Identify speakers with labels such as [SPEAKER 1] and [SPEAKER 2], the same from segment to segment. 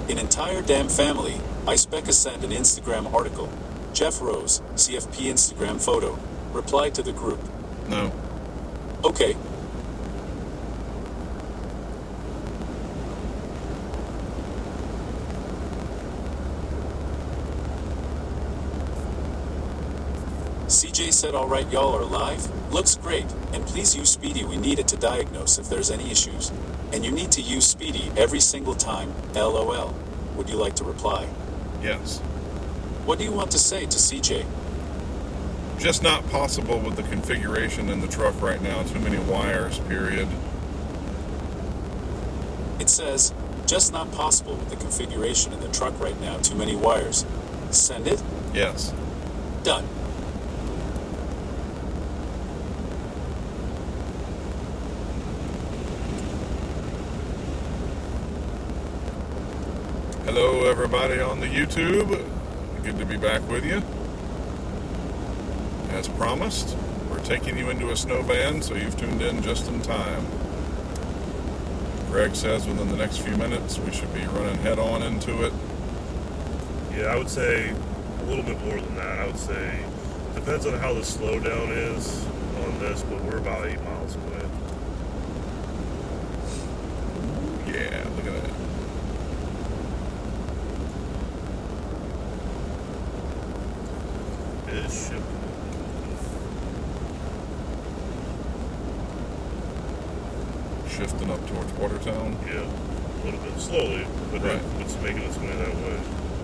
[SPEAKER 1] An entire damn family. I spec sent an Instagram article. Jeff Rose, CFP Instagram photo. Reply to the group.
[SPEAKER 2] No.
[SPEAKER 1] Okay. CJ said alright, y'all are live? Looks great, and please use Speedy, we need it to diagnose if there's any issues. And you need to use Speedy every single time, LOL. Would you like to reply?
[SPEAKER 2] Yes.
[SPEAKER 1] What do you want to say to CJ?
[SPEAKER 2] Just not possible with the configuration in the truck right now. Too many wires, period.
[SPEAKER 1] It says, just not possible with the configuration in the truck right now, too many wires. Send it?
[SPEAKER 2] Yes.
[SPEAKER 1] Done.
[SPEAKER 2] Hello everybody on the YouTube. Good to be back with you. As promised, we're taking you into a snow van, so you've tuned in just in time. Greg says within the next few minutes we should be running head on into it.
[SPEAKER 3] Yeah, I would say a little bit more than that. I would say depends on how the slowdown is on this, but we're about 8 miles away.
[SPEAKER 2] Yeah, look at that.
[SPEAKER 3] It is shifting.
[SPEAKER 2] Shifting up towards Watertown.
[SPEAKER 3] Yeah, a little bit slowly, but
[SPEAKER 2] right.
[SPEAKER 3] It's making its way that way.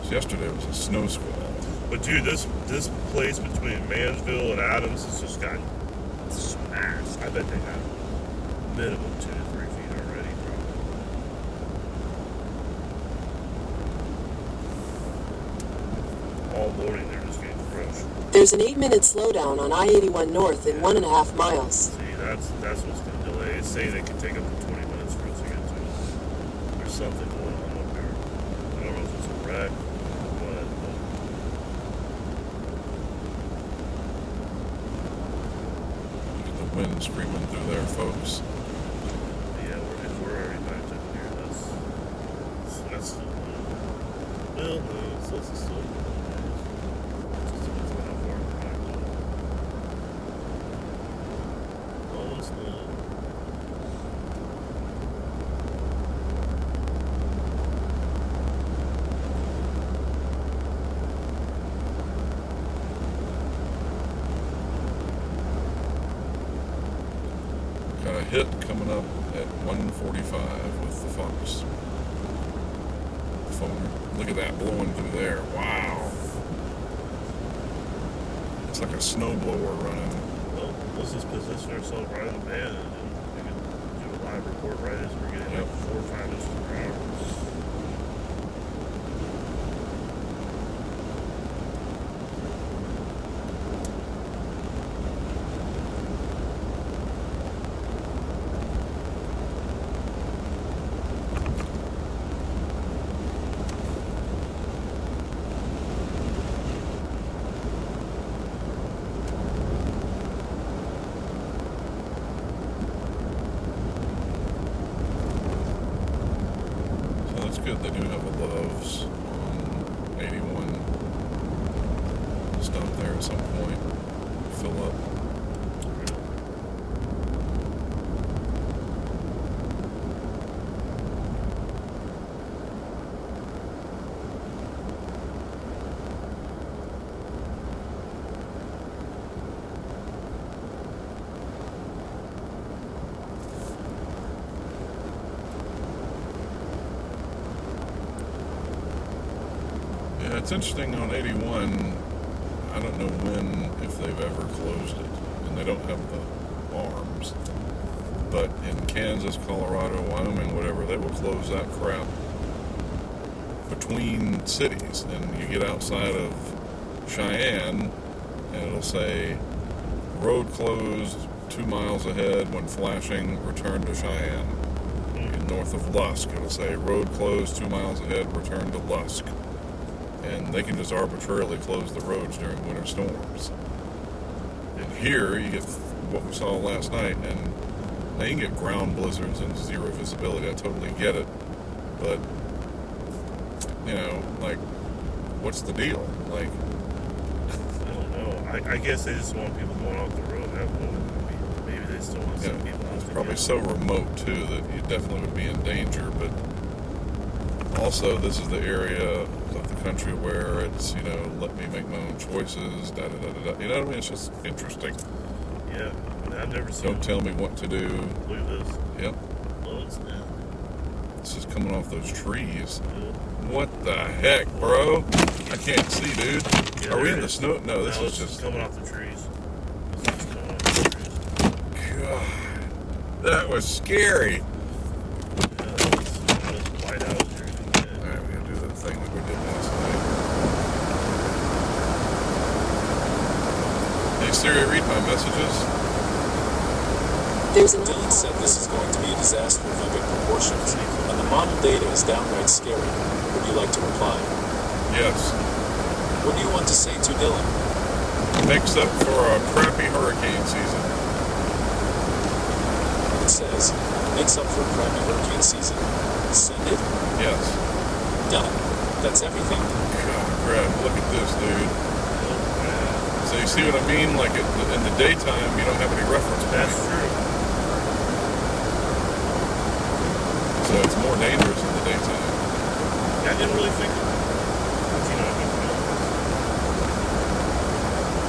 [SPEAKER 2] So yesterday was a snow squall.
[SPEAKER 3] But dude, this place between Mansville and Adams has just gotten smashed. I bet they have minimum 2 to 3 feet already, probably. All morning they're just getting crushed.
[SPEAKER 4] There's an 8-minute slowdown on I-81 North in 1.5 miles.
[SPEAKER 3] See, that's what's going to delay. It's saying it could take up to 20 minutes for us to get to it. There's something going on up there. I don't know if it's a wreck or what, but
[SPEAKER 2] Look at the wind screaming through there, folks.
[SPEAKER 3] yeah, if we're already backed up here, that's still good. Well, no, it's still good. Just depends on how far we're backed up. Almost not.
[SPEAKER 2] Got a hit coming up at 1:45 with the Fox. Phone. Look at that blowing through there. Wow. It's like a snowblower running.
[SPEAKER 3] Well, let's just position ourselves right in the band and we can do a live report right as we're getting like 4 or 5 inches per hour.
[SPEAKER 2] Good, they do have a Love's on 81. Stop there at some point, fill up. Yeah, it's interesting on 81, I don't know when, if they've ever closed it, and they don't have the arms, but in Kansas, Colorado, Wyoming, whatever, they will close that crap between cities, and you get outside of Cheyenne, and it'll say, road closed 2 miles ahead when flashing, return to Cheyenne. North of Lusk, it'll say, road closed 2 miles ahead, return to Lusk. And they can just arbitrarily close the roads during winter storms. And here, you get what we saw last night, and now you can get ground blizzards and zero visibility. I totally get it. But you know, like, what's the deal? Like,
[SPEAKER 3] I don't know. I guess they just want people going off the road. Maybe they still want some people out
[SPEAKER 2] it's
[SPEAKER 3] to
[SPEAKER 2] probably
[SPEAKER 3] get-
[SPEAKER 2] so remote too that you definitely would be in danger. But also, this is the area of the country where it's, you know, let me make my own choices. Da da da da. Da. You know what I mean? It's just interesting.
[SPEAKER 3] Yeah, I mean, I've never seen.
[SPEAKER 2] Don't tell me what to do.
[SPEAKER 3] Look at this.
[SPEAKER 2] Yep,
[SPEAKER 3] Loads now.
[SPEAKER 2] this is coming off those trees.
[SPEAKER 3] Yeah.
[SPEAKER 2] What the heck, bro? I can't see, dude.
[SPEAKER 3] Yeah,
[SPEAKER 2] Are we
[SPEAKER 3] there
[SPEAKER 2] in
[SPEAKER 3] it
[SPEAKER 2] the
[SPEAKER 3] is.
[SPEAKER 2] snow? No, this
[SPEAKER 3] No,
[SPEAKER 2] is
[SPEAKER 3] it's
[SPEAKER 2] just.
[SPEAKER 3] coming off the trees. This is coming off the trees.
[SPEAKER 2] God, that was scary.
[SPEAKER 3] Yeah, it's white out here.
[SPEAKER 2] All right, we gotta do that thing that we did last night. Hey Siri, read my messages.
[SPEAKER 4] There's an
[SPEAKER 1] Dylan said this is going to be a disaster of epic proportions, and the model data is downright scary. Would you like to reply?
[SPEAKER 2] Yes.
[SPEAKER 1] What do you want to say to Dylan?
[SPEAKER 2] Makes up for a crappy hurricane season.
[SPEAKER 1] It says, makes up for a crappy hurricane season. Send it?
[SPEAKER 2] Yes.
[SPEAKER 1] Done. That's everything.
[SPEAKER 2] God, crap, look at this, dude. So you see what I mean? Like in the daytime, you don't have any reference
[SPEAKER 3] That's
[SPEAKER 2] point.
[SPEAKER 3] true.
[SPEAKER 2] So it's more dangerous in the daytime.
[SPEAKER 3] I didn't really think of it. But, you know, I mean,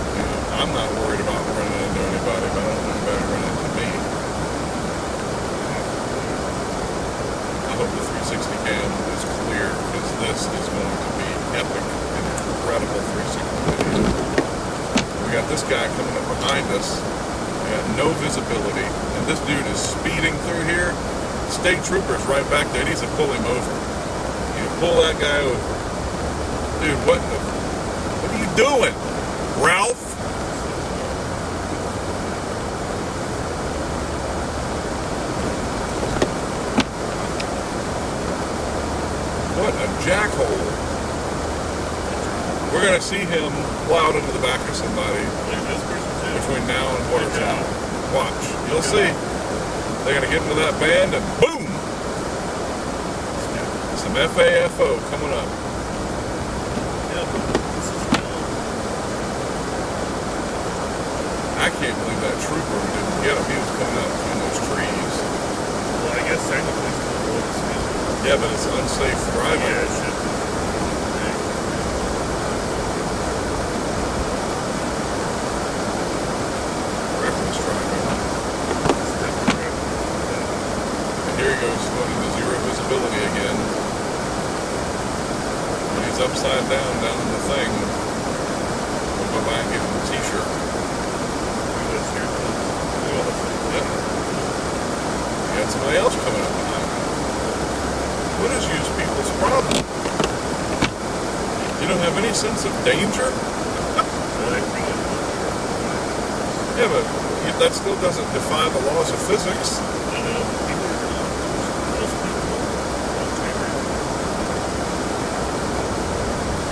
[SPEAKER 2] You know, I'm not worried about running into anybody, but I don't want anybody running into me. I hope the 360 cam is clear because this is going to be epic and incredible 360 video. We got this guy coming up behind us. We got no visibility, and this dude is speeding through here. State trooper's right back there. He needs to pull him over. You pull that guy over, dude. What are you doing, Ralph? What a jackhole. We're going to see him plowed into the back of somebody
[SPEAKER 3] look at this person too.
[SPEAKER 2] between now and Watertown. Watch. You'll see. They're going to get into that band and boom! Some FAFO coming up.
[SPEAKER 3] Yeah, this is
[SPEAKER 2] I can't believe that trooper didn't get him. He was coming out between those trees.
[SPEAKER 3] well, I guess technically it's the road speed.
[SPEAKER 2] Yeah, but it's unsafe driving.
[SPEAKER 3] Yeah, it should be.
[SPEAKER 2] Reckless driving.
[SPEAKER 3] It's definitely right.
[SPEAKER 2] And here he goes going into zero visibility again. And he's upside down in the thing. We'll go by and give him a t-shirt.
[SPEAKER 3] Look at this here. Look at this.
[SPEAKER 2] Yep. You got somebody else coming up behind him. What is you people's problem? You don't have any sense of danger? Yeah, but that still doesn't defy the laws of physics.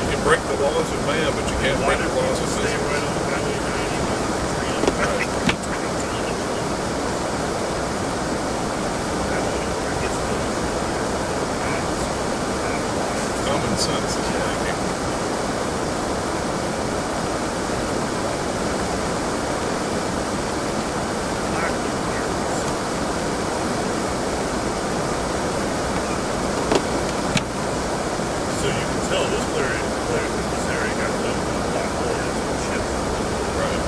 [SPEAKER 2] You can break the laws of man, but you can't break the laws of physics. Common sense is lacking.
[SPEAKER 3] So you can tell this area got a little bit of black oil and shit.
[SPEAKER 2] Right.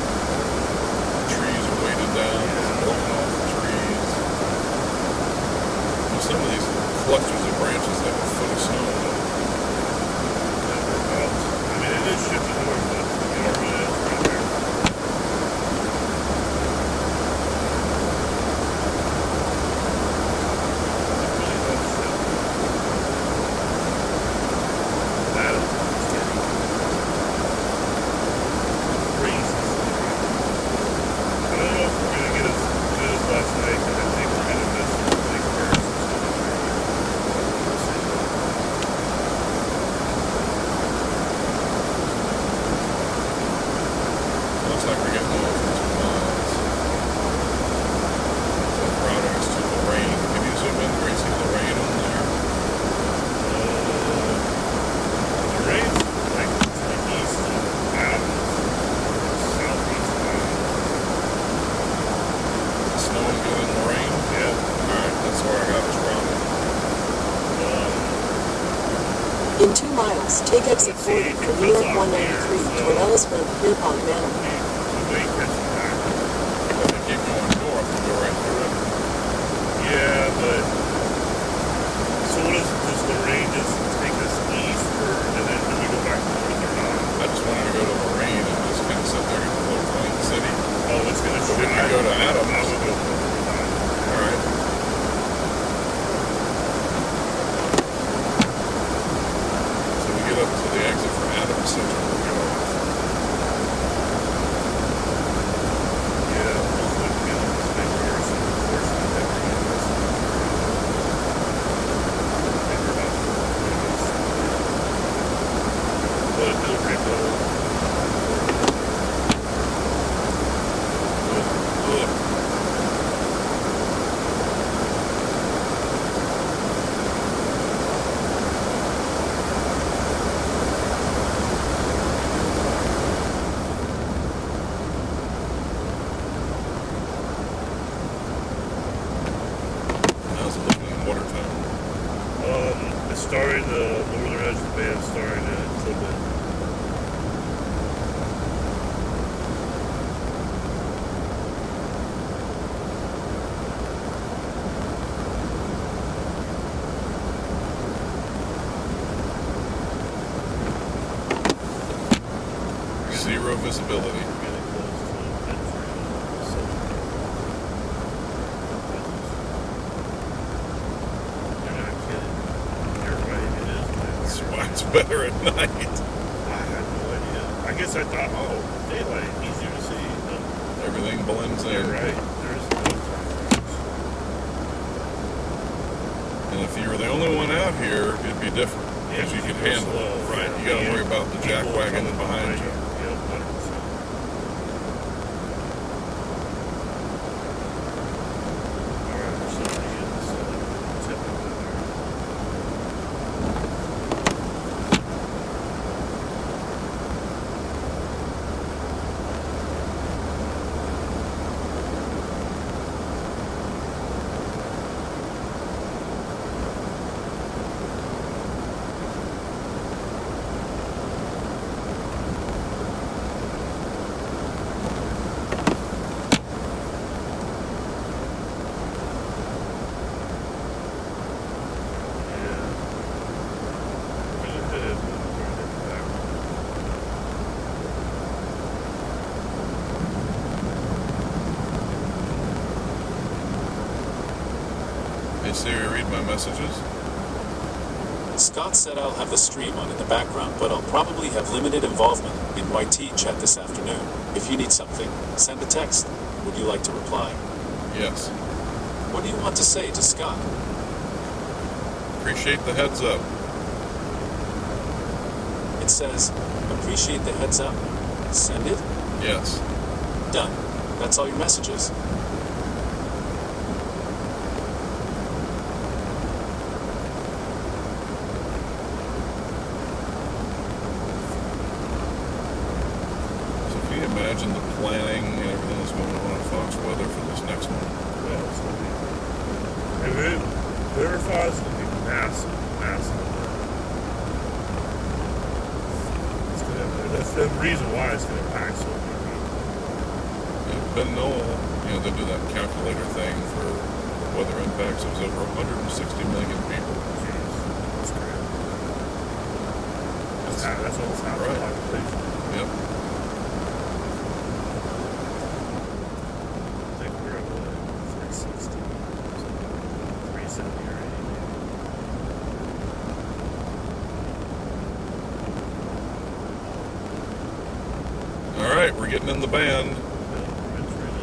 [SPEAKER 4] In 2 miles, take exit 40 from New York 193 toward Ellisburg, Pierpont Manor.
[SPEAKER 3] We ain't catching back.
[SPEAKER 2] If you keep going north, you go right through it.
[SPEAKER 3] Yeah, but so what does the rain just take us east, and then do we go back north or not?
[SPEAKER 2] I just wanted to go to Lorraine and just kind of sit there and look at the city.
[SPEAKER 3] Oh, it's gonna
[SPEAKER 2] So
[SPEAKER 3] show.
[SPEAKER 2] we can go to Adams.
[SPEAKER 3] I would go north.
[SPEAKER 2] All right. So we get up to the exit for Adams Center. We go.
[SPEAKER 3] Yeah, just looking at this thing here, so unfortunately that rain is maybe about 4 minutes. But it'll rain though.
[SPEAKER 2] Ugh. How's it looking in Watertown?
[SPEAKER 3] It's starting, the northern edge of the band starting to clip it.
[SPEAKER 2] Zero visibility.
[SPEAKER 3] Getting close to Medford, Sudduth. You're not kidding. You're right, it is
[SPEAKER 2] That's
[SPEAKER 3] Medford.
[SPEAKER 2] why it's better at night.
[SPEAKER 3] I had no idea. I guess I thought, oh, daylight, easier to see. No,
[SPEAKER 2] Everything blends in.
[SPEAKER 3] you're right. There's no time difference.
[SPEAKER 2] And if you were the only one out here, it'd be different. Because you could
[SPEAKER 3] go
[SPEAKER 2] handle
[SPEAKER 3] slow.
[SPEAKER 2] it. Right.
[SPEAKER 3] Yeah,
[SPEAKER 2] You gotta worry about the jack
[SPEAKER 3] people
[SPEAKER 2] wagon
[SPEAKER 3] coming
[SPEAKER 2] behind you.
[SPEAKER 3] Yep, 100%. Alright, we're starting to get this tip up in there.
[SPEAKER 2] Hey Siri, read my messages.
[SPEAKER 1] Scott said I'll have the stream on in the background, but I'll probably have limited involvement in YT chat this afternoon. If you need something, send a text. Would you like to reply?
[SPEAKER 2] Yes.
[SPEAKER 1] What do you want to say to Scott?
[SPEAKER 2] Appreciate the heads up.
[SPEAKER 1] It says, appreciate the heads up. Send it?
[SPEAKER 2] Yes.
[SPEAKER 1] Done. That's all your messages.
[SPEAKER 2] So can you imagine the planning and everything that's going on at Fox Weather for this next one?
[SPEAKER 3] Well, it's gonna be, if it verifies, it'll be massive, massive. It's gonna, that's the reason why it's gonna pack so many people.
[SPEAKER 2] Ben Knoll, they do that calculator thing for weather impacts. It was over 160 million people.
[SPEAKER 3] Jeez, that's great. That's almost half the
[SPEAKER 2] Right.
[SPEAKER 3] population.
[SPEAKER 2] Yep.
[SPEAKER 3] I think we're at what, 360, 370 or 80.
[SPEAKER 2] All right, we're getting in the band.
[SPEAKER 3] Yeah, we're entering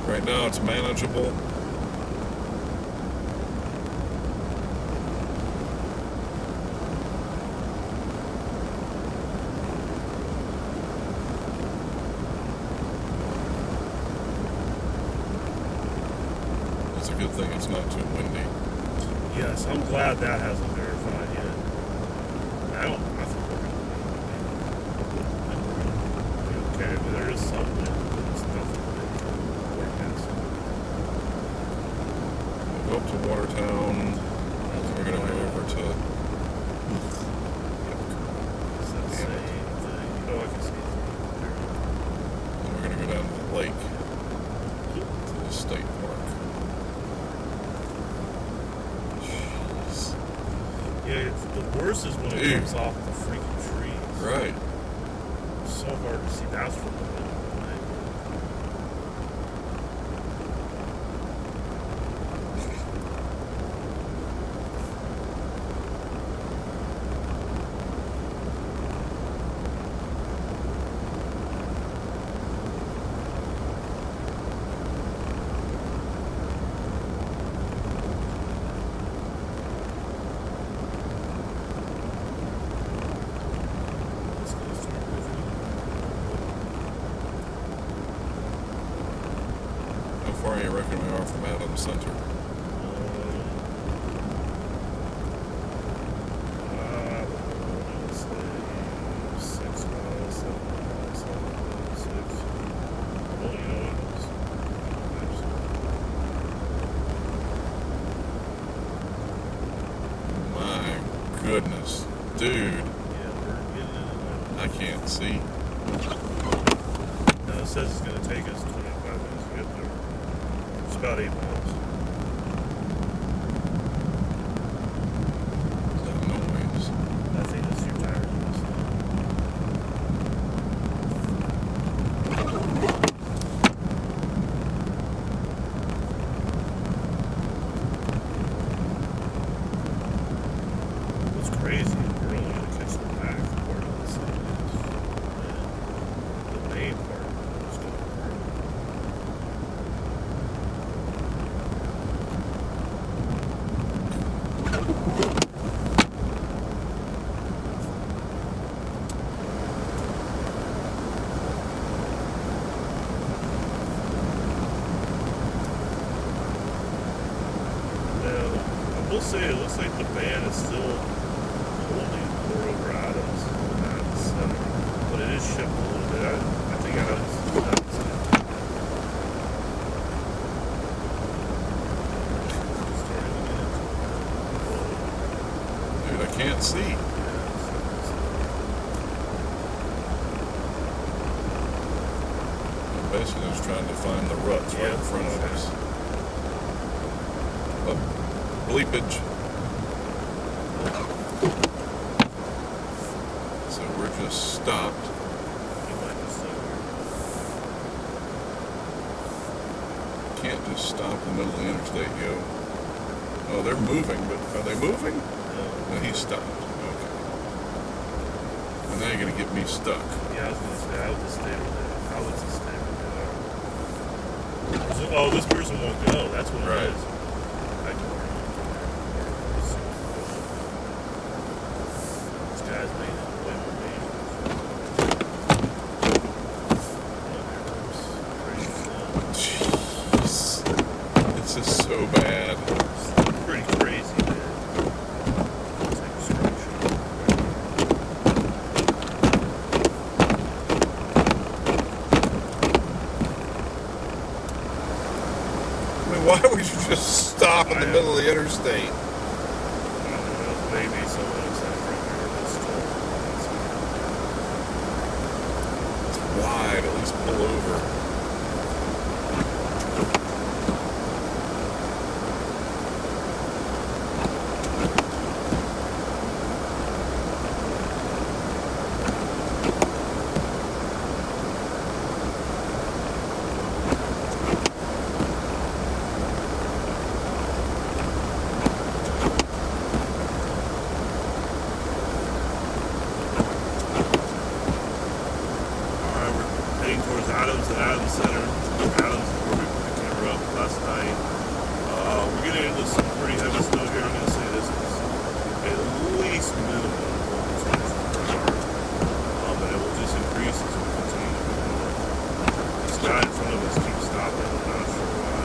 [SPEAKER 3] in.
[SPEAKER 2] Right now it's manageable. It's a good thing it's not too windy.
[SPEAKER 3] Yes, I'm glad that hasn't verified yet. I think we're gonna be okay, but there is some wind, but it's nothing that can forecast.
[SPEAKER 2] We hope to to Watertown. We're going to go over to...
[SPEAKER 3] Does that say anything? Oh, I can see it.
[SPEAKER 2] And we're going to go down to the lake, to the state park. Jeez.
[SPEAKER 3] Yeah, the worst is when it
[SPEAKER 2] Dude.
[SPEAKER 3] comes off the freaking trees.
[SPEAKER 2] Right.
[SPEAKER 3] It's so hard to see. That's from the middle of the night. It's gonna start moving.
[SPEAKER 2] How far do you reckon we are from Adams Center?
[SPEAKER 3] Let's say 6 miles, 7 miles, 6. Oh, you know what?
[SPEAKER 2] My goodness. Dude,
[SPEAKER 3] Yeah, we're getting in and
[SPEAKER 2] I can't see.
[SPEAKER 3] out. Now it says it's going to take us 25 minutes to get there. It's about 8 miles.
[SPEAKER 2] That noise.
[SPEAKER 3] I think that's your tires messed up. What's crazy, we're only going to catch the back part of this thing. And the main part is going to hurt. Now, I will say, it looks like the band is still holding more over Adams at the center, but it is shipped a little bit. I think Adams is starting to get into it.
[SPEAKER 2] Dude, I can't see. I'm basically just trying to find the ruts right in front of us. Bleepage. So we're just stopped.
[SPEAKER 3] You might be stuck here.
[SPEAKER 2] Can't just stop in the middle of the interstate, yo. Oh, they're moving, but are they moving? No, he stopped. Okay. And now you're gonna get me stuck.
[SPEAKER 3] Yeah, I was going to say, I would just stay with it. I would just stay with it. So, oh, this person won't go. That's what
[SPEAKER 2] Right.
[SPEAKER 3] it is. I can work. This guy's made it way more
[SPEAKER 2] Jeez. This is so bad.
[SPEAKER 3] It's pretty crazy, man. It's like structure.
[SPEAKER 2] I mean, why would you just stop in the middle of the interstate?
[SPEAKER 3] I don't know, maybe someone is that right here in this store.
[SPEAKER 2] It's wide. At least pull over.
[SPEAKER 3] Alright, we're heading towards Adams and Adams Center. Adams is where we put the camera up last night. We're getting into some pretty heavy snow here. I'm going to say this is at least minimum 1 inch per hour. But it will just increase as we continue to move north. This guy in front of us keeps stopping. I'm not sure why.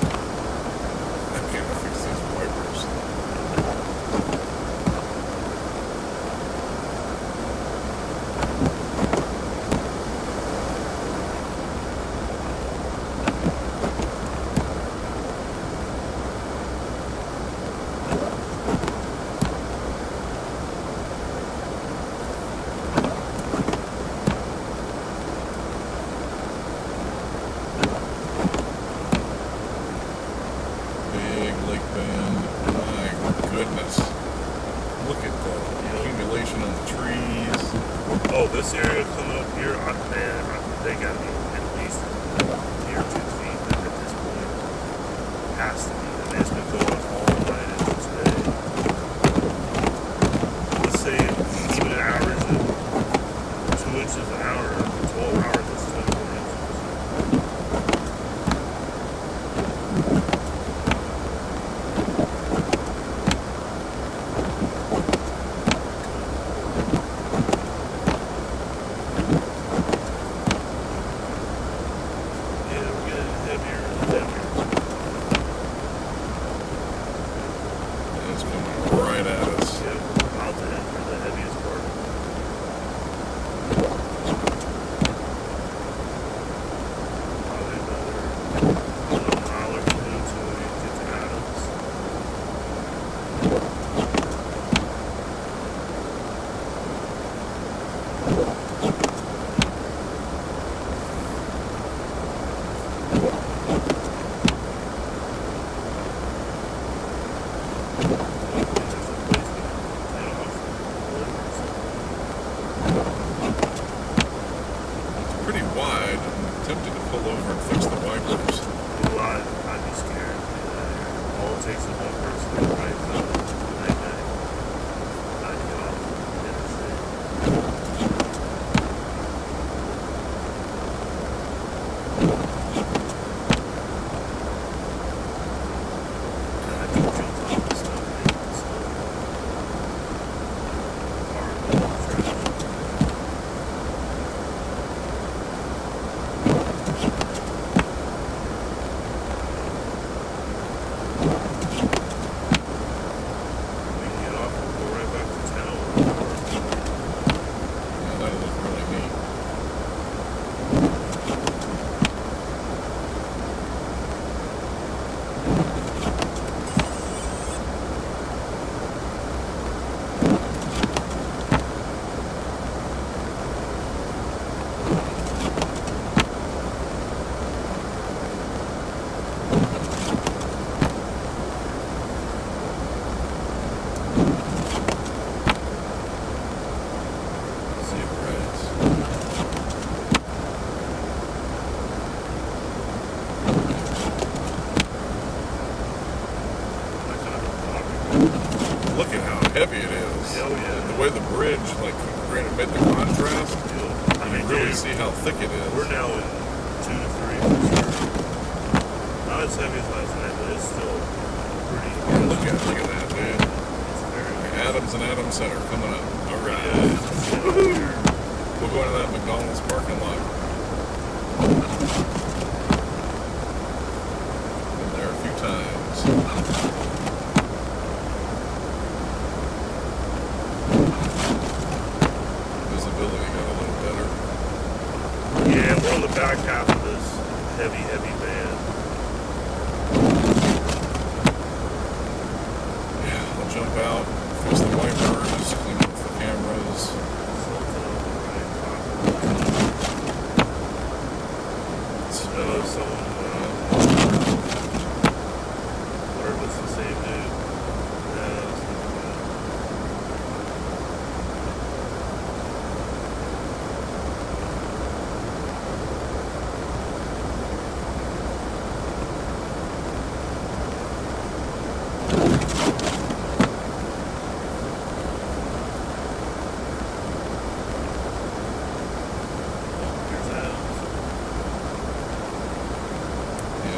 [SPEAKER 2] I can't fix these wipers. mess. Look at the accumulation on the trees.
[SPEAKER 3] Oh, this area coming up here, they gotta be at least a year or 2 feet at this point. Has to be. I mean, it's been going all night into today. Let's say even an average of 2 inches an hour, 12 hours, that's 24 inches.
[SPEAKER 2] Look at how heavy it is.
[SPEAKER 3] Oh, yeah.
[SPEAKER 2] The way the bridge, like, made the contrast.
[SPEAKER 3] I mean,
[SPEAKER 2] you really see how thick it is.
[SPEAKER 3] We're now in 2 to 3 for sure. Not as heavy as last night, but it's still pretty.
[SPEAKER 2] Yeah, look at that, dude.
[SPEAKER 3] It's very
[SPEAKER 2] Adams and Adams Center coming up. All right.
[SPEAKER 3] Yeah.
[SPEAKER 2] We'll go into that McDonald's parking lot. Been there a few times. Visibility got a little better.
[SPEAKER 3] Yeah, we're on the back half of this heavy band.
[SPEAKER 2] Yeah, I'll jump out, fix the wipers, clean up the cameras.
[SPEAKER 3] Whatever, it's the same dude.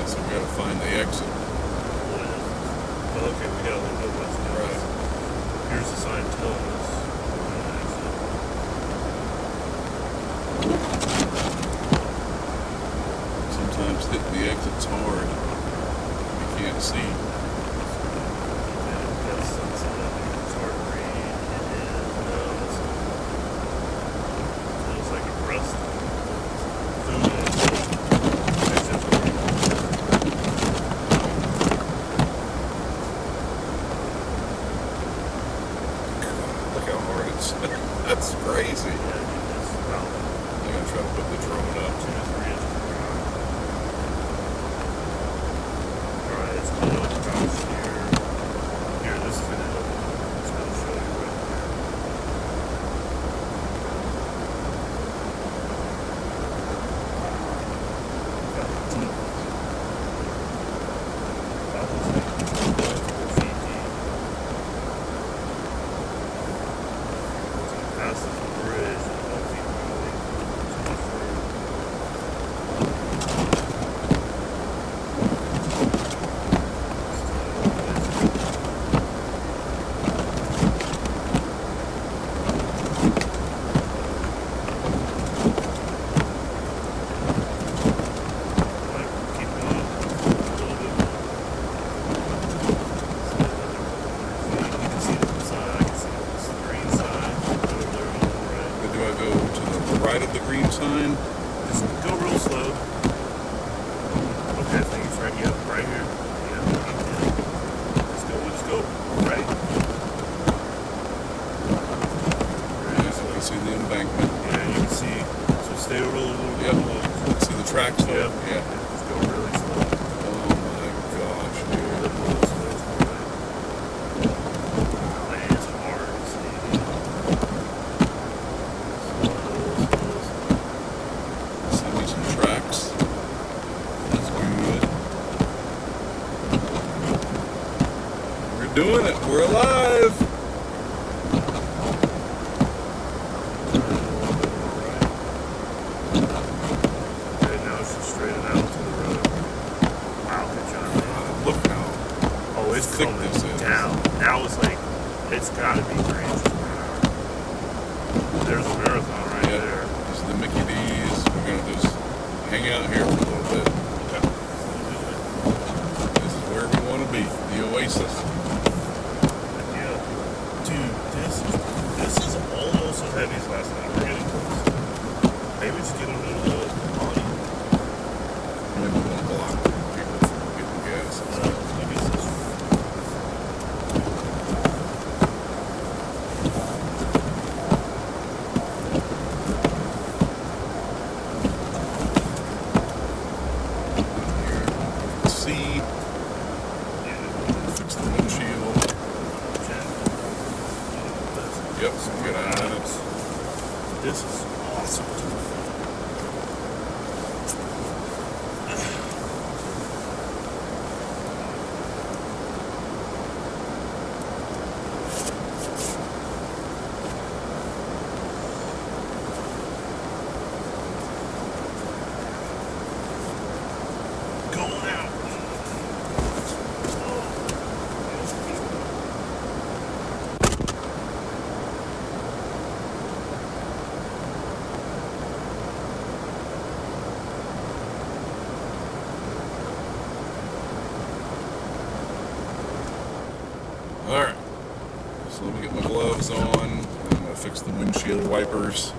[SPEAKER 2] So we gotta find the exit.
[SPEAKER 3] Okay, we got a little bit west now.
[SPEAKER 2] Right.
[SPEAKER 3] Here's the sign telling us we're going to exit.
[SPEAKER 2] Sometimes hitting the exit's hard. You can't see.
[SPEAKER 3] And that's sunset up here. It's hard to read. It is. No, it's feels like a rest. Food and exit.
[SPEAKER 2] Look how hard it's. That's crazy.
[SPEAKER 3] Yeah, it's about
[SPEAKER 2] I'm gonna try to put the drone up.
[SPEAKER 3] 2 to 3 inches. Alright, it's clean up.
[SPEAKER 2] doing it. We're alive.
[SPEAKER 3] Okay, now it's just straight out to the road. Wow, good job, man.
[SPEAKER 2] Look how
[SPEAKER 3] Oh, it's
[SPEAKER 2] thick
[SPEAKER 3] coming
[SPEAKER 2] this is.
[SPEAKER 3] down. Now it's like, it's gotta be 3 inches. There's a marathon right
[SPEAKER 2] Yeah,
[SPEAKER 3] there.
[SPEAKER 2] this is the Mickey D's. We're gonna just hang out here for a little bit. This is where we want to be, the oasis.
[SPEAKER 3] Yeah. Dude, this is almost as heavy as last night. We're getting close. Maybe just get under the body.
[SPEAKER 2] Maybe we won't block people from getting gas and stuff.
[SPEAKER 3] I guess that's
[SPEAKER 2] See, fix the windshield. Yep, so get out of it.
[SPEAKER 3] This is awesome. Going out.
[SPEAKER 2] Alright, so let me get my gloves on. I'm going to fix the windshield wipers.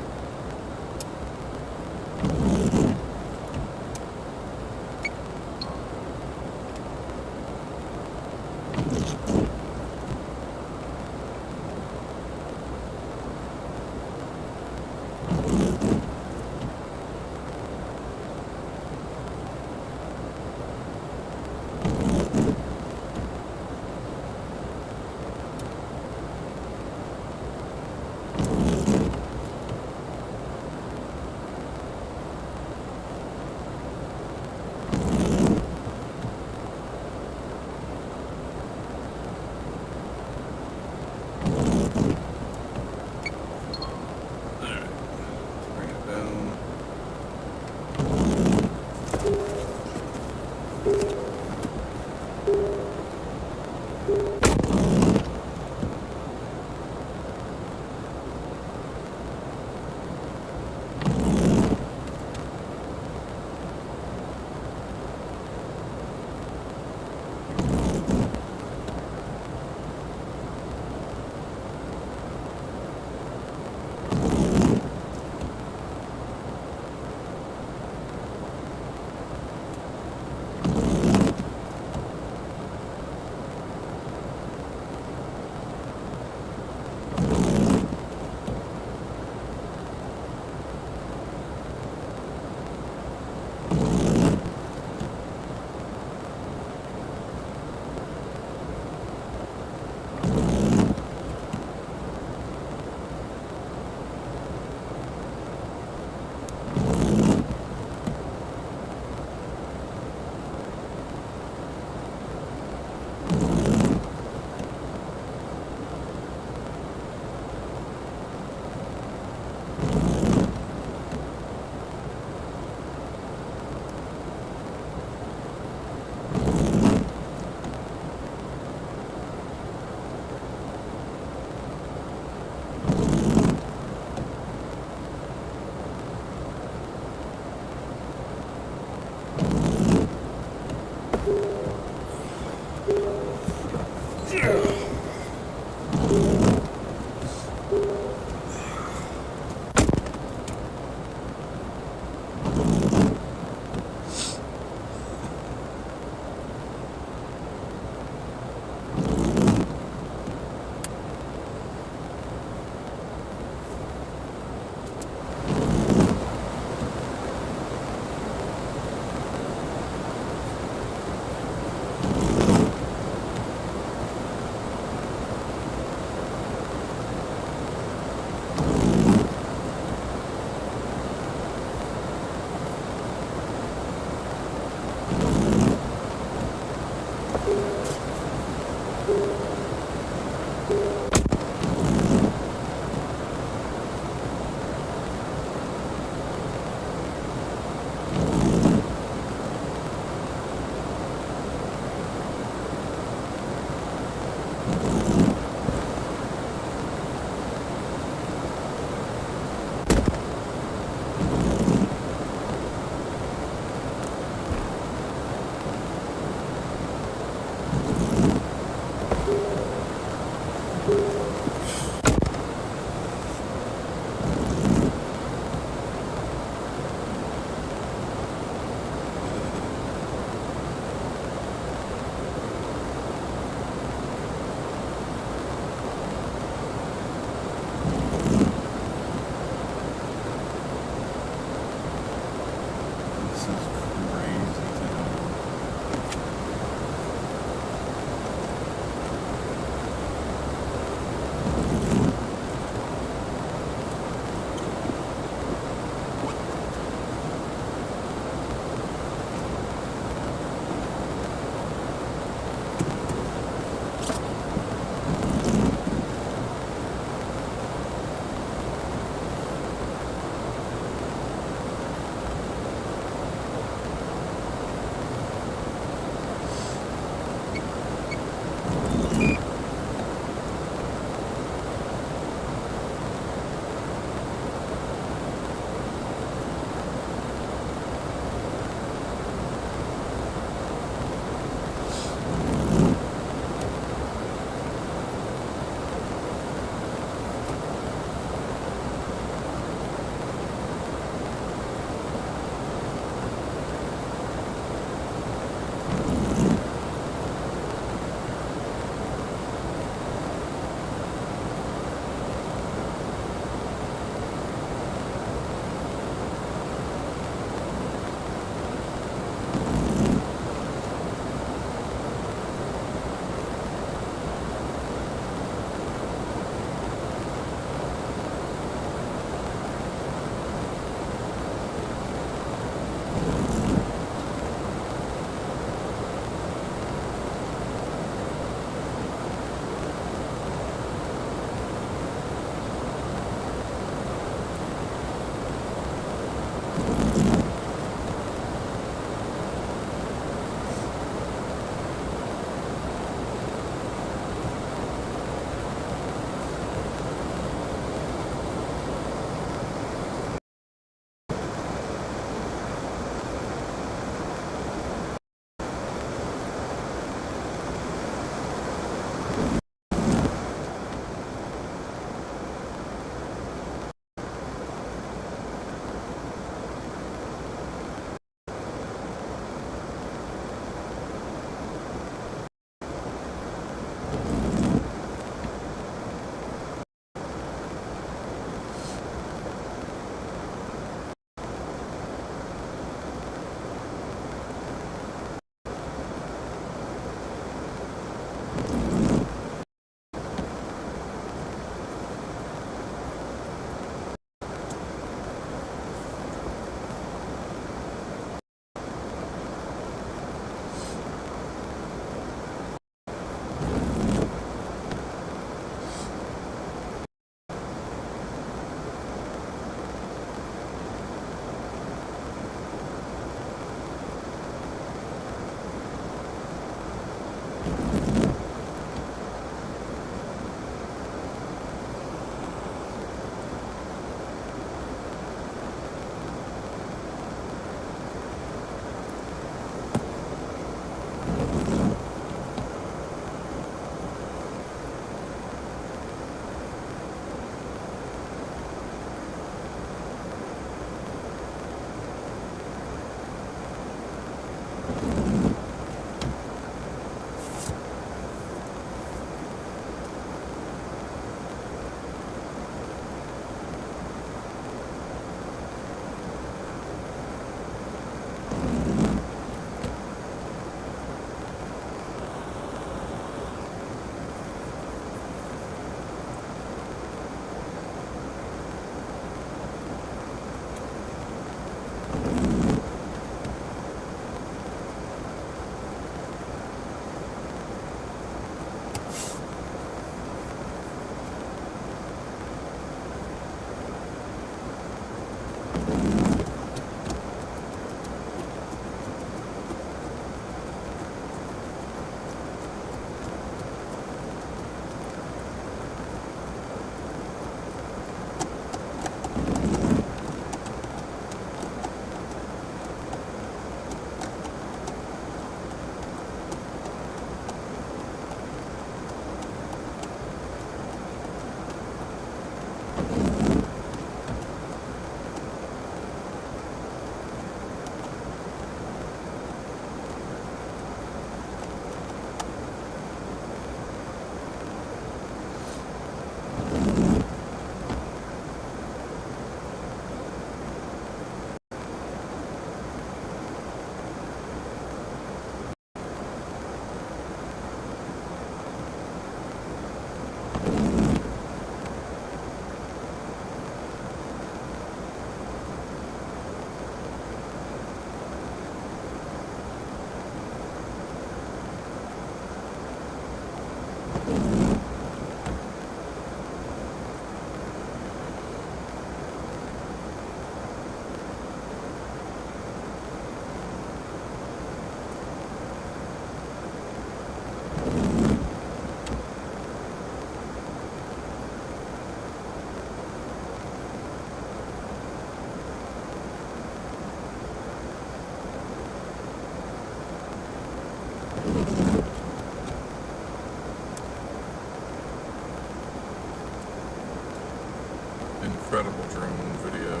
[SPEAKER 2] Incredible drone video.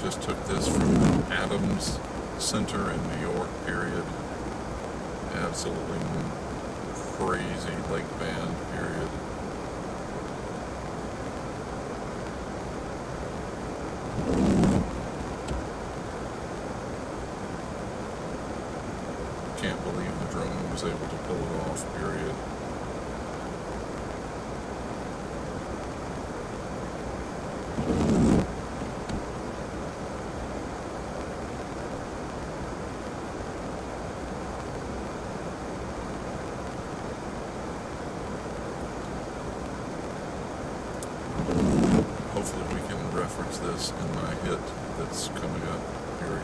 [SPEAKER 2] Just took this from Adams Center in New York, period. Absolutely crazy lake band, period. Can't believe the drone was able to pull it off, period. Hopefully we can reference this in my hit that's coming up, period.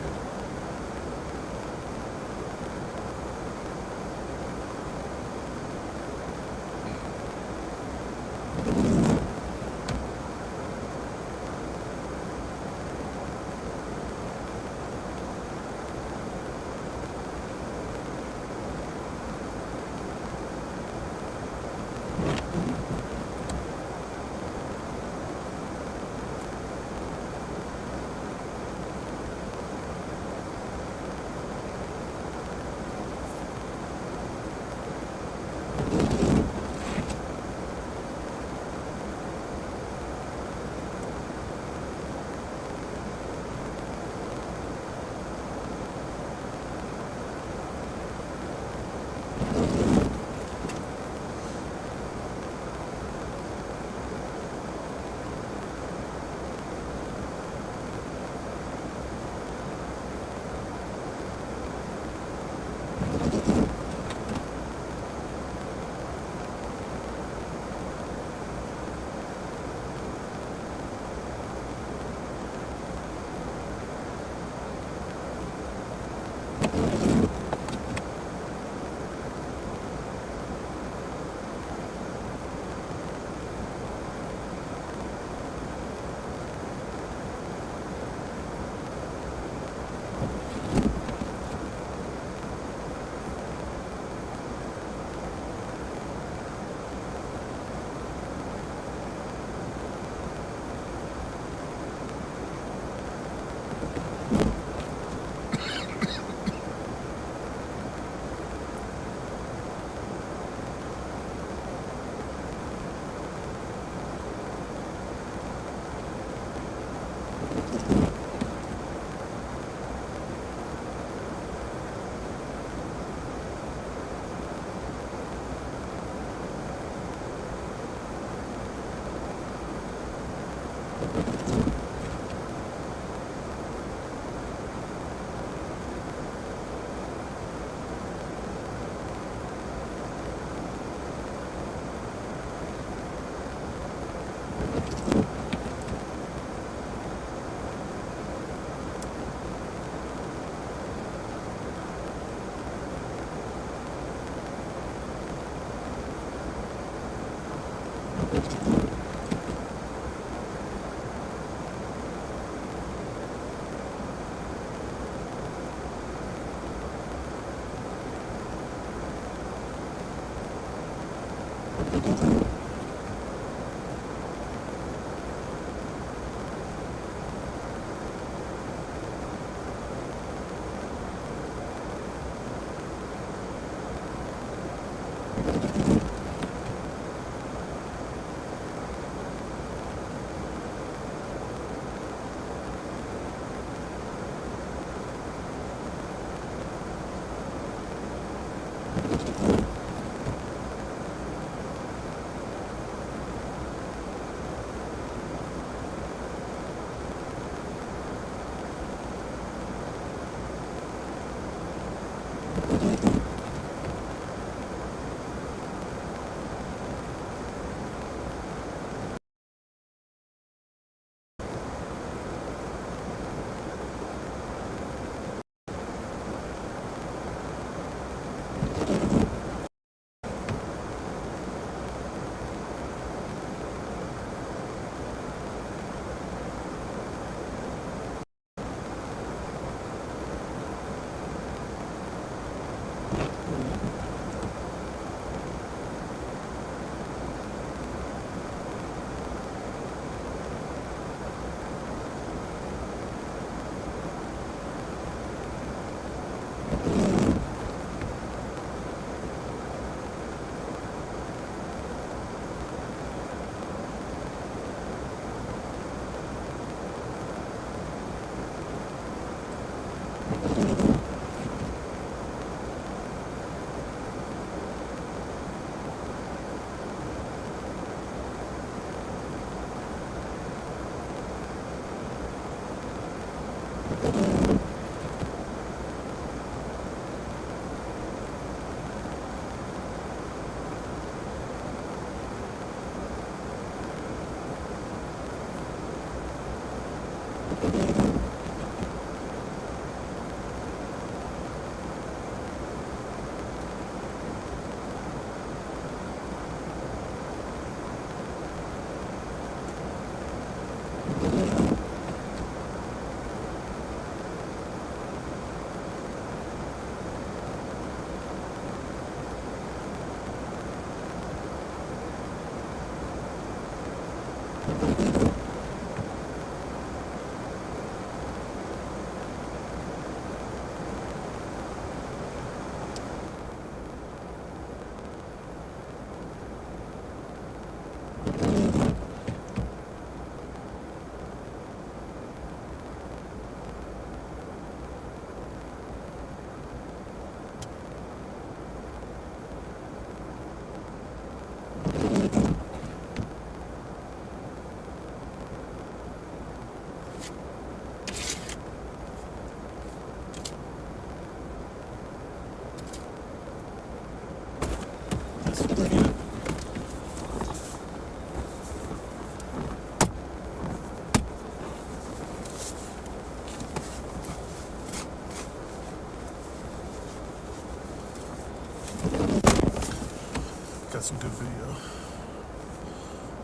[SPEAKER 3] Got some good video.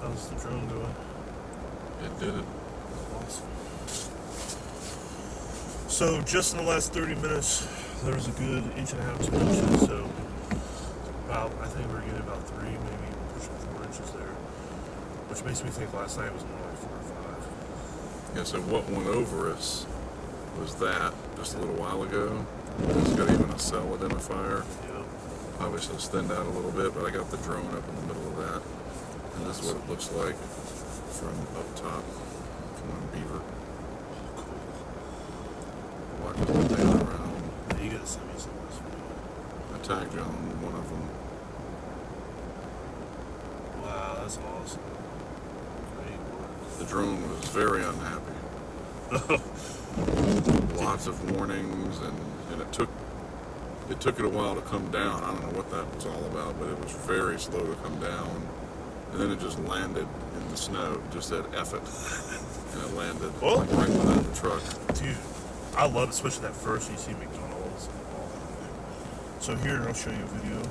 [SPEAKER 3] How's the drone doing?
[SPEAKER 2] It did it.
[SPEAKER 3] Awesome. So just in the last 30 minutes, there was a good 1.5 to 2 inches. So about, I think we're getting about 3, maybe pushing 4 inches there, which makes me think last night was more like 4 or 5.
[SPEAKER 2] Yeah, so what went over us was that just a little while ago. It's got even a cell identifier.
[SPEAKER 3] Yep.
[SPEAKER 2] Obviously it's thinned out a little bit, but I got the drone up in the middle of that. And this is what it looks like from up top. Come on, beaver. Watch it down around.
[SPEAKER 3] Yeah, you gotta send me some of this video.
[SPEAKER 2] I tagged you on one of them.
[SPEAKER 3] Wow, that's awesome. Great work.
[SPEAKER 2] The drone was very unhappy. Lots of warnings, and it took it a while to come down. I don't know what that was all about, but it was very slow to come down. And then it just landed in the snow. Just said F it. And it landed
[SPEAKER 3] Oh.
[SPEAKER 2] like right behind the truck.
[SPEAKER 3] Dude, I love it, especially that first you see McDonald's. So here, I'll show you a video.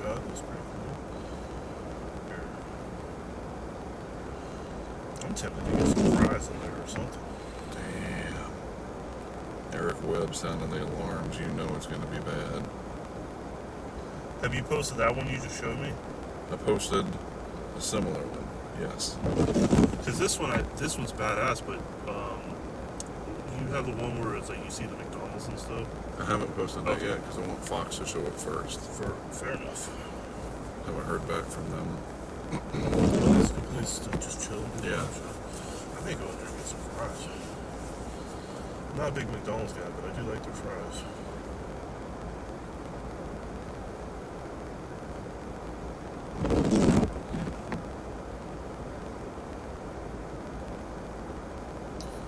[SPEAKER 3] God, that's pretty cool. Here. I'm tempted to get some fries in there or something.
[SPEAKER 2] Damn. Eric Webb sounding the alarms. You know it's going to be bad.
[SPEAKER 3] Have you posted that one you just showed me?
[SPEAKER 2] I posted a similar one. Yes.
[SPEAKER 3] Because this one's badass, but you have the one where it's like you see the McDonald's and stuff.
[SPEAKER 2] I haven't posted that
[SPEAKER 3] Okay.
[SPEAKER 2] yet because I want Fox to show it first.
[SPEAKER 3] Fair enough.
[SPEAKER 2] Haven't heard back from them.
[SPEAKER 3] Well, that's a good place to just chill.
[SPEAKER 2] Yeah.
[SPEAKER 3] I think go in there and get some fries. I'm not a big McDonald's guy, but I do like their fries.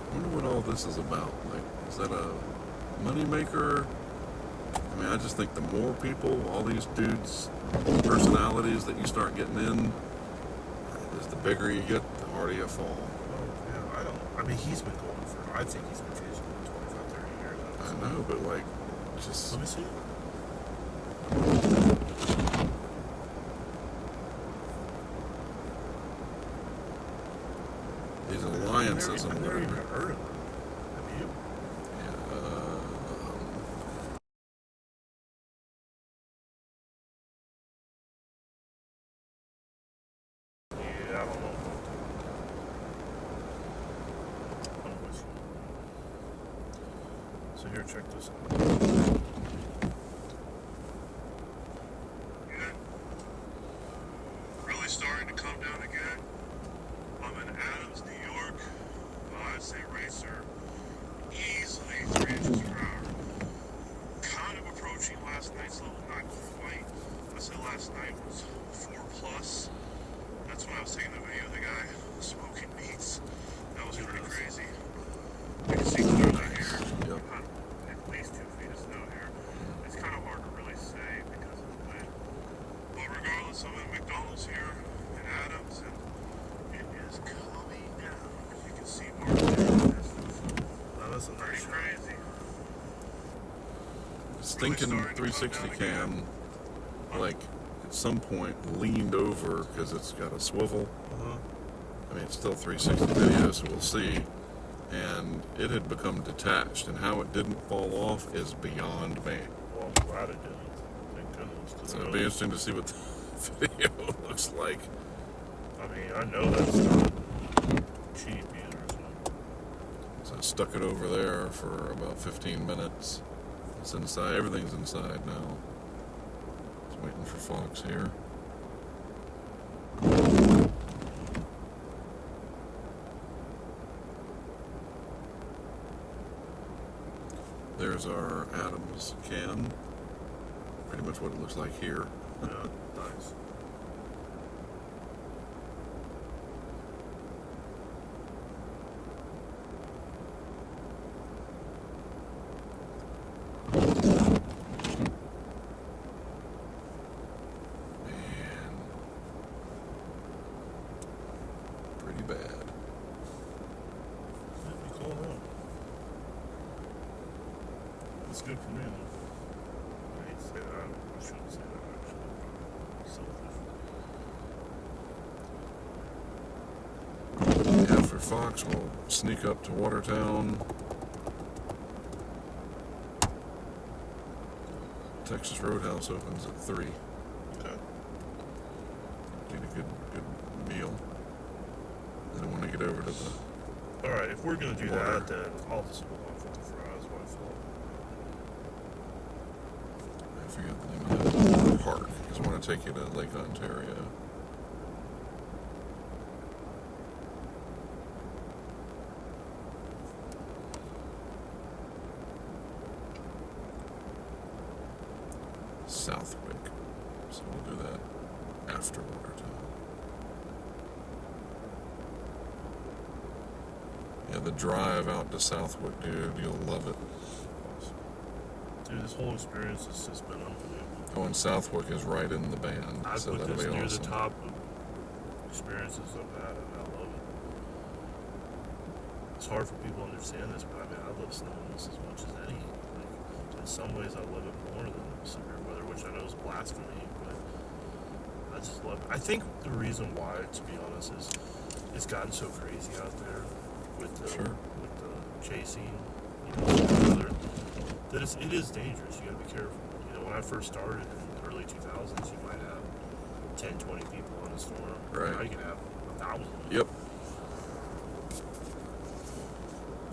[SPEAKER 2] I wonder what all this is about. Like, is that a moneymaker I mean, I just think the more people, all these dudes' personalities that you start getting in, is the bigger you get, the harder you fall.
[SPEAKER 3] Oh, yeah, I mean, he's been going for, I think he's been chasing for 25, 30 years.
[SPEAKER 2] I know, but like, just.
[SPEAKER 3] Let me see.
[SPEAKER 2] These alliances
[SPEAKER 3] I've
[SPEAKER 2] and
[SPEAKER 3] never even
[SPEAKER 2] whatever.
[SPEAKER 3] heard of him. Have you? Yeah, I don't know. I'm with you. So here, check this out. Really starting to come down again. I'm in Adams, New York. I'd say rates are easily 3 inches per hour. Kind of approaching last night's level, not quite. I said last night was 4 plus. That's when I was taking the video of the guy smoking meats. That was pretty crazy. You can see clearly here.
[SPEAKER 2] Yep.
[SPEAKER 3] At least 2 feet of snow here. It's kind of hard to really say because of the wind. But regardless, I'm at McDonald's here in Adams, and it is coming down. As you can see more there in the distance. That's pretty crazy.
[SPEAKER 2] Stinking 360 cam, like, at some point leaned over because it's got a swivel. I mean, it's still 360 video, so we'll see. And it had become detached, and how it didn't fall off is beyond me.
[SPEAKER 3] Well, I'm glad it didn't. Thank goodness. 'Cause
[SPEAKER 2] So it'll be interesting to see what the video looks like.
[SPEAKER 3] I mean, I know that's not cheap either.
[SPEAKER 2] So I stuck it over there for about 15 minutes. It's inside. Everything's inside now. Just waiting for Fox here. There's our Adams cam. Pretty much what it looks like here.
[SPEAKER 3] Yeah, nice.
[SPEAKER 2] Man. Pretty bad.
[SPEAKER 3] That'd be cool, though. It's good for me, though. I hate to say that. I shouldn't say that, actually. Selfish.
[SPEAKER 2] After Fox, we'll sneak up to Watertown. Texas Roadhouse opens at 3.
[SPEAKER 3] Okay.
[SPEAKER 2] Need a good meal. Then I want to get over to the.
[SPEAKER 3] Alright, if we're gonna do
[SPEAKER 2] Water.
[SPEAKER 3] that, then I'll just hold on for the fries while I fill up.
[SPEAKER 2] I forget the name of that park. Because I want to take you to Lake Ontario. Southwick. So we'll do that after Watertown. Yeah, the drive out to Southwick, dude, you'll love it.
[SPEAKER 3] Dude, this whole experience has just been unbelievable.
[SPEAKER 2] Going Southwick is right in the band,
[SPEAKER 3] I
[SPEAKER 2] so
[SPEAKER 3] put
[SPEAKER 2] that'll
[SPEAKER 3] this
[SPEAKER 2] be
[SPEAKER 3] near
[SPEAKER 2] awesome.
[SPEAKER 3] the top of experiences I've had, and I love it. It's hard for people to understand this, but I mean, I love snow almost as much as any. Like, in some ways, I love it more than severe weather, which I know is blasphemy, but I just love it. I think the reason why, to be honest, is it's gotten so crazy out there with the with the chasing, you know, the weather, that it is dangerous. You got to be careful. You know, when I first started in the early 2000s, you might have 10, 20 people on a storm.
[SPEAKER 2] Right.
[SPEAKER 3] Now you can have 1,000.
[SPEAKER 2] Yep.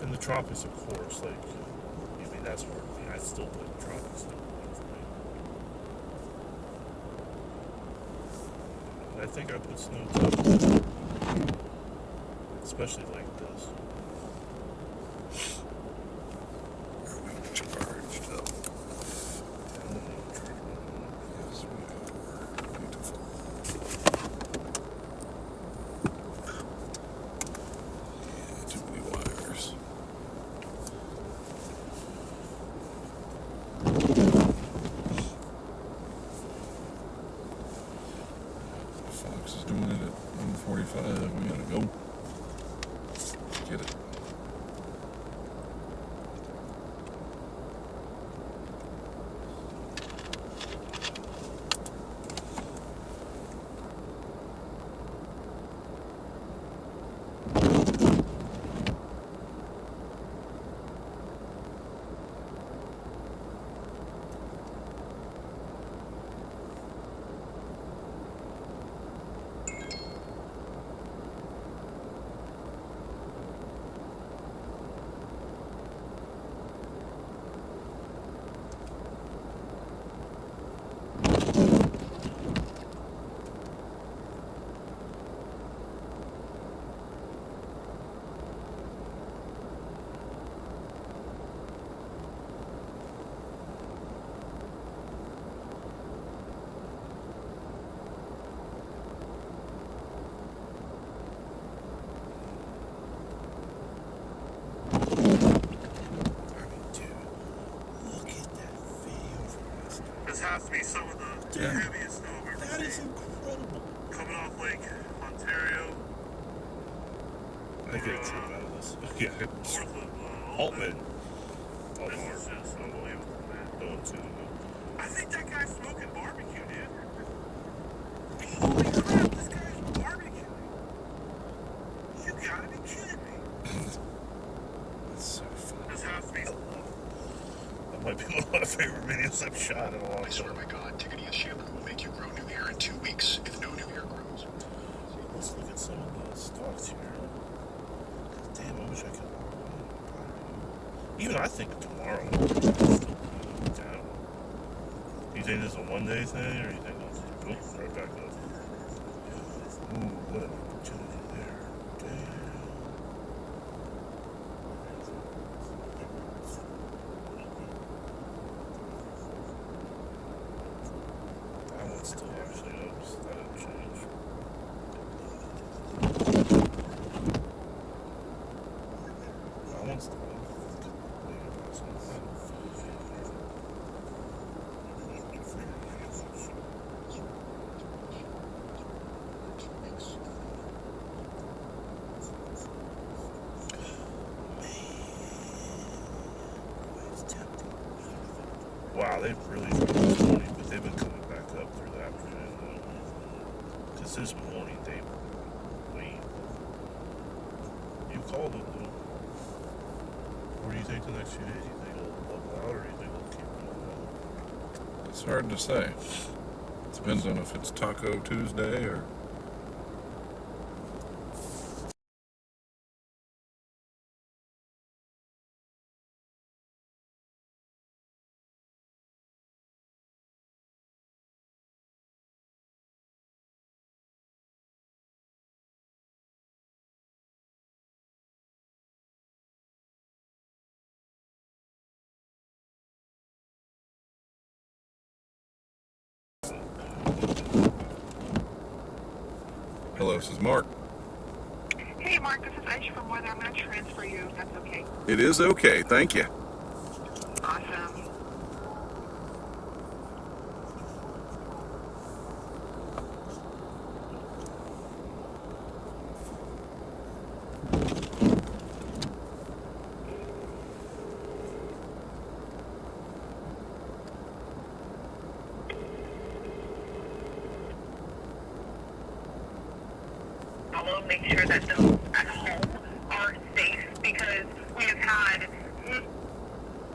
[SPEAKER 3] In the tropics, of course, like, I mean, that's where I still put the tropics still work for me. And I think I put snow too, especially like this.
[SPEAKER 2] Charged up. Yes, we are. Beautiful. Yeah, too many wires.
[SPEAKER 3] has to be some of the heaviest snow I've ever seen.
[SPEAKER 2] That is incredible.
[SPEAKER 3] Coming off Lake Ontario.
[SPEAKER 2] I get a trip out of this. Yeah.
[SPEAKER 3] North of
[SPEAKER 2] Altman.
[SPEAKER 3] This is just unbelievable, man.
[SPEAKER 2] Going to.
[SPEAKER 3] I think that guy's smoking barbecue, dude. Holy crap, this guy's barbecuing. You gotta be kidding me.
[SPEAKER 2] That's so funny.
[SPEAKER 3] This has to be.
[SPEAKER 2] That might be one of my favorite videos I've shot in a long time.
[SPEAKER 5] I swear by God, taking a shampoo will make you grow new hair in 2 weeks if no new hair grows.
[SPEAKER 2] Let's look at some of the stocks here. Damn, I wish I could. Even I think tomorrow. Down. You think this is a one-day thing, or you think it'll go right back up? Ooh, what an opportunity there. Damn. That one's still actually up. So that didn't change. That one's still up. Wow, they've really dropped this morning, but they've been coming back up through the afternoon, though. Because this morning they were way. You called it, though. What do you think the next few days? Do you think it'll level out, or do you think it'll keep going up? It's hard to say. Depends on if it's Taco Tuesday or. Hello, this is Mark.
[SPEAKER 6] Hey, Mark, this is Aisha from Weather. I'm going to transfer you, if that's okay.
[SPEAKER 2] It is okay, thank you.
[SPEAKER 6] Awesome. I will make sure that those at home are safe because we have had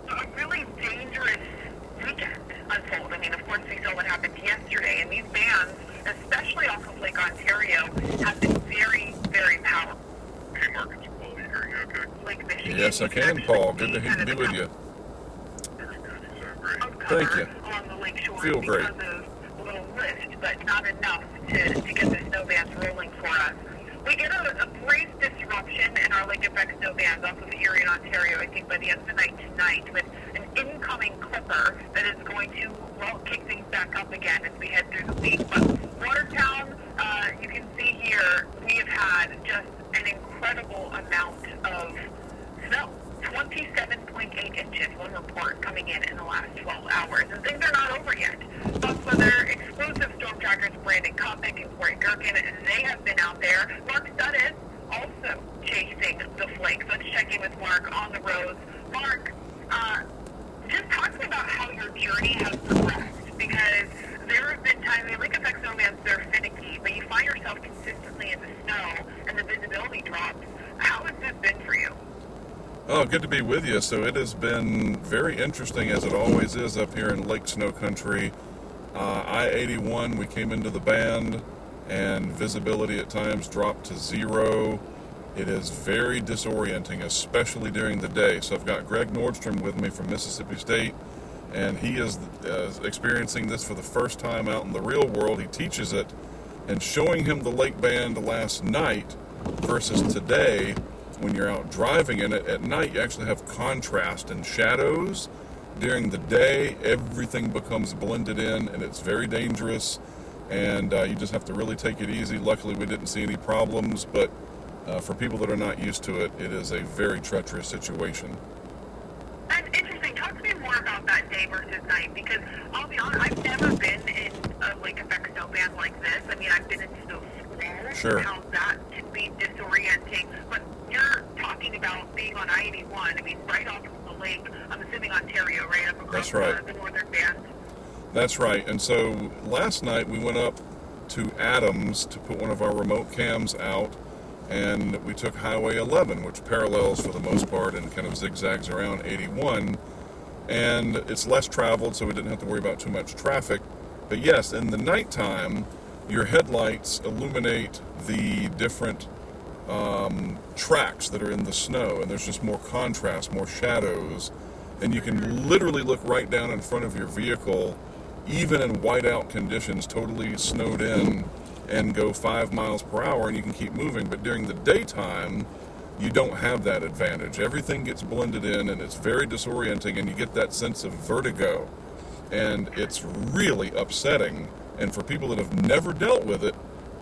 [SPEAKER 6] a really dangerous weekend unfold. I mean, of course, we saw what happened yesterday, and these bands, especially off of Lake Ontario, have been very, very powerful.
[SPEAKER 3] Hey, Mark, it's Paul. You hearing me okay?
[SPEAKER 6] Lake Michigan.
[SPEAKER 2] Yes, I can, Paul. Good to be with you.
[SPEAKER 3] Very good. You sound great.
[SPEAKER 2] Thank you.
[SPEAKER 6] Along the lake shore
[SPEAKER 2] Feel great.
[SPEAKER 6] because of a little lift, but not enough to get the snow bands rolling for us. We get a brief disruption in our Lake Effect snow bands off of Erie and Ontario, I think by the end of the night tonight, with an incoming clipper that is going to, well, kick things back up again as we head through the week. But Watertown, you can see here, we have had just an incredible amount of snow. 27.8 inches, one report coming in the last 12 hours. And things are not over yet. Fox Weather exclusive storm trackers Brandon Kopic and Corey Gerken, they have been out there. Mark Sudduth also chasing the flakes. Let's check in with Mark on the roads. Mark, just talk to me about how your journey has progressed, because there have been times, the Lake Effect snowbands, they're finicky, but you find yourself consistently in the snow and the visibility drops. How has this been for you?
[SPEAKER 2] Oh, good to be with you. So it has been very interesting, as it always is up here in Lake Snow Country. I-81, we came into the band, and visibility at times dropped to 0. It is very disorienting, especially during the day. So I've got Greg Nordstrom with me from Mississippi State, and he is experiencing this for the first time out in the real world. He teaches it, and showing him the lake band last night versus today, when you're out driving in it, at night you actually have contrast and shadows. During the day, everything becomes blended in, and it's very dangerous, and you just have to really take it easy. Luckily, we didn't see any problems, but for people that are not used to it, it is a very treacherous situation.
[SPEAKER 6] That's interesting. Talk to me more about that day versus night, because I'll be honest, I've never been in a lake effect snow band like this. I mean, I've been in snow squalls.
[SPEAKER 2] Sure.
[SPEAKER 6] How that can be disorienting. But you're talking about being on I-81. I mean, right off of the lake. I'm assuming Ontario, right up across
[SPEAKER 2] That's right.
[SPEAKER 6] the northern band.
[SPEAKER 2] That's right. And so last night we went up to Adams to put one of our remote cams out, and we took Highway 11, which parallels for the most part and kind of zigzags around 81. And it's less traveled, so we didn't have to worry about too much traffic. But yes, in the nighttime, your headlights illuminate the different tracks that are in the snow, and there's just more contrast, more shadows, and you can literally look right down in front of your vehicle, even in whiteout conditions, totally snowed in, and go 5 miles per hour, and you can keep moving. But during the daytime, you don't have that advantage. Everything gets blended in, and it's very disorienting, and you get that sense of vertigo, and it's really upsetting. And for people that have never dealt with it,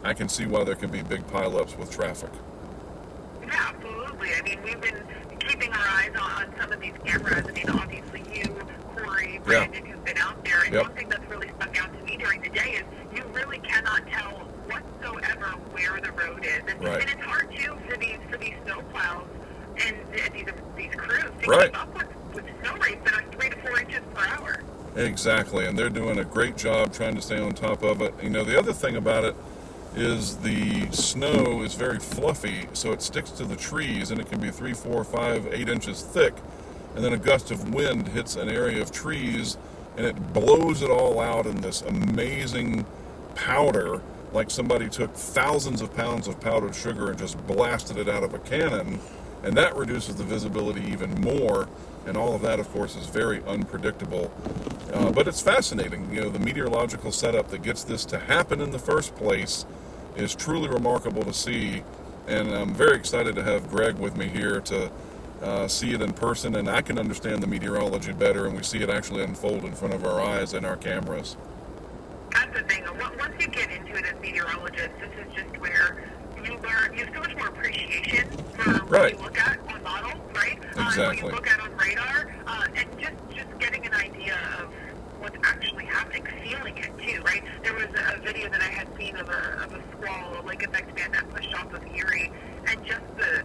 [SPEAKER 2] I can see why there can be big pileups with traffic.
[SPEAKER 6] Yeah, absolutely. I mean, we've been keeping our eyes on some of these cameras. I mean, obviously you, Corey, Brandon, who've been out there. And
[SPEAKER 2] Yep.
[SPEAKER 6] one thing that's really stuck out to me during the day is you really cannot tell whatsoever where the road is. And,
[SPEAKER 2] Right.
[SPEAKER 6] and it's hard, too, for these snowplows and these crews to
[SPEAKER 2] Right.
[SPEAKER 6] keep up with snow rates that are 3 to 4 inches per hour.
[SPEAKER 2] Exactly, and they're doing a great job trying to stay on top of it. You know, the other thing about it is the snow is very fluffy, so it sticks to the trees, and it can be 3, 4, 5, 8 inches thick, and then a gust of wind hits an area of trees, and it blows it all out in this amazing powder, like somebody took thousands of pounds of powdered sugar and just blasted it out of a cannon, and that reduces the visibility even more. And all of that, of course, is very unpredictable. But it's fascinating. You know, the meteorological setup that gets this to happen in the first place is truly remarkable to see. And I'm very excited to have Greg with me here to see it in person. And I can understand the meteorology better, and we see it actually unfold in front of our eyes and our cameras.
[SPEAKER 6] That's the thing. Once you get into it as meteorologists, this is just where you learn. You have so much more appreciation for what
[SPEAKER 2] Right.
[SPEAKER 6] you look at on models, right? What
[SPEAKER 2] Exactly.
[SPEAKER 6] you look at on radar, and just getting an idea of what's actually happening, feeling it too, right? There was a video that I had seen of a squall, a lake effect band that pushed off of Erie, and just the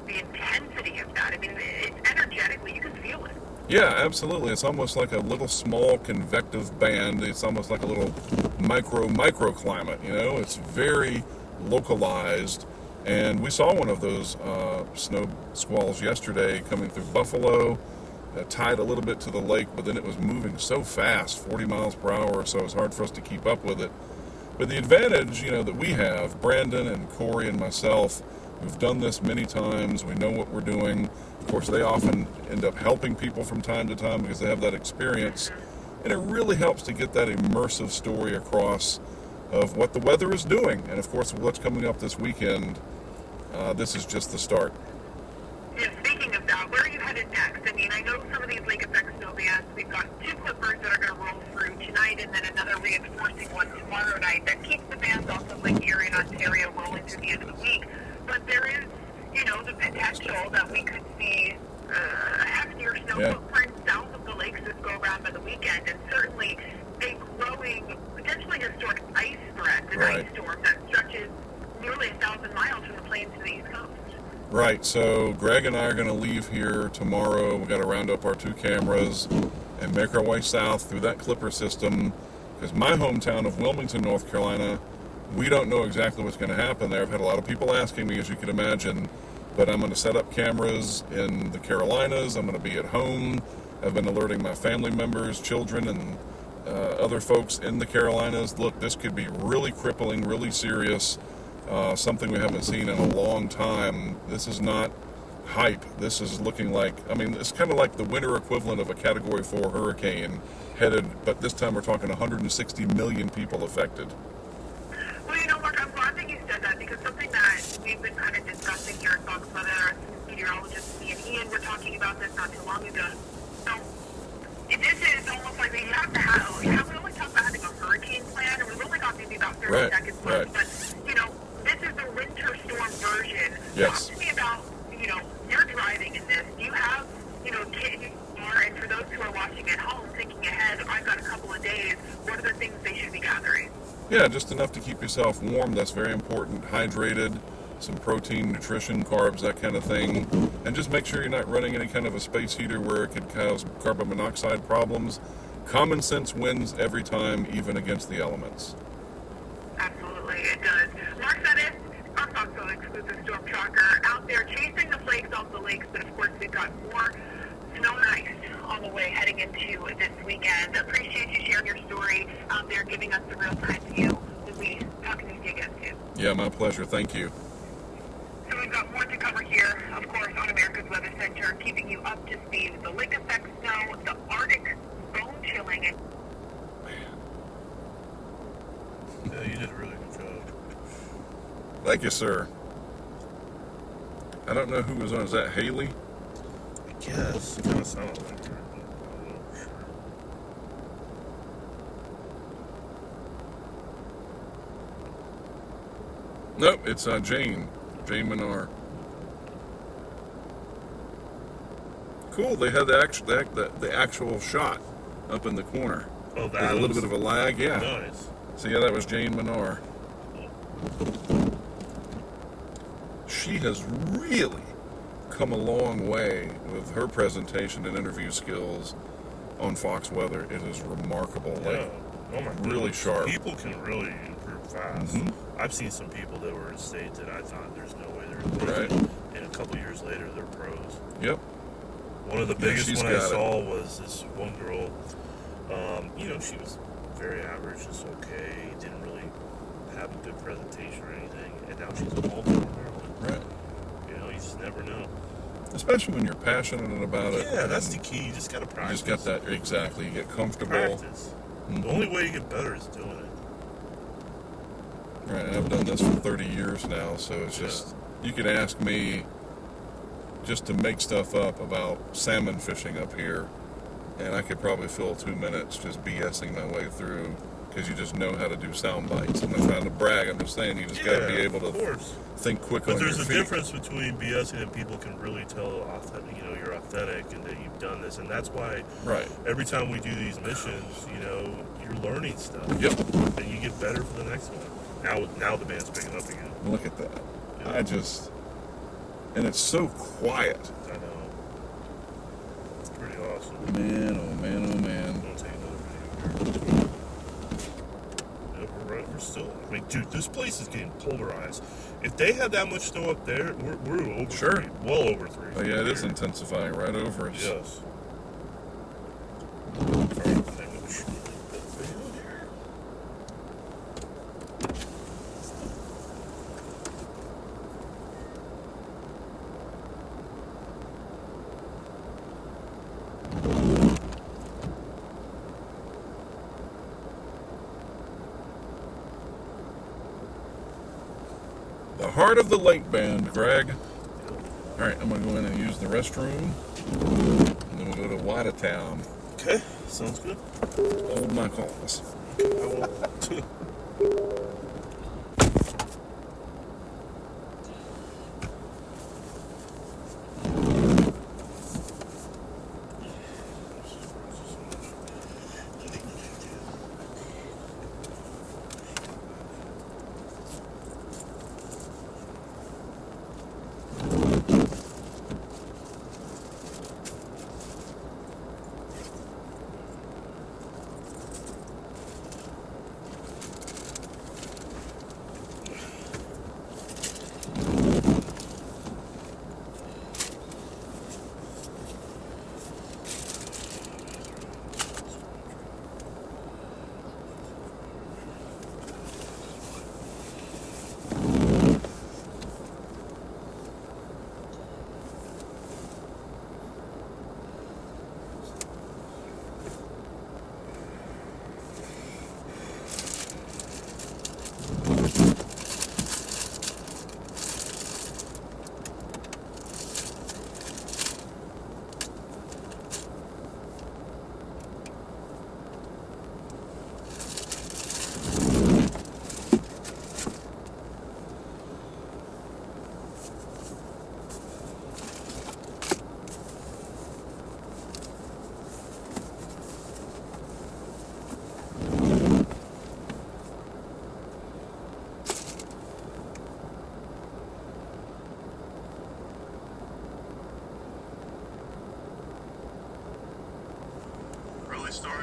[SPEAKER 6] intensity of that. I mean, it's energetically, you can feel it.
[SPEAKER 2] Yeah, absolutely. It's almost like a little small convective band. It's almost like a little microclimate, you know? It's very localized. And we saw one of those snow squalls yesterday coming through Buffalo, tied a little bit to the lake, but then it was moving so fast, 40 miles per hour, so it was hard for us to keep up with it. But the advantage, you know, that we have, Brandon and Corey and myself, we've done this many times. We know what we're doing. Of course, they often end up helping people from time to time because they have that experience. And it really helps to get that immersive story across of what the weather is doing. And of course, what's coming up this weekend, this is just the start.
[SPEAKER 6] Yeah, speaking of that, where are you headed next? I mean, I know some of these lake effect snow bands, we've got 2 clippers that are going to roll through tonight, and then another reinforcing one tomorrow night that keeps the bands off of Lake Erie and Ontario rolling through the end of the week. But there is, you know, the potential that we could see a heftier snow footprint south of the lakes this go around by the weekend, and certainly a growing, potentially historic ice spread, an ice storm that stretches nearly 1,000 miles from the plains to the east coast.
[SPEAKER 2] Right, so Greg and I are going to leave here tomorrow. We've got to round up our 2 cameras and make our way south through that clipper system, because my hometown of Wilmington, North Carolina, we don't know exactly what's going to happen there. I've had a lot of people asking me, as you can imagine, but I'm going to set up cameras in the Carolinas. I'm going to be at home. I've been alerting my family members, children, and other folks in the Carolinas. Look, this could be really crippling, really serious, something we haven't seen in a long time. This is not hype. This is looking like, I mean, it's kind of like the winter equivalent of a Category 4 hurricane headed, but this time we're talking 160 million people affected.
[SPEAKER 6] Well, you know, Mark, I'm glad that you said that, because something that we've been kind of discussing here at Fox Weather, meteorologists, me and Ian were talking about this not too long ago. So, this is almost like we have to have, we only talk about having a hurricane plan, and we've only got maybe about 30 seconds left, but, you know, this is the winter storm version.
[SPEAKER 2] Yes.
[SPEAKER 6] Talk to me about, you know, you're driving in this. Do you have, you know, kids, and for those who are watching at home, thinking
[SPEAKER 2] Yeah, just enough to keep yourself warm. That's very important. Hydrated, some protein, nutrition, carbs, that kind of thing. And just make sure you're not running any kind of a space heater where it could cause carbon monoxide problems. Common sense wins every time, even against the elements.
[SPEAKER 6] Absolutely, it does. Mark Sudduth, our Foxhole exclusive storm tracker, out there chasing the flakes off the lakes, but of course we've got more snow and ice on the way heading into this weekend. Appreciate you sharing your story out there, giving us the real-time view. We'll be talking to you again soon.
[SPEAKER 2] Yeah, my pleasure. Thank you.
[SPEAKER 6] So we've got more to cover here, of course, on America's Weather Center, keeping you up to speed with the Lake Effect snow, the Arctic bone-chilling, and
[SPEAKER 3] Yeah, you did a really good job.
[SPEAKER 2] Thank you, sir. I don't know who was on. Is that Haley?
[SPEAKER 3] I guess. It kind of sounded like her. But I'm not sure.
[SPEAKER 2] Nope, it's Jane. Jane Menard. Cool. They had the actual shot up in the corner.
[SPEAKER 3] Oh,
[SPEAKER 2] There's a little bit of a lag. Yeah.
[SPEAKER 3] Nice.
[SPEAKER 2] So yeah, that was Jane Menard. She has really come a long way with her presentation and interview skills on Fox Weather. It is remarkable.
[SPEAKER 3] Yeah.
[SPEAKER 2] Like,
[SPEAKER 3] Oh my
[SPEAKER 2] really
[SPEAKER 3] goodness.
[SPEAKER 2] sharp.
[SPEAKER 3] People can really improve fast.
[SPEAKER 2] Mhm.
[SPEAKER 3] I've seen some people that were in states that I thought there's no way they're going to make
[SPEAKER 2] Right.
[SPEAKER 3] it. And a couple years later, they're pros.
[SPEAKER 2] Yep.
[SPEAKER 3] One of the
[SPEAKER 2] Yeah,
[SPEAKER 3] biggest
[SPEAKER 2] she's
[SPEAKER 3] one I
[SPEAKER 2] got it.
[SPEAKER 3] saw was this one girl. She was very average, just okay. Didn't really have a good presentation or anything. And now she's a Baltimore, Maryland.
[SPEAKER 2] Right.
[SPEAKER 3] You just never know.
[SPEAKER 2] Especially when you're passionate about it.
[SPEAKER 3] Yeah, that's
[SPEAKER 2] and
[SPEAKER 3] the key. You just got to
[SPEAKER 2] You
[SPEAKER 3] practice.
[SPEAKER 2] just got that exactly. You get comfortable.
[SPEAKER 3] Practice.
[SPEAKER 2] Mhm.
[SPEAKER 3] The only way you get better is doing it.
[SPEAKER 2] Right. And I've done this for 30 years now, so it's just you could ask me just to make stuff up about salmon fishing up here, and I could probably fill 2 minutes just BSing my way through because you just know how to do sound bites. I'm not trying to brag. I'm just saying you just got to be able
[SPEAKER 3] of
[SPEAKER 2] to
[SPEAKER 3] course.
[SPEAKER 2] think quick
[SPEAKER 3] But
[SPEAKER 2] on your
[SPEAKER 3] there's a
[SPEAKER 2] feet.
[SPEAKER 3] difference between BSing and people can really tell authentic, you're authentic and that you've done this, and that's why
[SPEAKER 2] Right.
[SPEAKER 3] every time we do these missions, you're learning stuff.
[SPEAKER 2] Yep.
[SPEAKER 3] And you get better for the next one. Now the band's picking up again.
[SPEAKER 2] Look at that.
[SPEAKER 3] Yeah.
[SPEAKER 2] And it's so quiet.
[SPEAKER 3] I know. It's pretty awesome.
[SPEAKER 2] Man, oh man, oh man.
[SPEAKER 3] I'm gonna take another video here. Yeah, we're still. I mean, dude, this place is getting polarized. If they had that much snow up there, we're over
[SPEAKER 2] Sure.
[SPEAKER 3] 3, well over 3.
[SPEAKER 2] Oh yeah, it is
[SPEAKER 3] here.
[SPEAKER 2] intensifying right over us.
[SPEAKER 3] Yes. Alright, I'm gonna shoot that video here.
[SPEAKER 2] The heart of the lake band, Greg. All right, I'm gonna go in and use the restroom, and then we'll go to Watertown.
[SPEAKER 3] Okay, sounds good.
[SPEAKER 2] Hold my calls.
[SPEAKER 3] I will.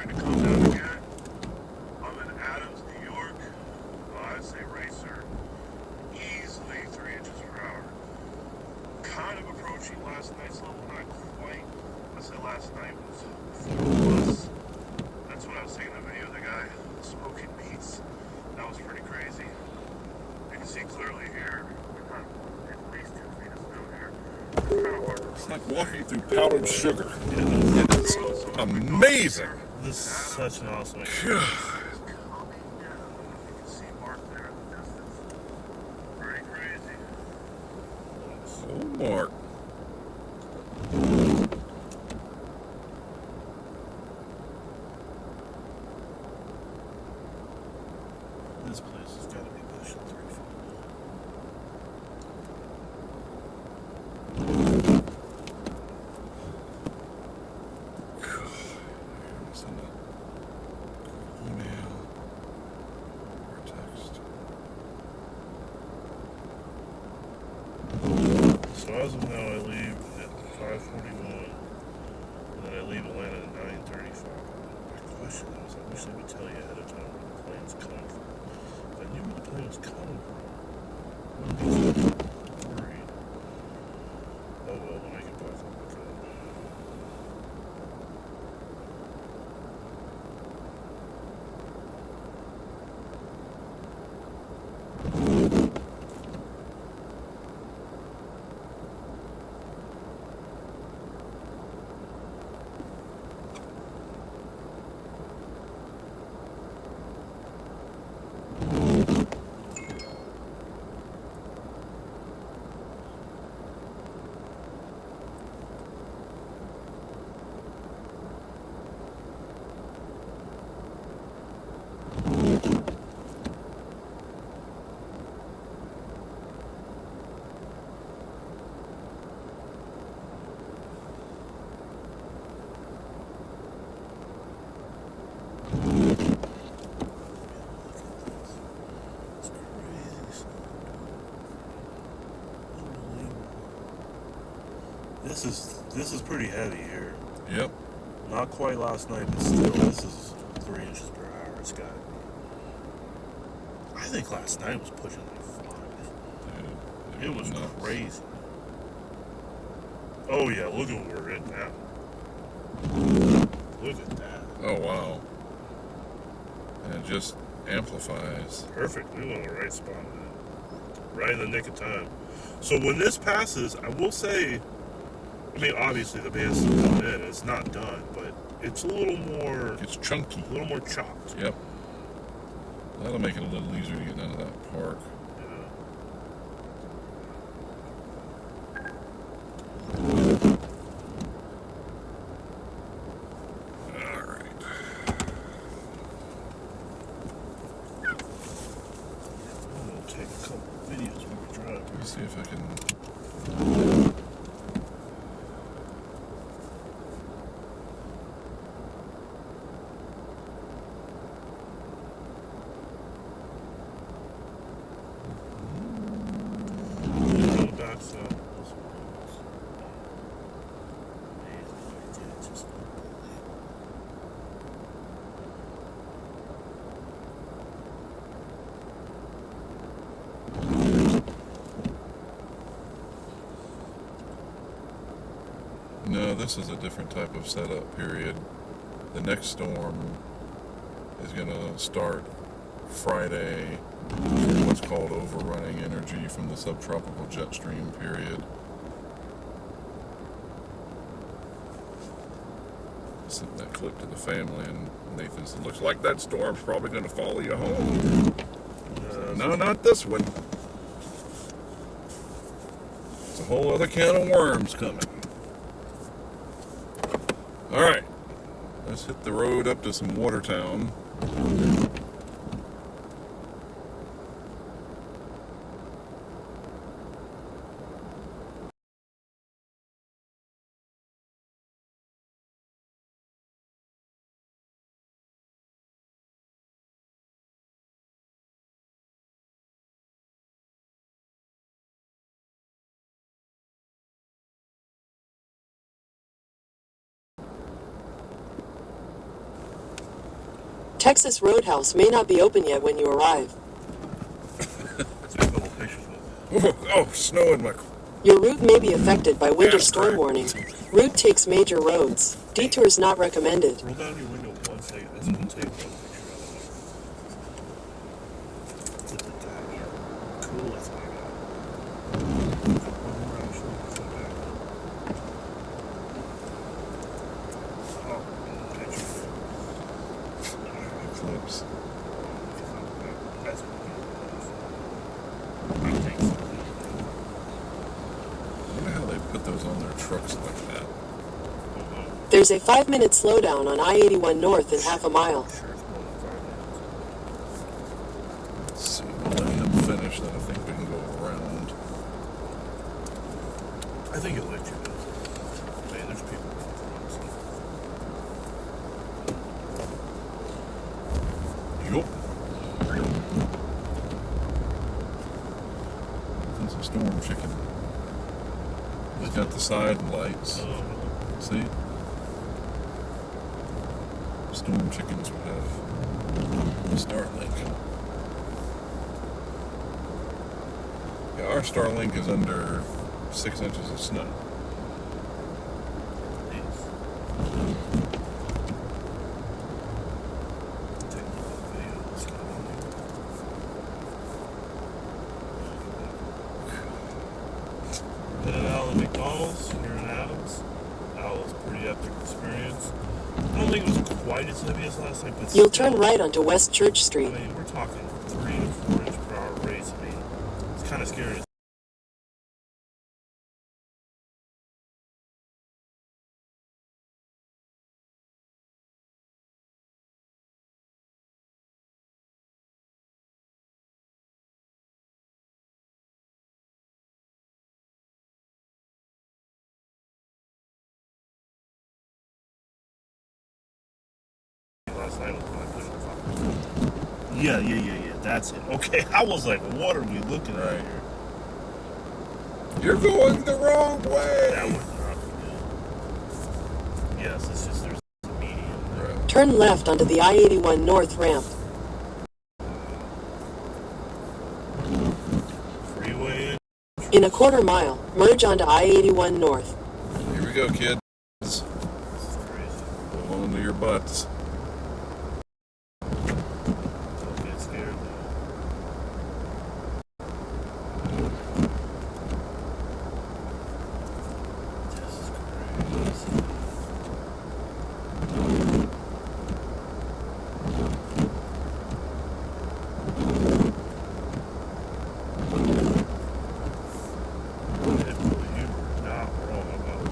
[SPEAKER 3] starting to come down again. I'm in Adams, New York. I'd say racer. Easily 3 inches per hour. Kind of approaching last night's level, not quite. I said last night was 4 plus. That's what I was seeing in the video of the guy smoking meats. That was pretty crazy. You can see clearly here, we've got at least 2 feet of snow here. It's kind of hard to
[SPEAKER 2] It's like walking through powdered sugar.
[SPEAKER 3] Yeah,
[SPEAKER 2] It is amazing.
[SPEAKER 3] this is such an awesome experience. It's coming down. You can see Mark there in the distance. Pretty crazy.
[SPEAKER 2] Oh, Mark.
[SPEAKER 3] This place has got to be pushing 3 feet.
[SPEAKER 2] Send an email or text.
[SPEAKER 3] So as of now, I leave at 5:41, and then I leave Atlanta at 9:35. My question is, I wish they would tell you ahead of time where the plane's coming from. If I knew where the plane was coming from, I wouldn't be so worried. Oh well, when I get back, I'll look at it. This is pretty heavy here.
[SPEAKER 2] Yep.
[SPEAKER 3] Not quite last night, but still, this is 3 inches per hour. It's got to be. I think last night was pushing like 5.
[SPEAKER 2] Dude,
[SPEAKER 3] It was
[SPEAKER 2] nuts.
[SPEAKER 3] crazy. Oh yeah, look at where we're at now. Look at that.
[SPEAKER 2] Oh, wow. And it just amplifies.
[SPEAKER 3] Perfect. We were in the right spot, man. Right in the nick of time. So when this passes, I will say, I mean, obviously the band's still coming in. It's not done, but it's a little more,
[SPEAKER 2] It's chunky.
[SPEAKER 3] a little more chopped.
[SPEAKER 2] Yep. That'll make it a little easier to get out of that park.
[SPEAKER 3] You know?
[SPEAKER 2] All right.
[SPEAKER 3] I'm gonna take a couple of videos when we drive.
[SPEAKER 2] Let me see if I can.
[SPEAKER 3] On the back side. This one is amazing right there. It's just unbelievable.
[SPEAKER 2] No, this is a different type of setup period. The next storm is going to start Friday, what's called overrunning energy from the subtropical jet stream period. I sent that clip to the family, and Nathan said, looks like that storm's probably going to follow you home. No, not this one. It's a whole other can of worms coming. All right, let's hit the road up to some Watertown.
[SPEAKER 4] Texas Roadhouse may not be open yet when you arrive.
[SPEAKER 3] Let's get a couple pictures with it.
[SPEAKER 2] Oh, snow in my...
[SPEAKER 4] Your route may be affected by winter
[SPEAKER 2] Fast
[SPEAKER 4] storm
[SPEAKER 2] track.
[SPEAKER 4] warning. Route takes major roads. Detours not recommended.
[SPEAKER 3] Roll down your window one second. That's gonna take one picture of it. Look at that. Cool, that's my guy. One more actually. Flip back. Oh, picture.
[SPEAKER 2] Eclipse.
[SPEAKER 3] That's what I think so.
[SPEAKER 2] I wonder how they put those on their trucks like that.
[SPEAKER 4] There's a 5-minute slowdown on I-81 North in half a mile.
[SPEAKER 3] Sure, it's more than 5 minutes.
[SPEAKER 2] Let's see, we'll let him finish, then I think we can go around.
[SPEAKER 3] I think it'll let you go. Man, there's people going through
[SPEAKER 2] Yup. It's a storm chicken. He's got the side lights. See? Storm chickens would have the Starlink. Yeah, our Starlink is under 6 inches of snow.
[SPEAKER 3] Headed out of McDonald's here in Adams. That was a pretty epic experience. I don't think it was quite as heavy as last night, but
[SPEAKER 4] You'll
[SPEAKER 3] still,
[SPEAKER 4] turn right onto West Church
[SPEAKER 3] I
[SPEAKER 4] Street.
[SPEAKER 3] mean, we're talking 3 to 4 inch per hour rates. I mean, it's kind of scary. Last night was my pleasure. Yeah. That's it. Okay, I was like, what are we looking at
[SPEAKER 2] Right.
[SPEAKER 3] here?
[SPEAKER 2] You're going the wrong way!
[SPEAKER 3] That was not good. Yes, it's just there's a medium there.
[SPEAKER 2] Right.
[SPEAKER 4] Turn left onto the I-81 North ramp.
[SPEAKER 3] Freeway.
[SPEAKER 4] In a quarter mile, merge onto I-81 North.
[SPEAKER 2] Here we go, kids.
[SPEAKER 3] This is crazy.
[SPEAKER 2] Hold on to your butts.
[SPEAKER 3] Don't get scared. This is crazy. You were not wrong about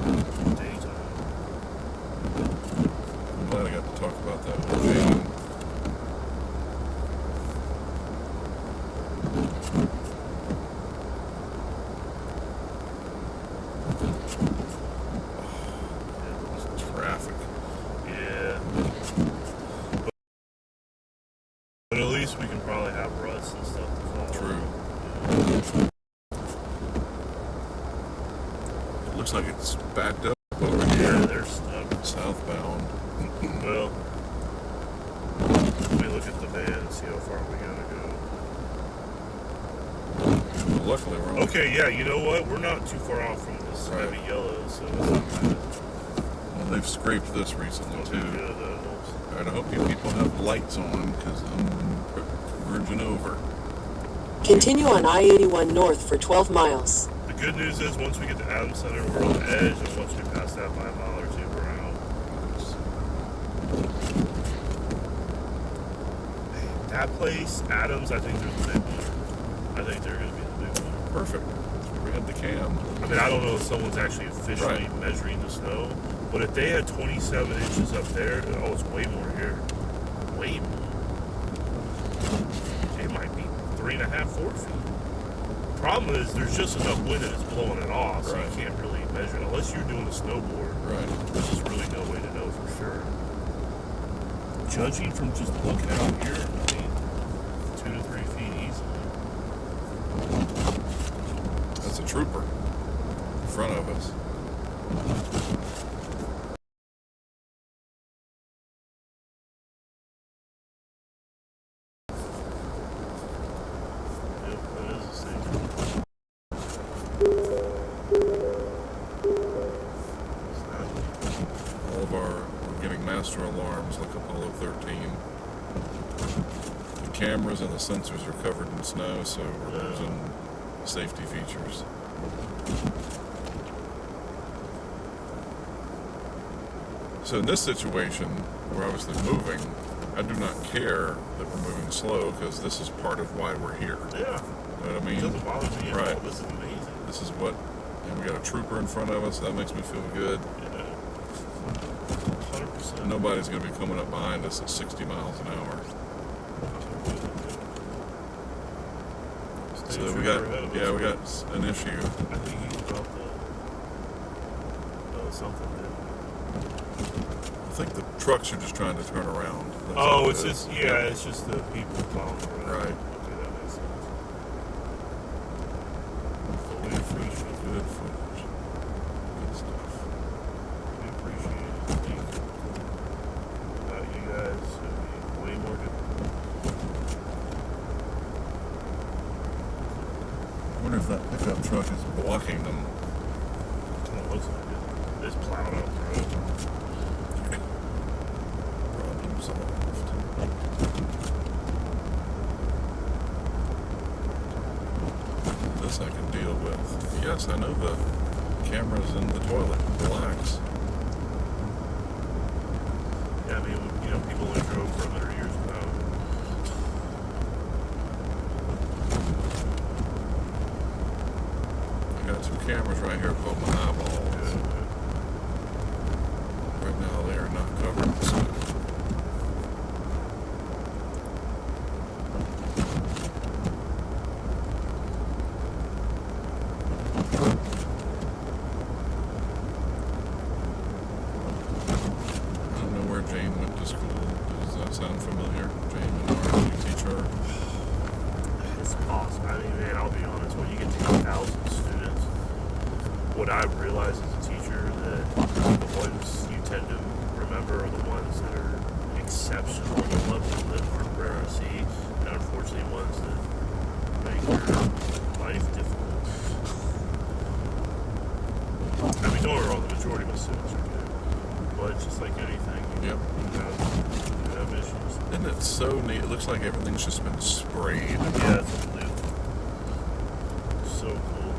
[SPEAKER 3] daytime.
[SPEAKER 2] I'm glad I got to talk about that with Jane. Traffic.
[SPEAKER 3] Yeah. But at least we can probably have ruts and stuff to follow.
[SPEAKER 2] True. It looks like it's backed up over
[SPEAKER 3] Yeah,
[SPEAKER 2] here.
[SPEAKER 3] they're stuck.
[SPEAKER 2] Southbound.
[SPEAKER 3] Well, let me look at the van and see how far we gotta go.
[SPEAKER 2] Luckily, we're on.
[SPEAKER 3] Okay, yeah, you know what? We're not too far off from this
[SPEAKER 2] Right.
[SPEAKER 3] heavy yellow, so it's not bad.
[SPEAKER 2] Well, they've scraped this recently,
[SPEAKER 3] Not
[SPEAKER 2] too.
[SPEAKER 3] too good, that helps.
[SPEAKER 2] All right, I hope you people have lights on, because I'm verging over.
[SPEAKER 4] Continue on I-81 North for 12 miles.
[SPEAKER 3] The good news is once we get to Adams Center, we're on the edge, and once we pass that by a mile or two, we're out. That place, Adams, I think they're the big one. I think they're going to be the big one.
[SPEAKER 2] Perfect. That's where we had the cam.
[SPEAKER 3] I mean, I don't know if someone's actually officially
[SPEAKER 2] Right.
[SPEAKER 3] measuring the snow, but if they had 27 inches up there, oh, it's way more here. Way more. It might be 3.5, 4 feet. Problem is, there's just enough wind and it's blowing it off, so
[SPEAKER 2] Right.
[SPEAKER 3] you can't really measure it. Unless you're doing a snowboard,
[SPEAKER 2] Right.
[SPEAKER 3] there's just really no way to know for sure. Judging from just looking out here, I mean, 2 to 3 feet easily.
[SPEAKER 2] That's a trooper in front of us. we're getting master alarms like Apollo 13. The cameras and the sensors are covered in snow, so we're losing safety features. So in this situation, we're obviously moving. I do not care that we're moving slow because this is part of why we're here.
[SPEAKER 3] Yeah.
[SPEAKER 2] You know what I mean?
[SPEAKER 3] It doesn't bother me at all.
[SPEAKER 2] Right.
[SPEAKER 3] This is amazing.
[SPEAKER 2] This is what, and we got a trooper in front of us. That makes me feel good.
[SPEAKER 3] Yeah. 100%.
[SPEAKER 2] Nobody's going to be coming up behind us at 60 miles an hour. So we got, we got an issue.
[SPEAKER 3] I think he's about the something there.
[SPEAKER 2] I think the trucks are just trying to turn around. That's
[SPEAKER 3] Oh,
[SPEAKER 2] all it
[SPEAKER 3] it's
[SPEAKER 2] is.
[SPEAKER 3] just it's just the people following around.
[SPEAKER 2] Right.
[SPEAKER 3] Okay, that makes sense. Fully appreciate it.
[SPEAKER 2] Good footage. Good stuff.
[SPEAKER 3] We appreciate it. Thank you. Without you guys, it'd be way more difficult.
[SPEAKER 2] I wonder if that pickup truck is blocking them.
[SPEAKER 3] It looks like it. It's plowed up the road.
[SPEAKER 2] Problem solved. This I can deal with. Yes, I know the camera's in the toilet. Relax.
[SPEAKER 3] Yeah, I mean, people only drove for 100 years without it.
[SPEAKER 2] I got two cameras right here called my eyeballs. Right now they are not covered in snow. I don't know where Jane went to school. Does that sound familiar? Jane Menard, you teach her?
[SPEAKER 3] It's awesome. I mean, man, I'll be honest. When you get to 1,000 students, what I realize as a teacher that the ones you tend to remember are the ones that are exceptional at the level that are rare to see, and unfortunately ones that make your life difficult. I mean, don't get me wrong, the majority of my students are good, but it's just like anything.
[SPEAKER 2] Yep.
[SPEAKER 3] You have issues.
[SPEAKER 2] Isn't it so neat? It looks like everything's just been sprayed.
[SPEAKER 3] Yeah, it's unbelievable. So cool.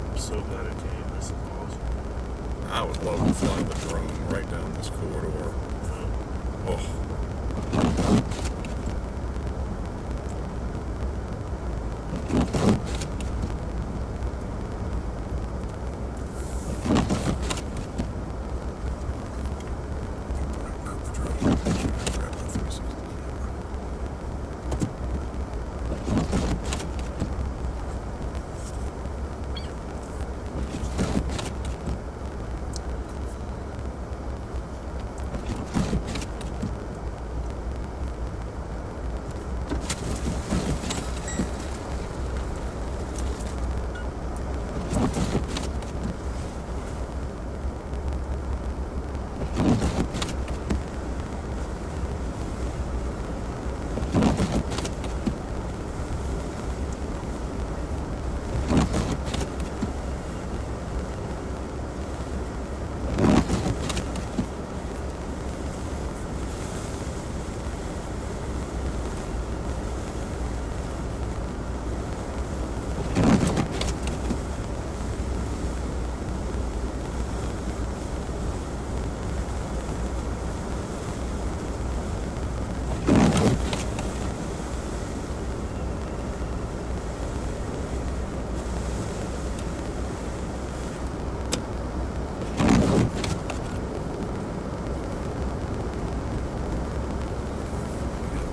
[SPEAKER 3] I'm so glad it came. This is awesome.
[SPEAKER 2] I would love to fly the drone right down this corridor. Oh. Grab the drone. Grab the 360 camera.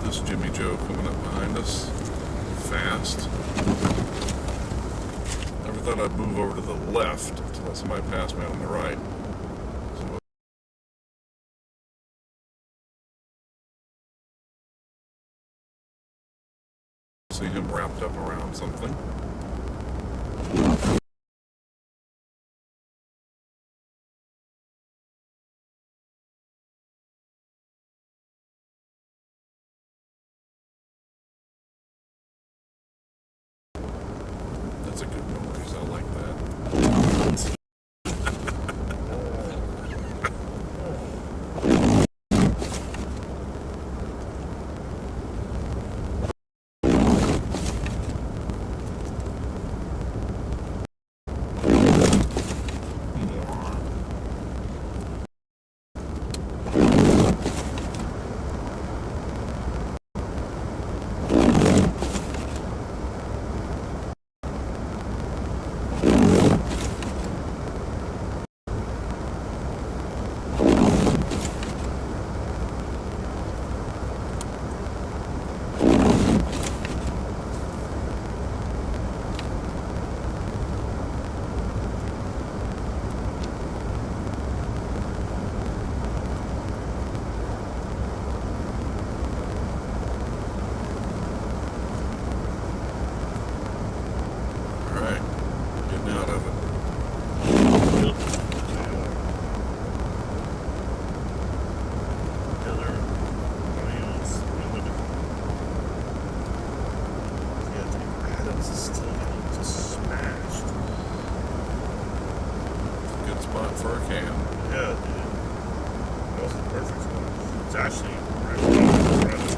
[SPEAKER 2] This Jimmy Joe coming up behind us fast. Never thought I'd move over to the left to let somebody pass me on the right. See him wrapped up around something. That's a good noise. I like that. hurricane.
[SPEAKER 3] Yeah, dude. That was the perfect one. It's actually right.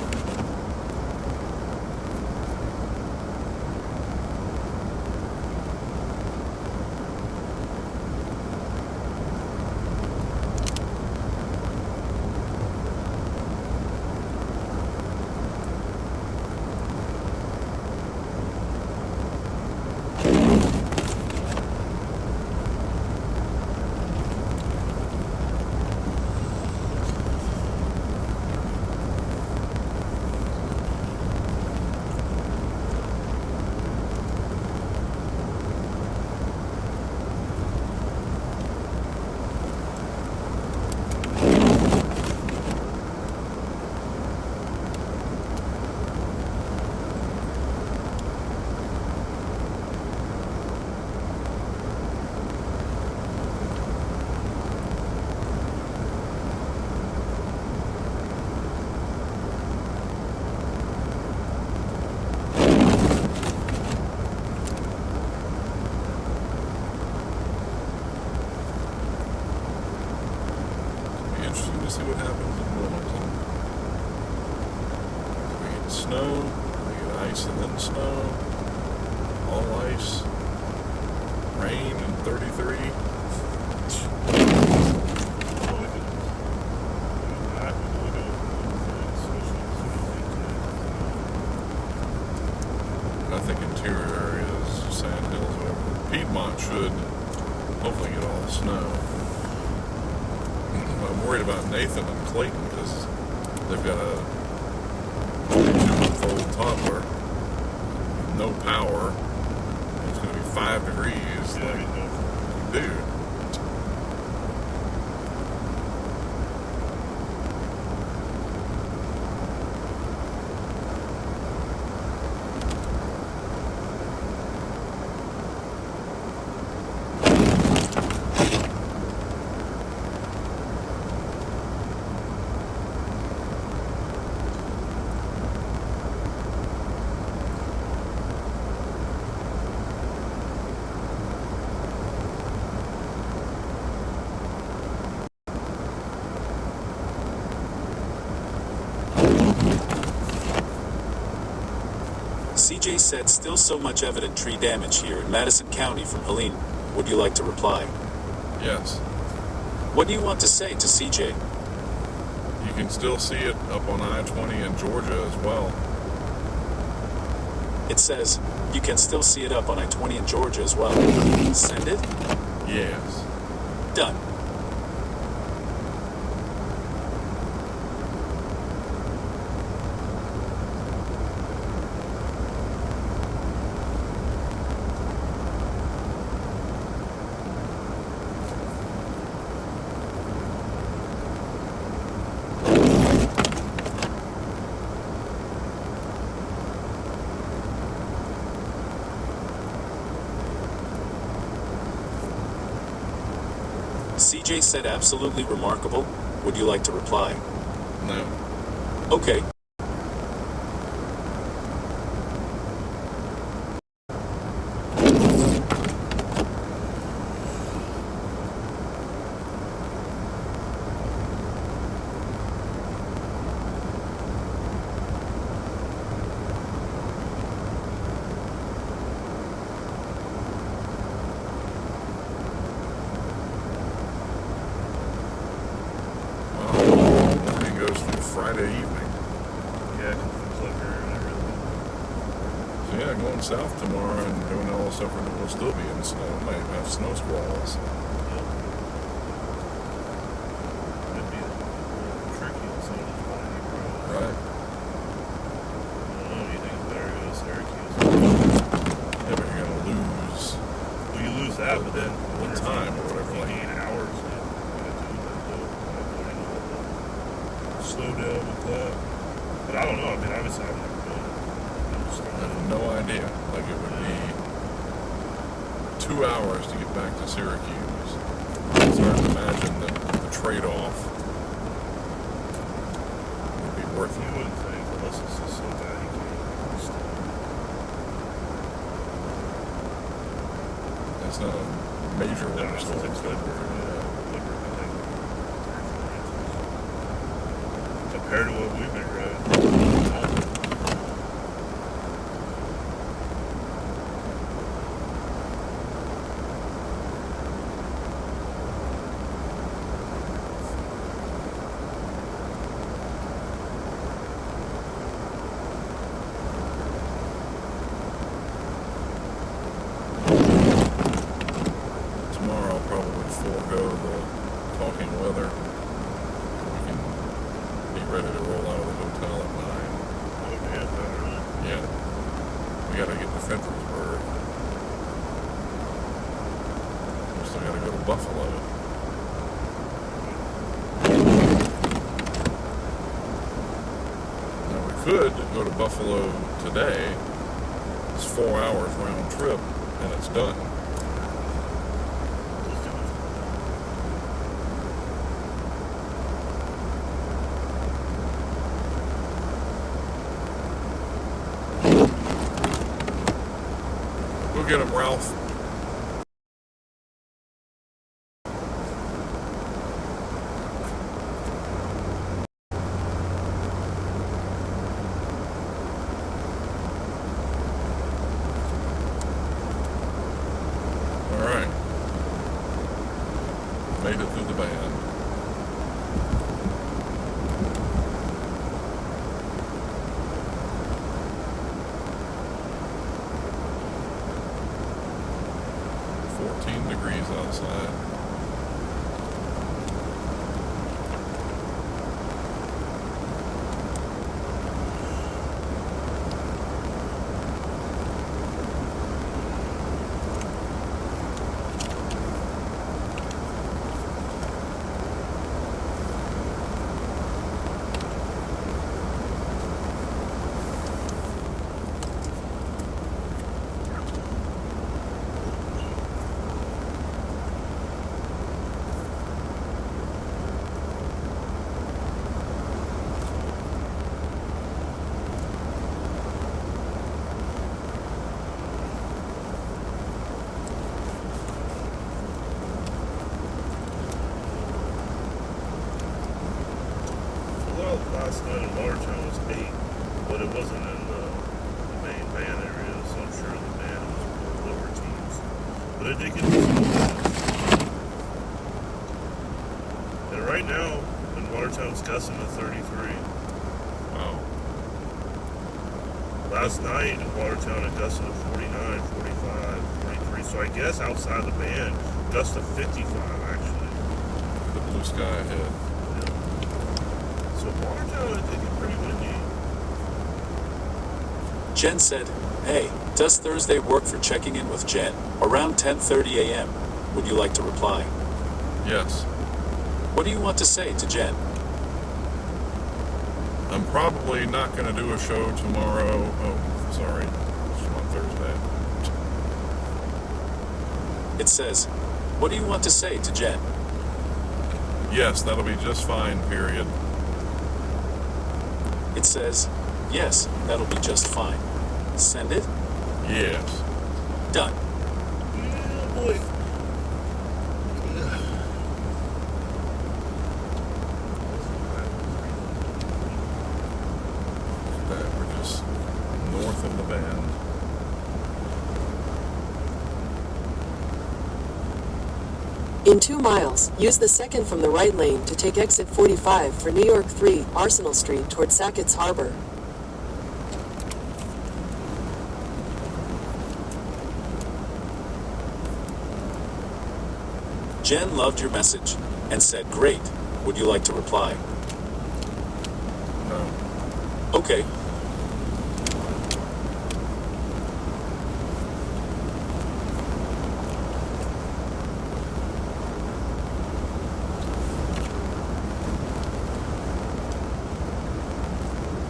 [SPEAKER 2] Interesting to see what happens in Wilmington. We get snow, we get ice and then snow, all ice, rain and 33. I think interior areas, sand hills, whatever. Piedmont should hopefully get all the snow. I'm worried about Nathan and Clayton because they've got a 22-month-old toddler, no power. It's going to be 5 degrees.
[SPEAKER 3] Yeah,
[SPEAKER 2] Like, dude.
[SPEAKER 1] CJ said still so much evident tree damage here in Madison County from Helene. Would you like to reply?
[SPEAKER 2] Yes.
[SPEAKER 1] What do you want to say to CJ?
[SPEAKER 2] You can still see it up on I-20 in Georgia as well.
[SPEAKER 1] It says, you can still see it up on I-20 in Georgia as well. Send it?
[SPEAKER 2] Yes.
[SPEAKER 1] Done. CJ said absolutely remarkable. Would you like to reply?
[SPEAKER 2] No.
[SPEAKER 1] Okay.
[SPEAKER 2] Friday evening.
[SPEAKER 3] Yeah, flicker and everything.
[SPEAKER 2] So yeah, going south tomorrow and doing all this stuff, we'll still be in snow. Might have snow squalls.
[SPEAKER 3] It'd be tricky on some of these windy roads.
[SPEAKER 2] Right.
[SPEAKER 3] I don't know, you think better go to Syracuse?
[SPEAKER 2] Yeah, but you're gonna lose
[SPEAKER 3] Well, you lose that, but then
[SPEAKER 2] the time or whatever.
[SPEAKER 3] you
[SPEAKER 2] Like,
[SPEAKER 3] gain hours. Slow down with that. But I don't know. I mean, obviously, I've never done it.
[SPEAKER 2] I have no idea. Like it would be 2 hours to get back to Syracuse. It's hard to imagine that the trade-off would be worth
[SPEAKER 3] You
[SPEAKER 2] it.
[SPEAKER 3] wouldn't think, unless it's just so bad you can't understand.
[SPEAKER 2] It's not a major
[SPEAKER 3] No,
[SPEAKER 2] winter
[SPEAKER 3] it's
[SPEAKER 2] storm.
[SPEAKER 3] just a good one, yeah. compared to what we've been driving.
[SPEAKER 2] Tomorrow I'll probably forego the talking weather. We can be ready to roll out of the hotel at 9.
[SPEAKER 3] Oh, yeah, better.
[SPEAKER 2] Yeah. We gotta get to Fredericksburg. We still gotta go to Buffalo. Now we could go to Buffalo today. It's 4 hours round trip and it's done.
[SPEAKER 3] Let's do it.
[SPEAKER 2] Go get him, Ralph. All right. Made it through the band. Degrees outside.
[SPEAKER 3] Well, last night in Watertown was 8, but it wasn't in the main band area, so I'm sure the band was lower teams. But it did get to some bands. And right now, in Watertown, it's gusting to 33.
[SPEAKER 2] Wow.
[SPEAKER 3] Last night in Watertown, it gusted to 49, 45, 43. So I guess outside the band, gusted to 55, actually.
[SPEAKER 2] The blue sky ahead.
[SPEAKER 3] So Watertown, it did get pretty windy.
[SPEAKER 1] Jen said, "Hey, does Thursday work for checking in with Jen? Around 10:30 a.m. Would you like to reply?
[SPEAKER 2] Yes.
[SPEAKER 1] What do you want to say to Jen?"
[SPEAKER 2] I'm probably not going to do a show tomorrow. Oh, sorry. It's on Thursday.
[SPEAKER 1] It says, "What do you want to say to Jen?"
[SPEAKER 2] Yes, that'll be just fine, period.
[SPEAKER 1] It says, "Yes, that'll be just fine." Send it.
[SPEAKER 2] Yes.
[SPEAKER 1] Done.
[SPEAKER 3] Yeah, boy.
[SPEAKER 2] We're just north of the band.
[SPEAKER 4] In 2 miles, use the second from the right lane to take exit 45 for New York 3, Arsenal Street toward Sackett's Harbor.
[SPEAKER 1] Jen loved your message and said, "Great. Would you like to reply?"
[SPEAKER 2] No.
[SPEAKER 1] Okay.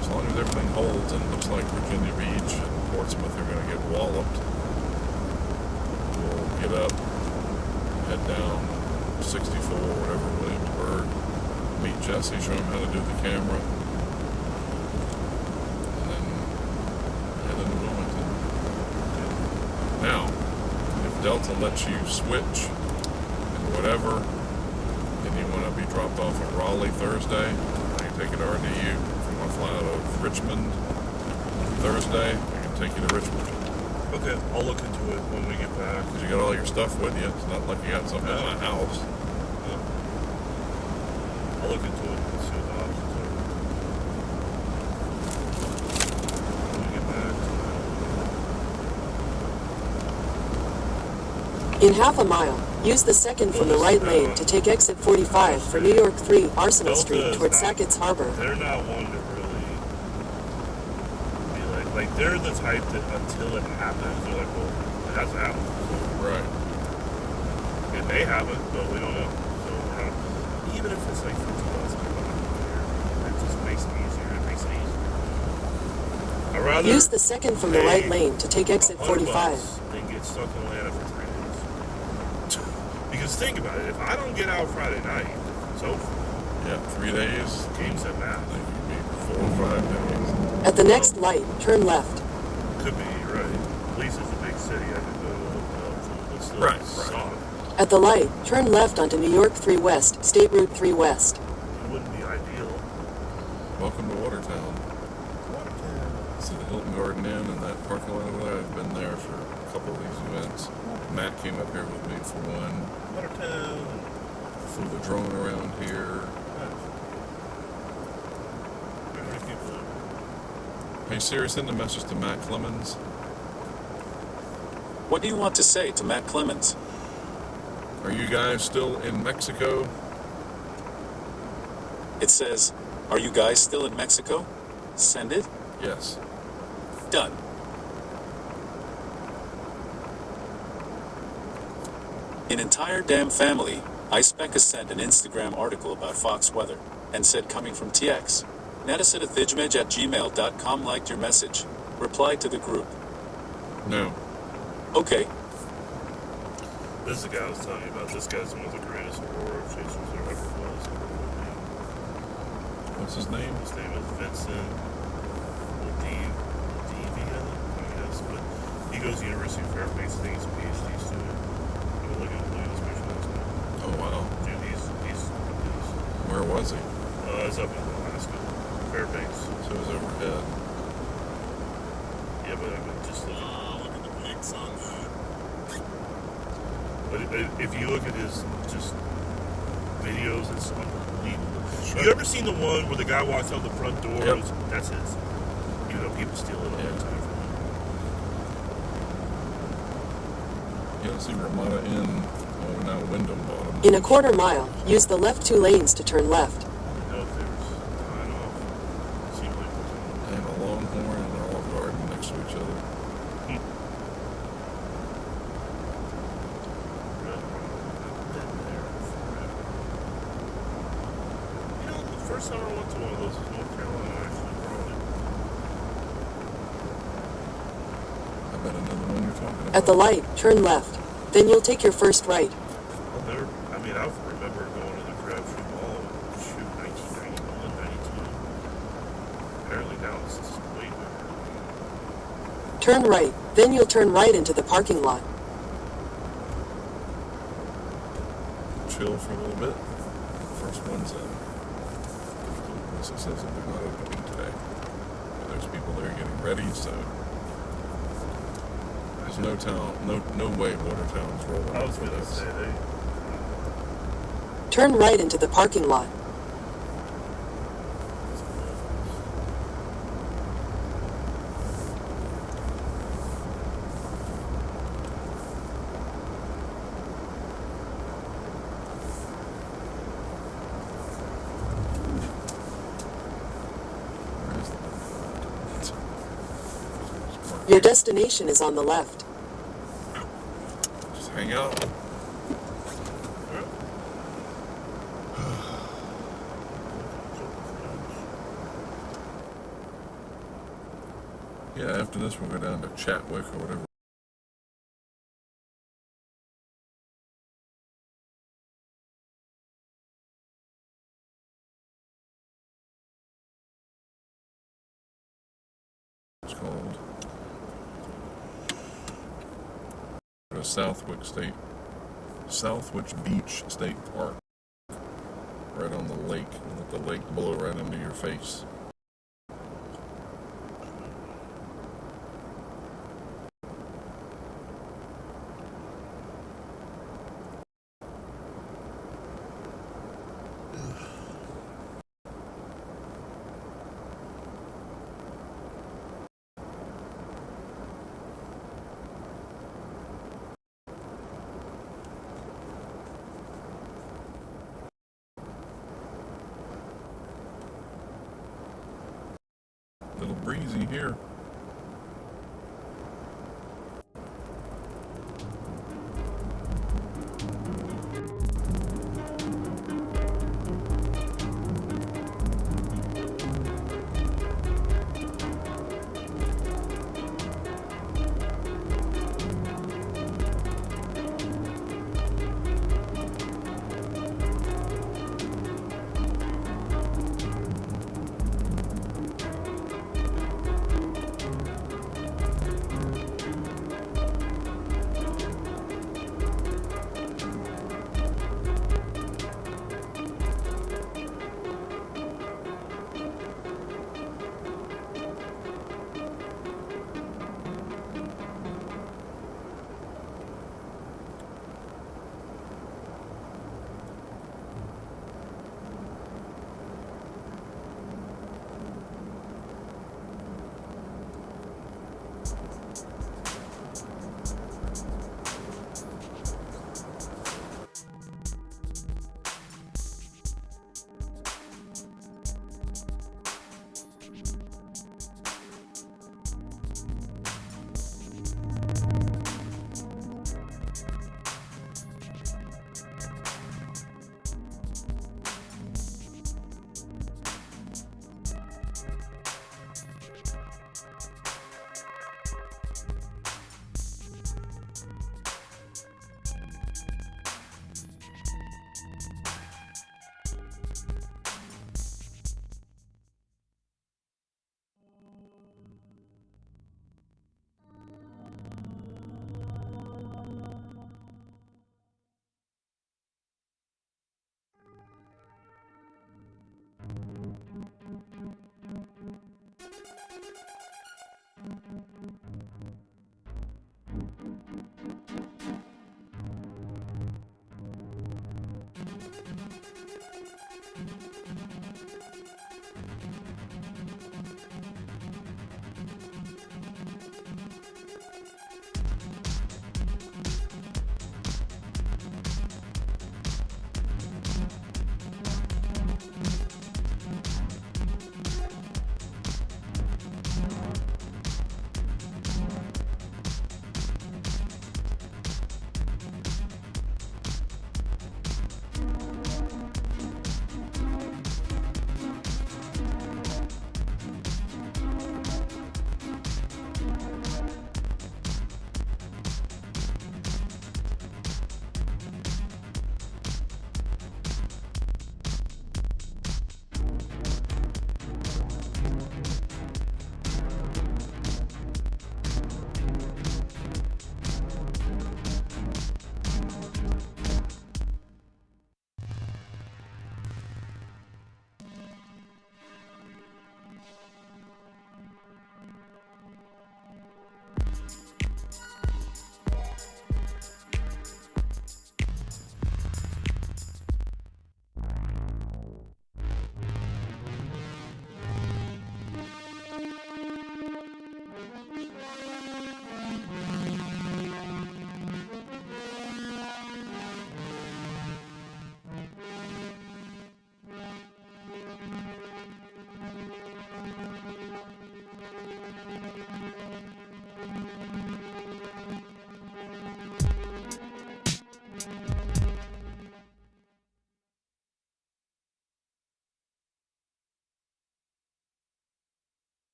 [SPEAKER 2] As long as everything holds and looks like Virginia Beach and Portsmouth are going to get walloped, we'll get up, head down 64, whatever, Williamsburg, meet Jesse, show him how to do the camera, and then head into Wilmington. Now, if Delta lets you switch and whatever, and you want to be dropped off at Raleigh Thursday, I can take you to RDU. If you want to fly out of Richmond Thursday, I can take you to Richmond.
[SPEAKER 3] Okay, I'll look into it when we get back.
[SPEAKER 2] Because you got all your stuff with you. It's not like you got something in my house.
[SPEAKER 3] I'll look into it and see what the options are. When we get back.
[SPEAKER 4] In half a mile, use the second from the right lane to take exit 45 for New York 3 Arsenal Street towards Sackett's Harbor.
[SPEAKER 3] They're not one to really be like they're the type that until it happens, they're like, well, it has to happen.
[SPEAKER 2] Right.
[SPEAKER 3] It may happen, but we don't know. So we're not, even if it's like 50 bucks, it just makes it easier. It makes it easier. I'd rather
[SPEAKER 4] Use the second from the right lane to take exit 45.
[SPEAKER 3] Than get stuck in Atlanta for 3 days. Because think about it, if I don't get out Friday night, it's over.
[SPEAKER 2] Yeah, 3 days.
[SPEAKER 3] Games at
[SPEAKER 2] I
[SPEAKER 3] math.
[SPEAKER 2] think it'd be 4 or 5 days.
[SPEAKER 4] At the next light, turn left.
[SPEAKER 3] Could be, right. At least it's a big city. I could go to a hotel, but still
[SPEAKER 2] Right,
[SPEAKER 3] suck.
[SPEAKER 4] At the light, turn left onto New York 3 West, State Route 3 West.
[SPEAKER 3] It wouldn't be ideal.
[SPEAKER 2] Welcome to Watertown. See the Hilton Garden Inn and that parking lot over there. I've been there for a couple of these events. Matt came up here with me for one.
[SPEAKER 3] Watertown.
[SPEAKER 2] Flew the drone around here. Hey Siri, send a message to Matt Clemens.
[SPEAKER 1] What do you want to say to Matt Clemens?
[SPEAKER 2] Are you guys still in Mexico?
[SPEAKER 1] It says, "Are you guys still in Mexico?" Send it.
[SPEAKER 2] Yes.
[SPEAKER 1] Done. An entire damn family, I spec sent an Instagram article about Fox weather, and said coming from TX. Natasidithijmej@gmail.com liked your message. Replied to the group.
[SPEAKER 2] No.
[SPEAKER 1] Okay.
[SPEAKER 3] This is the guy I was telling you about. This guy's one of the greatest aurora chasers there ever was.
[SPEAKER 2] What's his name?
[SPEAKER 3] His name is Vincent Ladivi, I guess. But he goes to the University of Fairfax. I think he's a PhD student. Look at this picture. That's good.
[SPEAKER 2] Oh wow.
[SPEAKER 3] Dude, he's
[SPEAKER 2] Where was he?
[SPEAKER 3] it's up in Alaska. Fairfax.
[SPEAKER 2] So it was overhead.
[SPEAKER 3] Yeah, but I mean, just look at the pics on that. But if you look at his just videos, it's unbelievable.
[SPEAKER 2] Sure.
[SPEAKER 3] You ever seen the one where the guy walks out the front door?
[SPEAKER 2] Yep.
[SPEAKER 3] That's his. Even though people steal it all the time from him.
[SPEAKER 2] You don't see Ramada Inn. Oh, now Wyndham Bottom.
[SPEAKER 4] In a quarter mile, use the left 2 lanes to turn left.
[SPEAKER 3] I don't know if there's sign off. It seems like there's
[SPEAKER 2] And a Longhorn and an Olive Garden next to each other.
[SPEAKER 3] You know, the first time I went to one of those was North Carolina, actually, probably.
[SPEAKER 2] I bet another one you're talking about.
[SPEAKER 4] At the light, turn left. Then you'll take your first right.
[SPEAKER 3] Well, I mean, I remember going to the Crabtree Mall, 1991, 92. Apparently now it's just way bigger.
[SPEAKER 4] Turn right. Then you'll turn right into the parking lot.
[SPEAKER 2] Chill for a little bit. First one's in. Unless it says that they're not opening today. But there's people there getting ready, so there's no way Watertown's rolling
[SPEAKER 3] I
[SPEAKER 2] up
[SPEAKER 3] was
[SPEAKER 2] for
[SPEAKER 3] going to
[SPEAKER 2] this.
[SPEAKER 3] say,
[SPEAKER 4] Turn right into the parking lot.
[SPEAKER 2] Where is the
[SPEAKER 4] Your destination is on the left.
[SPEAKER 2] Just hang out. Yeah, after this we'll go down to Chatwick or whatever. It's called. Southwick Beach State Park. right on the lake and let the lake blow right into your face. Little breezy here.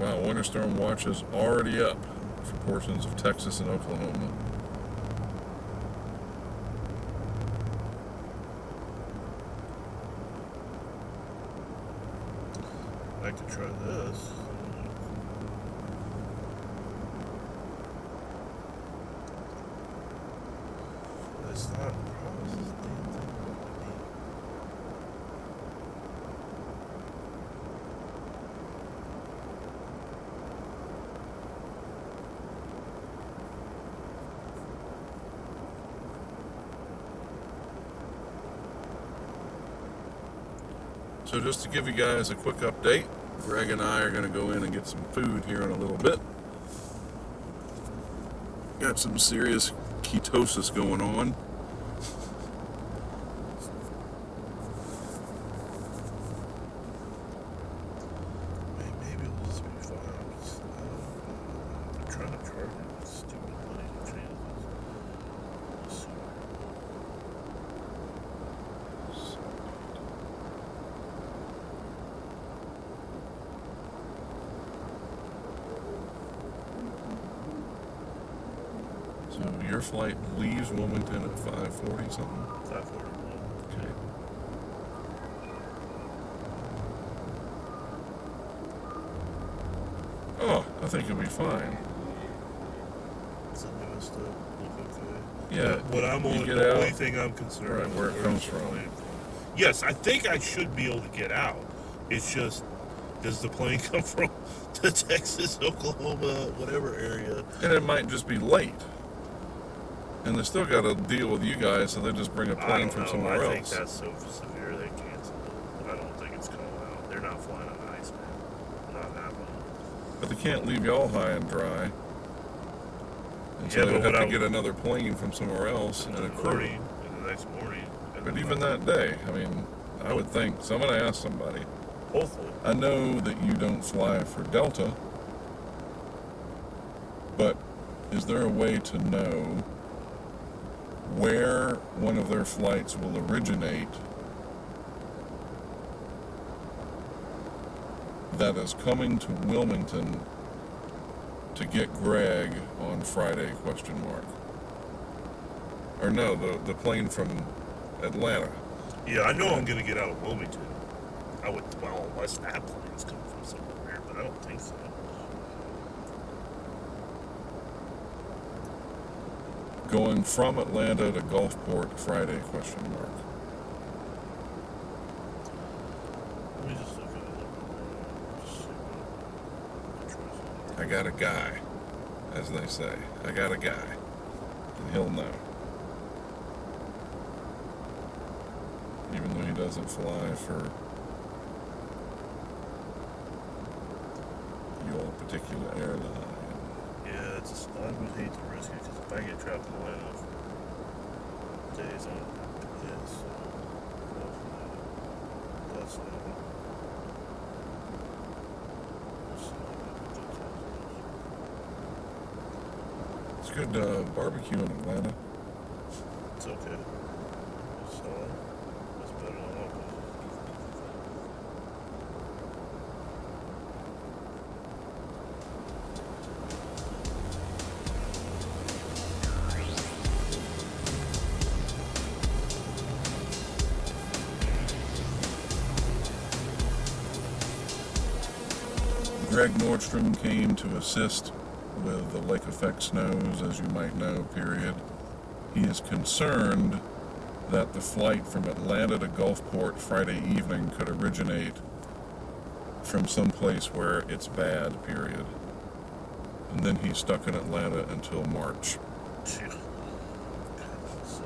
[SPEAKER 2] Wow, winter storm watch is already up for portions of Texas and Oklahoma.
[SPEAKER 3] I could try this. It's not the problem. It's this damn thing.
[SPEAKER 2] So just to give you guys a quick update, Greg and I are going to go in and get some food here in a little bit. Got some serious ketosis going on.
[SPEAKER 3] Maybe it'll just be fine. I'm trying to charge it with stupid money to change this.
[SPEAKER 2] So your flight leaves Wilmington at 5:40 something?
[SPEAKER 3] 541.
[SPEAKER 2] Okay. Oh, I think you'll be fine.
[SPEAKER 3] It's the newest stuff. Look okay.
[SPEAKER 2] Yeah.
[SPEAKER 3] What I'm
[SPEAKER 2] you
[SPEAKER 3] on,
[SPEAKER 2] get
[SPEAKER 3] the
[SPEAKER 2] out,
[SPEAKER 3] only thing I'm concerned
[SPEAKER 2] right,
[SPEAKER 3] with
[SPEAKER 2] where it
[SPEAKER 3] is
[SPEAKER 2] comes
[SPEAKER 3] the
[SPEAKER 2] from.
[SPEAKER 3] plane. Yes, I think I should be able to get out. It's just, does the plane come from the Texas, Oklahoma, whatever area?
[SPEAKER 2] And it might just be late. And they still got to deal with you guys, so they just bring a
[SPEAKER 3] I
[SPEAKER 2] plane
[SPEAKER 3] don't
[SPEAKER 2] from
[SPEAKER 3] know.
[SPEAKER 2] somewhere
[SPEAKER 3] I
[SPEAKER 2] else.
[SPEAKER 3] think that's so severe they canceled it. I don't think it's coming out. They're not flying on ice, man. Not happening.
[SPEAKER 2] But they can't leave y'all high and dry. And so
[SPEAKER 3] Yeah,
[SPEAKER 2] they would
[SPEAKER 3] but
[SPEAKER 2] have
[SPEAKER 3] what
[SPEAKER 2] to
[SPEAKER 3] I-
[SPEAKER 2] get another plane from somewhere else and a crew.
[SPEAKER 3] And the next morning. And
[SPEAKER 2] But
[SPEAKER 3] then
[SPEAKER 2] even that day, I mean, I would think, so I'm going to ask somebody.
[SPEAKER 3] hopefully.
[SPEAKER 2] I know that you don't fly for Delta, but is there a way to know where one of their flights will originate that is coming to Wilmington to get Greg on Friday, question mark? Or no, the plane from Atlanta.
[SPEAKER 3] Yeah, I know I'm going to get out of Wilmington. I would, well, unless that plane's coming from somewhere, but I don't think so.
[SPEAKER 2] Going from Atlanta to Gulfport Friday, question mark.
[SPEAKER 3] Let me just look at it. Just see what the choice is.
[SPEAKER 2] I got a guy, as they say. I got a guy. And he'll know. Even though he doesn't fly for your particular airline.
[SPEAKER 3] Yeah, it's just, I would hate to risk it because if I get trapped in the line of days, I'm pissed. So, that's not it.
[SPEAKER 2] It's good barbecue in Atlanta.
[SPEAKER 3] It's okay. So, it's better than all places.
[SPEAKER 2] Greg Nordstrom came to assist with the Lake Effect snows, as you might know, period. He is concerned that the flight from Atlanta to Gulfport Friday evening could originate from some place where it's bad, period. And then he's stuck in Atlanta until March.
[SPEAKER 3] Phew. So,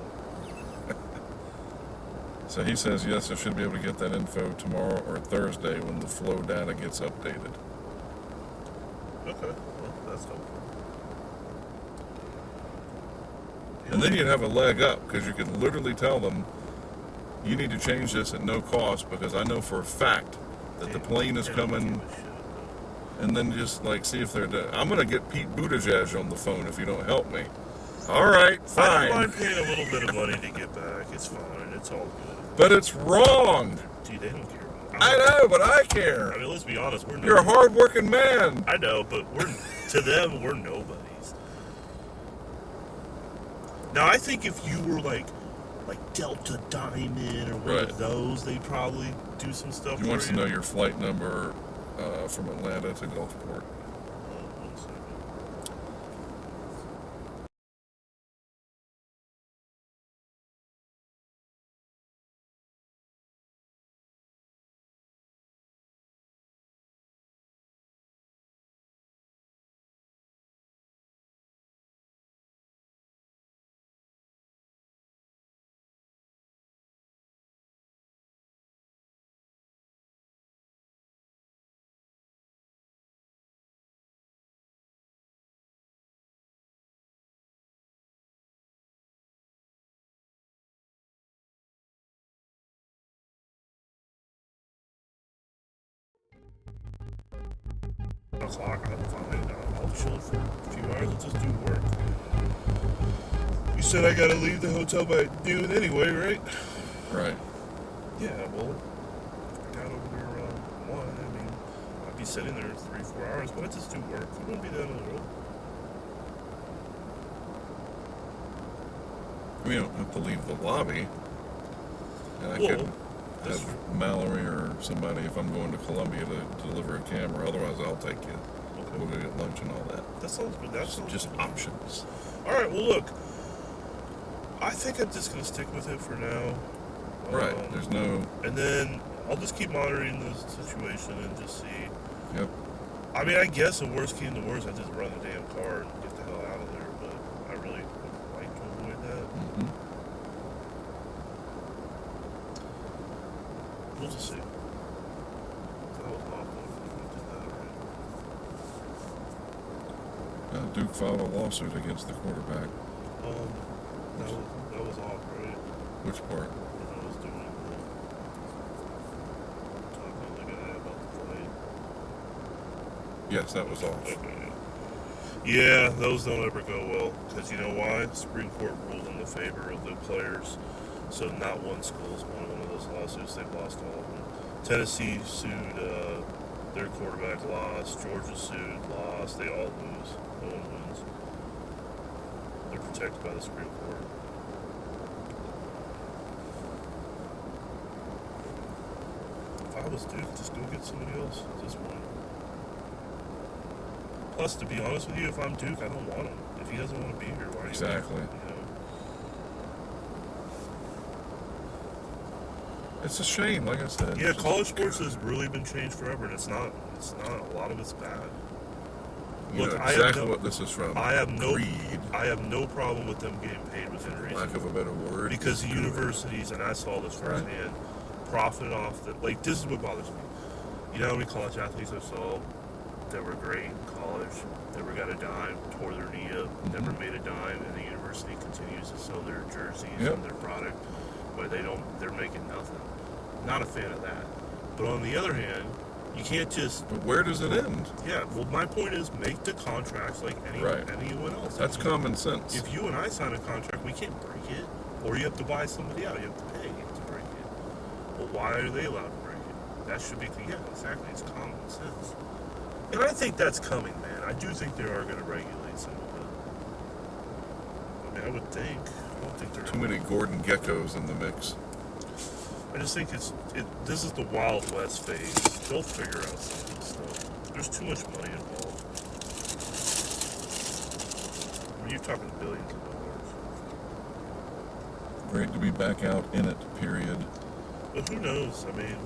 [SPEAKER 2] So he says, yes, I should be able to get that info tomorrow or Thursday when the flow data gets updated.
[SPEAKER 3] okay, well, that's helpful.
[SPEAKER 2] And then you'd have a leg up, because you could literally tell them, you need to change this at no cost, because I know for a fact that the plane is
[SPEAKER 3] They don't
[SPEAKER 2] coming,
[SPEAKER 3] give a shit.
[SPEAKER 2] and then just like see if they're I'm going to get Pete Buttigieg on the phone if you don't help me. All right,
[SPEAKER 3] I don't
[SPEAKER 2] fine.
[SPEAKER 3] mind paying a little bit of money to get back. It's fine. It's all good.
[SPEAKER 2] But it's wrong.
[SPEAKER 3] Dude, they don't care about
[SPEAKER 2] I know, but I care.
[SPEAKER 3] I mean, let's be honest.
[SPEAKER 2] You're a hard-working man.
[SPEAKER 3] I know, but to them, we're nobodies. Now, I think if you were like Delta Diamond or one of those, they'd probably do some stuff.
[SPEAKER 2] He wants to know your flight number from Atlanta to Gulfport.
[SPEAKER 3] One second. O'clock, I'm fine. I'll chill for a few hours and just do work. You said I gotta leave the hotel by noon anyway, right?
[SPEAKER 2] Right.
[SPEAKER 3] Yeah, well, I got over there around 1. I mean, I'd be sitting there 3-4 hours, but I just do work. It won't be that in the world.
[SPEAKER 2] We don't have to leave the lobby. And I could have Mallory or somebody if I'm going to Columbia to deliver a camera. Otherwise, I'll take you. Okay. We'll go get lunch and all that.
[SPEAKER 3] That sounds good. That's
[SPEAKER 2] just options.
[SPEAKER 3] All right. Well, look. I think I'm just gonna stick with it for now.
[SPEAKER 2] Right. There's no.
[SPEAKER 3] And then I'll just keep monitoring the situation and just see.
[SPEAKER 2] Yep.
[SPEAKER 3] I mean, I guess the worst came to worst, I just run the damn car and get the hell out of there. But I really would like to avoid that.
[SPEAKER 2] Mm-hmm.
[SPEAKER 3] We'll just see. That was awful if we did that right.
[SPEAKER 2] Duke filed a lawsuit against the quarterback.
[SPEAKER 3] That was off, right?
[SPEAKER 2] Which part?
[SPEAKER 3] When I was doing talking to the guy about the flight.
[SPEAKER 2] Yes, that was off.
[SPEAKER 3] Okay. Yeah, those don't ever go well. Because you know why? The Supreme Court ruled in the favor of the players. So not one school's won one of those lawsuits. They've lost all of them. Tennessee sued, their quarterback lost. Georgia sued, lost. They all lose. No one wins. They're protected by the Supreme Court. If I was Duke, just go get somebody else at this point. Plus, to be honest with you, if I'm Duke, I don't want him. If he doesn't want to be here, why?
[SPEAKER 2] Exactly.
[SPEAKER 3] You know?
[SPEAKER 2] It's a shame, like I said.
[SPEAKER 3] Yeah, college sports has really been changed forever, and it's not. A lot of it's bad.
[SPEAKER 2] You know exactly what this is from.
[SPEAKER 3] I have no
[SPEAKER 2] greed.
[SPEAKER 3] problem with them getting paid within reason.
[SPEAKER 2] Lack of a better word.
[SPEAKER 3] Because the universities, and I saw this firsthand, profit off the. Like, this is what bothers me. You know how many college athletes I saw that were great in college, never got a dime, tore their knee up, never made a dime, and the university continues to sell their jerseys and their product, but they're making nothing. Not a fan of that. But on the other hand, you can't just...
[SPEAKER 2] But where does it end?
[SPEAKER 3] Yeah, well, my point is make the contracts like anyone else.
[SPEAKER 2] That's common sense.
[SPEAKER 3] If you and I sign a contract, we can't break it. Or you have to buy somebody out. You have to pay to break it. Well, why are they allowed to break it? That should be... Yeah, exactly. It's common sense. And I think that's coming, man. I do think they are going to regulate some of it. I mean, I would think. I don't think they're...
[SPEAKER 2] Too many Gordon Geckos in the mix.
[SPEAKER 3] I just think this is the Wild West phase. They'll figure out some of this stuff. There's too much money involved. I mean, you're talking billions of dollars.
[SPEAKER 2] Great to be back out in it, period.
[SPEAKER 3] But who knows? I mean...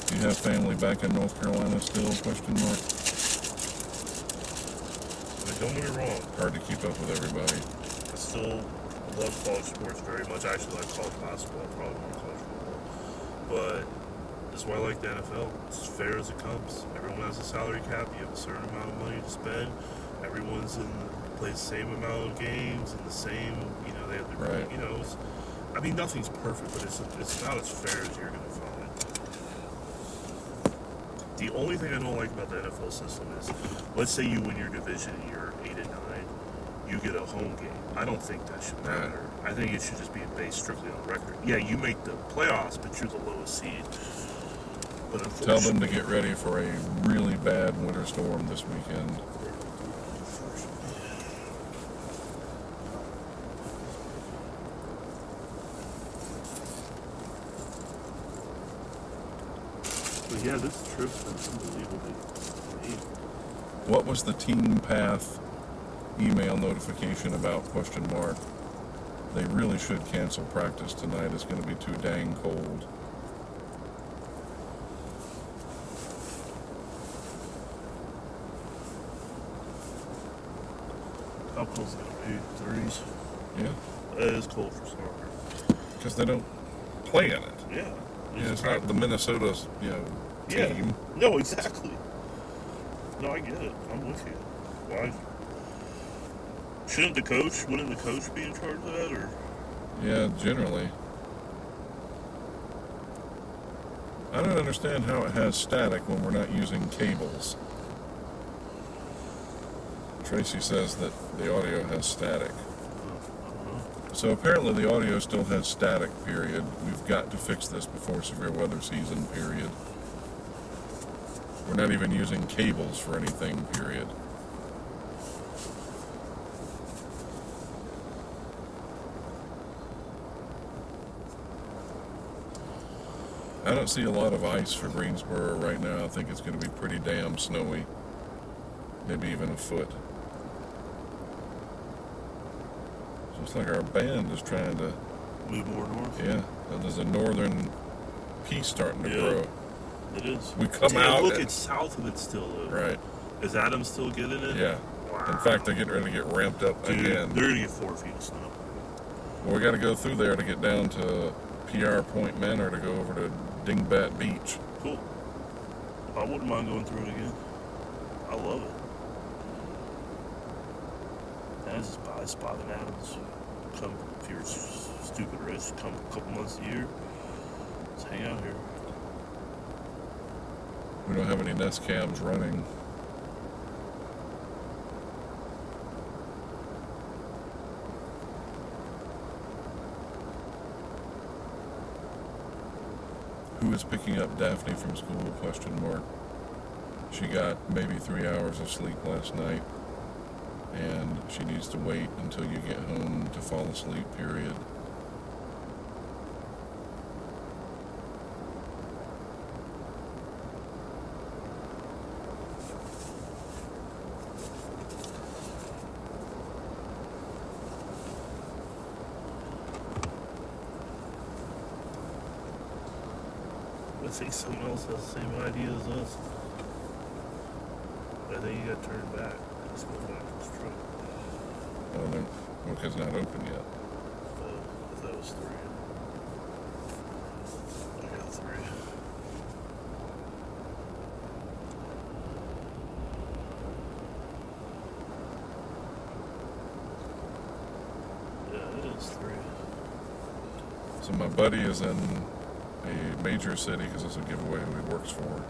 [SPEAKER 2] Do you have family back in North Carolina still? Question mark.
[SPEAKER 3] I mean, don't get me wrong.
[SPEAKER 2] Hard to keep up with everybody.
[SPEAKER 3] I still love college sports very much. I actually like college basketball, probably more college football. But that's why I like the NFL. It's as fair as it comes. Everyone has a salary cap. You have a certain amount of money to spend. Everyone's plays the same amount of games and the same. You know, they have the You know, I mean, nothing's perfect, but it's not as fair as you're going to find. The only thing I don't like about the NFL system is, let's say you win your division and you're 8-9, you get a home game. I don't think that should matter. I think it should just be based strictly on record. Yeah, you make the playoffs, but you're the lowest seed. But
[SPEAKER 2] Tell them to get ready for a really bad winter storm this weekend.
[SPEAKER 3] But yeah, this trip's been unbelievably great.
[SPEAKER 2] What was the Team Path email notification about? Question mark. They really should cancel practice tonight. It's going to be too dang cold.
[SPEAKER 3] How cold's it gonna be? 30s?
[SPEAKER 2] Yeah,
[SPEAKER 3] It is cold for soccer.
[SPEAKER 2] because they don't play in it.
[SPEAKER 3] Yeah.
[SPEAKER 2] Yeah, it's not the Minnesota's, team.
[SPEAKER 3] No, exactly. No, I get it. I'm with you. Why? Wouldn't the coach be in charge of that, or?
[SPEAKER 2] Yeah, generally. I don't understand how it has static when we're not using cables. Tracy says that the audio has static. So apparently the audio still has static, period. We've got to fix this before severe weather season, period. We're not even using cables for anything, period. I don't see a lot of ice for Greensboro right now. I think it's going to be pretty damn snowy. Maybe even a foot. Looks like our band is trying to
[SPEAKER 3] Move more north?
[SPEAKER 2] Yeah, and there's a northern piece starting to grow.
[SPEAKER 3] It is.
[SPEAKER 2] We come
[SPEAKER 3] Damn,
[SPEAKER 2] out
[SPEAKER 3] look,
[SPEAKER 2] and-
[SPEAKER 3] it's south of it still, though.
[SPEAKER 2] Right.
[SPEAKER 3] Is Adam still getting it?
[SPEAKER 2] Yeah.
[SPEAKER 3] Wow.
[SPEAKER 2] In fact, they're getting ready to get ramped up
[SPEAKER 3] Dude,
[SPEAKER 2] again.
[SPEAKER 3] they're gonna get 4 feet of snow.
[SPEAKER 2] Well, we got to go through there to get down to PR Point Manor to go over to Dingbat Beach.
[SPEAKER 3] Cool. I wouldn't mind going through it again. I love it. And I just buy a spot in Adams. Come, if you're stupid rich, come a couple months a year. Just hang out here.
[SPEAKER 2] We don't have any Nest cams running. Who is picking up Daphne from school? Question mark. She got maybe 3 hours of sleep last night, and she needs to wait until you get home to fall asleep, period.
[SPEAKER 3] I think someone else has the same idea as us. I think you got turned back. Let's go back to this truck.
[SPEAKER 2] Well, the book is not open yet.
[SPEAKER 3] If that was 3. I got 3. Yeah, it is 3.
[SPEAKER 2] So my buddy is in a major city, because it's a giveaway who he works for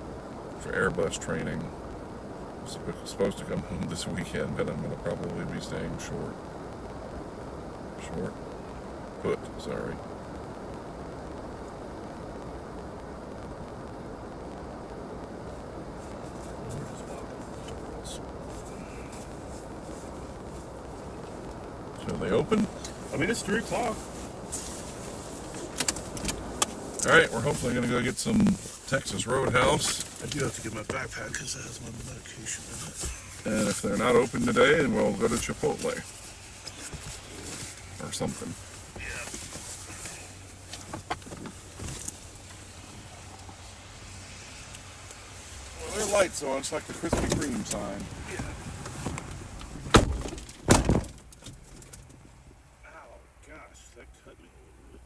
[SPEAKER 2] Airbus training. Supposed to come home this weekend, but I'm going to probably be staying put, sorry. So they open?
[SPEAKER 3] I mean, it's 3 o'clock.
[SPEAKER 2] Alright, we're hopefully going to go get some Texas Roadhouse.
[SPEAKER 3] I do have to get my backpack because it has my medication in it.
[SPEAKER 2] And if they're not open today, then we'll go to Chipotle. Or something.
[SPEAKER 3] Yeah.
[SPEAKER 2] Well, their lights on. It's like the Krispy Kreme sign.
[SPEAKER 3] Yeah. Ow, gosh, that cut me a little bit.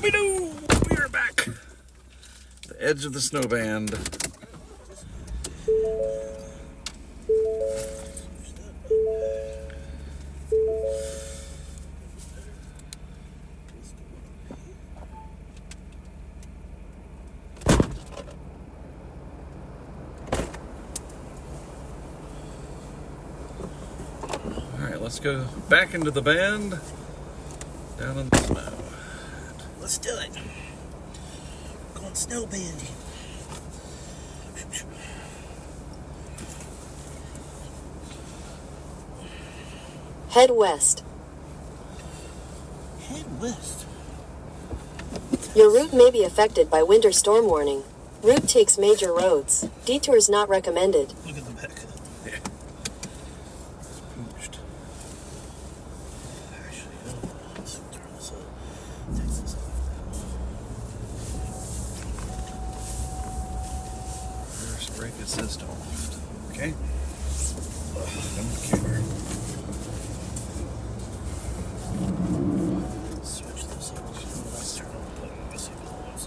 [SPEAKER 2] Scooby-Doo! We are back. The edge of the snow band. Alright, let's go back into the band. Down in the snow.
[SPEAKER 7] Let's do it. Going snow banding.
[SPEAKER 4] Head west.
[SPEAKER 7] Head west.
[SPEAKER 4] Your route may be affected by winter storm warning. Route takes major roads. Detours not recommended.
[SPEAKER 7] Look at the back.
[SPEAKER 2] Yeah. It's pooched.
[SPEAKER 7] Actually, you know what? Let's turn this up. Take this off.
[SPEAKER 2] First brake assist off. Okay. Don't care.
[SPEAKER 7] Switch this up. Let's turn on the plug. Let's see if it looks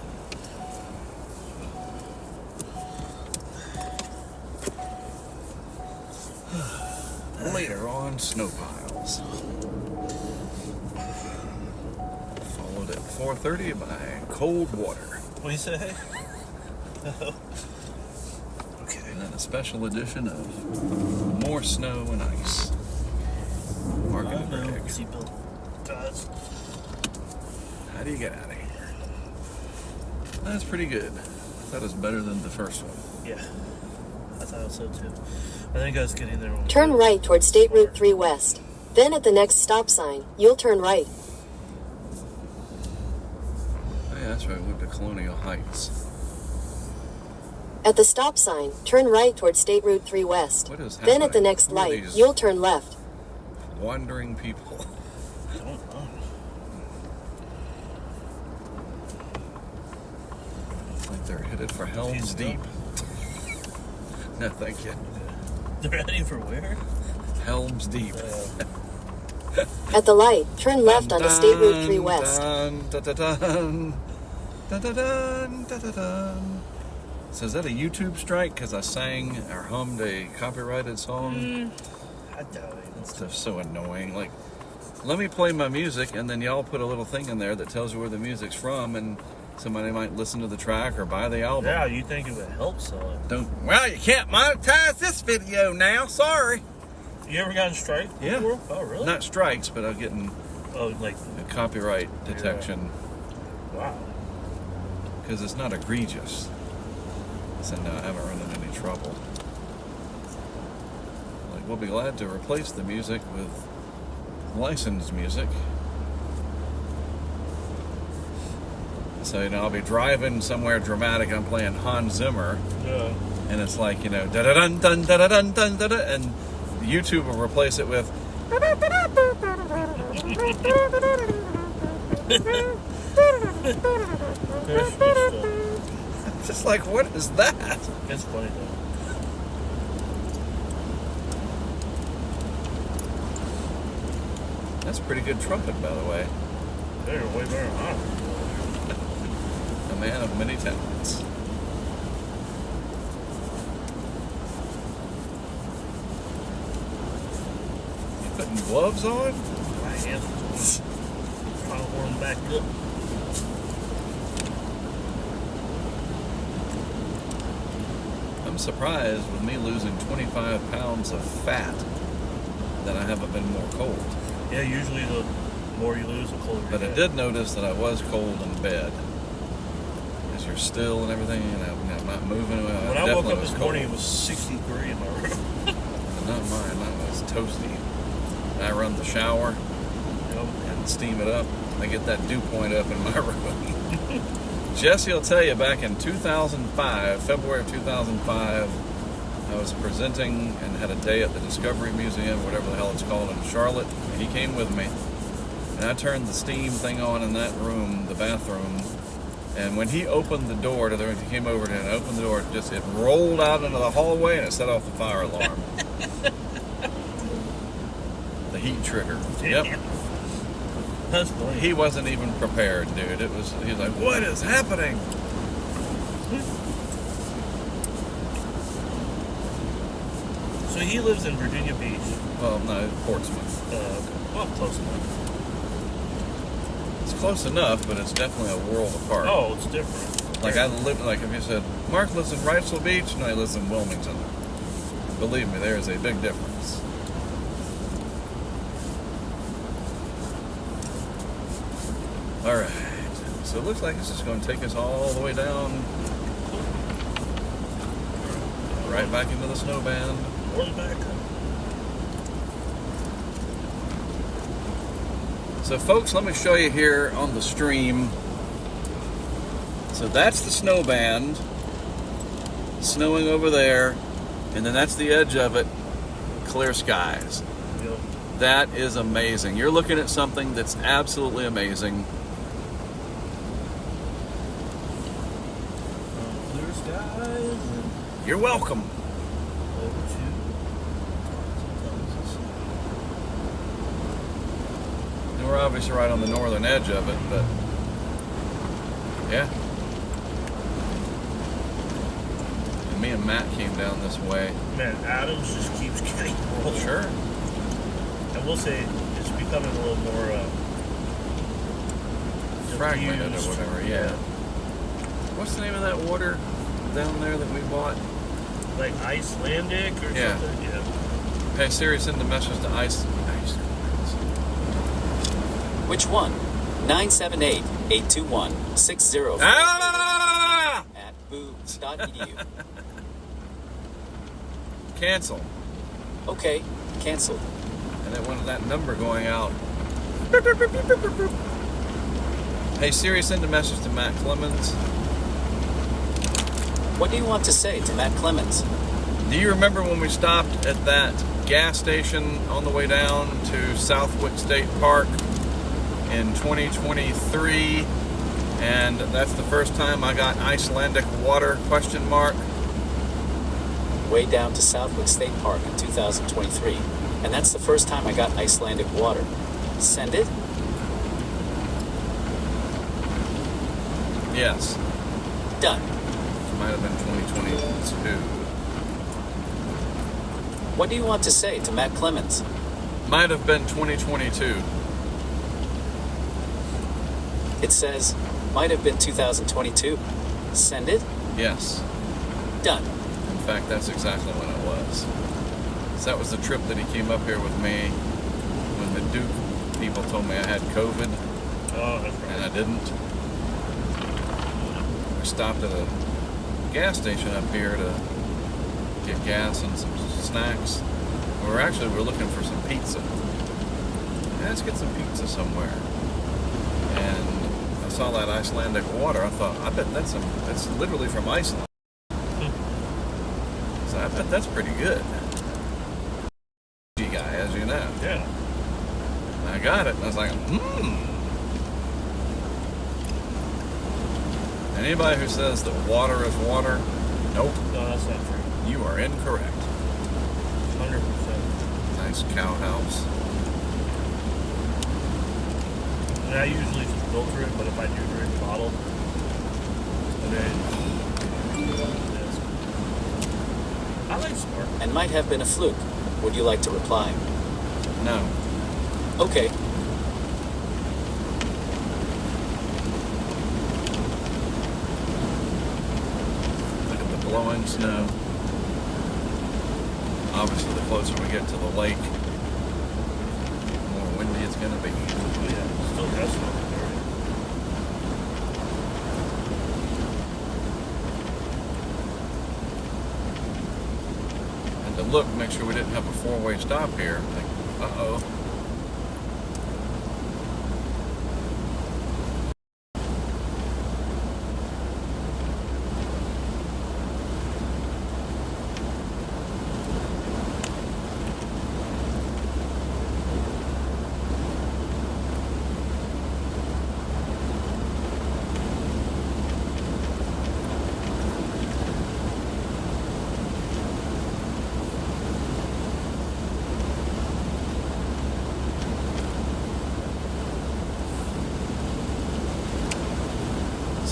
[SPEAKER 2] Later on, snow piles. Followed at 4:30 by cold water.
[SPEAKER 7] What do you say? Okay.
[SPEAKER 2] And then a special edition of more snow and ice. Market and
[SPEAKER 7] No
[SPEAKER 2] brag.
[SPEAKER 7] seatbelt ties.
[SPEAKER 2] How do you get out of here? That's pretty good. That was better than the first one.
[SPEAKER 7] Yeah. I thought so too. I think I was getting there. When we
[SPEAKER 4] Turn
[SPEAKER 7] did.
[SPEAKER 4] right toward State Route 3 west. Then at the next stop sign, you'll turn right.
[SPEAKER 2] Oh, yeah, that's right. We went to Colonial Heights.
[SPEAKER 4] At the stop sign, turn right toward State Route 3 west.
[SPEAKER 2] What is
[SPEAKER 4] Then at the
[SPEAKER 2] happening?
[SPEAKER 4] next
[SPEAKER 2] Who are
[SPEAKER 4] light,
[SPEAKER 2] these
[SPEAKER 4] you'll turn left.
[SPEAKER 2] wandering people?
[SPEAKER 7] I don't know.
[SPEAKER 2] Like they're headed for Helm's
[SPEAKER 7] Please
[SPEAKER 2] Deep. No, thank you.
[SPEAKER 7] They're heading for where?
[SPEAKER 2] Helm's Deep.
[SPEAKER 4] At the light, turn left onto State Route 3 west.
[SPEAKER 2] Dun, dun, dun, dun, dun, dun, dun, dun, dun, dun. So is that a YouTube strike? Because I sang or hummed a copyrighted song?
[SPEAKER 7] I doubt it.
[SPEAKER 2] That stuff's so annoying. Like, let me play my music, and then y'all put a little thing in there that tells you where the music's from, and somebody might listen to the track or buy the album.
[SPEAKER 7] Yeah, you think it would help so?
[SPEAKER 2] Well, you can't monetize this video now. Sorry.
[SPEAKER 7] You ever gotten strike
[SPEAKER 2] Yeah.
[SPEAKER 7] before? Oh, really?
[SPEAKER 2] Not strikes, but I'm getting
[SPEAKER 7] Oh, like,
[SPEAKER 2] a copyright detection
[SPEAKER 7] wow.
[SPEAKER 2] because it's not egregious. So no, I haven't run into any trouble. Like, we'll be glad to replace the music with licensed music. So, I'll be driving somewhere dramatic. I'm playing Hans Zimmer,
[SPEAKER 7] Yeah.
[SPEAKER 2] and it's like, da da dun dun da da dun dun da da, and YouTube will replace it with. Just like, what is that?
[SPEAKER 7] It's funny though.
[SPEAKER 2] That's pretty good trumpet, by the way.
[SPEAKER 7] They're way better than I.
[SPEAKER 2] A man of many talents. You putting gloves on?
[SPEAKER 7] My hands trying to warm back up.
[SPEAKER 2] I'm surprised with me losing 25 pounds of fat that I haven't been more cold.
[SPEAKER 7] Yeah, usually the more you lose, the colder you
[SPEAKER 2] But I
[SPEAKER 7] get.
[SPEAKER 2] did notice that I was cold in bed. Because you're still and everything, and I'm not moving.
[SPEAKER 7] When I woke up this morning, it was 63 in my room.
[SPEAKER 2] Not mine, mine was toasty. I run the shower and steam it up. I get that dew point up in my room. Jesse will tell you, back in 2005, February of 2005, I was presenting and had a day at the Discovery Museum, whatever the hell it's called, in Charlotte. And he came with me. And I turned the steam thing on in that room, the bathroom. And when he opened the door to the, he came over and opened the door, it rolled out into the hallway and it set off the fire alarm. The heat trigger. Yep.
[SPEAKER 7] That's funny.
[SPEAKER 2] He wasn't even prepared, dude. He was like, what is happening?
[SPEAKER 7] So he lives in Virginia Beach.
[SPEAKER 2] Well, no, Portsmouth.
[SPEAKER 7] Okay. Well, close enough.
[SPEAKER 2] It's close enough, but it's definitely a world apart.
[SPEAKER 7] Oh, it's different.
[SPEAKER 2] Like I live, like if you said, Mark lives in Wrightsville Beach, no, he lives in Wilmington. Believe me, there is a big difference. All right, so it looks like it's just going to take us all the way down, right back into the snow band.
[SPEAKER 7] Or back.
[SPEAKER 2] So folks, let me show you here on the stream. So that's the snow band, snowing over there, and then that's the edge of it, clear skies.
[SPEAKER 7] Yep.
[SPEAKER 2] That is amazing. You're looking at something that's absolutely amazing.
[SPEAKER 7] Clear skies and
[SPEAKER 2] You're welcome.
[SPEAKER 7] over to.
[SPEAKER 2] And we're obviously right on the northern edge of it, but yeah. And me and Matt came down this way.
[SPEAKER 7] Man, Adams just keeps getting rolled.
[SPEAKER 2] Sure.
[SPEAKER 7] I will say it's becoming a little more
[SPEAKER 2] Fragmented or
[SPEAKER 7] diffused.
[SPEAKER 2] whatever, yeah. What's the name of that water down there that we bought?
[SPEAKER 7] Like Icelandic or
[SPEAKER 2] Yeah.
[SPEAKER 7] something. Yeah.
[SPEAKER 2] Hey Siri, send a message to Ice.
[SPEAKER 1] Which one? 978-821-60
[SPEAKER 2] Ah!
[SPEAKER 1] at boo.edu.
[SPEAKER 2] Cancel.
[SPEAKER 1] Okay, canceled.
[SPEAKER 2] And it wanted that number going out. Hey Siri, send a message to Matt Clemens.
[SPEAKER 1] What do you want to say to Matt Clemens?
[SPEAKER 2] Do you remember when we stopped at that gas station on the way down to Southwick State Park in 2023? And that's the first time I got Icelandic water, question mark.
[SPEAKER 1] Way down to Southwick State Park in 2023. And that's the first time I got Icelandic water. Send it?
[SPEAKER 2] Yes,
[SPEAKER 1] Done.
[SPEAKER 2] might have been 2022.
[SPEAKER 1] What do you want to say to Matt Clemens?
[SPEAKER 2] Might have been 2022.
[SPEAKER 1] It says, might have been 2022. Send it?
[SPEAKER 2] Yes.
[SPEAKER 1] Done.
[SPEAKER 2] In fact, that's exactly when it was. So that was the trip that he came up here with me when the Duke people told me I had COVID,
[SPEAKER 7] Oh, that's right.
[SPEAKER 2] and I didn't. We stopped at a gas station up here to get gas and some snacks. We're looking for some pizza. Let's get some pizza somewhere. And I saw that Icelandic water. I thought, I bet that's literally from Iceland. So I bet that's pretty good. Guy, as you know.
[SPEAKER 7] Yeah.
[SPEAKER 2] And I got it, and I was like, Anybody who says that water is water, nope,
[SPEAKER 7] No, that's not true.
[SPEAKER 2] you are incorrect.
[SPEAKER 7] 100%.
[SPEAKER 2] Nice cow house.
[SPEAKER 7] And I usually just filter it, but if I do drink bottled, and then this. I like smart.
[SPEAKER 1] And might have been a fluke. Would you like to reply?
[SPEAKER 2] No.
[SPEAKER 1] Okay.
[SPEAKER 2] Look at the blowing snow. Obviously, the closer we get to the lake, the more windy it's going to be.
[SPEAKER 7] Oh yeah, still has snow there.
[SPEAKER 2] And to look, make sure we didn't have a four-way stop here. Like, uh-oh.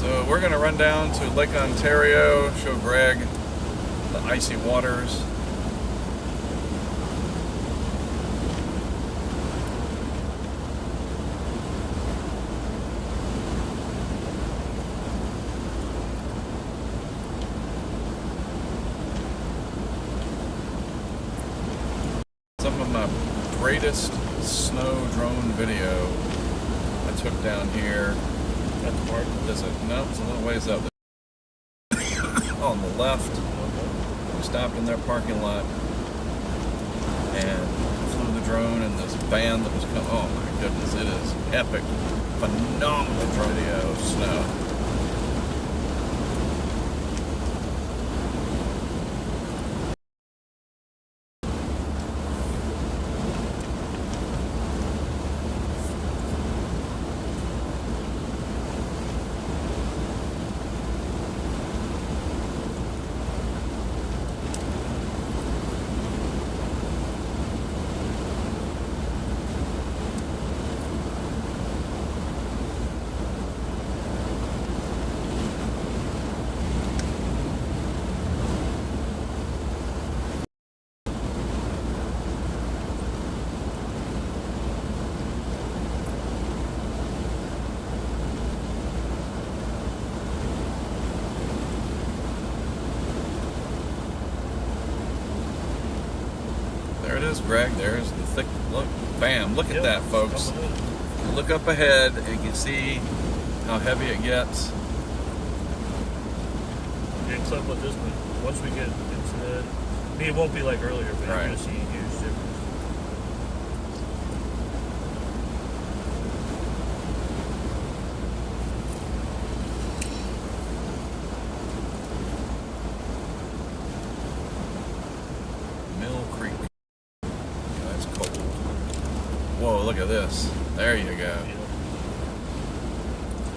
[SPEAKER 2] So we're going to run down to Lake Ontario, show Greg the icy waters. Some of my greatest snow drone video I took down here.
[SPEAKER 7] At the park.
[SPEAKER 2] There's a, no, it's a little ways up. On the left, we stopped in their parking lot and flew the drone, and this band that was coming. Oh my goodness, it is epic, phenomenal drone video of snow. There it is, Greg. There's the thick look. Bam! Look at that, folks. Look up ahead, and you can see how heavy it gets.
[SPEAKER 7] Yeah, except with this one, once we get into the, I mean, it won't be like earlier, but
[SPEAKER 2] Right.
[SPEAKER 7] you're gonna see a huge difference.
[SPEAKER 2] Mill Creek. That's cold. Whoa, look at this. There you go.
[SPEAKER 7] You know?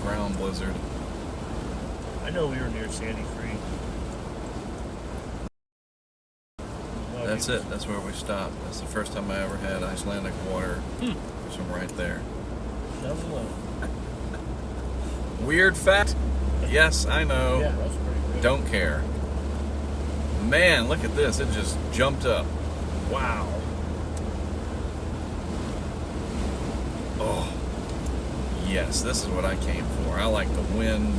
[SPEAKER 2] Ground blizzard.
[SPEAKER 7] I know we were near Sandy Creek.
[SPEAKER 2] That's it. That's where we stopped. That's the first time I ever had Icelandic water. From right there. Weird fact? Yes, I know.
[SPEAKER 7] Yeah, that's pretty good.
[SPEAKER 2] Don't care. Man, look at this. It just jumped up. Wow. Oh. Yes, this is what I came for. I like the wind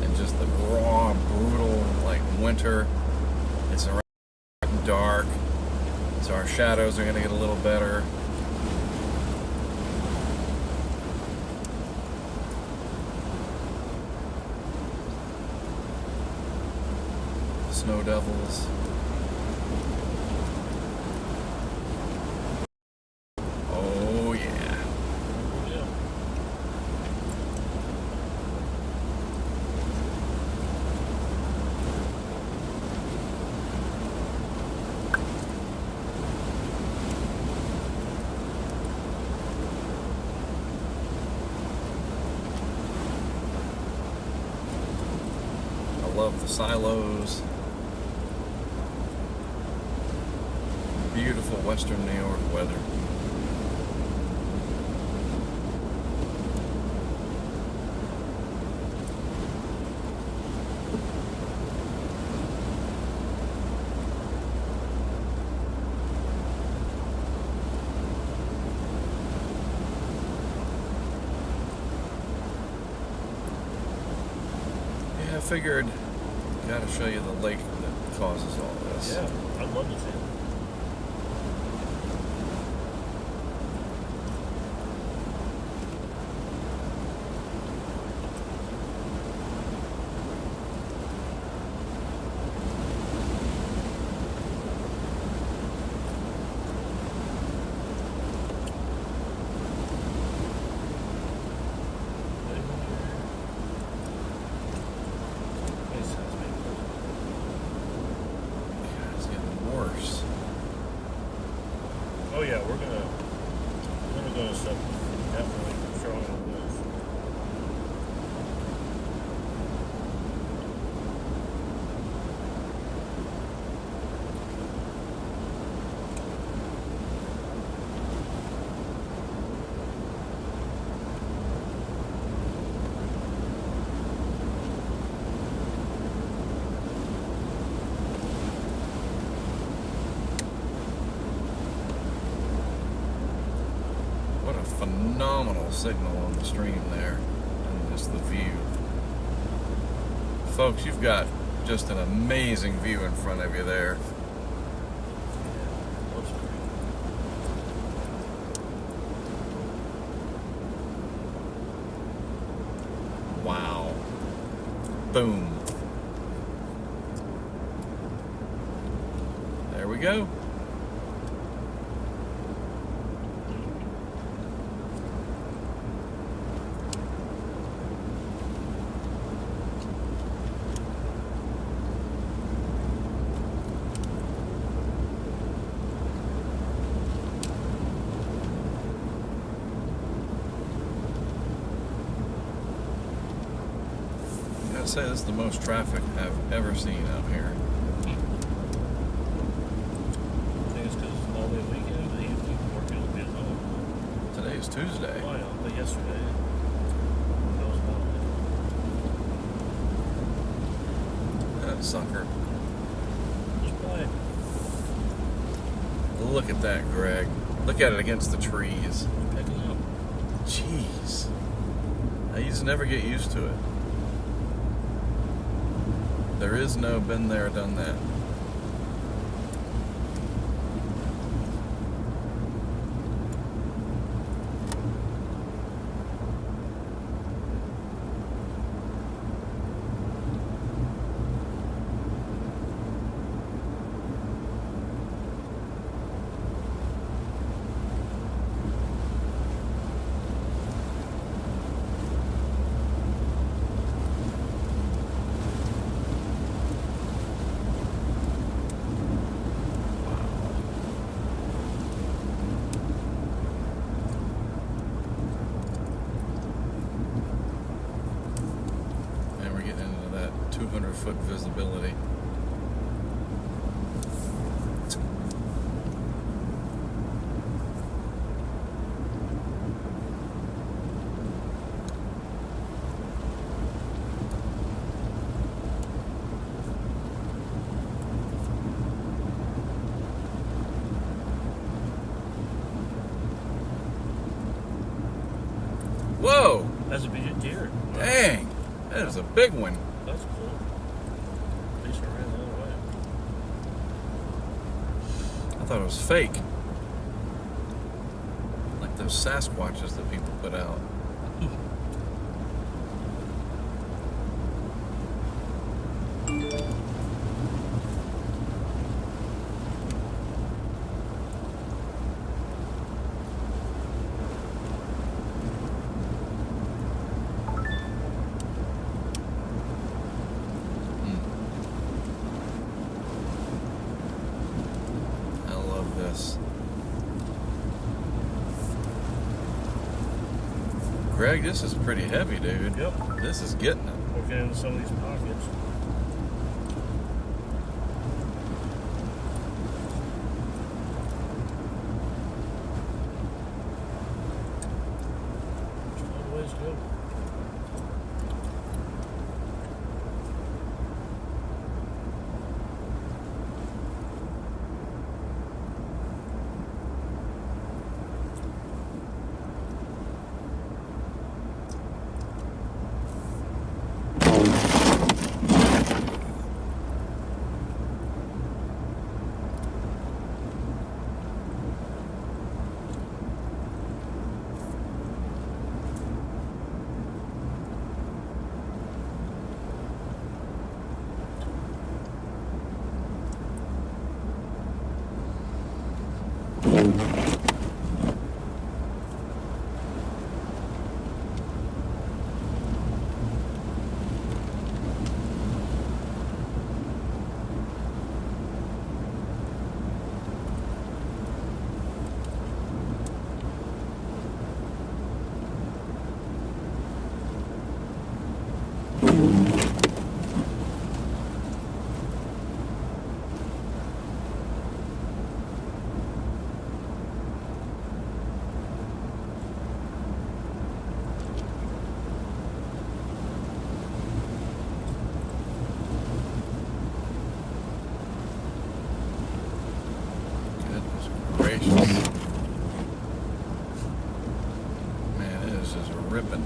[SPEAKER 2] and just the raw, brutal, like winter. It's around dark, so our shadows are going to get a little better. Snow devils. Oh yeah.
[SPEAKER 7] Yeah.
[SPEAKER 2] I love the silos. Beautiful western New York weather. Yeah, I figured gotta show you the lake that causes all this.
[SPEAKER 7] Yeah, I'd love to see it.
[SPEAKER 2] God, it's getting worse.
[SPEAKER 7] Oh yeah, we're gonna go to stuff definitely strong on this.
[SPEAKER 2] phenomenal signal on the stream there, and just the view. Folks, you've got just an amazing view in front of you there. Wow. Boom. There we go. I'd say this is the most traffic I've ever seen out here.
[SPEAKER 7] I think it's because it's all day weekend. They have people working on being home.
[SPEAKER 2] Today is Tuesday.
[SPEAKER 7] Oh, yeah, but yesterday, that was
[SPEAKER 2] That sucker.
[SPEAKER 7] just play.
[SPEAKER 2] Look at that, Greg. Look at it against the trees.
[SPEAKER 7] Pick it up.
[SPEAKER 2] Jeez. I just never get used to it. There is no been there, done that. And we're getting into that 200-foot visibility. Whoa!
[SPEAKER 7] That's a big deer.
[SPEAKER 2] Dang! That is a big one.
[SPEAKER 7] That's cool. At least I ran the other way.
[SPEAKER 2] I thought it was fake. Like those Sasquatches that people put out. I love this. Greg, this is pretty heavy, dude.
[SPEAKER 7] Yep.
[SPEAKER 2] This is getting it.
[SPEAKER 7] Working into some of these pockets. Still a ways to go. Goodness gracious.
[SPEAKER 2] ripping.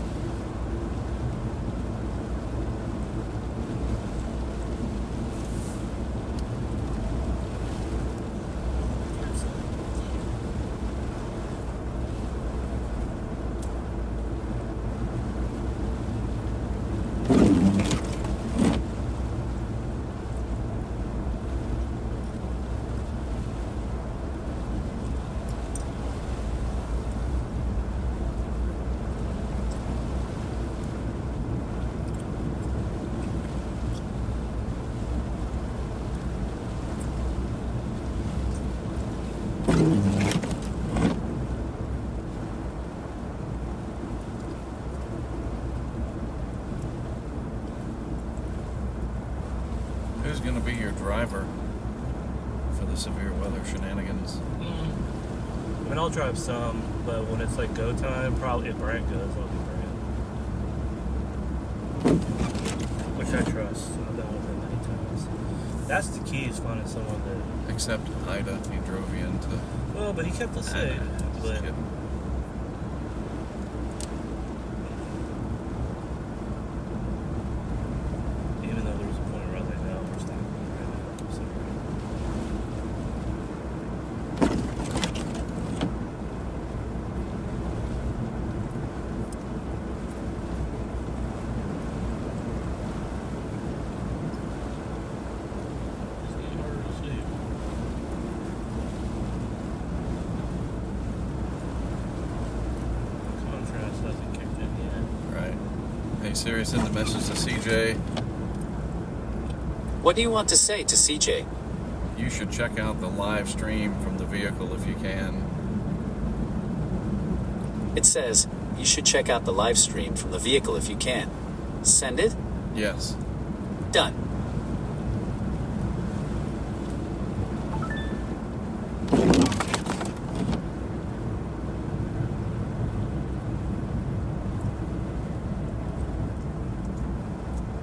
[SPEAKER 2] Who's going to be your driver for the severe weather shenanigans?
[SPEAKER 7] I mean, I'll drive some, but when it's like go time, probably if Brant goes, I'll be Brant. Which I trust. I've done with him many times. That's the key, is finding someone that...
[SPEAKER 2] Except Ida, he drove you into...
[SPEAKER 7] Well, but he kept us safe. But even though there was a point where I was like, no, we're stopping right now. So, it's getting harder to see. Contrast hasn't kicked in yet.
[SPEAKER 2] Right. Hey Siri, send a message to CJ.
[SPEAKER 1] What do you want to say to CJ?
[SPEAKER 2] You should check out the live stream from the vehicle if you can.
[SPEAKER 1] It says, you should check out the live stream from the vehicle if you can. Send it?
[SPEAKER 2] Yes.
[SPEAKER 1] Done.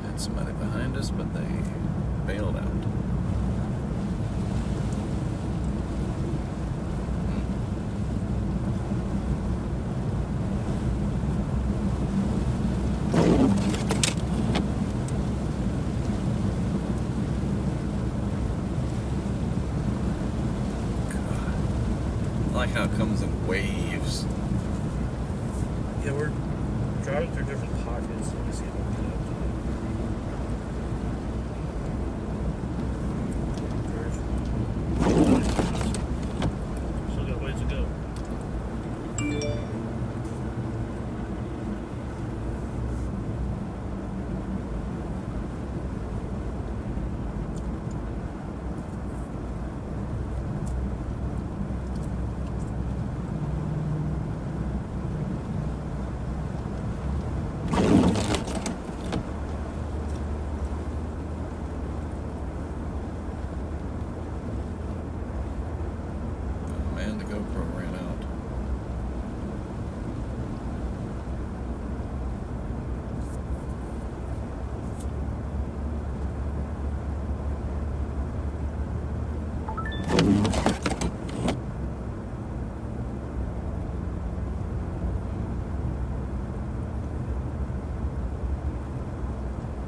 [SPEAKER 2] Had somebody behind us, but they bailed out. I like how it comes in waves.
[SPEAKER 7] Yeah, we're driving through different pockets. Let me see if I can get up to it. Still got ways to go.
[SPEAKER 2] Oh man, the GoPro ran out.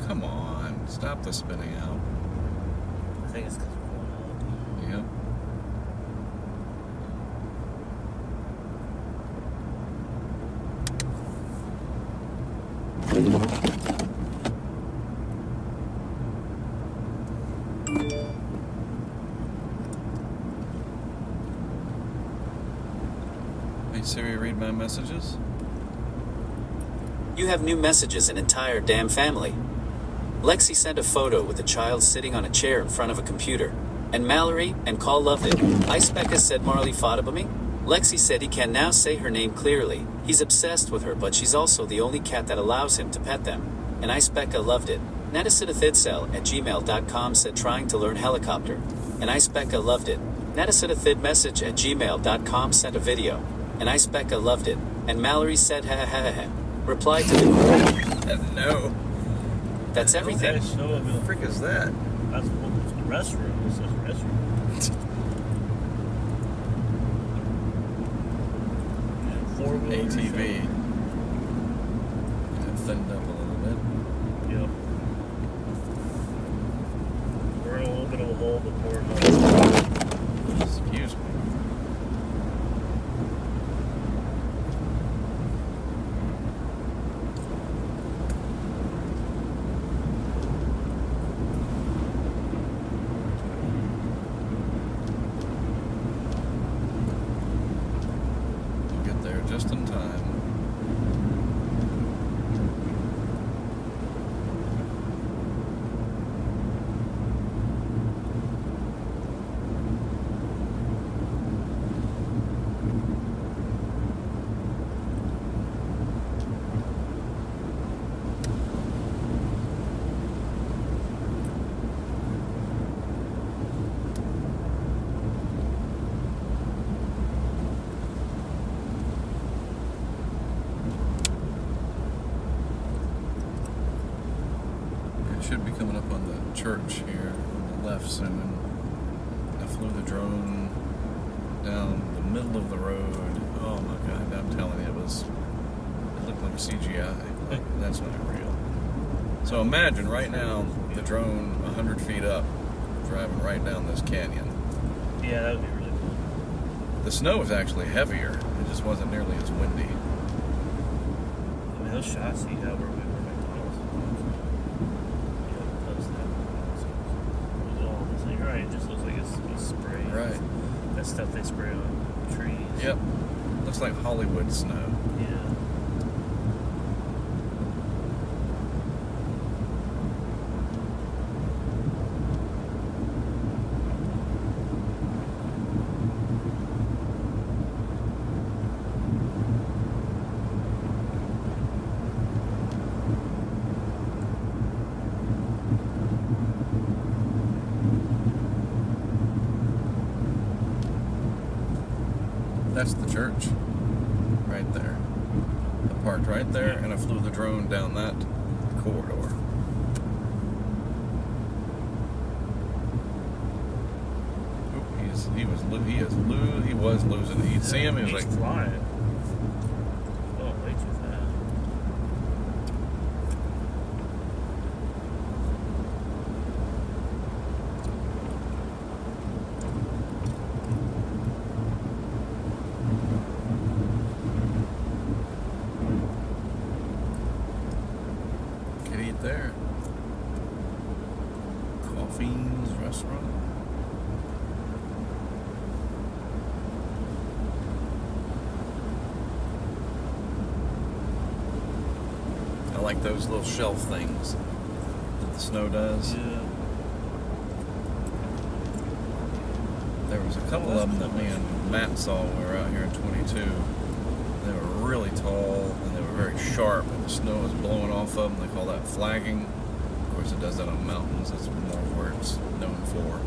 [SPEAKER 2] Come on, stop the spinning out.
[SPEAKER 7] I think it's because we're going up.
[SPEAKER 2] Yep. Hey Siri, read my messages.
[SPEAKER 1] You have new messages, an entire damn family. Lexi sent a photo with a child sitting on a chair in front of a computer. And Mallory and Call loved it. Icebecca said Marley fought about me. Lexi said he can now say her name clearly. He's obsessed with her, but she's also the only cat that allows him to pet them. And Icebecca loved it. Natasuddathidcell@gmail.com said trying to learn helicopter. And Icebecca loved it. Natasuddathidmessage@gmail.com sent a video. And Icebecca loved it. And Mallory said ha ha ha ha. Reply to the...
[SPEAKER 2] No.
[SPEAKER 1] That's everything.
[SPEAKER 7] Okay, so
[SPEAKER 2] What the frick is that?
[SPEAKER 7] that's the restroom. It says restroom. Four-wheel
[SPEAKER 2] ATV. should be coming up on the church here on the left soon. I flew the drone down the middle of the road. Oh my God, I'm telling you, it looked like CGI. Like, that's not real. So imagine right now the drone 100 feet up, driving right down this canyon.
[SPEAKER 7] Yeah, that would be really cool.
[SPEAKER 2] The snow was actually heavier. It just wasn't nearly as windy.
[SPEAKER 7] I mean, those shots you have where we were McDonald's. Yeah, post that. So you're right, it just looks like it's spray.
[SPEAKER 2] Right.
[SPEAKER 7] That stuff they spray on trees.
[SPEAKER 2] Yep. Looks like Hollywood snow.
[SPEAKER 7] Yeah.
[SPEAKER 2] That's the church. Right there. I parked right there and I flew the drone down that corridor. Oop, he was losing it. You'd see him, he was
[SPEAKER 7] He's
[SPEAKER 2] like
[SPEAKER 7] flying. Oh, way too fast.
[SPEAKER 2] could eat there. Coffee's restaurant. I like those little shelf things that the snow does.
[SPEAKER 7] Yeah.
[SPEAKER 2] There was a couple of them that me and Matt saw when we were out here in 22. They were really tall and they were very sharp, and the snow was blowing off of them. They call that flagging. Of course, it does that on mountains. That's more where it's known for.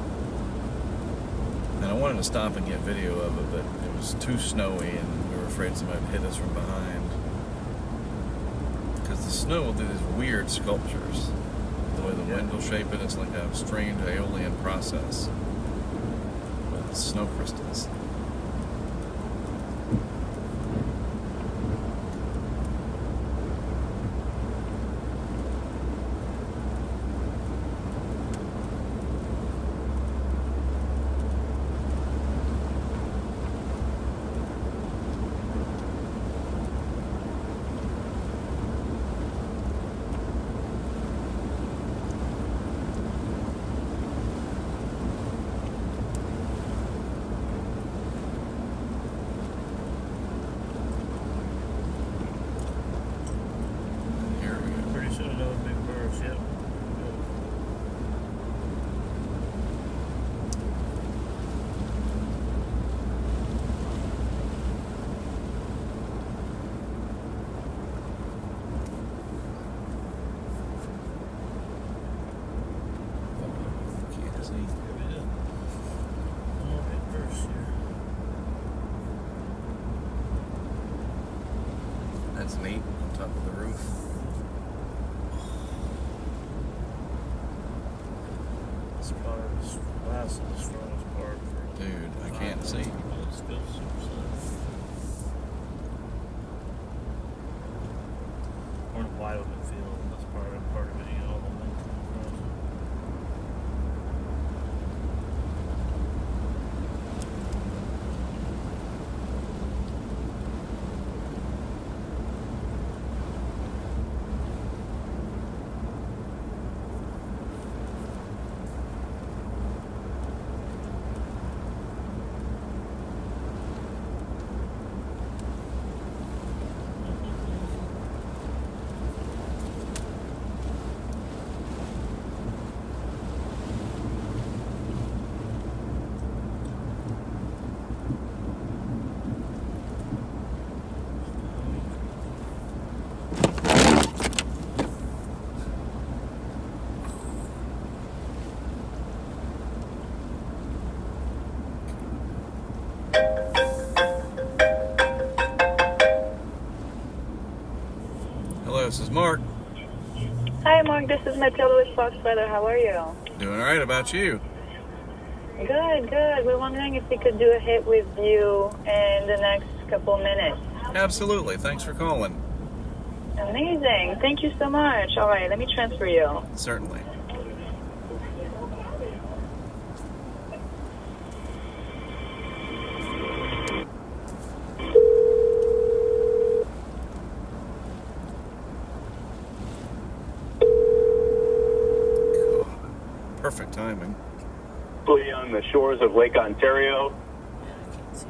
[SPEAKER 2] And I wanted to stop and get video of it, but it was too snowy, and we were afraid somebody would hit us from behind. Because the snow will do these weird sculptures. The way the wind will shape it, it's like a strange aeolian process with snow crystals.
[SPEAKER 7] Pretty soon another big burst, yep.
[SPEAKER 2] Can't see.
[SPEAKER 7] Here we go. One more big burst here.
[SPEAKER 2] That's neat on top of the roof.
[SPEAKER 7] This car is last of the strongest part for
[SPEAKER 2] Dude, I can't see.
[SPEAKER 7] Let's go super slow. We're in a wide open field. That's part of it. You know, all the wind coming across.
[SPEAKER 2] Hello, this is Mark.
[SPEAKER 8] Hi, Mark. This is Matilda with Fox Weather. How are you?
[SPEAKER 2] Doing all right. About you?
[SPEAKER 8] Good, good. We're wondering if we could do a hit with you in the next couple minutes.
[SPEAKER 2] Absolutely. Thanks for calling.
[SPEAKER 8] Amazing. Thank you so much. All right, let me transfer you.
[SPEAKER 2] Certainly. Perfect timing.
[SPEAKER 9] On the shores of Lake Ontario.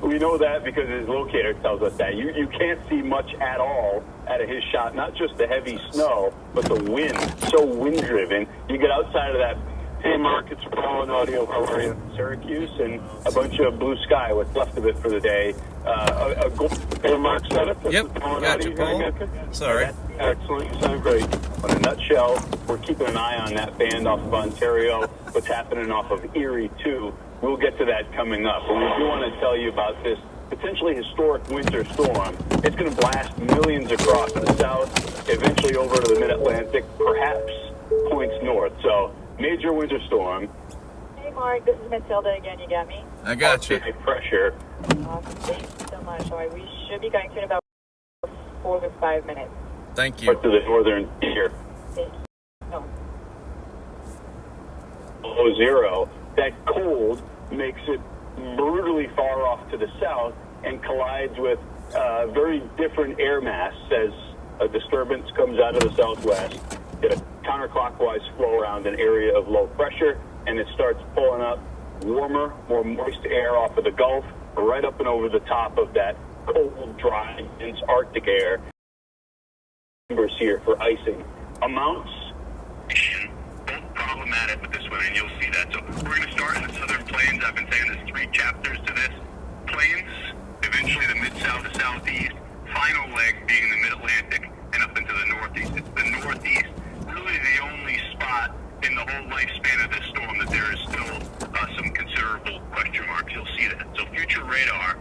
[SPEAKER 9] We know that because his locator tells us that. You can't see much at all out of his shot, not just the heavy snow, but the wind, so wind-driven. You get outside of that, hey, Mark, it's Paul and Audio, how are you? Syracuse, and a bunch of blue sky, what's left of it for the day. A hey, Mark, Sudduth.
[SPEAKER 2] Yep, gotcha, Paul. Sorry.
[SPEAKER 9] Excellent, you sound great. In a nutshell, we're keeping an eye on that band off of Ontario, what's happening off of Erie, too. We'll get to that coming up. But we do want to tell you about this potentially historic winter storm. It's going to blast millions across the south, eventually over to the mid-Atlantic, perhaps points north. So, major winter storm.
[SPEAKER 8] Hey, Mark. This is Matilda again. You got me?
[SPEAKER 2] I got you.
[SPEAKER 9] Pressure.
[SPEAKER 8] Awesome. Thank you so much. All right, we should be going to in about 4 to 5 minutes.
[SPEAKER 2] Thank you.
[SPEAKER 9] To the northern tier.
[SPEAKER 8] Thank you. Oh.
[SPEAKER 9] Below zero. That cold makes it brutally far off to the south and collides with very different air mass as a disturbance comes out of the southwest. Get a counterclockwise flow around an area of low pressure, and it starts pulling up warmer, more moist air off of the Gulf, right up and over the top of that cold, dry, dense Arctic air. Numbers here for icing. Amounts. Both problematic with this one, and you'll see that. So we're going to start in the southern plains. I've been saying there's 3 chapters to this. Plains, eventually the mid-south to southeast, final leg being the mid-Atlantic and up into the northeast. It's the northeast, really the only spot in the whole lifespan of this storm that there is still some considerable question marks. You'll see that. So future radar,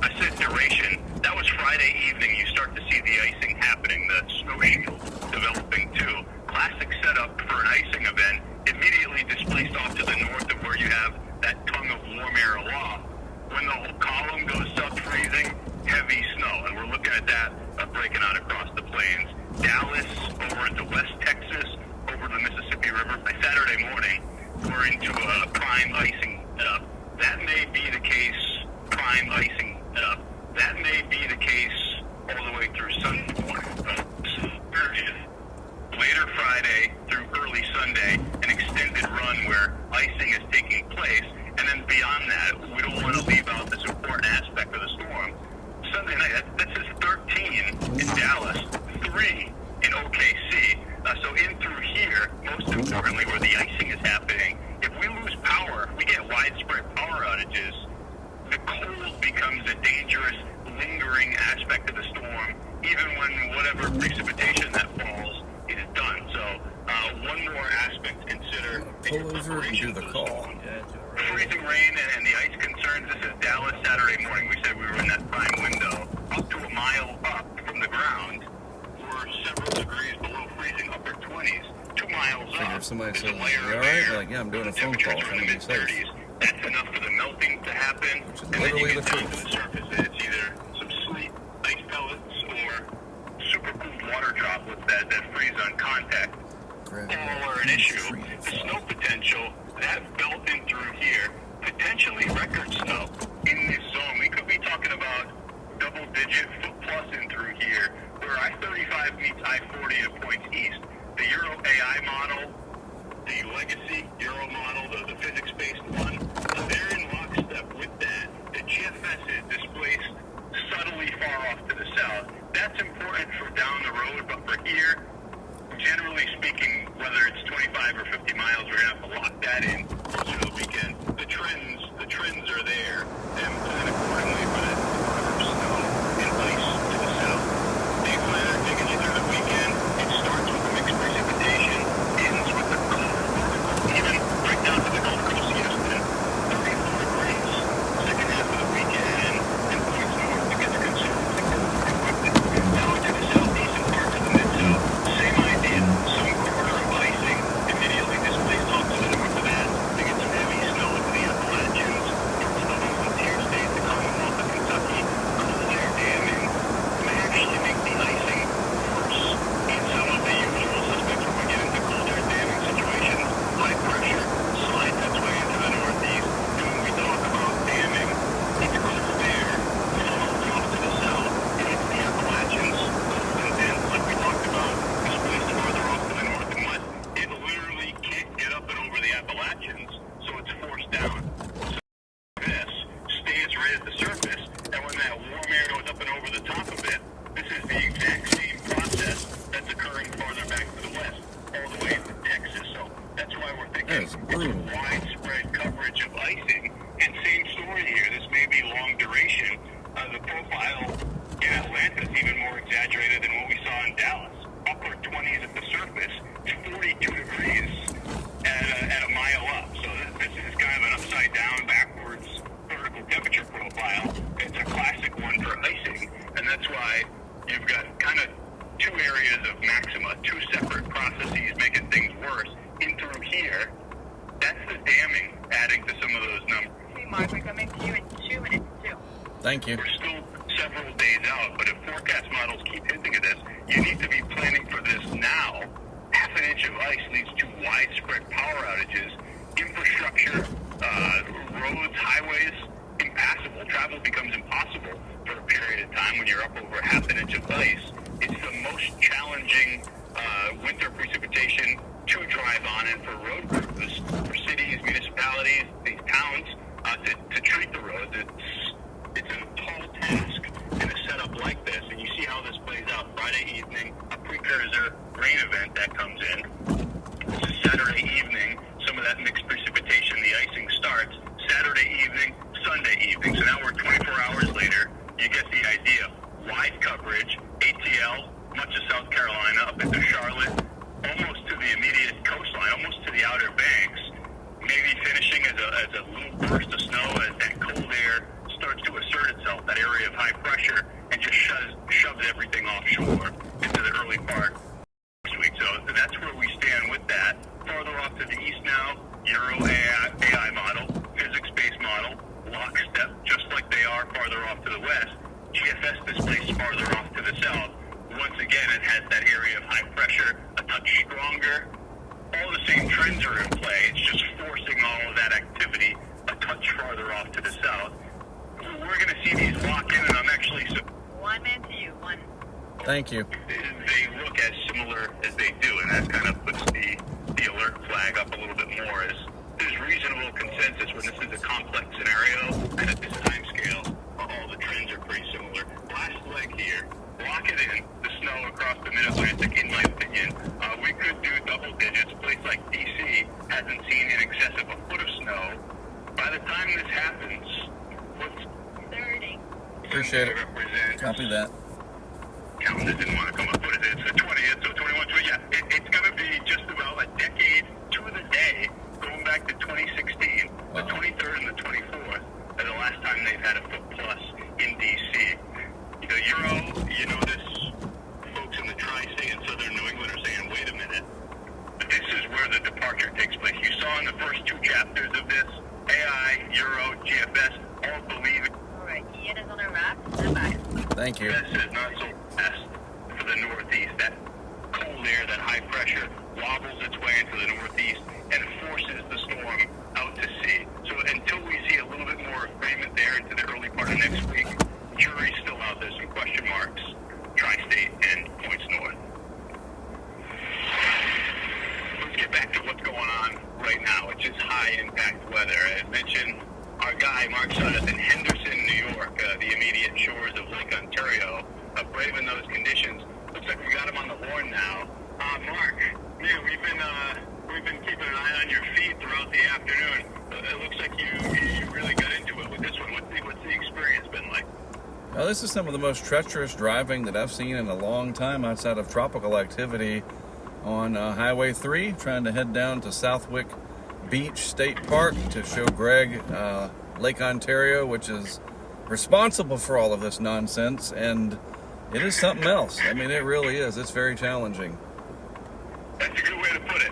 [SPEAKER 9] I said duration. That was Friday evening. You start to see the icing happening, the snow shield developing too. Classic setup for an icing event, immediately displaced off to the north of where you have that tongue of warm air aloft. When the whole column goes sub-freezing, heavy snow, and we're looking at that breaking out across the plains. Dallas, over into West Texas, over the Mississippi River. By Saturday morning, we're into a prime icing setup. That may be the case, prime icing setup. That may be the case all the way through Sunday morning. Later Friday through early Sunday, an extended run where icing is taking place. And then beyond that, we don't want to leave out this important aspect of the storm. Sunday night, this is 13 in Dallas, 3 in OKC. So in through here, most importantly, where the icing is happening, if we lose power, we get widespread power outages, the cold becomes a dangerous, lingering aspect of the storm, even when whatever precipitation that falls is done. So one more aspect to consider.
[SPEAKER 2] Pull over and do the call.
[SPEAKER 9] Freezing rain and the ice concerns. This is Dallas Saturday morning. We said we were in that prime window. Up to a mile up from the ground, we're several degrees below freezing, upper 20s. 2 miles
[SPEAKER 2] Figure
[SPEAKER 9] up.
[SPEAKER 2] if somebody says,
[SPEAKER 9] there's a
[SPEAKER 2] "You
[SPEAKER 9] layer
[SPEAKER 2] all
[SPEAKER 9] of
[SPEAKER 2] right?"
[SPEAKER 9] air.
[SPEAKER 2] You're like, "Yeah, I'm doing a phone call.
[SPEAKER 9] Temperatures are
[SPEAKER 2] Trying
[SPEAKER 9] in
[SPEAKER 2] to
[SPEAKER 9] the
[SPEAKER 2] be safe."
[SPEAKER 9] mid-30s. That's enough for the melting to happen.
[SPEAKER 2] Which is
[SPEAKER 9] And then you
[SPEAKER 2] literally
[SPEAKER 9] get
[SPEAKER 2] the
[SPEAKER 9] down to
[SPEAKER 2] truth.
[SPEAKER 9] the surface, and it's either some sleet, ice pellets, or super cooled water droplets that freeze on contact. All are an issue. The snow potential, that belt in through here, potentially record snow in this zone. We could be talking about double-digit foot plus in through here, where I-35 meets I-40 at points east. The Euro AI model, the legacy Euro model, the physics-based one, they're in lockstep with that. The GFS is displaced subtly far off to the south. That's important for down the road, but for here, generally speaking, whether it's 25 or 50 miles, we're going to have to lock that in closer to the weekend. The trends are there, and plan accordingly for that snow and ice to the south. Big weather taking you through the weekend. It starts with the mixed precipitation, ends with the cold, even right down to the Gulf Coast yesterday. 34 degrees, second half of the weekend, and points north to get the consumers. Down to the southeastern parts of the mid-south, same idea. Some
[SPEAKER 5] spreading farther back to the west, all the way into Texas. So that's why we're thinking
[SPEAKER 2] That is brutal.
[SPEAKER 5] it's widespread coverage of icing. And same story here. This may be long duration. The profile in Atlanta is even more exaggerated than what we saw in Dallas. Upper 20s at the surface, 42 degrees at a mile up. So this is kind of an upside down, backwards vertical temperature profile. It's a classic one for icing, and that's why you've got kind of two areas of maxima, two separate processes making things worse. In through here, that's the damming adding to some of those numbers.
[SPEAKER 6] Hey, Mark, we're coming to you in 2 minutes, too.
[SPEAKER 2] Thank you.
[SPEAKER 5] We're still several days out, but if forecast models keep hinting at this, you need to be planning for this now. Half an inch of ice leads to widespread power outages, infrastructure, roads, highways, impassable. Travel becomes impossible for a period of time when you're up over half an inch of ice. It's the most challenging winter precipitation to drive on and for road crews, for cities, municipalities, these towns, to treat the roads. It's a tall task in a setup like this, and you see how this plays out. Friday evening, a precursor rain event that comes in. This is Saturday evening, some of that mixed precipitation, the icing starts. Saturday evening, Sunday evening. So now we're 24 hours later. You get the idea. Wide coverage, ATL, much of South Carolina, up into Charlotte, almost to the immediate coastline, almost to the Outer Banks, maybe finishing as a little burst of snow as that cold air starts to assert itself, that area of high pressure, and just shoves everything offshore into the early part next week. So that's where we stand with that. Farther off to the east now, Euro AI model, physics-based model, lockstep, just like they are farther off to the west. GFS displays farther off to the south. Once again, it has that area of high pressure, a touch stronger. All the same trends are in play. It's just forcing all of that activity a touch farther off to the south. We're going to see these lock in, and I'm actually...
[SPEAKER 6] 1 minute to you. One.
[SPEAKER 2] Thank you.
[SPEAKER 5] They look as similar as they do, and that kind of puts the alert flag up a little bit more. As there's reasonable consensus when this is a complex scenario, and at this time scale, all the trends are pretty similar. Last leg here, lock it in. The snow across the mid-Atlantic, in my opinion, we could do double digits. A place like D.C. hasn't seen in excess of a foot of snow. By the time this happens, what's
[SPEAKER 6] 30.
[SPEAKER 2] Appreciate it.
[SPEAKER 5] represents?
[SPEAKER 2] Copy that.
[SPEAKER 5] Calendar didn't want to come up with it. It's the 20th, so 21, 20. Yeah, it's going to be just about a decade to the day, going back to 2016.
[SPEAKER 2] Wow.
[SPEAKER 5] The 23rd and the 24th are the last time they've had a foot plus in D.C. The Euro, you know this, folks in the tri-state and southern New England are saying, wait a minute. This is where the departure takes place. You saw in the first two chapters of this, AI, Euro, GFS, all believe it.
[SPEAKER 6] All right, Ian is on a wrap. Bye-bye.
[SPEAKER 2] Thank you.
[SPEAKER 5] This is not so best for the Northeast. That cold air, that high pressure, wobbles its way into the Northeast and forces the storm out to sea. So until we see a little bit more agreement there into the early part of next week, jury's still out there, some question marks, tri-state and points north. Let's get back to what's going on right now, which is high impact weather. As mentioned, our guy, Mark Sudduth, in Henderson, New York, the immediate shores of Lake Ontario, braving those conditions. Looks like we got him on the horn now. Mark, yeah, we've been keeping an eye on your feed throughout the afternoon. It looks like you really got into it with this one. What's the experience been like?
[SPEAKER 2] Now, this is some of the most treacherous driving that I've seen in a long time outside of tropical activity on Highway 3, trying to head down to Southwick Beach State Park to show Greg Lake Ontario, which is responsible for all of this nonsense, and it is something else. I mean, it really is. It's very challenging.
[SPEAKER 5] That's a good way to put it.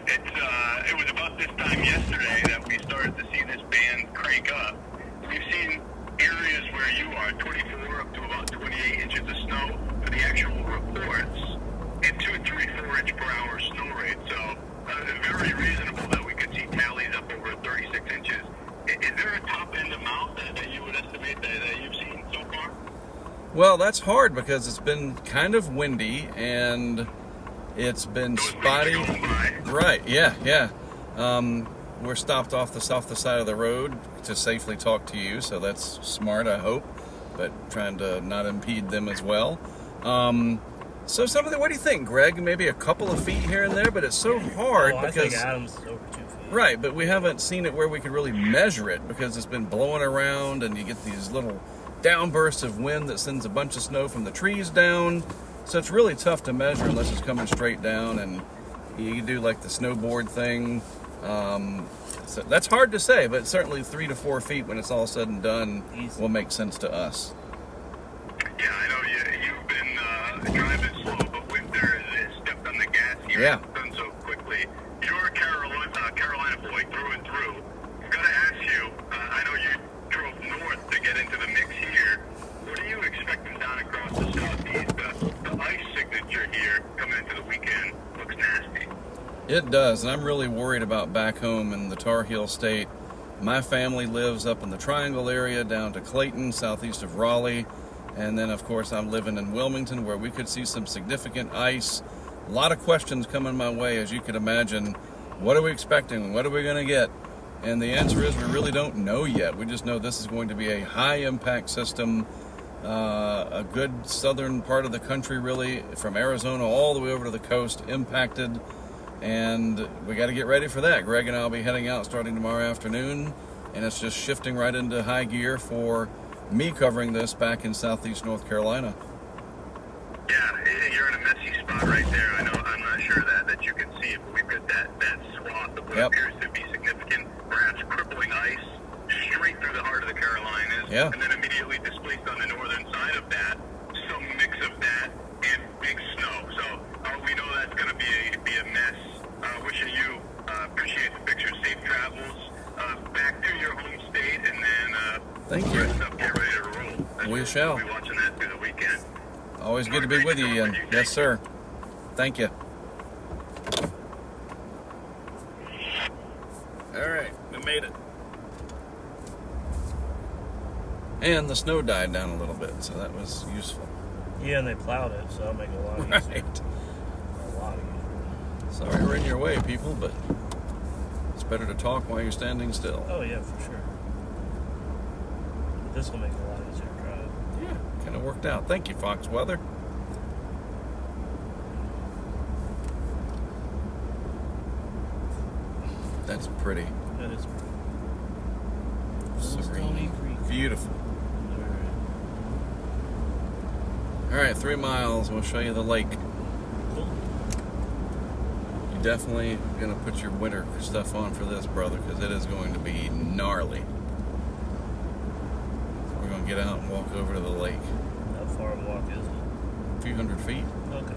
[SPEAKER 5] It was about this time yesterday that we started to see this band crank up. We've seen areas where you are, 24 up to about 28 inches of snow for the actual reports, and 2, 3, 4 inch per hour snow rate. So very reasonable that we could see tallies up over 36 inches. Is there a top end amount that you would estimate that you've seen so far?
[SPEAKER 2] Well, that's hard because it's been kind of windy and it's been spotty. Right, yeah. We're stopped off the side of the road to safely talk to you, so that's smart, I hope, but trying to not impede them as well.
[SPEAKER 10] So what do you think, Greg? Maybe a couple of feet here and there, but it's so hard
[SPEAKER 7] I
[SPEAKER 10] because
[SPEAKER 7] think Adams is over 2 feet.
[SPEAKER 10] right, but we haven't seen it where we could really measure it because it's been blowing around, and you get these little downbursts of wind that sends a bunch of snow from the trees down. So it's really tough to measure unless it's coming straight down, and you do like the snowboard thing. So that's hard to say, but certainly 3 to 4 feet when it's all said and done will make sense to us.
[SPEAKER 5] Yeah, I know you've been driving slow, but winter has stepped on the gas here.
[SPEAKER 10] Yeah.
[SPEAKER 5] It's done so quickly. You're a Carolina boy through and through. I've got to ask you, I know you drove north to get into the mix here. What are you expecting down across the southeast? The ice signature here coming into the weekend looks nasty.
[SPEAKER 10] It does, and I'm really worried about back home in the Tar Heel State. My family lives up in the Triangle area down to Clayton, southeast of Raleigh. And then, of course, I'm living in Wilmington, where we could see some significant ice. A lot of questions coming my way, as you could imagine. What are we expecting? What are we going to get? And the answer is we really don't know yet. We just know this is going to be a high-impact system, a good southern part of the country, really, from Arizona all the way over to the coast, impacted. And we got to get ready for that. Greg and I will be heading out starting tomorrow afternoon, and it's just shifting right into high gear for me covering this back in southeast North Carolina.
[SPEAKER 5] Yeah, you're in a messy spot right there. I know. I'm not sure that you can see it, but we've got that swath of what appears to be significant, perhaps crippling ice straight through the heart of the Carolinas, and then immediately displaced on the northern side of that, some mix of that and big snow. So we know that's going to be a mess. Wishing you appreciate the pictures, safe travels back to your home state, and then
[SPEAKER 10] thank you.
[SPEAKER 5] Get ready to roll.
[SPEAKER 10] We shall.
[SPEAKER 5] We'll be watching that through the weekend.
[SPEAKER 10] Always good to be with you, Ian. Yes, sir. Thank you. All right, we made it. And the snow died down a little bit, so that was useful.
[SPEAKER 7] Yeah, and they plowed it, so that'll make it a lot easier.
[SPEAKER 10] Right.
[SPEAKER 7] A lot easier.
[SPEAKER 10] Sorry we're in your way, people, but it's better to talk while you're standing still.
[SPEAKER 7] Oh, yeah, for sure. This will make it a lot easier to drive.
[SPEAKER 10] Yeah, kind of worked out. Thank you, Fox Weather. That's pretty.
[SPEAKER 7] That is pretty.
[SPEAKER 10] Serene. Beautiful. All right, 3 miles. We'll show you the lake.
[SPEAKER 7] Cool.
[SPEAKER 10] You definitely gonna put your winter stuff on for this, brother, because it is going to be gnarly. So we're gonna get out and walk over to the lake.
[SPEAKER 7] How far of a walk is it?
[SPEAKER 10] A few hundred feet.
[SPEAKER 7] Okay.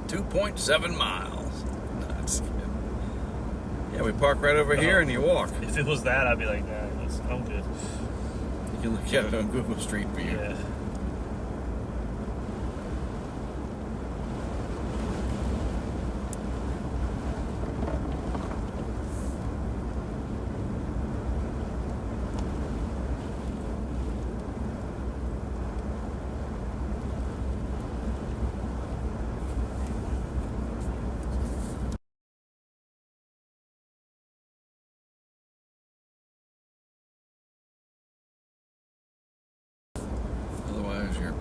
[SPEAKER 10] 2.7 miles. Nuts. Yeah, we park right over here and you walk.
[SPEAKER 7] If it was that, I'd be like, nah, I'm good.
[SPEAKER 10] You can look at it on Google Street View.
[SPEAKER 7] Yeah.
[SPEAKER 10] Otherwise, you're in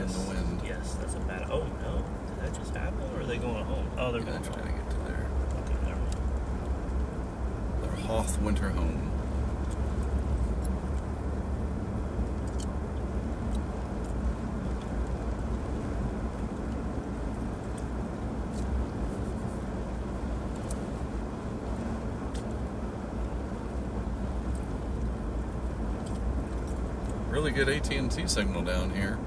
[SPEAKER 10] the wind.
[SPEAKER 7] Yes, that's a bad. Oh no, did that just happen, or are they going home? Oh, they're
[SPEAKER 10] Yeah,
[SPEAKER 7] going
[SPEAKER 10] they're
[SPEAKER 7] home.
[SPEAKER 10] trying to get to their
[SPEAKER 7] Okay, never mind.
[SPEAKER 10] Hoth winter home. Really good AT&T signal down here.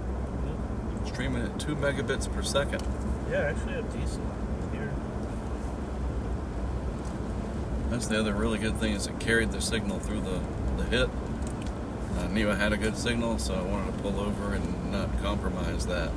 [SPEAKER 10] Streaming at 2 megabits per second.
[SPEAKER 7] Yeah, actually, I'm decent here.
[SPEAKER 10] That's the other really good thing is it carried the signal through the hit. I knew I had a good signal, so I wanted to pull over and not compromise that.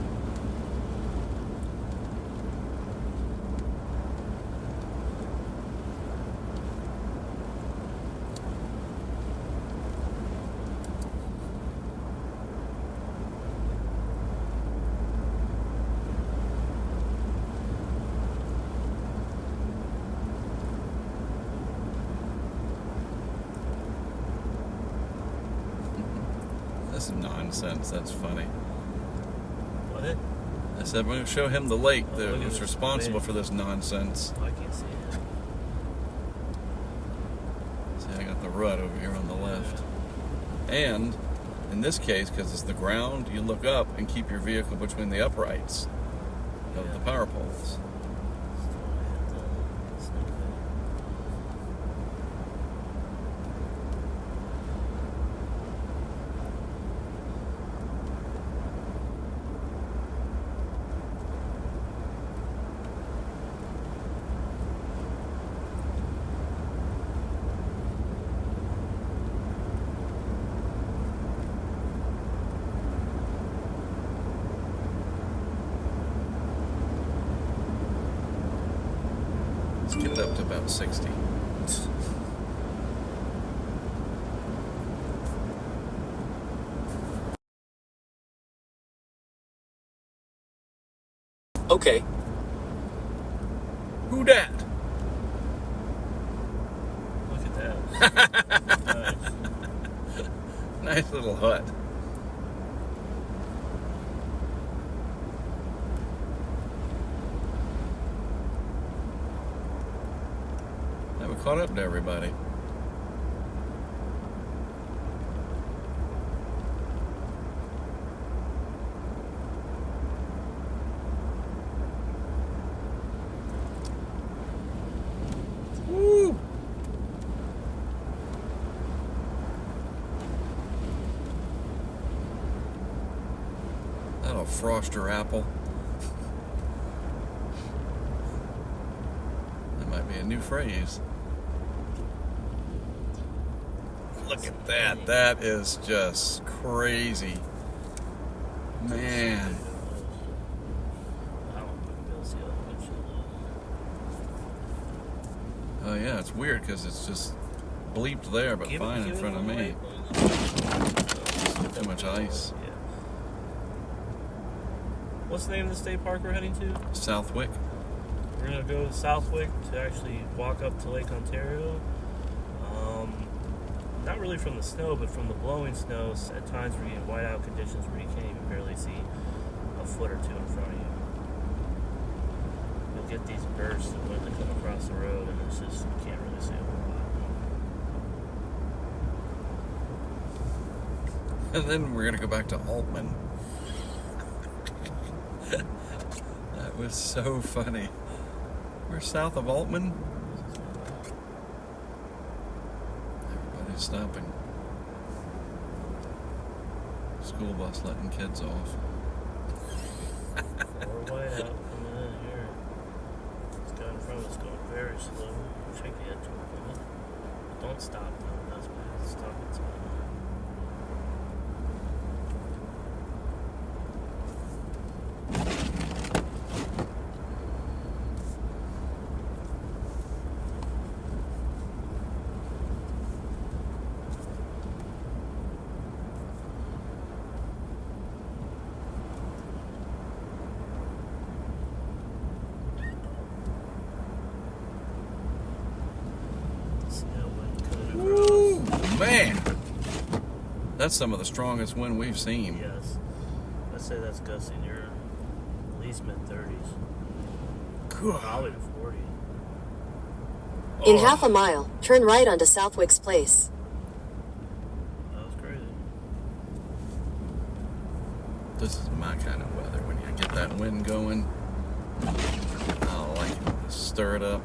[SPEAKER 10] This is non nonsense. That's funny.
[SPEAKER 7] What?
[SPEAKER 10] I said, we're going to show him the lake
[SPEAKER 7] Oh,
[SPEAKER 10] that
[SPEAKER 7] look at
[SPEAKER 10] was
[SPEAKER 7] this
[SPEAKER 10] responsible
[SPEAKER 7] big.
[SPEAKER 10] for this nonsense.
[SPEAKER 7] Oh, I can't see it.
[SPEAKER 10] See, I got the rut over here on the left. And in this case, because it's the ground, you look up and keep your vehicle between the uprights of the power poles. Let's get it up to about 60.
[SPEAKER 1] Okay,
[SPEAKER 10] Who dat?
[SPEAKER 7] Look at that. Nice.
[SPEAKER 10] Nice little hut. Now we caught up to everybody. Woo! That'll frost your apple. That might be a new phrase. Look at that. That is just crazy. Man.
[SPEAKER 7] I don't think they'll see all that shit.
[SPEAKER 10] Oh yeah, it's weird because it's just bleeped there, but fine in front of me. Too much ice.
[SPEAKER 7] Yeah. What's the name of the state park we're heading to?
[SPEAKER 10] Southwick.
[SPEAKER 7] We're gonna go to Southwick to actually walk up to Lake Ontario. Not really from the snow, but from the blowing snow. At times we're getting whiteout conditions where you can't even barely see a foot or two in front of you. You'll get these bursts of wind that come across the road, and it's just, you can't really see a whole lot.
[SPEAKER 10] And then we're gonna go back to Altman. That was so funny. We're south of Altman. Everybody's stopping. School bus letting kids off.
[SPEAKER 7] More whiteout coming in here. This guy in front of us going very slow. Check the edge of it. Don't stop though. That's bad. Stop it.
[SPEAKER 10] Woo, man! That's some of the strongest wind we've seen.
[SPEAKER 7] Yes. I'd say that's gusting near at least mid-30s. Probably to 40.
[SPEAKER 4] In half a mile, turn right onto Southwick's Place.
[SPEAKER 7] That was crazy.
[SPEAKER 10] This is my kind of weather. When you get that wind going, I like it. Stir it up.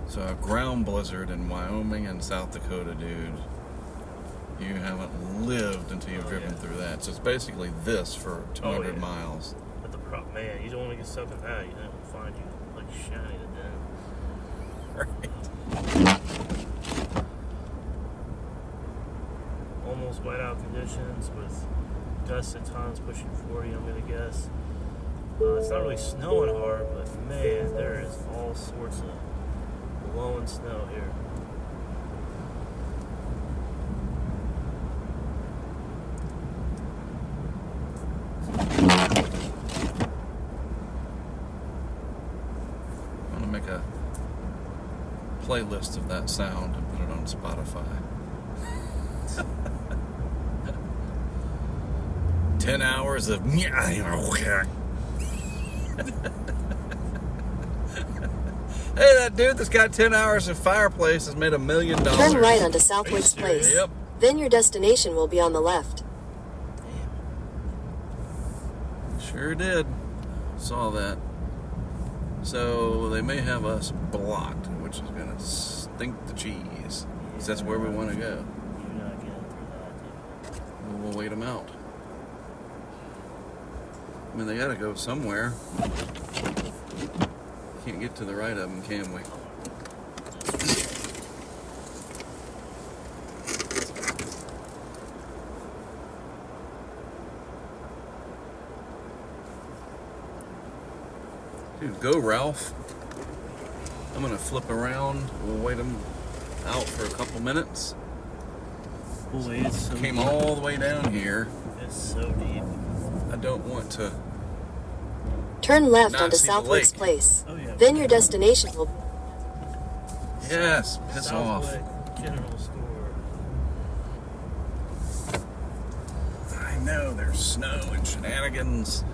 [SPEAKER 10] So a ground blizzard in Wyoming and South Dakota, dude. You haven't lived until you've driven through that. So it's basically this for 200 miles.
[SPEAKER 7] But the problem, man, you don't want to get stuck in that. You don't find you like shiny to death.
[SPEAKER 10] Right.
[SPEAKER 7] Almost whiteout conditions with gusts at times pushing 40, I'm going to guess. It's not really snowing hard, but man, there is all sorts of blowing snow here.
[SPEAKER 10] I'm going to make a playlist of that sound and put it on on Spotify. 10 hours of... Hey, that dude that's got 10 hours of fireplace has made $1 million.
[SPEAKER 4] Turn right onto Southwick's Place.
[SPEAKER 10] Yep.
[SPEAKER 4] Then your destination will be on the left.
[SPEAKER 10] Sure did. Saw that. So they may have us blocked, which is going to stink the cheese. 'Cause that's where we want to go.
[SPEAKER 7] You're not getting through that, dude.
[SPEAKER 10] We'll wait them out. I mean, they got to go somewhere. Can't get to the right of them, can we? Dude, go, Ralph. I'm gonna flip around. We'll wait them out for a couple minutes.
[SPEAKER 7] Boy, it's so
[SPEAKER 10] Came
[SPEAKER 7] deep.
[SPEAKER 10] all the way down here.
[SPEAKER 7] It's so deep.
[SPEAKER 10] I don't want to.
[SPEAKER 4] Turn left
[SPEAKER 10] Not
[SPEAKER 4] onto
[SPEAKER 10] see the
[SPEAKER 4] Southwick's
[SPEAKER 10] lake.
[SPEAKER 4] Place.
[SPEAKER 7] Oh, yeah.
[SPEAKER 4] Then your destination will...
[SPEAKER 10] Yes, piss off.
[SPEAKER 7] Southwick General Store.
[SPEAKER 10] I know there's snow and shenanigans.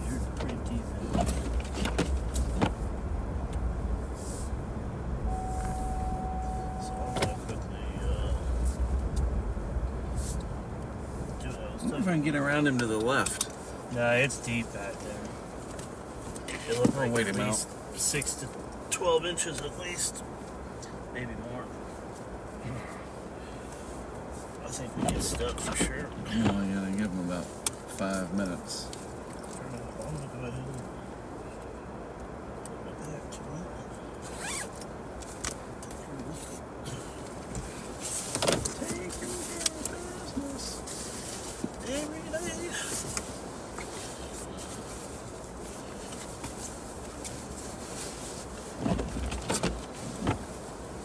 [SPEAKER 7] You're pretty deep in it. So I'm gonna quickly do what I was
[SPEAKER 10] I wonder if I
[SPEAKER 7] talking.
[SPEAKER 10] can get around him to the left.
[SPEAKER 7] Nah, it's deep back there. It looked like
[SPEAKER 10] wait
[SPEAKER 7] at
[SPEAKER 10] him
[SPEAKER 7] least 6 to 12 inches at least. Maybe more. I think we get stuck for sure.
[SPEAKER 10] Oh, yeah, they give him about 5 minutes.
[SPEAKER 7] I'm gonna go ahead and put my back to it.
[SPEAKER 10] Take your business every day.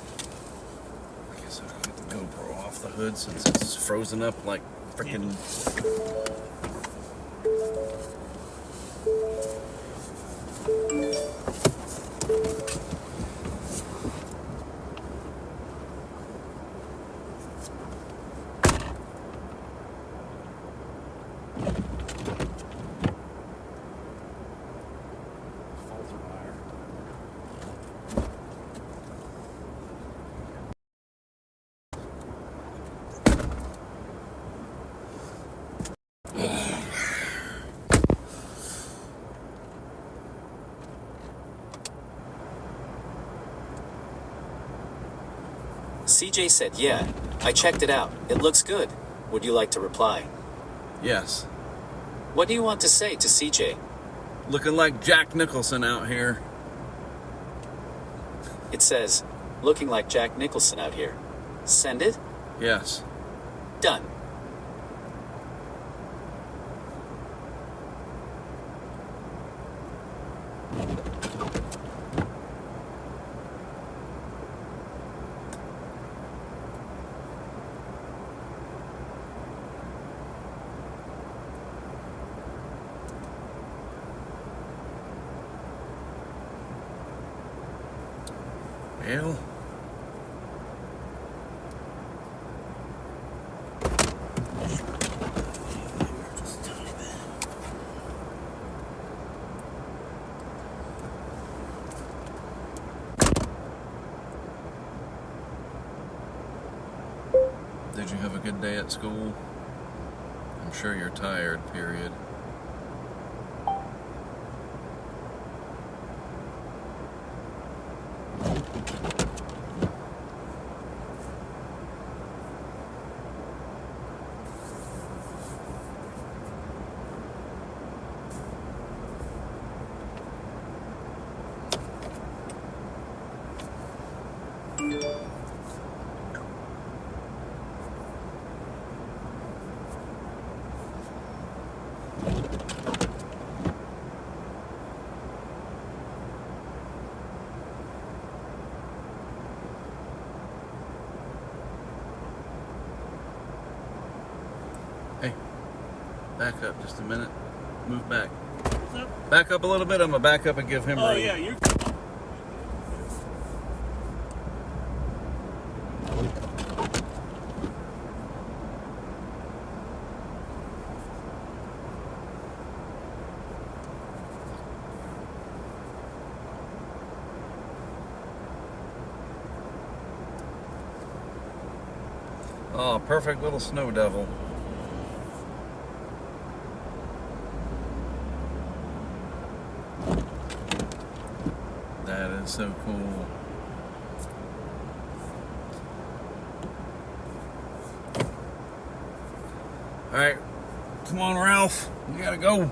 [SPEAKER 10] I guess I'll get the GoPro off the hood since it's frozen up like freaking.
[SPEAKER 1] CJ said, yeah, I checked it out. It looks good. Would you like to reply?
[SPEAKER 10] Yes.
[SPEAKER 1] What do you want to say to CJ?
[SPEAKER 10] Looking like Jack Nicholson out here.
[SPEAKER 1] It says, looking like Jack Nicholson out here. Send it?
[SPEAKER 10] Yes.
[SPEAKER 1] Done.
[SPEAKER 10] Well,
[SPEAKER 7] Just a tiny bit.
[SPEAKER 10] did you have a good day at school? I'm sure you're tired, period. Hey, back up just a minute. Move back.
[SPEAKER 7] What's up?
[SPEAKER 10] Back up a little bit. I'm going to back up and give him
[SPEAKER 7] Oh,
[SPEAKER 10] room.
[SPEAKER 7] yeah, you're.
[SPEAKER 10] Oh, perfect little snow devil. That is so cool. All right, come on, Ralph. We gotta go.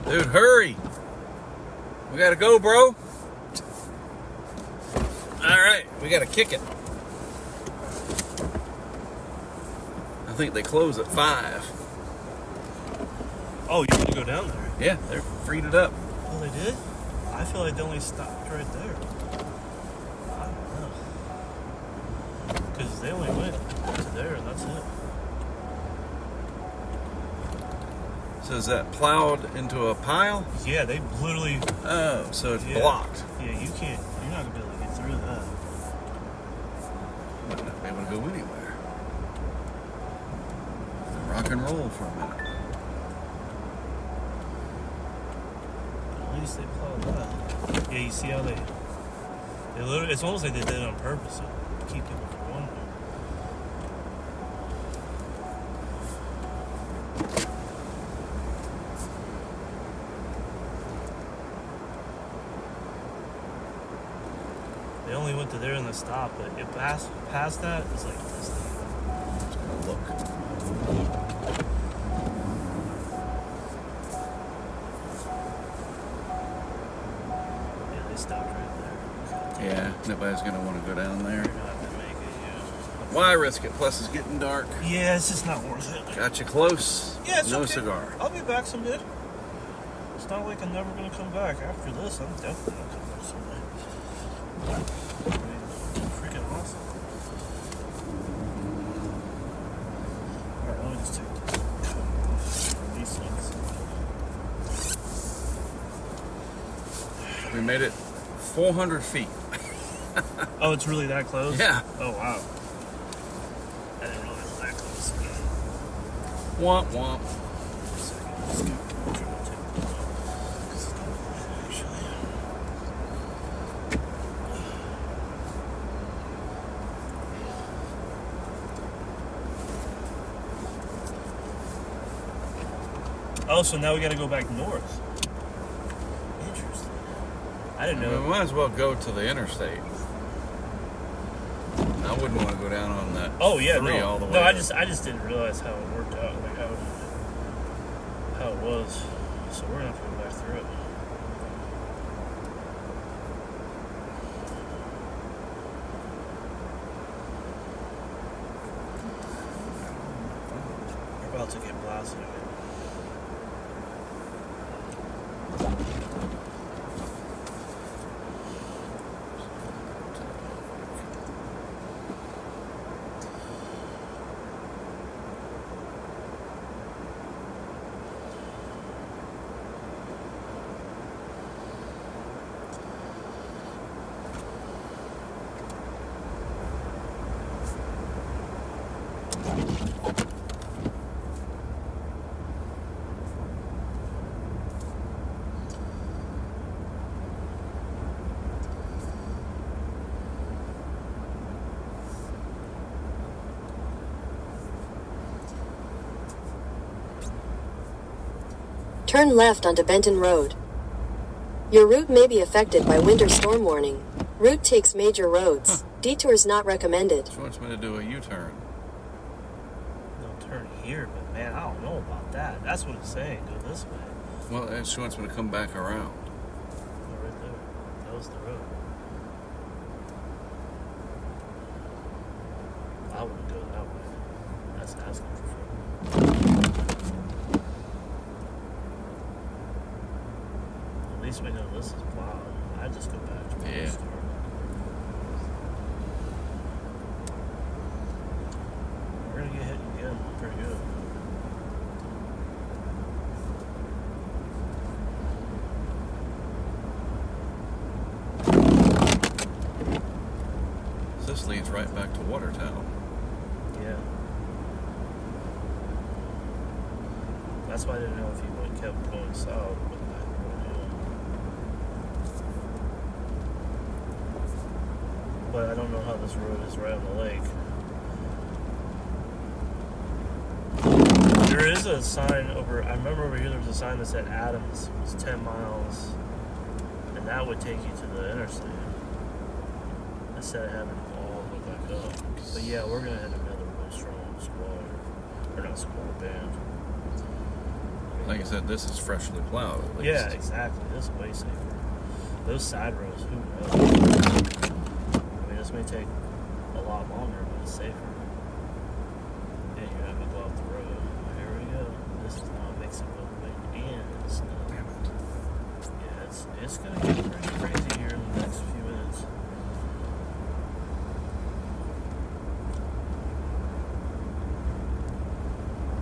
[SPEAKER 10] Dude, hurry. We gotta go, bro. All right, we gotta kick it. I think they close at 5.
[SPEAKER 7] Oh, you want to go down there?
[SPEAKER 10] Yeah, they're freed it up.
[SPEAKER 7] Oh, they did? I feel like they only stopped right there. I don't know. Because they only went to there and that's it.
[SPEAKER 10] So is that plowed into a pile?
[SPEAKER 7] Yeah, they literally...
[SPEAKER 10] Oh, so it's blocked.
[SPEAKER 7] Yeah, you can't... You're not going to be able to get through that.
[SPEAKER 10] Might not be able to go anywhere. Rock and roll for a minute.
[SPEAKER 7] At least they plowed that. Yeah, you see how they literally... It's almost like they did it on purpose to keep people from wandering. They only went to there in the stop, but it past that, it's like this thing.
[SPEAKER 10] Just gonna look.
[SPEAKER 7] Yeah, they stopped right there.
[SPEAKER 10] Yeah, nobody's gonna want to go down there.
[SPEAKER 7] You're gonna have to make it, yeah.
[SPEAKER 10] Why risk it? Plus, it's getting dark.
[SPEAKER 7] Yeah, it's just not worth it.
[SPEAKER 10] Got you close.
[SPEAKER 7] Yeah, it's
[SPEAKER 10] no
[SPEAKER 7] okay.
[SPEAKER 10] cigar.
[SPEAKER 7] I'll be back someday. It's not like I'm never gonna come back. After this, I'm definitely gonna come back someday. I mean, freaking awesome. Alright, let me just take this coat off. These things.
[SPEAKER 10] We made it 400 feet.
[SPEAKER 7] Oh, it's really that close?
[SPEAKER 10] Yeah.
[SPEAKER 7] Oh, wow. I didn't realize it was that close.
[SPEAKER 10] Womp womp.
[SPEAKER 7] Oh, so now we got to go back north. Interesting. I didn't know.
[SPEAKER 10] We might as well go to the interstate. I wouldn't want to go down on that.
[SPEAKER 7] Oh yeah,
[SPEAKER 10] 3
[SPEAKER 7] no.
[SPEAKER 10] all the way.
[SPEAKER 7] No, I just didn't realize how it worked out, like how it was. So we're gonna have to go back through it. We're about to get blasted again.
[SPEAKER 4] Turn left onto Benton Road. Your route may be affected by winter storm warning. Route takes major roads. Detours not recommended.
[SPEAKER 10] She wants me to do a U-turn.
[SPEAKER 7] No turn here, but man, I don't know about that. That's what it's saying. Go this way.
[SPEAKER 10] Well, she wants me to come back around.
[SPEAKER 7] Oh, right there. That was the road. I wouldn't go that way. That's asking for trouble. At least we know this is plowed. I just go back to where we started. We're gonna get hit again pretty good.
[SPEAKER 10] Watertown.
[SPEAKER 7] Yeah. That's why I didn't know if he kept going south. But I don't know. But I don't know how this road is right on the lake. There is a sign over. I remember over here there was a sign that said Adams was 10 miles, and that would take you to the interstate. Instead of having to go all the way back up. But yeah, we're gonna have another really strong squad, or not squad, band.
[SPEAKER 10] Like I said, this is freshly plowed at least.
[SPEAKER 7] Yeah, exactly. This is way safer. Those side roads, who knows? I mean, this may take a lot longer, but it's safer. And you're not gonna go off the road. Here we go. This is now mixing both wind and snow.
[SPEAKER 10] Damn it.
[SPEAKER 7] Yeah, it's gonna get pretty crazy here in the next few minutes.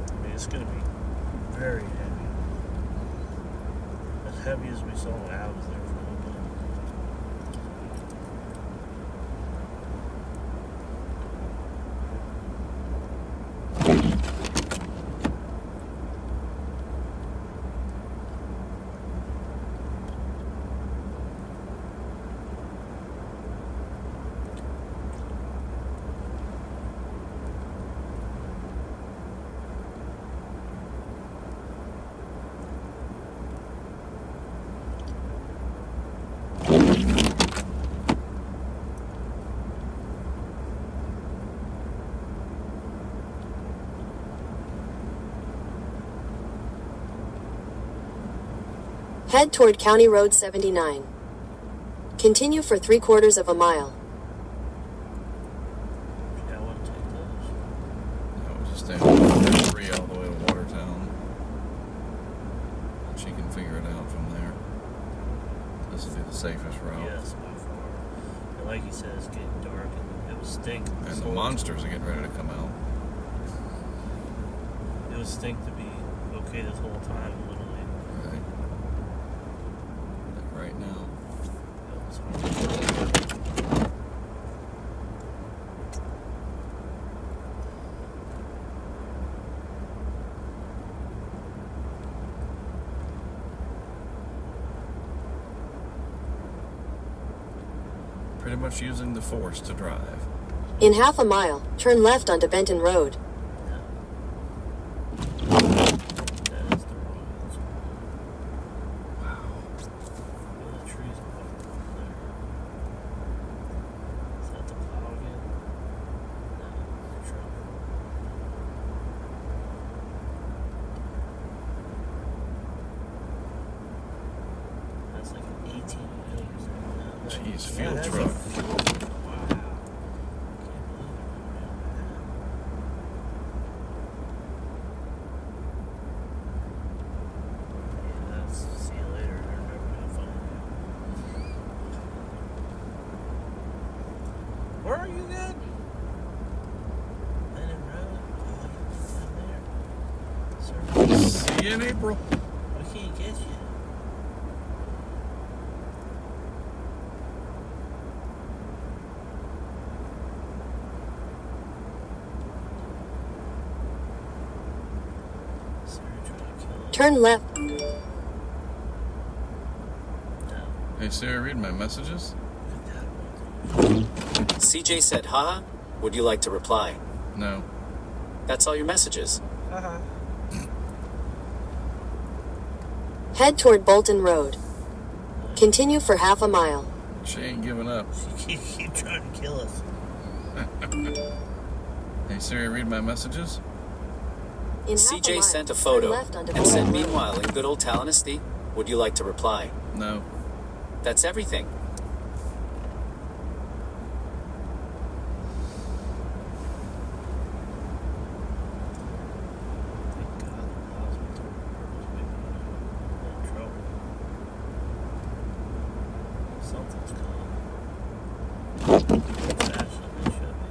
[SPEAKER 7] I mean, it's gonna be very heavy. As heavy as we saw when I was there for a little bit.
[SPEAKER 4] Head toward County Road 79. Continue for 3/4 of a mile.
[SPEAKER 7] Yeah, I want to take those.
[SPEAKER 10] I would just stay on 3 all the way to Watertown. She can figure it out from there. This will be the safest route.
[SPEAKER 7] Yes, by far. And like you said, it's getting dark and it was stink.
[SPEAKER 10] And the monsters are getting ready to come out.
[SPEAKER 7] It would stink to be okay this whole time, literally.
[SPEAKER 10] Right. Like right now.
[SPEAKER 7] It was hard.
[SPEAKER 10] Pretty much using the force to drive.
[SPEAKER 4] In half a mile, turn left onto Benton Road.
[SPEAKER 7] That is the road.
[SPEAKER 10] Wow.
[SPEAKER 7] Feel the trees above there. Is that the plow again? No, the truck. That's like an 18-wheeler.
[SPEAKER 10] Jeez, field truck.
[SPEAKER 7] See you later. They're never gonna find you. Where are you again? Lennon Road? Oh, you're down there. Sir,
[SPEAKER 10] See you in April.
[SPEAKER 7] we can't get you. Sir, you're trying to kill us.
[SPEAKER 4] Turn left.
[SPEAKER 7] No.
[SPEAKER 10] Hey Siri, read my messages.
[SPEAKER 1] CJ said, haha. Would you like to reply?
[SPEAKER 10] No.
[SPEAKER 1] That's all your messages.
[SPEAKER 4] Head toward Bolton Road. Continue for half a mile.
[SPEAKER 10] She ain't giving up.
[SPEAKER 7] She keep trying to kill us.
[SPEAKER 10] Hey Siri, read my messages.
[SPEAKER 4] In half a
[SPEAKER 1] CJ
[SPEAKER 4] mile,
[SPEAKER 1] sent a
[SPEAKER 4] turn
[SPEAKER 1] photo
[SPEAKER 4] left onto
[SPEAKER 1] and said,
[SPEAKER 4] Bolton Road.
[SPEAKER 1] meanwhile, in good old Tallahassee, would you like to reply?
[SPEAKER 10] No.
[SPEAKER 1] That's everything.
[SPEAKER 7] Thank God the plows went through the in trouble. Something's coming. Faster than they should be.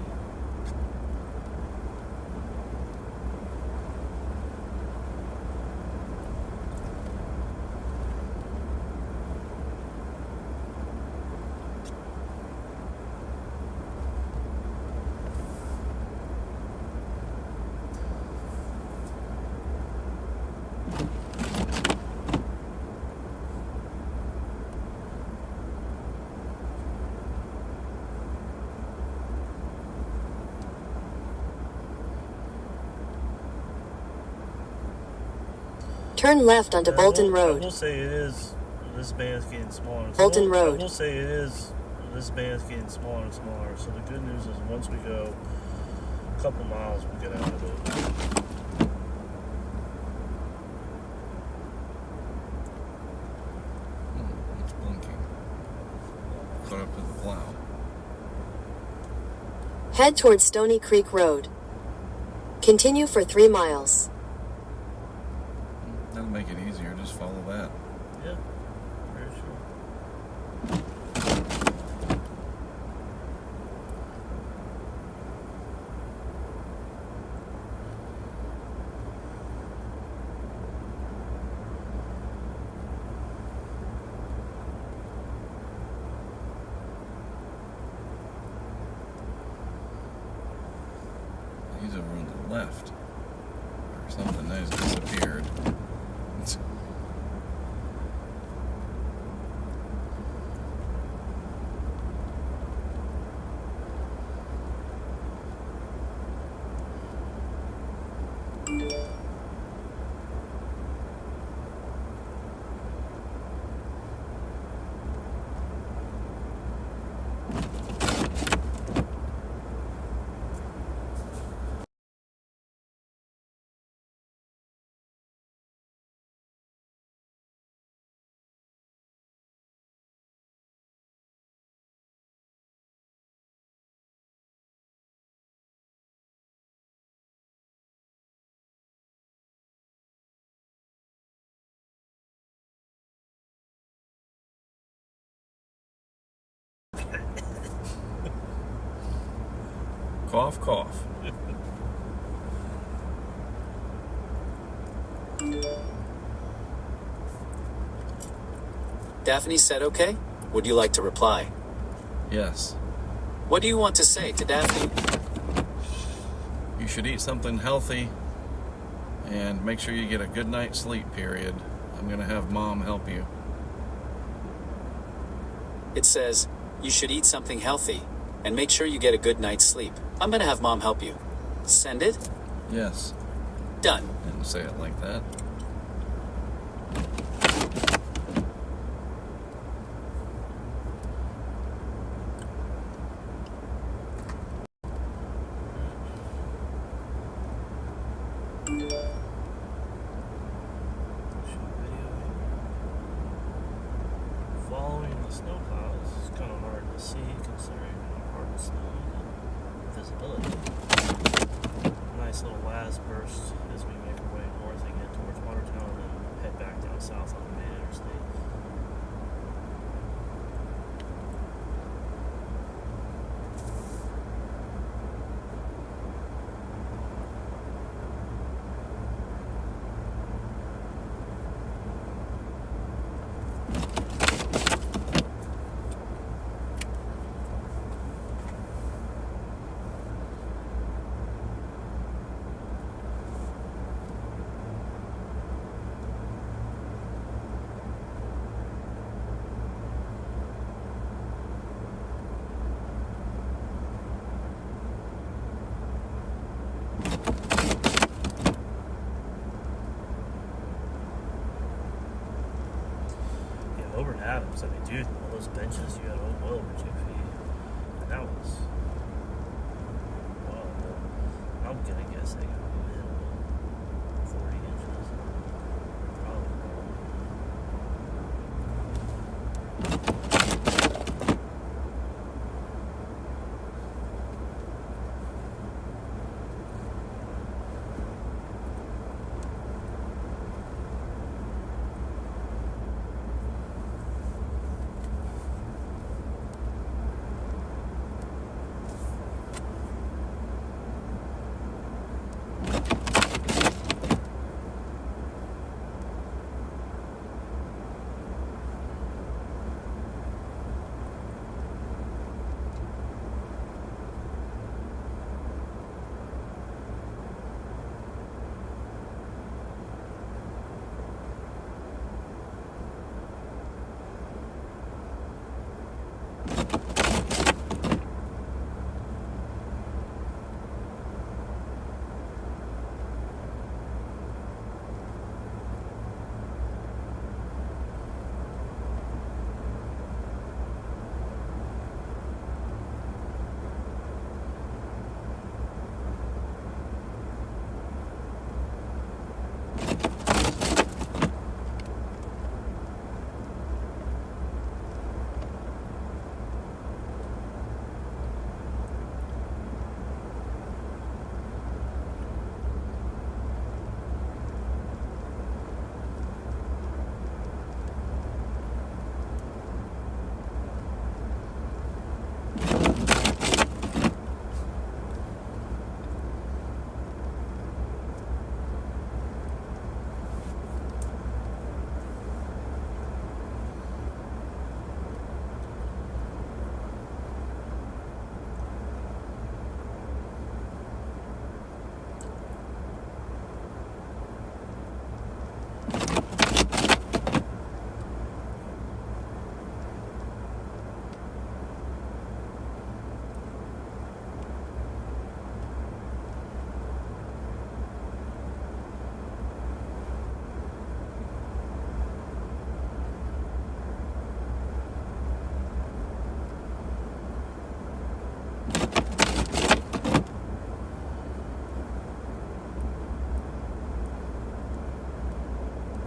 [SPEAKER 4] Turn left onto Bolton
[SPEAKER 7] I
[SPEAKER 4] Road.
[SPEAKER 7] will say it is. This band's getting smaller and
[SPEAKER 4] Bolton
[SPEAKER 7] smaller.
[SPEAKER 4] Road.
[SPEAKER 7] I will say it is. This band's getting smaller and smaller. So the good news is once we go a couple miles, we get out of it.
[SPEAKER 10] It's blinking. Caught up to the plow.
[SPEAKER 4] Head towards Stony Creek Road. Continue for 3 miles.
[SPEAKER 10] That'll make it easier. Just follow that.
[SPEAKER 7] Yeah, very sure.
[SPEAKER 10] He's over on the left. Or something that has disappeared. Cough, cough.
[SPEAKER 1] Daphne said okay? Would you like to reply?
[SPEAKER 10] Yes.
[SPEAKER 1] What do you want to say to Daphne?
[SPEAKER 10] You should eat something healthy and make sure you get a good night's sleep, period. I'm going to have Mom help you.
[SPEAKER 1] It says, you should eat something healthy and make sure you get a good night's sleep. I'm gonna have Mom help you. Send it?
[SPEAKER 10] Yes.
[SPEAKER 1] Done.
[SPEAKER 10] Didn't say it like that.
[SPEAKER 7] Following the snow clouds is kind of hard to see considering how hard the snow is and visibility. Nice little last burst as we make our way north again towards Watertown and then head back down south on the main interstate. Over in Adams, I mean, dude, all those benches, you got well over 2 feet. And that was, well, I'm gonna guess they got minimum 40 inches. Probably more.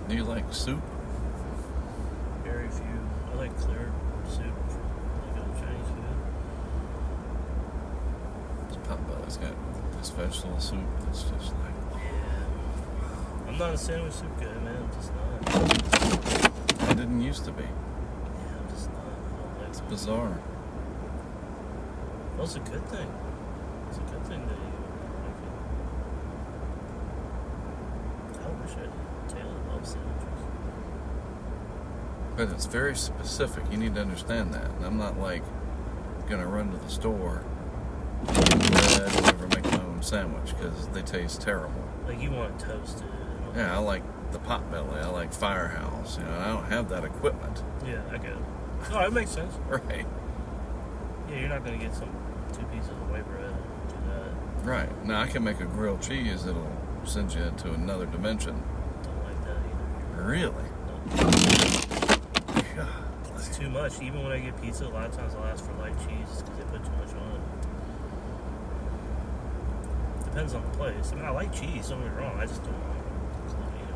[SPEAKER 10] Do you like soup?
[SPEAKER 7] Very few. I like clear soup from like Chinese food.
[SPEAKER 10] Potbelly's got this vegetable soup that's just like...
[SPEAKER 7] Yeah. I'm not a sandwich soup guy, man. I'm just not.
[SPEAKER 10] I didn't used to be.
[SPEAKER 7] Yeah, I'm just not. I don't like
[SPEAKER 10] It's
[SPEAKER 7] it.
[SPEAKER 10] bizarre.
[SPEAKER 7] Well, it's a good thing. It's a good thing that you like it. I wish I did. Taylor loves sandwiches.
[SPEAKER 10] But it's very specific. You need to understand that. And I'm not like gonna run to the store, get bread, whatever, make my own sandwich because they taste terrible.
[SPEAKER 7] Like you want it toasted. And
[SPEAKER 10] Yeah, I like the Potbelly. I like Firehouse. You know, I don't have that equipment.
[SPEAKER 7] Yeah, I get it. No, it makes sense.
[SPEAKER 10] Right.
[SPEAKER 7] Yeah, you're not gonna get some 2 pieces of white bread and do that.
[SPEAKER 10] Right. Now I can make a grilled cheese that'll send you to another dimension.
[SPEAKER 7] Don't like that either.
[SPEAKER 10] Really? God.
[SPEAKER 7] It's too much. Even when I get pizza, a lot of times I'll ask for light cheese because they put too much on it. Depends on the place. I mean, I like cheese, don't get me wrong. I just don't want it.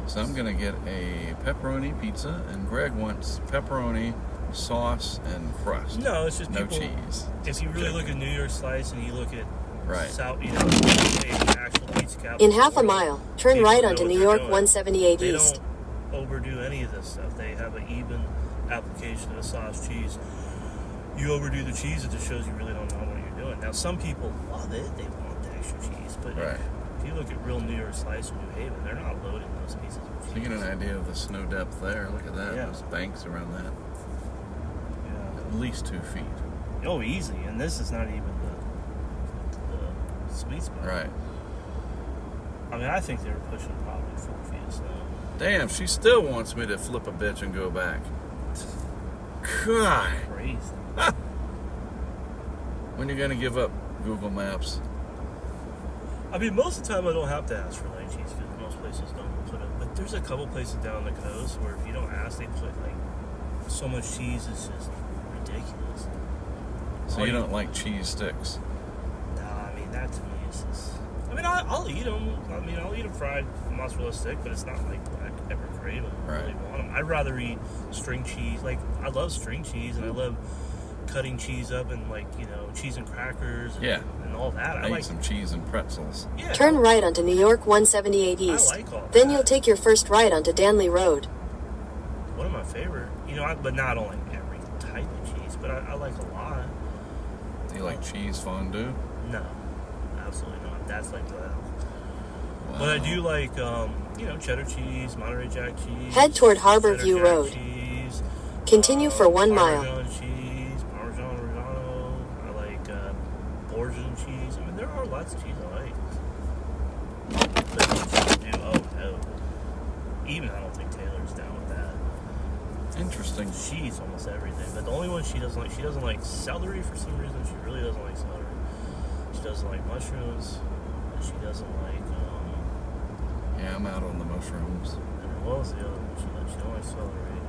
[SPEAKER 10] So I'm gonna get a pepperoni pizza, and Greg wants pepperoni, sauce, and crust.
[SPEAKER 7] No, it's just
[SPEAKER 10] no
[SPEAKER 7] people,
[SPEAKER 10] cheese.
[SPEAKER 7] If you really look at New York slice and you look at
[SPEAKER 10] Right.
[SPEAKER 7] South, you know, the actual pizza capital.
[SPEAKER 4] In half a mile, turn
[SPEAKER 7] people
[SPEAKER 4] right
[SPEAKER 7] know
[SPEAKER 4] onto
[SPEAKER 7] what
[SPEAKER 4] New
[SPEAKER 7] they're
[SPEAKER 4] York
[SPEAKER 7] doing.
[SPEAKER 4] 178
[SPEAKER 7] They
[SPEAKER 4] East.
[SPEAKER 7] don't overdo any of this stuff. They have an even application of sauce, cheese. You overdo the cheese, it just shows you really don't know what you're doing. Now, some people love it; they want the extra cheese. But
[SPEAKER 10] Right.
[SPEAKER 7] if you look at real New York slice in New Haven, they're not loading those pieces with cheese.
[SPEAKER 10] So you get an idea of the snow depth there. Look at that.
[SPEAKER 7] Yeah.
[SPEAKER 10] Those banks around that.
[SPEAKER 7] Yeah.
[SPEAKER 10] At least 2 feet.
[SPEAKER 7] Oh, easy. And this is not even the sweet spot.
[SPEAKER 10] Right.
[SPEAKER 7] I mean, I think they were pushing probably 4 feet of snow.
[SPEAKER 10] Damn, she still wants me to flip a bitch and go back. God.
[SPEAKER 7] Crazy.
[SPEAKER 10] When you gonna give up Google Maps?
[SPEAKER 7] I mean, most of the time I don't have to ask for light cheese because most places don't put it. But there's a couple places down the coast where if you don't ask, they put like so much cheese, it's just ridiculous.
[SPEAKER 10] So you don't like cheese sticks?
[SPEAKER 7] Nah, I mean, that to me is just... I mean, I'll eat them. I mean, I'll eat a fried mozzarella stick, but it's not like I ever crave them. I really want them. I'd rather eat string cheese. Like, I love string cheese, and I love cutting cheese up and, like, you know, cheese and crackers and, and all that.
[SPEAKER 10] I
[SPEAKER 7] like
[SPEAKER 10] eat some cheese and pretzels.
[SPEAKER 7] Yeah.
[SPEAKER 4] Turn right onto New York 178 East.
[SPEAKER 7] like all
[SPEAKER 4] Then
[SPEAKER 7] that.
[SPEAKER 4] you'll take your first right onto Danley Road.
[SPEAKER 7] One of my favorite. You know, but not on like every type of cheese, but I like a lot.
[SPEAKER 10] Do you like cheese fondue?
[SPEAKER 7] No, absolutely not. That's like wow. But I do like, you know, cheddar cheese, Monterey Jack cheese.
[SPEAKER 4] Head toward Harbor
[SPEAKER 7] cheddar
[SPEAKER 4] View
[SPEAKER 7] Jack
[SPEAKER 4] Road.
[SPEAKER 7] Cheese,
[SPEAKER 4] Continue for 1 mile.
[SPEAKER 7] Parmesan cheese, Parmesan Reggiano. I like Borgian cheese. I mean, there are lots of cheese I like. But oh no. Even I don't think Taylor's down with that.
[SPEAKER 10] Interesting.
[SPEAKER 7] She eats almost everything, but the only one she doesn't like celery for some reason. She really doesn't like celery. She doesn't like mushrooms. And she doesn't like.
[SPEAKER 10] Yeah, I'm out on the mushrooms.
[SPEAKER 7] And what was the other one she likes? She don't like celery.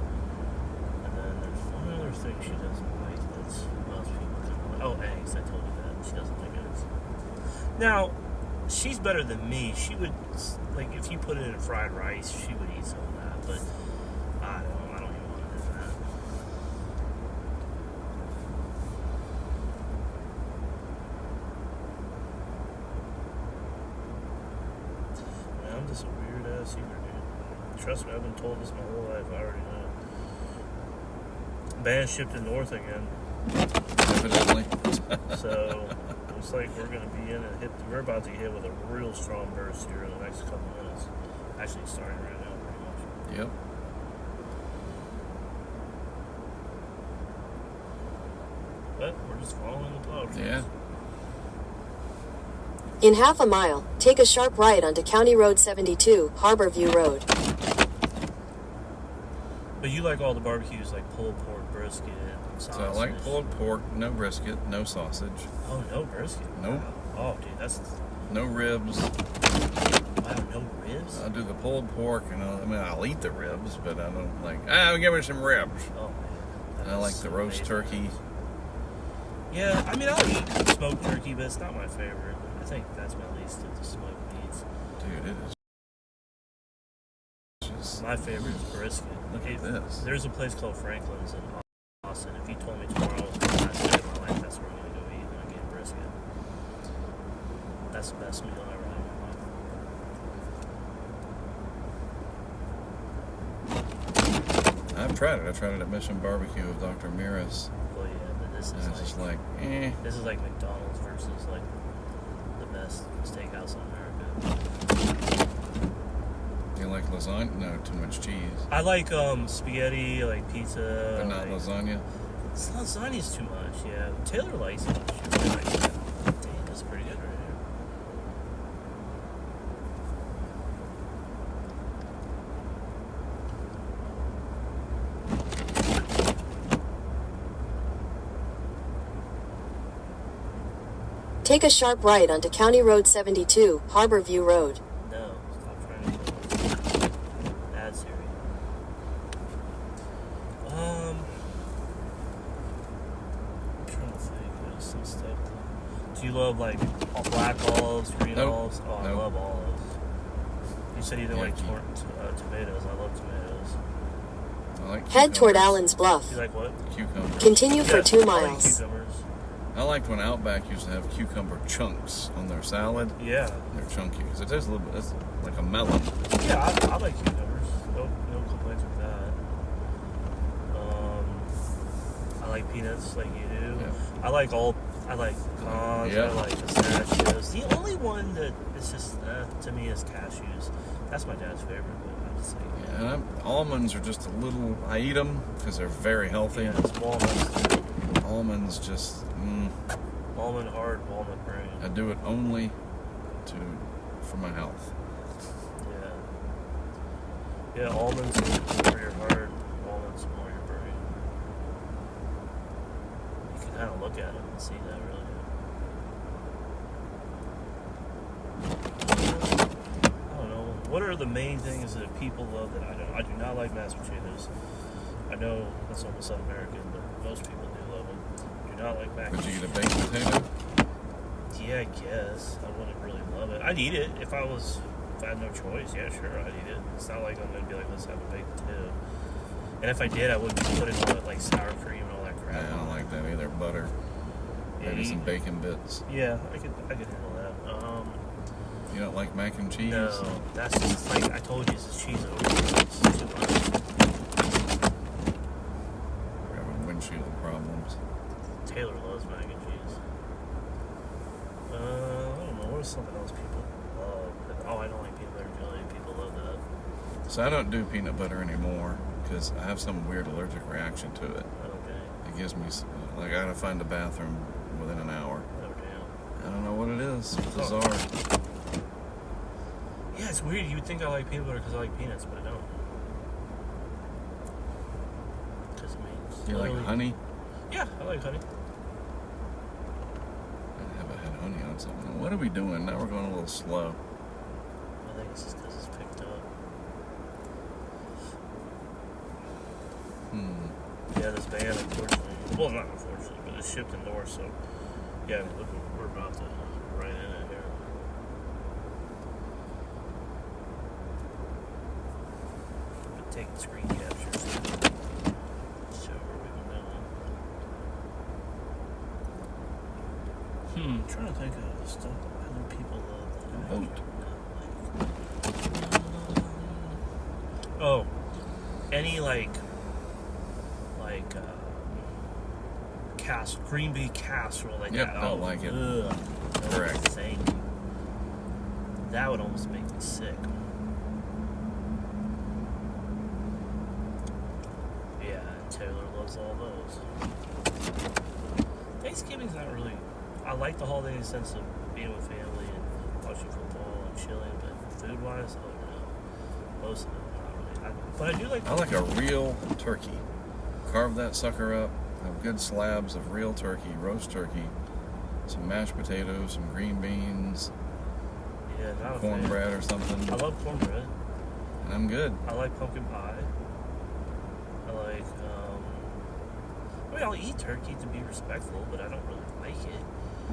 [SPEAKER 7] And then there's one other thing she doesn't like that's most people kind of like. Oh, eggs. I told you that. She doesn't like eggs. Now, she's better than me. She would, like, if you put it in fried rice, she would eat some of that. But I don't even want to do that. Man, I'm just a weird ass eater, dude. Trust me, I've been told this my whole life. I already know. Band shipped to North again.
[SPEAKER 10] Evidently.
[SPEAKER 7] So looks like we're gonna be in and we're about to get hit with a real strong burst here in the next couple minutes. Actually starting right now pretty much.
[SPEAKER 10] Yep.
[SPEAKER 7] But we're just following the plow trails.
[SPEAKER 10] Yeah.
[SPEAKER 4] In half a mile, take a sharp right onto County Road 72, Harbor View Road.
[SPEAKER 7] But you like all the barbecues, like pulled pork, brisket, sausage.
[SPEAKER 10] So I like pulled pork, no brisket, no sausage.
[SPEAKER 7] Oh, no brisket?
[SPEAKER 10] Nope.
[SPEAKER 7] Wow. Oh, dude, that's...
[SPEAKER 10] No ribs.
[SPEAKER 7] Wow, no ribs?
[SPEAKER 10] I'll do the pulled pork, and I'll eat the ribs, but I don't like, give me some ribs.
[SPEAKER 7] Oh, man.
[SPEAKER 10] And I like the roast turkey.
[SPEAKER 7] Yeah, I mean, I'll eat smoked turkey, but it's not my favorite. I think that's my least of the smoked meats.
[SPEAKER 10] Dude, it is
[SPEAKER 2] is.
[SPEAKER 7] My favorite is brisket.
[SPEAKER 2] Look at this.
[SPEAKER 7] There's a place called Franklin's in Austin. If you told me tomorrow was the last day of my life, that's where I'm going to go eat and I get brisket. That's the best meal I ever had in my life.
[SPEAKER 2] I've tried it. I tried it at Mission Barbecue with Dr. Miras.
[SPEAKER 7] Well, yeah, but this
[SPEAKER 2] And
[SPEAKER 7] is
[SPEAKER 2] it's just like, eh.
[SPEAKER 7] This is like McDonald's versus like the best steakhouse in America.
[SPEAKER 2] You like lasagna? No, too much cheese.
[SPEAKER 7] I like spaghetti, I like pizza.
[SPEAKER 2] But not
[SPEAKER 7] like,
[SPEAKER 2] lasagna?
[SPEAKER 7] Lasagna's too much, yeah. Taylor likes it. She really likes it. Damn, that's pretty good right
[SPEAKER 4] Take a sharp right onto County Road 72, Harbor View Road.
[SPEAKER 7] here. No, stop trying to add Siri. I'm trying to think. There's some stuff. Do you love like black olives, green
[SPEAKER 2] Nope.
[SPEAKER 7] olives? Oh, I
[SPEAKER 2] Nope.
[SPEAKER 7] love olives. You said you didn't like
[SPEAKER 2] Yucky.
[SPEAKER 7] tomatoes. I love tomatoes.
[SPEAKER 2] I like
[SPEAKER 4] Head toward
[SPEAKER 2] cucumbers.
[SPEAKER 4] Allen's Bluff.
[SPEAKER 7] You like what?
[SPEAKER 2] Cucumbers.
[SPEAKER 4] Continue for
[SPEAKER 7] Yes,
[SPEAKER 4] 2
[SPEAKER 7] I like
[SPEAKER 4] miles.
[SPEAKER 7] cucumbers.
[SPEAKER 2] I liked when Outback used to have cucumber chunks on their salad.
[SPEAKER 7] Yeah.
[SPEAKER 2] They're chunky because it tastes a little bit. It's like a melon.
[SPEAKER 7] Yeah, I like cucumbers. No complaints with that. I like peanuts like you do.
[SPEAKER 2] Yeah.
[SPEAKER 7] I like pecans.
[SPEAKER 2] Yeah.
[SPEAKER 7] I like pistachios. The only one that is just to me is cashews. That's my dad's favorite. But I'm just like,
[SPEAKER 2] Yeah, and almonds are just a little. I eat them because they're very healthy.
[SPEAKER 7] yeah, it's walnuts.
[SPEAKER 2] Almonds just.
[SPEAKER 7] Almond heart, walnut brain.
[SPEAKER 2] I do it only for my health.
[SPEAKER 7] Yeah. Yeah, almonds are for your heart. Walnuts are for your brain. You can kind of look at them and see that really. I don't know. What are the main things that people love that I don't? I do not like mashed potatoes. I know that's almost un-American, but most people do love them. Do not like mac
[SPEAKER 2] Would
[SPEAKER 7] and
[SPEAKER 2] you
[SPEAKER 7] cheese.
[SPEAKER 2] eat a baked potato?
[SPEAKER 7] Yeah, I guess. I wouldn't really love it. I'd eat it if I had no choice. Yeah, sure, I'd eat it. It's not like I'm going to be like, let's have a baked potato. And if I did, I wouldn't be putting all that like sour cream and all that crap.
[SPEAKER 2] Yeah, I don't like that either. Butter.
[SPEAKER 7] Yeah,
[SPEAKER 2] Maybe some bacon bits.
[SPEAKER 7] Yeah, I could handle that.
[SPEAKER 2] You don't like mac and cheese?
[SPEAKER 7] No, that's just like I told you, it's just cheese over. It's too much.
[SPEAKER 2] We're having windshield problems.
[SPEAKER 7] Taylor loves mac and cheese. I don't know. What is something else people love? Oh, I don't like peanut butter jelly. People love that.
[SPEAKER 2] So I don't do peanut butter anymore because I have some weird allergic reaction to it.
[SPEAKER 7] Okay.
[SPEAKER 2] It gives me, like, I gotta find the bathroom within an hour.
[SPEAKER 7] Oh, damn.
[SPEAKER 2] I don't know what it is. It's bizarre.
[SPEAKER 7] Yeah, it's weird. You would think I like peanut butter because I like peanuts, but I don't. Because I mean,
[SPEAKER 2] You like honey?
[SPEAKER 7] Yeah, I like honey.
[SPEAKER 2] I haven't had honey on something. What are we doing? Now we're going a little slow.
[SPEAKER 7] I think it's just because it's picked up. Yeah, this van, unfortunately. Well, not unfortunately, but it's shipped indoors, so. Yeah, look, we're about to right in it here. But taking screen captures. Show where we've been going. Trying to think of stuff that other people love that I don't like. Oh, any green bean casserole like
[SPEAKER 2] Yep,
[SPEAKER 7] that.
[SPEAKER 2] don't like it.
[SPEAKER 7] Ugh,
[SPEAKER 2] Correct.
[SPEAKER 7] Thank you. That would almost make me sick. Yeah, Taylor loves all those. Thanksgiving's not really. I like the holiday in the sense of being with family and watching football and chilling, but food-wise, oh no, most of it not really. But I do like.
[SPEAKER 2] I like a real turkey. Carve that sucker up. Have good slabs of real turkey, roast turkey, some mashed potatoes, some green beans,
[SPEAKER 7] Yeah, not a fan.
[SPEAKER 2] cornbread or something,
[SPEAKER 7] I love cornbread.
[SPEAKER 2] and I'm good.
[SPEAKER 7] I like pumpkin pie. I like. I mean, I'll eat turkey to be respectful, but I don't really like it.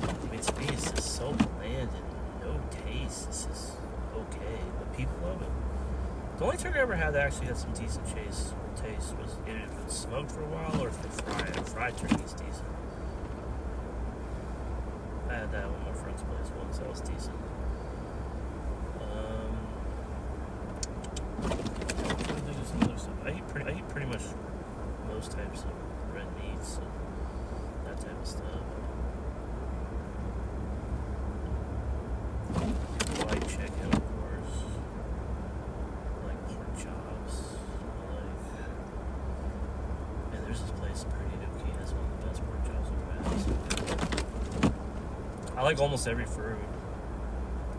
[SPEAKER 7] I mean, to me, it's just so bland and no taste. It's just okay, but people love it. The only turkey I ever had that actually had some decent taste was if it was smoked for a while or if they fried. Fried turkey's decent. I had that at my friend's place once. That was decent. I eat pretty much most types of red meats and that type of stuff. White chicken, of course. I like pork chops. And there's this place in Pretty Dookie. That's one of the best pork chops I've had. I like almost every fruit,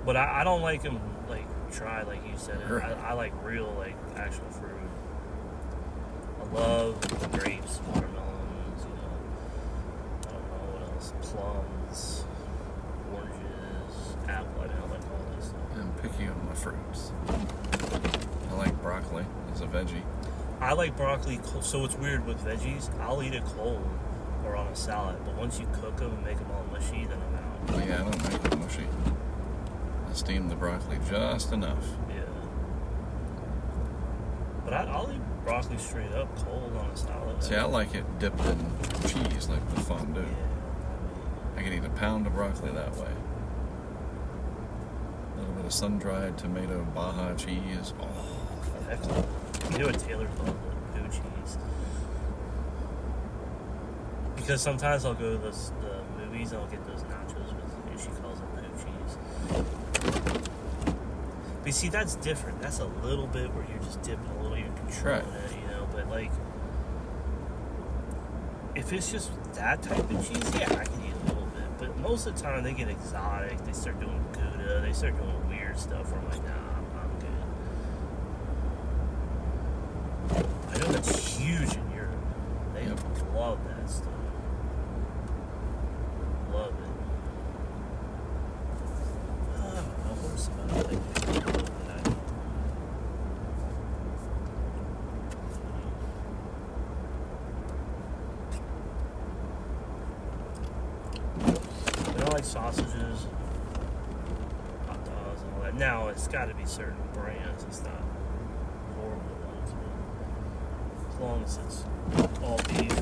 [SPEAKER 7] but I don't like them like dry, like you said. I like real, like actual fruit. I love grapes, watermelons, I don't know what else, plums, oranges, apple. I like all this stuff.
[SPEAKER 10] I'm picky on my fruits. I like broccoli as a veggie.
[SPEAKER 7] I like broccoli, so it's weird with veggies. I'll eat it cold or on a salad, but once you cook them and make them all mushy, then I'm out.
[SPEAKER 10] Oh, yeah, I don't make it mushy. I steam the broccoli just enough.
[SPEAKER 7] Yeah. But I'll eat broccoli straight up cold on a salad.
[SPEAKER 10] See, I like it dipped in cheese, like the fondue. I can eat a pound of broccoli that way. A little bit of sun-dried tomato Baja cheese. Oh,
[SPEAKER 7] Excellent. You know what Taylor's love with poo cheese. Because sometimes I'll go to the movies and I'll get those nachos with, she calls it poo cheese. But you see, that's different. That's a little bit where you're just dipping a little, you're controlling it, But like, if it's just that type of cheese, yeah, I can eat a little bit. But most of the time, they get exotic. They start doing Gouda. They start doing weird stuff where I'm like, nah, I'm good. I know that's huge in Europe. They love that stuff. Love it. I don't know, what was some other things we could do that I like sausages, hot dogs, and all that. Now, it's got to be certain brands. It's not horrible ones. But as long as it's all beef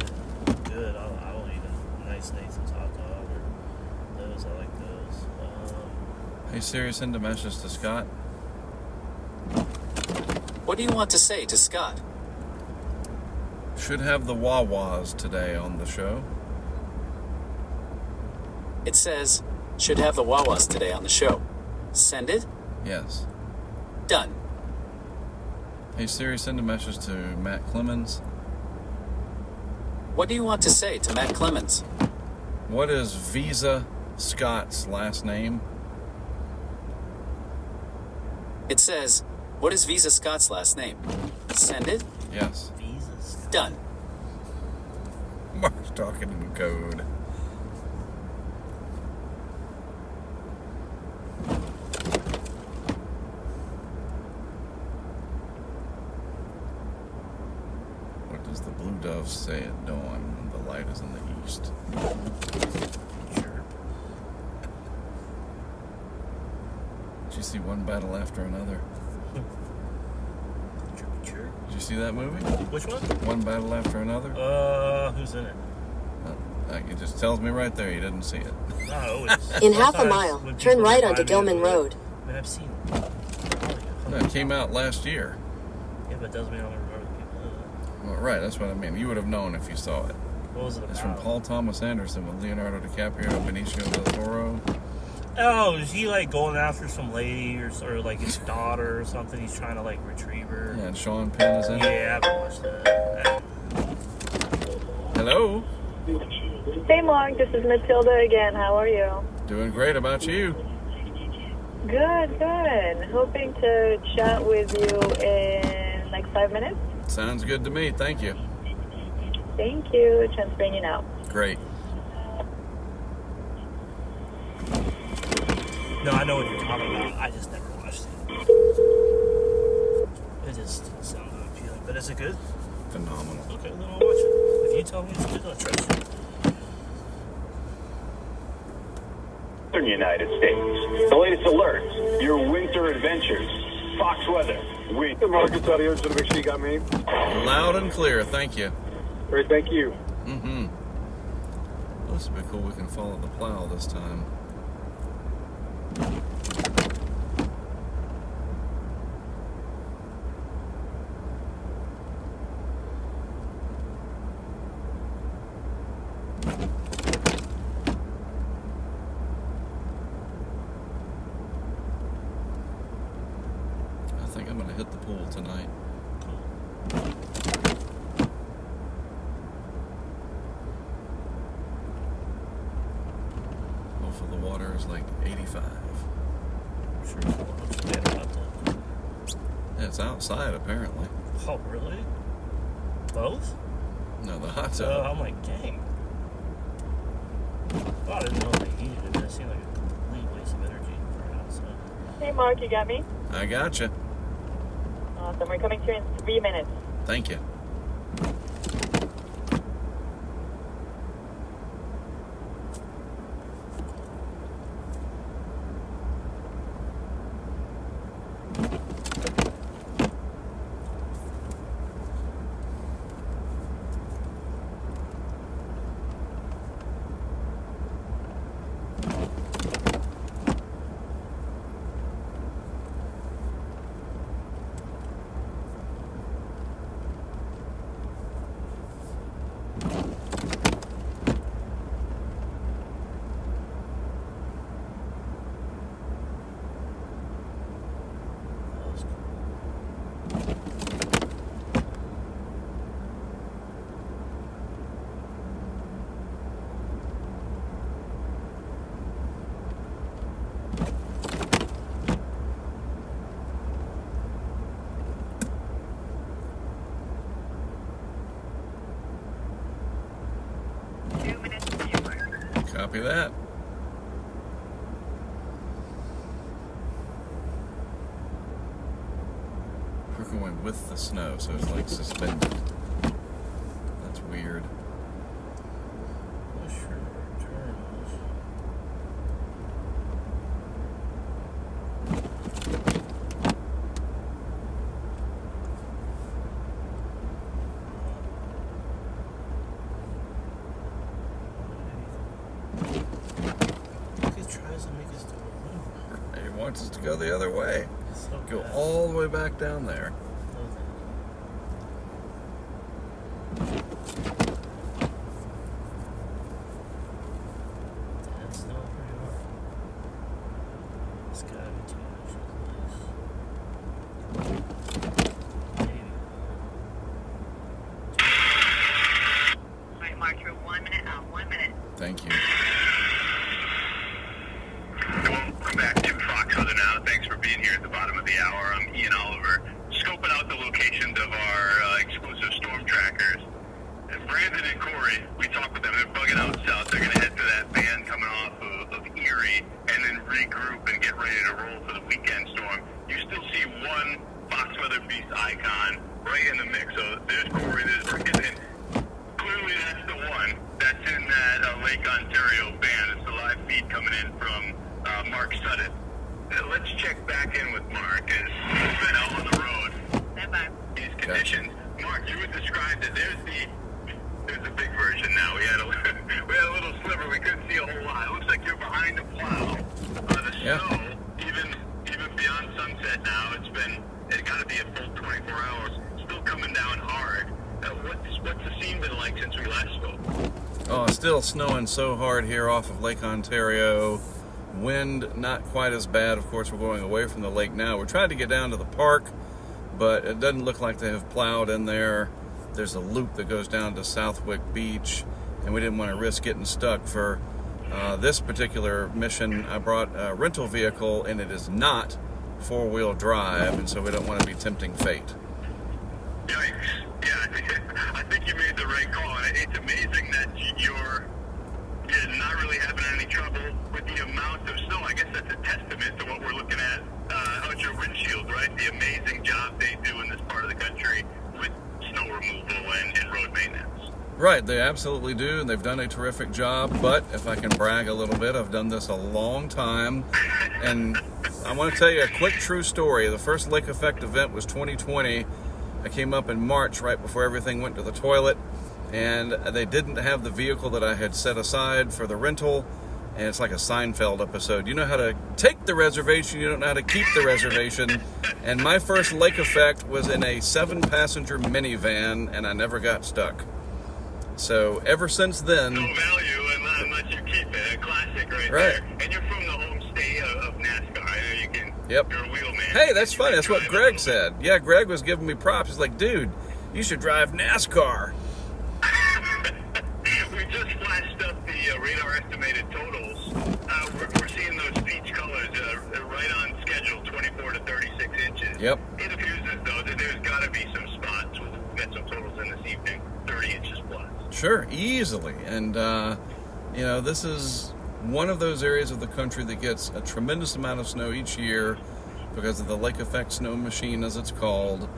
[SPEAKER 7] and good, I'll eat a nice Nathan's hot dog or those. I like those.
[SPEAKER 10] Hey, serious into message to Scott.
[SPEAKER 1] What do you want to say to Scott?
[SPEAKER 10] Should have the Wawas today on the show.
[SPEAKER 1] It says, should have the Wawas today on the show. Send it?
[SPEAKER 10] Yes.
[SPEAKER 1] Done.
[SPEAKER 10] Hey, Siri, send a message to Matt Clemens.
[SPEAKER 1] What do you want to say to Matt Clemens?
[SPEAKER 10] What is Visa Scott's last name?
[SPEAKER 1] It says, what is Visa Scott's last name? Send it?
[SPEAKER 10] Yes.
[SPEAKER 7] Visa Scott.
[SPEAKER 1] Done.
[SPEAKER 10] Mark's talking in code. What does the blue dove say at dawn when the light is in the east?
[SPEAKER 7] Sure.
[SPEAKER 10] Did you see One Battle After Another?
[SPEAKER 7] Sure.
[SPEAKER 10] Did you see that movie?
[SPEAKER 7] Which one?
[SPEAKER 10] One Battle After Another?
[SPEAKER 7] Who's in it?
[SPEAKER 10] It just tells me right there you didn't see it.
[SPEAKER 7] No,
[SPEAKER 4] In half a mile, turn right onto Gilman Road.
[SPEAKER 7] I mean, I've seen it.
[SPEAKER 10] No, it came out last year.
[SPEAKER 7] Yeah, but it doesn't mean I don't remember the people in it.
[SPEAKER 10] Well, right, that's what I mean. You would have known if you saw it.
[SPEAKER 7] What was it about?
[SPEAKER 10] It's from Paul Thomas Anderson with Leonardo DiCaprio and Benicio del Toro.
[SPEAKER 7] Oh, is he like going after some lady or like his daughter or something? He's trying to like retrieve her.
[SPEAKER 10] Yeah, and Sean Penn is in it.
[SPEAKER 7] Yeah, I haven't watched that.
[SPEAKER 10] Hello.
[SPEAKER 8] Hey, Mark, this is Matilda again. How are you?
[SPEAKER 10] Doing great. About you?
[SPEAKER 8] Good, good. Hoping to chat with you in like 5 minutes.
[SPEAKER 10] Sounds good to me. Thank you.
[SPEAKER 8] Thank you. Transferring you now.
[SPEAKER 10] Great.
[SPEAKER 7] No, I know what you're talking about. I just never watched it. It just didn't sound appealing. But is it good?
[SPEAKER 10] Phenomenal.
[SPEAKER 7] Okay, then I'll watch it. If you tell me it's good, I'll trust you.
[SPEAKER 9] United States. The latest alerts, your winter adventures, Fox weather, Sweet.
[SPEAKER 11] The Marcus out here, just to make sure you got me.
[SPEAKER 10] Loud and clear, thank you.
[SPEAKER 11] Great, thank you.
[SPEAKER 10] Mm-hmm. Well, this would be cool. We can follow the plow this time. I think I'm going to hit the pool tonight. Hopefully the water is like 85.
[SPEAKER 7] I'm sure it's bad about that.
[SPEAKER 10] Yeah, it's outside apparently.
[SPEAKER 7] Oh, really? Both?
[SPEAKER 10] No, the hot
[SPEAKER 7] So
[SPEAKER 10] tub.
[SPEAKER 7] I'm like, dang. Oh, I didn't know they heated it. That seemed like a complete waste of energy for outside.
[SPEAKER 8] Hey, Mark, you got me?
[SPEAKER 10] I gotcha.
[SPEAKER 8] Awesome. We're coming to you in 3 minutes.
[SPEAKER 10] Thank you.
[SPEAKER 7] That was cool.
[SPEAKER 10] Copy that. We're going with the snow, so it's like suspended. That's weird.
[SPEAKER 7] Not sure where our turn is. He tries to make us do a loop.
[SPEAKER 10] He wants us to go the other way.
[SPEAKER 7] So
[SPEAKER 10] Go
[SPEAKER 7] bad.
[SPEAKER 10] all the way back down there.
[SPEAKER 7] No, thank you. That's not pretty hard. It's gotta be 2 inches at least. Maybe.
[SPEAKER 6] All right, Mark, you're 1 minute out. 1 minute.
[SPEAKER 10] Thank you.
[SPEAKER 5] Welcome back to Fox Southern now. Thanks for being here at the bottom of the hour. I'm Ian Oliver, scoping out the locations of our exclusive storm trackers. And Brandon and Corey, we talked with them. They're bugging out south. They're going to head to that band coming off of Erie and then regroup and get ready to roll for the weekend storm. You still see one Fox Weather Beast icon right in the mix. So there's Corey, there's Brandon. Clearly that's the one that's in that Lake Ontario band. It's the live feed coming in from Mark Sudduth. Let's check back in with Mark as he's been out on the road.
[SPEAKER 6] Stand by.
[SPEAKER 5] These conditions. Mark, you would describe that there's the big version now. We had a little sliver. We couldn't see a whole lot. It looks like you're behind the plow. The
[SPEAKER 10] Yeah.
[SPEAKER 5] snow, even beyond sunset now, it's got to be a full 24 hours. Still coming down hard. What's the scene been like since we last spoke?
[SPEAKER 10] Oh, it's still snowing so hard here off of Lake Ontario. Wind not quite as bad. Of course, we're going away from the lake now. We're trying to get down to the park, but it doesn't look like they have plowed in there. There's a loop that goes down to Southwick Beach, and we didn't want to risk getting stuck. For this particular mission, I brought a rental vehicle, and it is not four-wheel drive, and so we don't want to be tempting fate.
[SPEAKER 5] Yikes. Yeah, I think you made the right call. And it's amazing that you're not really having any trouble with the amount of snow. I guess that's a testament to what we're looking at out your windshield, right? The amazing job they do in this part of the country with snow removal and road maintenance.
[SPEAKER 10] Right, they absolutely do, and they've done a terrific job. But if I can brag a little bit, I've done this a long time, and I want to tell you a quick true story. The first Lake Effect event was 2020. I came up in March right before everything went to the toilet, and they didn't have the vehicle that I had set aside for the rental, and it's like a Seinfeld episode. You know how to take the reservation, you don't know how to keep the reservation. And my first Lake Effect was in a 7-passenger minivan, and I never got stuck. So ever since then...
[SPEAKER 5] No value unless you keep it. A classic right
[SPEAKER 10] Right.
[SPEAKER 5] there. And you're from the home state of NASCAR. I know you can...
[SPEAKER 10] Yep.
[SPEAKER 5] You're a wheelman.
[SPEAKER 10] Hey, that's funny. That's what
[SPEAKER 5] Drive a
[SPEAKER 10] Greg
[SPEAKER 5] little
[SPEAKER 10] said. Yeah, Greg was giving me props. He's like, dude, you should drive NASCAR.
[SPEAKER 5] We just flashed up the radar estimated totals. We're seeing those peach colors right on schedule, 24 to 36 inches.
[SPEAKER 10] Yep.
[SPEAKER 5] It appears as though that there's got to be some spots. We'll get some totals in this evening, 30 inches plus.
[SPEAKER 10] Sure, easily. And, this is one of those areas of the country that gets a tremendous amount of snow each year because of the Lake Effect Snow Machine, as it's called.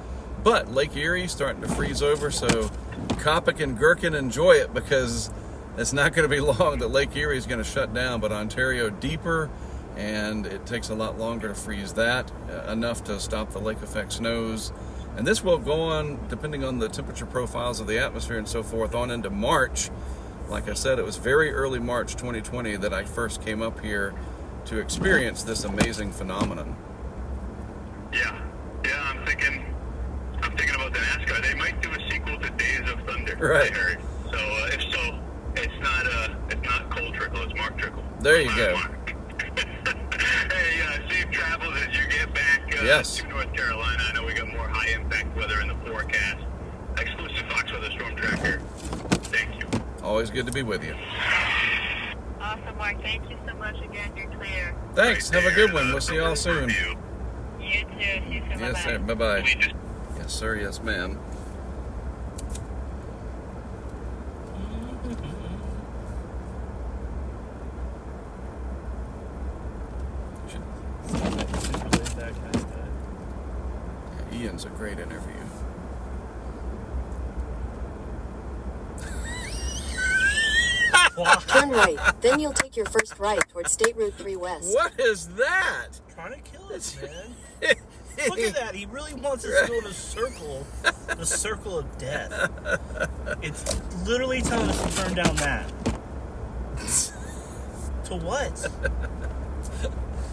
[SPEAKER 10] But Lake Erie's starting to freeze over, so Coppock and Gherkin enjoy it because it's not going to be long that Lake Erie is going to shut down, but Ontario deeper, and it takes a lot longer to freeze that, enough to stop the Lake Effect snows. And this will go on, depending on the temperature profiles of the atmosphere and so forth, on into March. Like I said, it was very early March 2020 that I first came up here to experience this amazing phenomenon.
[SPEAKER 5] Yeah, I'm thinking about the NASCAR. They might do a sequel to Days of Thunder.
[SPEAKER 10] Right.
[SPEAKER 5] I heard. So if so, it's not Cold Trickle, it's Mark Trickle.
[SPEAKER 10] There you go.
[SPEAKER 5] Hey, safe travels as you get back
[SPEAKER 10] Yes.
[SPEAKER 5] to North Carolina. I know we got more high impact weather in the forecast. Exclusive Fox Weather Storm Tracker. Thank you.
[SPEAKER 10] Always good to be with you.
[SPEAKER 6] Awesome, Mark. Thank you so much again. You're clear.
[SPEAKER 10] Thanks. Have a good one. We'll see you all soon.
[SPEAKER 6] You too. See you soon.
[SPEAKER 10] Yes, sir.
[SPEAKER 6] Bye-bye.
[SPEAKER 10] Bye-bye. Yes, sir. Yes, ma'am. Yeah, Ian's a great interview.
[SPEAKER 4] Turn right, then you'll take your first right towards State Route 3 West.
[SPEAKER 10] What is that?
[SPEAKER 7] Trying to kill us, man. Look at that. He really wants us to go in a circle. The circle of death. It's literally telling us to turn down that. To what?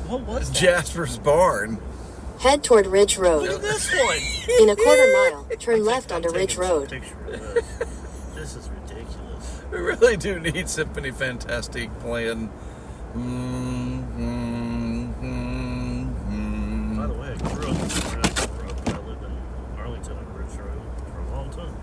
[SPEAKER 7] What was that?
[SPEAKER 10] Jasper's Barn.
[SPEAKER 4] Head toward Ridge Road.
[SPEAKER 7] Look at this one.
[SPEAKER 4] In a quarter mile, turn left onto
[SPEAKER 7] I'm
[SPEAKER 4] Ridge
[SPEAKER 7] taking a
[SPEAKER 4] Road.
[SPEAKER 7] picture of this. This is ridiculous.
[SPEAKER 10] We really do need Symphony Fantastique playing.
[SPEAKER 7] By the way, I grew up I lived in Arlington on Ridge Road for a long time.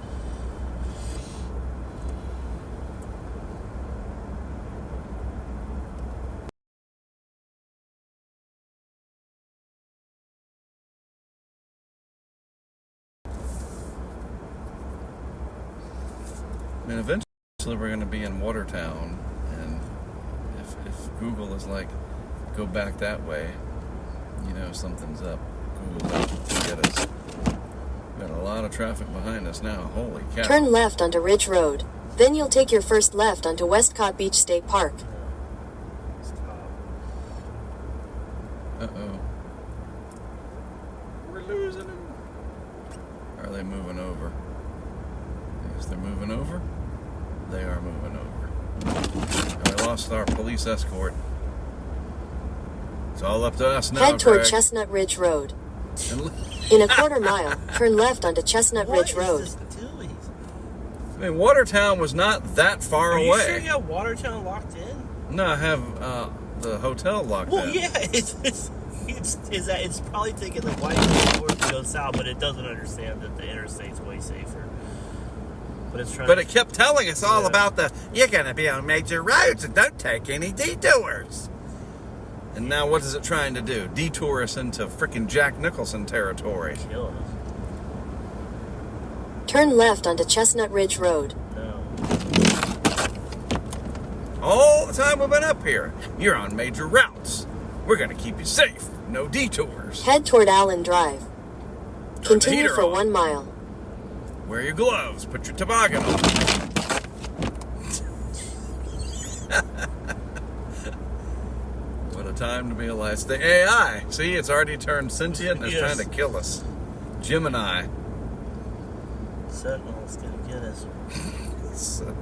[SPEAKER 10] And eventually we're going to be in Watertown, and if Google is like, go back that way, you know something's up. Google's out to get us. We've got a lot of traffic behind us now. Holy cow.
[SPEAKER 4] Turn left onto Ridge Road. Then you'll take your first left onto Westcott Beach State Park.
[SPEAKER 10] Uh-oh. We're losing them. Are they moving over? Yes, they're moving over. They are moving over. And we lost our police escort. It's all up to us now,
[SPEAKER 4] Head toward
[SPEAKER 10] Greg.
[SPEAKER 4] Chestnut Ridge Road.
[SPEAKER 10] And
[SPEAKER 4] In a quarter mile, turn left onto Chestnut Ridge Road.
[SPEAKER 7] What is this doing?
[SPEAKER 10] I mean, Watertown was not that far
[SPEAKER 7] Are
[SPEAKER 10] away.
[SPEAKER 7] you sure you got Watertown locked in?
[SPEAKER 10] No, I have the hotel locked
[SPEAKER 7] Well,
[SPEAKER 10] in.
[SPEAKER 7] yeah, it's probably thinking like why do you go north to go south, but it doesn't understand that the interstate's way safer. But it's trying.
[SPEAKER 10] But it kept telling us all
[SPEAKER 7] Yeah.
[SPEAKER 10] about you're going to be on major roads and don't take any detours. And now what is it trying to do? Detour us into frickin' Jack Nicholson territory.
[SPEAKER 7] Kill us.
[SPEAKER 4] Turn left onto Chestnut Ridge Road.
[SPEAKER 7] No.
[SPEAKER 10] All the time we've been up here, you're on major routes. We're going to keep you safe. No detours.
[SPEAKER 4] Head toward Allen Drive.
[SPEAKER 10] Turn the
[SPEAKER 4] Continue
[SPEAKER 10] heater
[SPEAKER 4] for
[SPEAKER 10] on.
[SPEAKER 4] 1 mile.
[SPEAKER 10] Wear your gloves. Put your toboggan on. What a time to be alive. It's the AI. See, it's already turned sentient and it's
[SPEAKER 7] Yes.
[SPEAKER 10] trying to kill us. Gemini.
[SPEAKER 7] Sentinel's gonna get us.
[SPEAKER 10] Sentinel.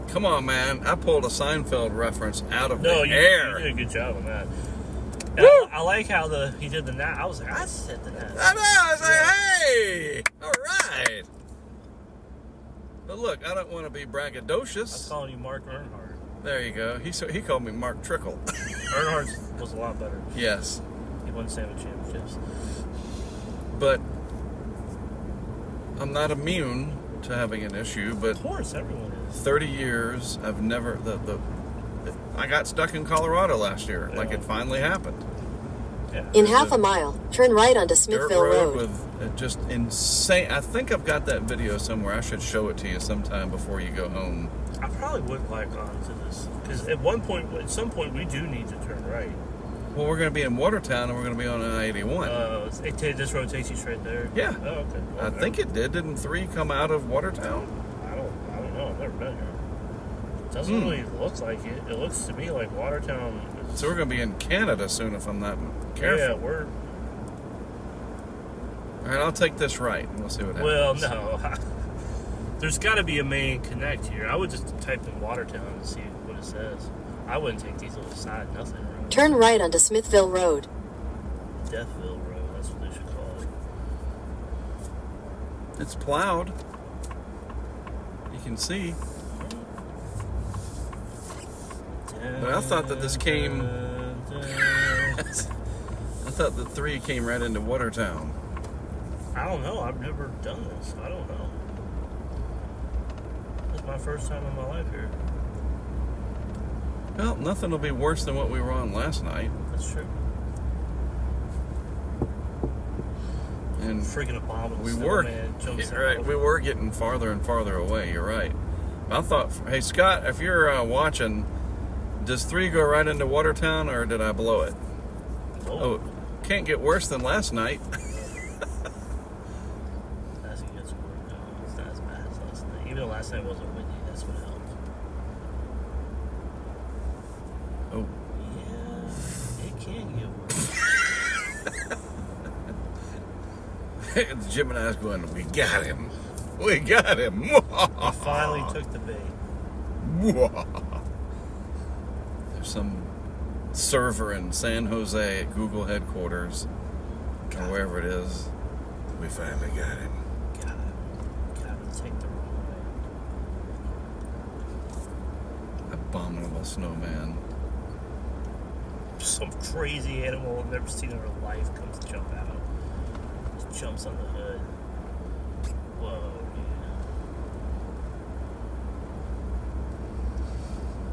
[SPEAKER 10] Come on, man. I pulled a Seinfeld reference out of the air.
[SPEAKER 7] You did a good job on that. I like how he did the nap. I was like, I said the nap.
[SPEAKER 10] I know. I was like, hey, all right. But look, I don't want to be
[SPEAKER 7] I was
[SPEAKER 10] braggadocious.
[SPEAKER 7] calling you Mark Earnhardt.
[SPEAKER 10] There you go. He called me Mark Trickle.
[SPEAKER 7] Earnhardt was a lot better.
[SPEAKER 10] Yes.
[SPEAKER 7] He won sandwich championships.
[SPEAKER 10] But I'm not immune to having an issue, but
[SPEAKER 7] Of course, everyone is.
[SPEAKER 10] 30 years, I've never, I got stuck in Colorado last year. Like, it finally happened.
[SPEAKER 7] Yeah.
[SPEAKER 4] In half a mile, turn right onto
[SPEAKER 10] Dirt
[SPEAKER 4] Smithville
[SPEAKER 10] road
[SPEAKER 4] Road.
[SPEAKER 10] with just insane. I think I've got that video somewhere. I should show it to you sometime before you go home.
[SPEAKER 7] I probably would like onto this because at some point, we do need to turn right.
[SPEAKER 10] Well, we're going to be in Watertown and we're going to be on I-81.
[SPEAKER 7] This road takes you straight there.
[SPEAKER 10] Yeah.
[SPEAKER 7] Oh, okay.
[SPEAKER 10] I think it did. Didn't 3 come out of Watertown?
[SPEAKER 7] I don't know. I've never been here. It doesn't really look like it. It looks to me like Watertown.
[SPEAKER 10] So we're going to be in Canada soon if I'm not careful.
[SPEAKER 7] Yeah, we're.
[SPEAKER 10] All right, I'll take this right and we'll see what happens.
[SPEAKER 7] Well, no. There's got to be a main connect here. I would just type in Watertown and see what it says. I wouldn't take these little side nothing roads.
[SPEAKER 4] Turn right onto Smithville Road.
[SPEAKER 7] Deathville Road. That's what they should call it.
[SPEAKER 10] It's plowed. You can see. But I thought that this came. I thought that 3 came right into Watertown.
[SPEAKER 7] I don't know. I've never done this. I don't know. This is my first time in my life here.
[SPEAKER 10] Well, nothing will be worse than what we were on last night.
[SPEAKER 7] That's true.
[SPEAKER 10] And
[SPEAKER 7] Freaking abominable.
[SPEAKER 10] we were, right, we were getting farther and farther away. You're right. I thought, hey Scott, if you're watching, does 3 go right into Watertown or did I blow it? Oh, can't get worse than last night.
[SPEAKER 7] That's a good score. No, it's not as bad as last night. Even though last night wasn't windy, that's what helped.
[SPEAKER 10] Oh.
[SPEAKER 7] Yeah, it can get worse.
[SPEAKER 10] Gemini's going, we got him. We got him.
[SPEAKER 7] I finally took the bait.
[SPEAKER 10] There's some server in San Jose at Google headquarters, or wherever it is. We finally got him.
[SPEAKER 7] Got him. Take the wrong way.
[SPEAKER 10] Abominable snowman.
[SPEAKER 7] Some crazy animal I've never seen in her life comes to jump out. Just jumps on the hood. Whoa,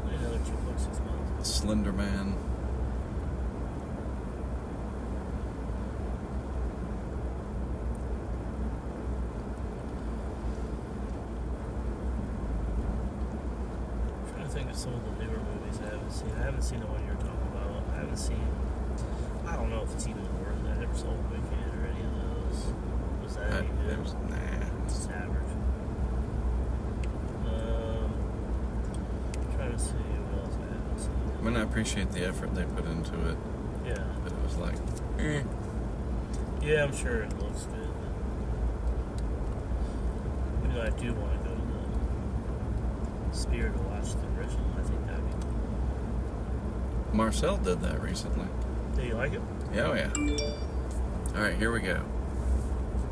[SPEAKER 7] dude. Another 2.6 miles.
[SPEAKER 10] Slender man.
[SPEAKER 7] I'm trying to think of some of the newer movies I haven't seen. I haven't seen the one you're talking about. I haven't seen. I don't know if it's even worth it. I never saw Wicked or any of those. Was that any good?
[SPEAKER 10] It was, nah.
[SPEAKER 7] It's average. I'm trying to see what else I haven't seen.
[SPEAKER 10] I mean, I appreciate the effort they put into it,
[SPEAKER 7] Yeah.
[SPEAKER 10] but it was like,
[SPEAKER 7] Yeah, I'm sure it looks good. But even though I do want to go to the Sphere to watch the original, I think that'd be cool.
[SPEAKER 10] Marcel did that recently.
[SPEAKER 7] Do you like it?
[SPEAKER 10] Yeah, oh yeah. All right, here we go.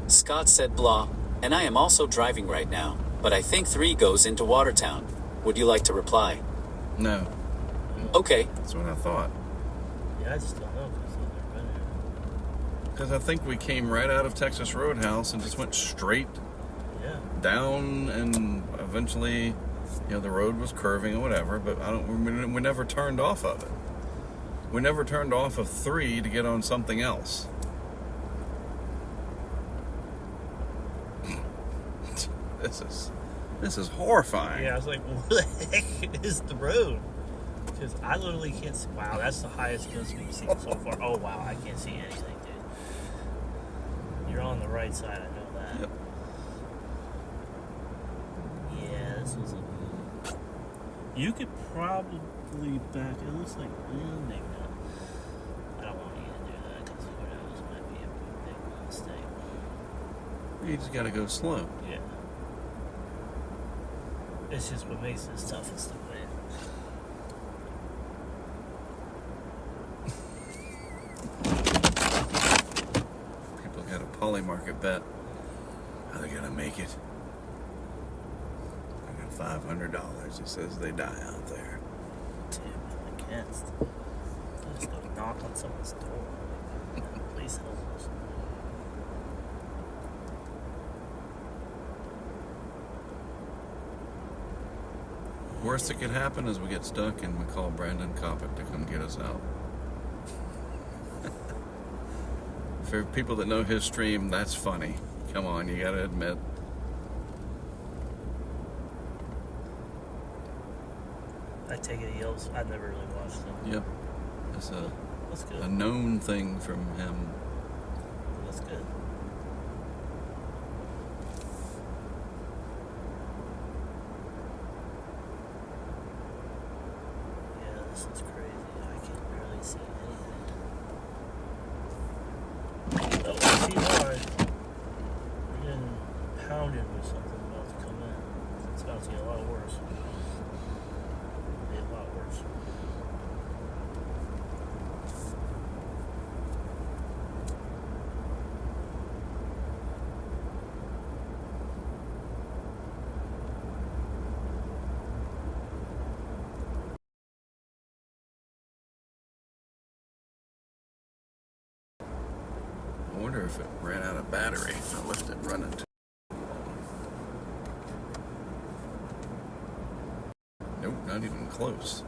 [SPEAKER 1] Scott said blah, and I am also driving right now, but I think 3 goes into Watertown. Would you like to reply?
[SPEAKER 10] No,
[SPEAKER 1] Okay.
[SPEAKER 10] that's what I thought.
[SPEAKER 7] Yeah, I just don't know because I've never been here.
[SPEAKER 10] Because I think we came right out of Texas Roadhouse and just went straight
[SPEAKER 7] Yeah.
[SPEAKER 10] down, and eventually, you know, the road was curving or whatever. But we never turned off of it. We never turned off of 3 to get on something else. This is horrifying.
[SPEAKER 7] Yeah, I was like, where the heck is the road? Because I literally can't see. Wow, that's the highest gust we've seen so far. Oh, wow, I can't see anything, dude. You're on the right side, I know that.
[SPEAKER 10] Yep.
[SPEAKER 7] Yeah, this is a... You could probably back... It looks like... maybe not. I don't want you to do that, because who knows, it might be a big mistake.
[SPEAKER 10] You just gotta go slow.
[SPEAKER 7] Yeah. It's just what makes this toughest to win.
[SPEAKER 10] People got a polymarket bet. How they gonna make it? I got $500. It says they die out there.
[SPEAKER 7] Dude, against. Just go knock on someone's door. Please help us.
[SPEAKER 10] Worst that could happen is we get stuck and we call Brandon Coppock to come get us out. For people that know his stream, that's funny. Come on, you gotta admit.
[SPEAKER 7] I take it he yells. I've never really watched him.
[SPEAKER 10] Yep. That's
[SPEAKER 7] That's good.
[SPEAKER 10] a known thing from him.
[SPEAKER 7] That's good. Yeah, this is crazy. I can barely see anything. Oh, I see why. We're getting pounded with something about to come in. It's about to get a lot worse. A lot worse.
[SPEAKER 10] I wonder if it ran out of battery. I left it running. Nope, not even close.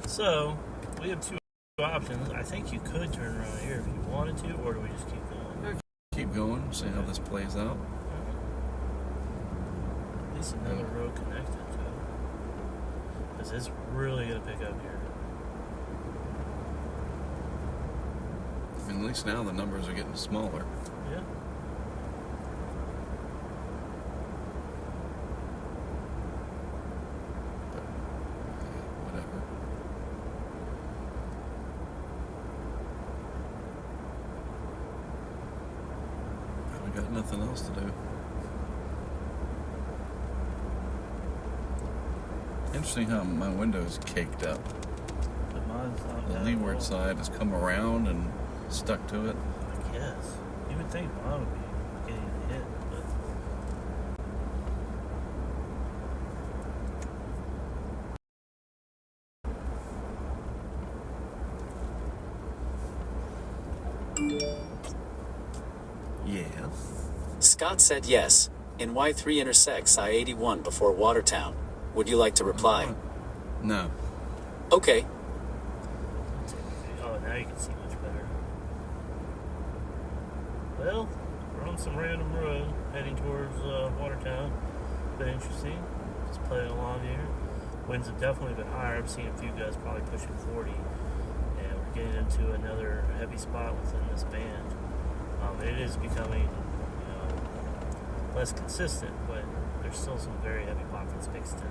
[SPEAKER 7] So, we have two options. I think you could turn around here if you wanted to, or do we just keep going?
[SPEAKER 10] Keep going, see how this plays out.
[SPEAKER 7] At least another road connected to it. Because it's really going to pick up here.
[SPEAKER 10] I mean, at least now the numbers are getting smaller.
[SPEAKER 7] Yeah.
[SPEAKER 10] Whatever. We got nothing else to do. Interesting how my window's caked up.
[SPEAKER 7] But mine's not
[SPEAKER 10] The
[SPEAKER 7] bad at
[SPEAKER 10] leeward
[SPEAKER 7] all.
[SPEAKER 10] side has come around and stuck to it.
[SPEAKER 7] I guess. You would think mine would be getting hit, but...
[SPEAKER 10] Yes.
[SPEAKER 1] Scott said yes. NY3 intersects I-81 before Watertown. Would you like to reply?
[SPEAKER 10] No.
[SPEAKER 1] Okay.
[SPEAKER 7] Oh, now you can see much better. Well, we're on some random road heading towards Watertown. Been interesting. Just playing along here. Winds have definitely been higher. I've seen a few guys probably pushing 40. And we're getting into another heavy spot within this band. It is becoming, less consistent, but there's still some very heavy pockets mixed in.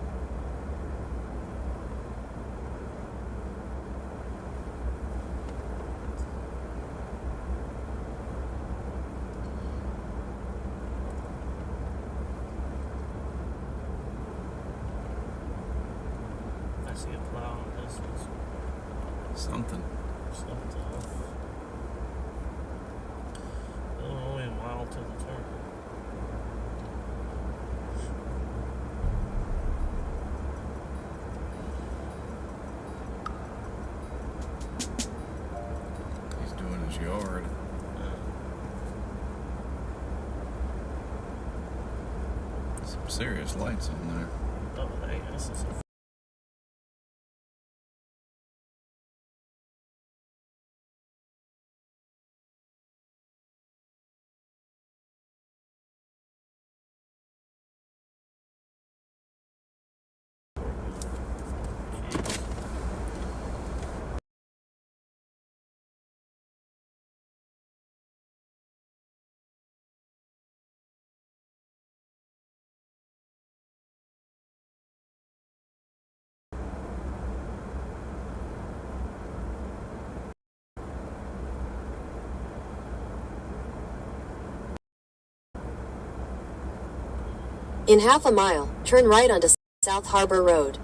[SPEAKER 7] I see a plow in the distance.
[SPEAKER 10] Something.
[SPEAKER 7] Something. Only a mile to the turn.
[SPEAKER 10] He's doing his yard. Some serious lights on there.
[SPEAKER 7] Oh, hey, this is a
[SPEAKER 4] In half a mile, turn right onto South Harbor Road.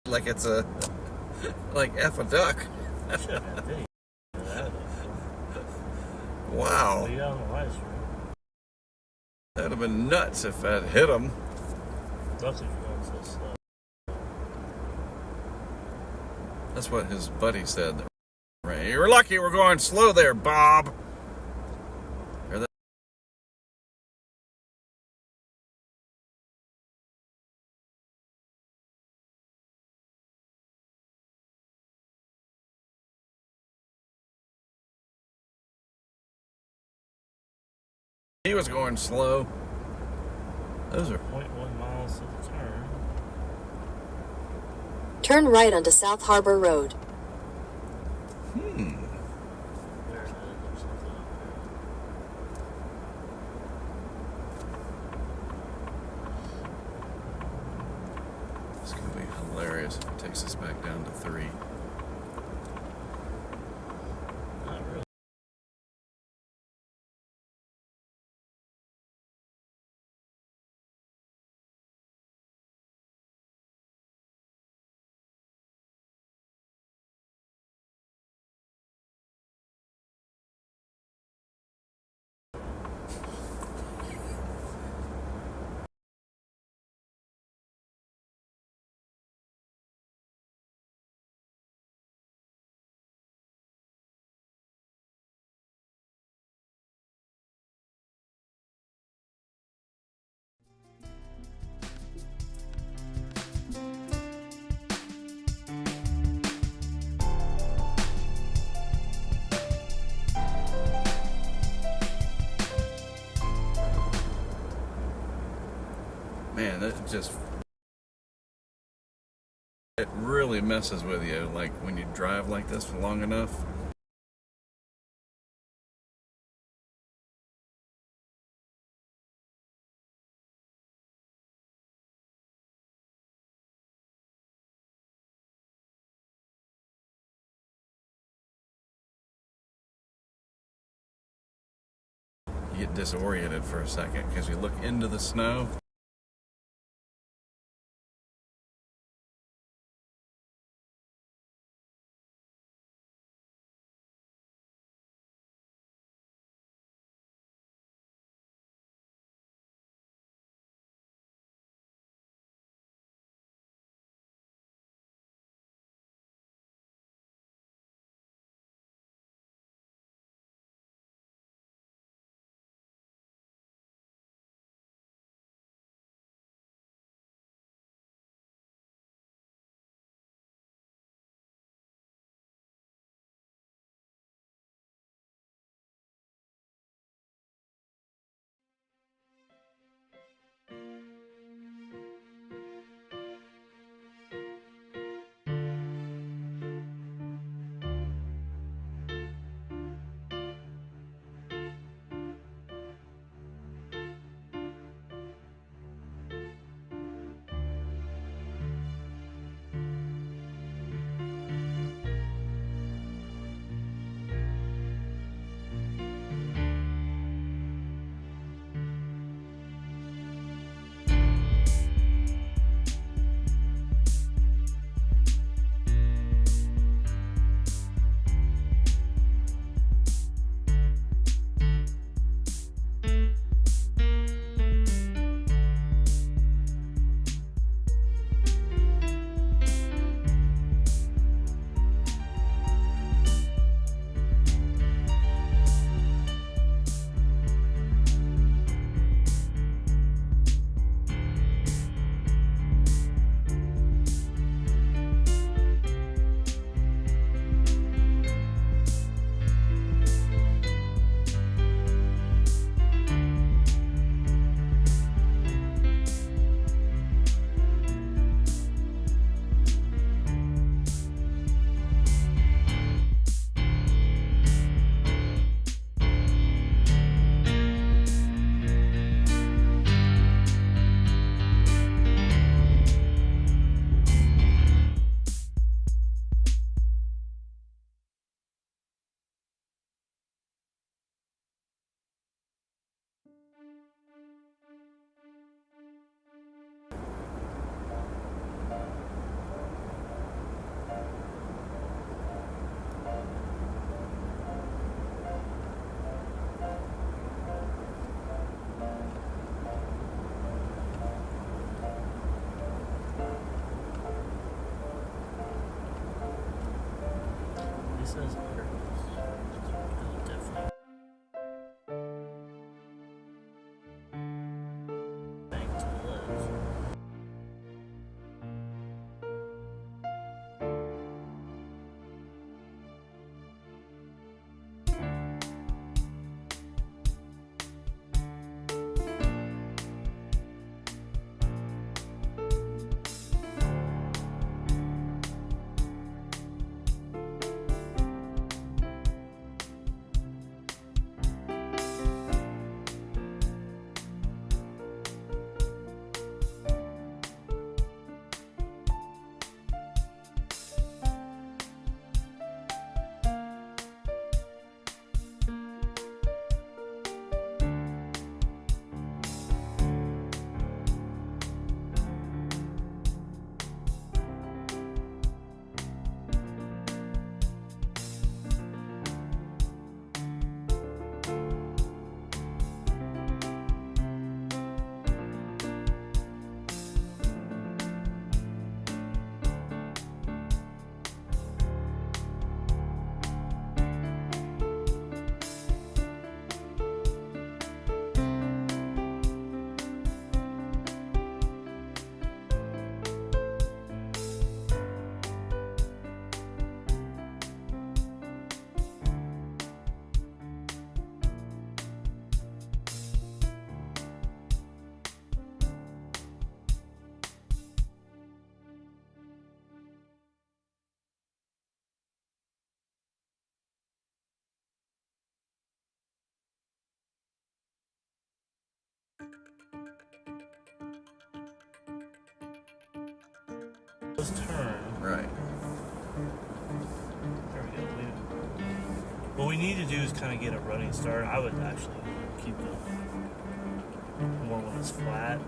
[SPEAKER 10] Like it's a, like F a duck.
[SPEAKER 7] Should have had video of that.
[SPEAKER 10] Wow.
[SPEAKER 7] Well, you got on the live stream.
[SPEAKER 10] That'd have been nuts if I'd hit him.
[SPEAKER 7] Luckily you're going so slow.
[SPEAKER 10] That's what his buddy said. Right. You're lucky we're going slow there, Bob. Or that- He was going slow. Those are
[SPEAKER 7] 0.1 miles to the turn.
[SPEAKER 4] Turn right onto South Harbor Road.
[SPEAKER 7] There it is. There's something up
[SPEAKER 10] It's gonna be hilarious if it takes us back down to 3.
[SPEAKER 7] there. Not really.
[SPEAKER 10] Man, it really messes with you, like when you drive like this for long enough. You get disoriented for a second because you look into the snow.
[SPEAKER 7] says underneath. That'll definitely. Back to the left. Let's turn.
[SPEAKER 10] Right.
[SPEAKER 7] There we go. What we need to do is kind of get a running start. I would actually keep going more when it's flat.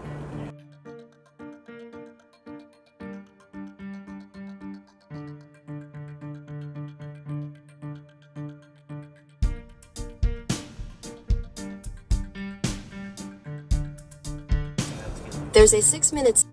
[SPEAKER 12] There's a 6 minutes.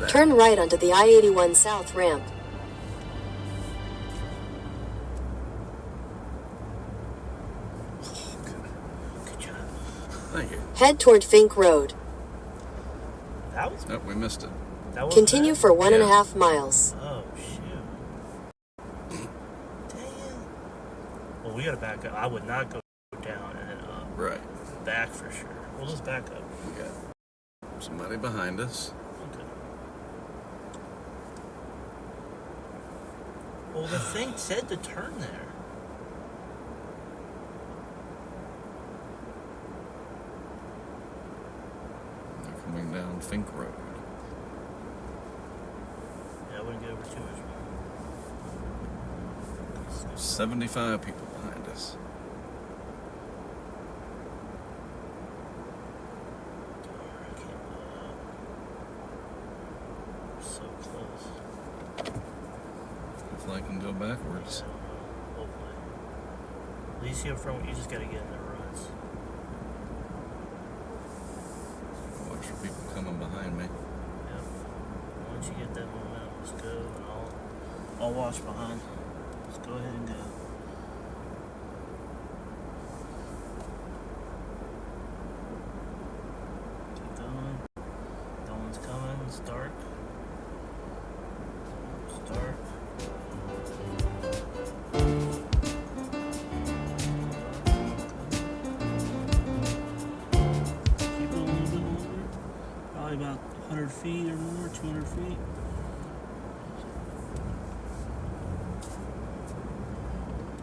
[SPEAKER 12] Turn right onto the I-81 South ramp.
[SPEAKER 7] Good job.
[SPEAKER 10] Thank you.
[SPEAKER 12] Head toward Fink Road.
[SPEAKER 7] That was.
[SPEAKER 10] Nope, we missed it.
[SPEAKER 7] That was
[SPEAKER 12] Continue
[SPEAKER 7] bad.
[SPEAKER 12] for 1.5
[SPEAKER 10] Yeah.
[SPEAKER 12] miles.
[SPEAKER 7] Oh shoot! Damn. Well, we gotta back up. I would not go down and then up.
[SPEAKER 10] Right.
[SPEAKER 7] Back for sure. We'll just back up.
[SPEAKER 10] We got somebody behind us.
[SPEAKER 7] Okay. Well, the thing said to turn there.
[SPEAKER 10] They're coming down Fink Road.
[SPEAKER 7] Yeah, I wouldn't get over too much.
[SPEAKER 10] 75 people behind us.
[SPEAKER 7] So close.
[SPEAKER 10] Hopefully I can go backwards.
[SPEAKER 7] Hopefully. At least you in front, you just gotta get in the ruts.
[SPEAKER 10] Watch for people coming behind me.
[SPEAKER 7] Yep. Once you get that momentum, just go and I'll watch behind. Just go ahead and go. Keep going. No one's coming. It's dark. It's dark. Keep it a little bit longer. Probably about 100 feet or more, 200 feet.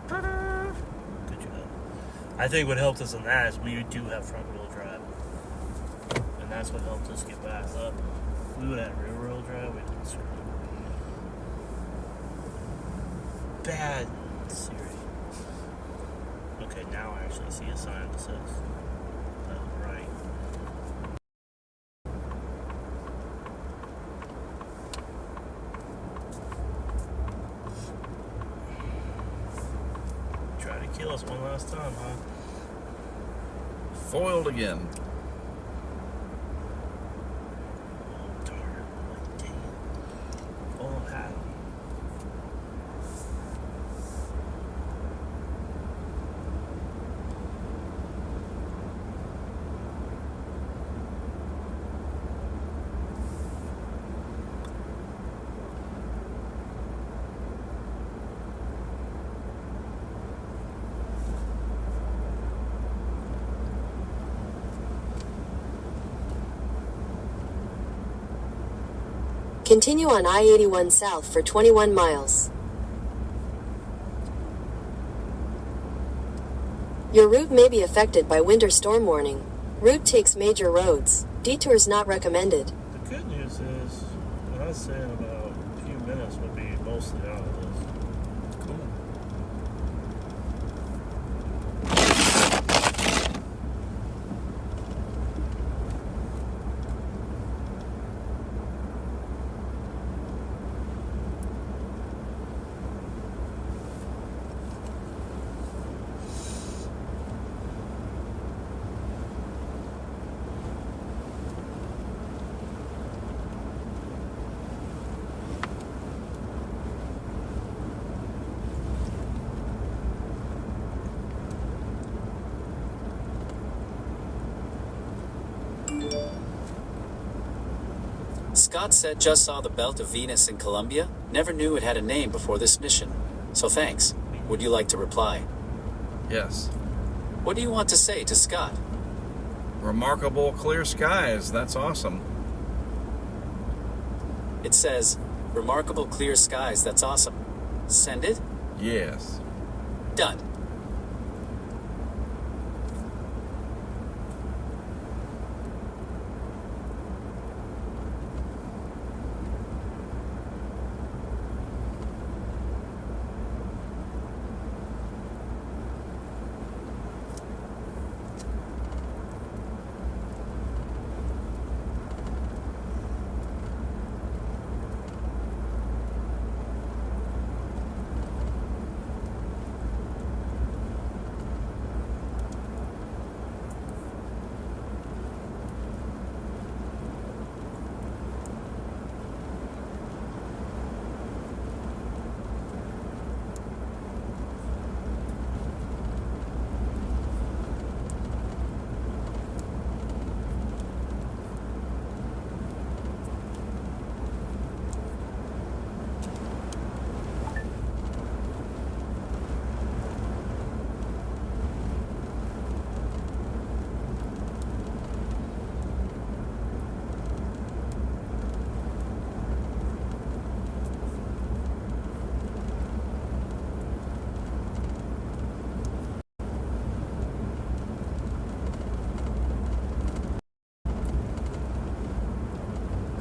[SPEAKER 7] Good job. I think what helped us in that is we do have front wheel drive. And that's what helped us get back up. If we would have rear wheel drive, we'd been screwed. Bad Siri. Okay, now I actually see a sign that says that was right. Try to kill us one last time, huh?
[SPEAKER 10] Foiled again.
[SPEAKER 7] Oh, darn. Like, dang. Oh, hat.
[SPEAKER 12] Continue on I-81 South for 21 miles. Your route may be affected by winter storm warning. Route takes major roads. Detours not recommended.
[SPEAKER 7] The good news is, what I was saying about a few minutes would be mostly out of this.
[SPEAKER 10] Cool.
[SPEAKER 1] Scott said just saw the belt of Venus in Colombia. Never knew it had a name before this mission. So thanks. Would you like to reply?
[SPEAKER 10] Yes.
[SPEAKER 1] What do you want to say to Scott?
[SPEAKER 10] Remarkable clear skies. That's awesome.
[SPEAKER 1] It says, remarkable clear skies, that's awesome. Send it?
[SPEAKER 10] Yes.
[SPEAKER 1] Done.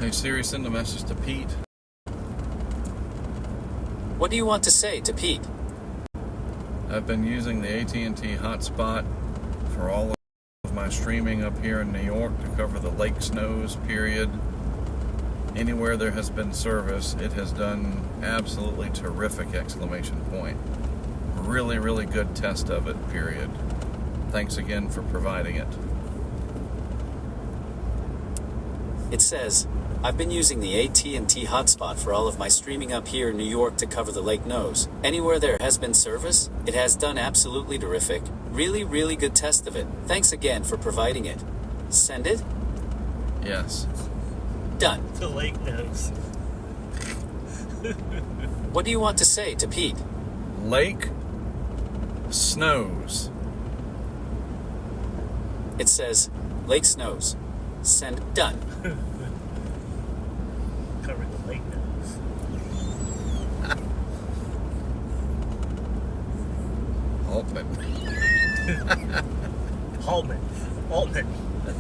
[SPEAKER 10] Hey Siri, send a message to Pete.
[SPEAKER 1] What do you want to say to Pete?
[SPEAKER 10] I've been using the AT&T hotspot for all of my streaming up here in New York to cover the lake snows period. Anywhere there has been service, it has done absolutely terrific, exclamation point. Really, really good test of it, period. Thanks again for providing it.
[SPEAKER 1] It says, I've been using the AT&T hotspot for all of my streaming up here in New York to cover the lake nose. Anywhere there has been service, it has done absolutely terrific. Really, really good test of it. Thanks again for providing it. Send it?
[SPEAKER 10] Yes.
[SPEAKER 1] Done.
[SPEAKER 7] The lake nose.
[SPEAKER 1] What do you want to say to Pete?
[SPEAKER 10] Lake snows.
[SPEAKER 1] It says, Lake snows. Send. Done.
[SPEAKER 7] Covered the lake nose. Altman.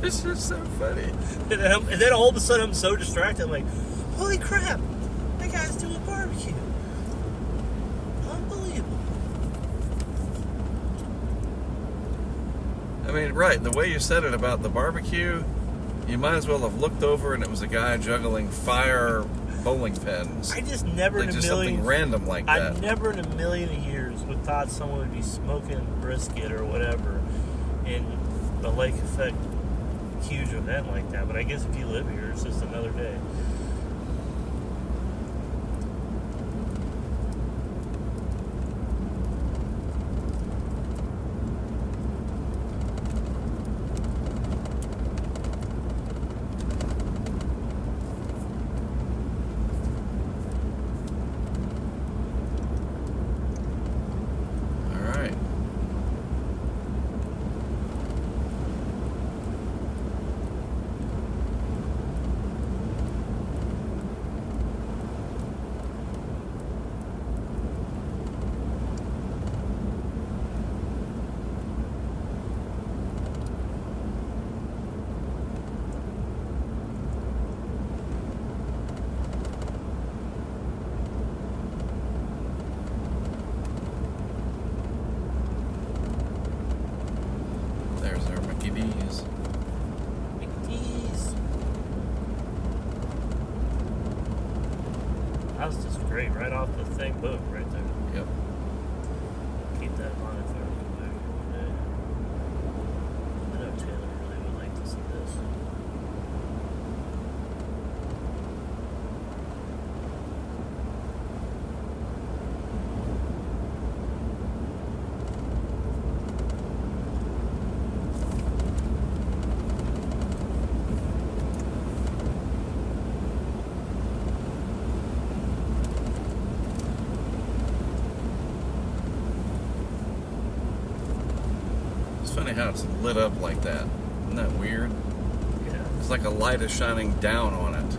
[SPEAKER 10] This is so funny.
[SPEAKER 7] And then all of a sudden I'm so distracted. I'm like, holy crap, that guy's doing barbecue. Unbelievable.
[SPEAKER 10] I mean, right, the way you said it about the barbecue, you might as well have looked over and it was a guy juggling fire bowling pins.
[SPEAKER 7] I just never
[SPEAKER 10] like
[SPEAKER 7] in a
[SPEAKER 10] just
[SPEAKER 7] million...
[SPEAKER 10] something random like that.
[SPEAKER 7] I never in a million years would thought someone would be smoking brisket or whatever in the Lake Effect huge event like that. But I guess if you live here, it's just another day. That was just great, right off the thing, boom, right there.
[SPEAKER 10] Yep.
[SPEAKER 7] Keep that in mind if I ever come back here one day. I know Taylor really would like to see this.
[SPEAKER 10] Funny how it's lit up like that. Isn't that weird?
[SPEAKER 7] Yeah.
[SPEAKER 10] It's like a light is shining down on it.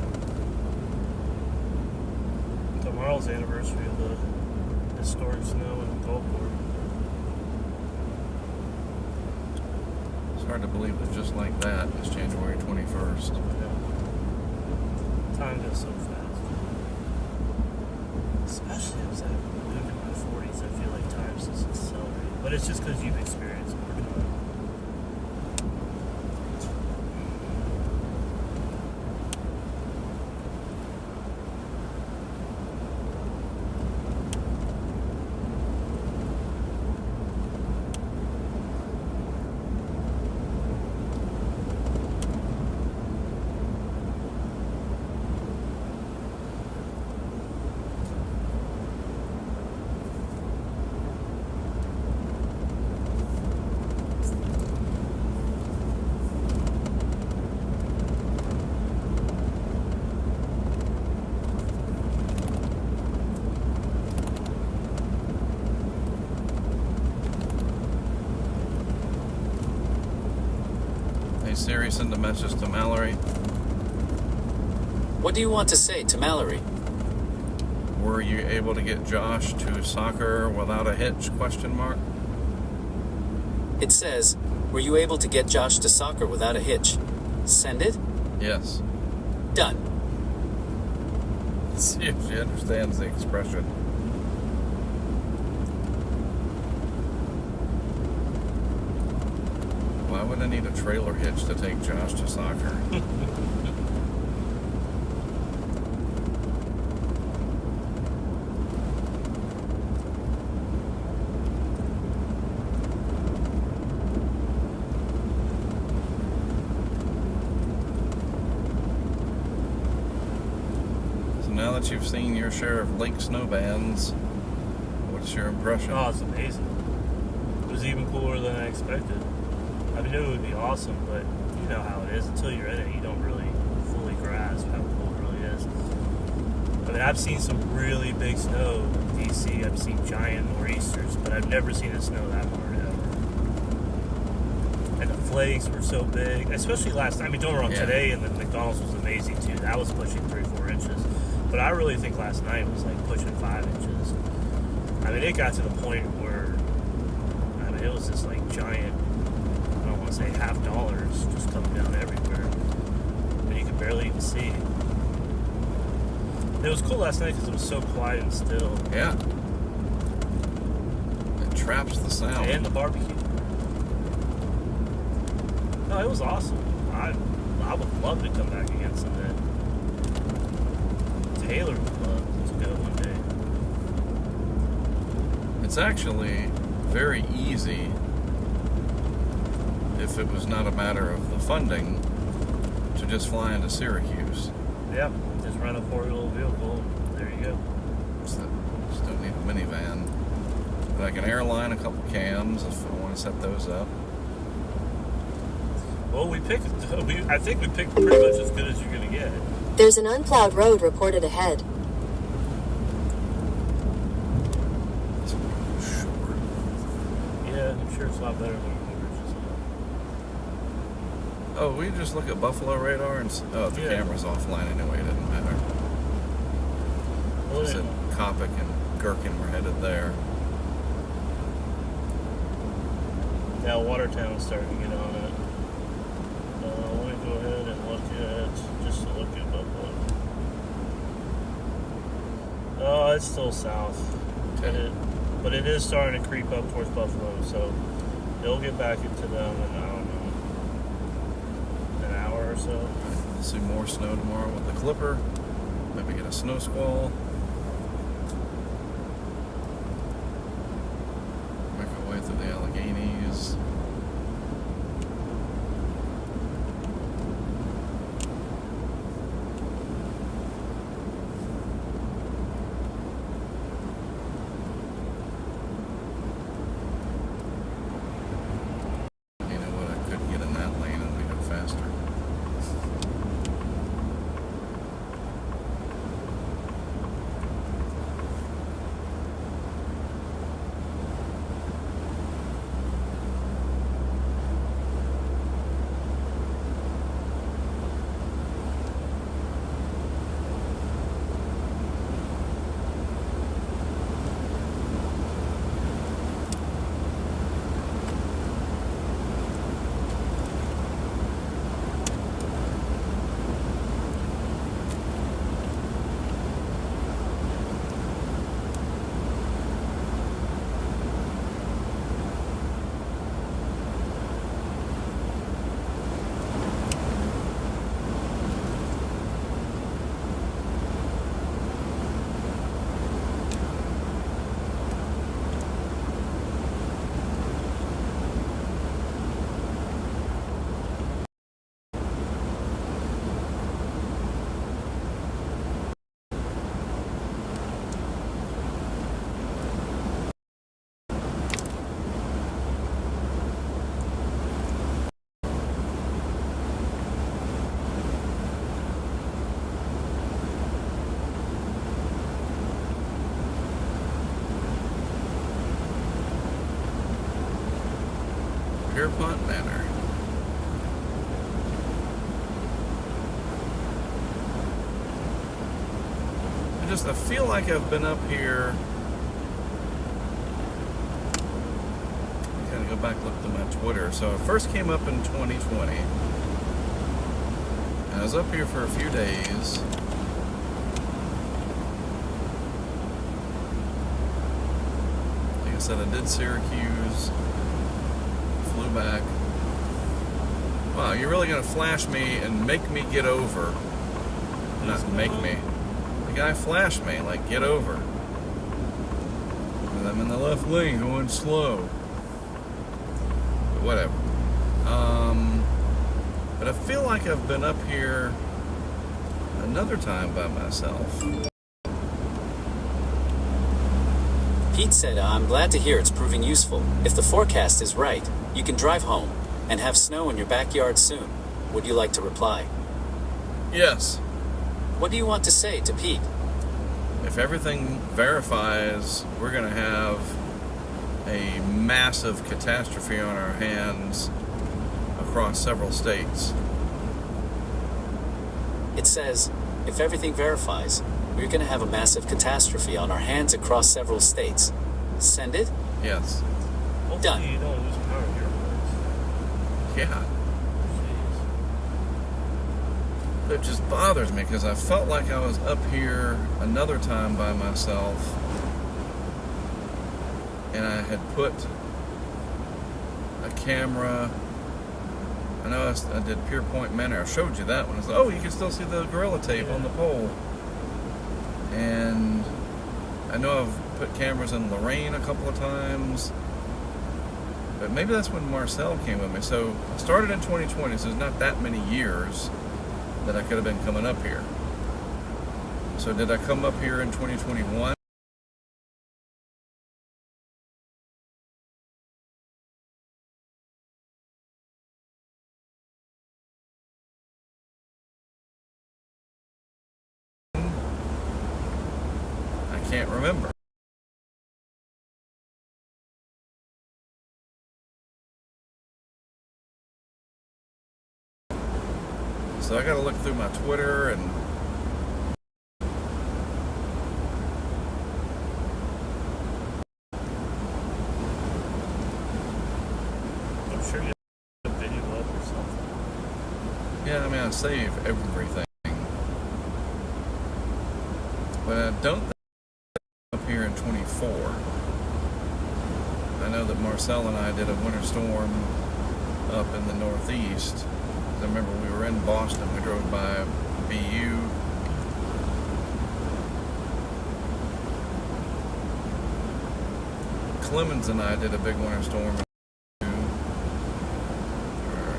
[SPEAKER 7] Tomorrow's the anniversary of the historic snow in Gulfport.
[SPEAKER 10] It's hard to believe that just like that, it's January 21st.
[SPEAKER 7] Yeah. Time goes so fast. Especially as I moved in my 40s, I feel like time's just accelerating. But it's just because you've experienced more time.
[SPEAKER 10] Siri, send a message to Mallory.
[SPEAKER 1] What do you want to say to Mallory?
[SPEAKER 10] Were you able to get Josh to soccer without a hitch? Question mark.
[SPEAKER 1] It says, were you able to get Josh to soccer without a hitch? Send it?
[SPEAKER 10] Yes.
[SPEAKER 1] Done.
[SPEAKER 10] See if she understands the expression. Why would I need a trailer hitch to take Josh to soccer? Now that you've seen your share of lake snowbands, what's your impression?
[SPEAKER 7] Oh, it's amazing. It was even cooler than I expected. I knew it would be awesome, but you know how it is. Until you're in it, you don't really fully grasp how cool it really is. I mean, I've seen some really big snow in DC. I've seen giant nor'easters, but I've never seen it snow that hard ever. And the flakes were so big, especially last night. I mean, don't get me wrong, today and the McDonald's was amazing too. That was pushing 3-4 inches. But I really think last night was like pushing 5 inches. I mean, it got to the point where, I mean, it was just like giant, I don't want to say $half just coming down everywhere. But you could barely even see. It was cool last night because it was so quiet and still.
[SPEAKER 10] Yeah. It traps the sound.
[SPEAKER 7] And the barbecue. No, it was awesome. I would love to come back again someday. Taylor would love to go one day.
[SPEAKER 10] It's actually very easy, if it was not a matter of the funding, to just fly into Syracuse.
[SPEAKER 7] Yeah, just rent a 4-wheel vehicle. There you go.
[SPEAKER 10] Just don't need a minivan. But I can airline a couple cams if I want to set those up.
[SPEAKER 7] Well, I think we picked pretty much as good as you're going to get.
[SPEAKER 12] There's an unplowed road reported ahead.
[SPEAKER 7] Yeah, I'm sure it's a lot better than
[SPEAKER 10] Oh, we just look at Buffalo radar and the camera's offline anyway. It doesn't matter.
[SPEAKER 7] Well,
[SPEAKER 10] Said Coppock and Gherkin were headed there.
[SPEAKER 7] Now Watertown's starting to get on it. Let me go ahead and look at Buffalo. Oh, it's still south.
[SPEAKER 10] Okay.
[SPEAKER 7] But it is starting to creep up towards Buffalo, so it'll get back into them in, I don't know, an hour or so.
[SPEAKER 10] We'll see more snow tomorrow with the Clipper. Maybe get a snow squall. Make our way through the Alleghenies. Pierpont Manor. I feel like I've been up here. I gotta go back and look at my Twitter. So I first came up in 2020. And I was up here for a few days. I said, I did Syracuse, flew back. Wow, you're really going to flash me and make me get over. Not make me. The guy flashed me, like, get over. Because I'm in the left lane going slow. But whatever. But I feel like I've been up here another time by myself.
[SPEAKER 1] Pete said, I'm glad to hear it's proving useful. If the forecast is right, you can drive home and have snow in your backyard soon. Would you like to reply?
[SPEAKER 10] Yes.
[SPEAKER 1] What do you want to say to Pete?
[SPEAKER 10] If everything verifies, we're going to have a massive catastrophe on our hands across several states.
[SPEAKER 1] It says, if everything verifies, we're going to have a massive catastrophe on our hands across several states. Send it?
[SPEAKER 10] Yes.
[SPEAKER 7] Hopefully
[SPEAKER 1] Done.
[SPEAKER 7] you don't lose power here, boys.
[SPEAKER 10] Yeah.
[SPEAKER 7] Jeez.
[SPEAKER 10] It just bothers me because I felt like I was up here another time by myself, and I had put a camera. I know I did Pier Point Manor. I showed you that one. I was like, oh, you can still see the Gorilla Tape on the pole. And I know I've put cameras in Lorraine a couple of times, but maybe that's when Marcel came with me. So I started in 2020, so there's not that many years that I could have been coming up here. So did I come up here in 2021? I can't remember. So I gotta look through my Twitter and
[SPEAKER 7] I'm sure you have a video up or something.
[SPEAKER 10] yeah, I mean I save everything. But I don't think I'm up here in 24. I know that Marcel and I did a winter storm up in the Northeast. I remember we were in Boston. We drove by BU. Clemens and I did a big winter storm.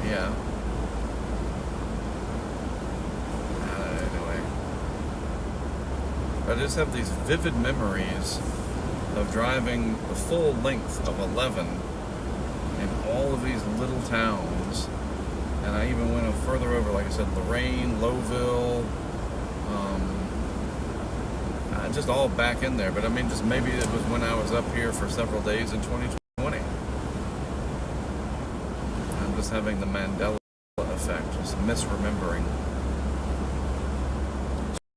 [SPEAKER 10] Yeah. Anyway. I just have these vivid memories of driving the full length of 11 in all of these little towns. And I even went further over, like I said, Lorraine, Lowville, just all back in there. But I mean, just maybe it was when I was up here for several days in 2020. I'm just having the Mandela effect, just misremembering.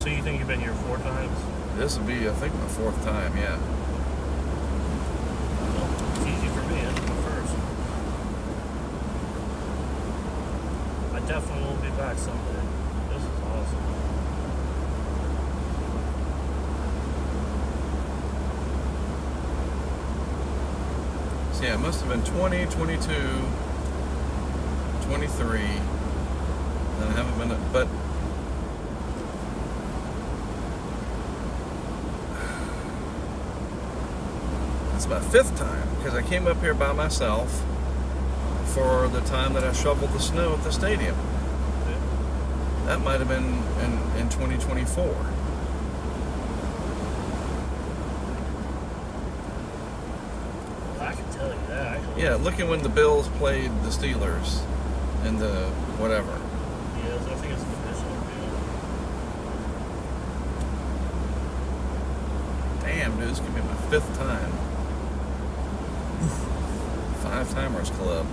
[SPEAKER 7] So you think you've been here 4 times?
[SPEAKER 10] This will be, I think, my 4th time, yeah.
[SPEAKER 7] Well, it's easy for me. It's my first. I definitely will be back someday. This is awesome.
[SPEAKER 10] So yeah, it must have been 20, 22, 23. And I haven't been, but it's my 5th time because I came up here by myself for the time that I shoveled the snow at the stadium. That might have been in 2024.
[SPEAKER 7] I can tell you that. Actually.
[SPEAKER 10] Yeah, looking when the Bills played the Steelers in the whatever.
[SPEAKER 7] Yes, I think it's the divisional game.
[SPEAKER 10] Damn, dude, this could be my 5th time. 5-timers club.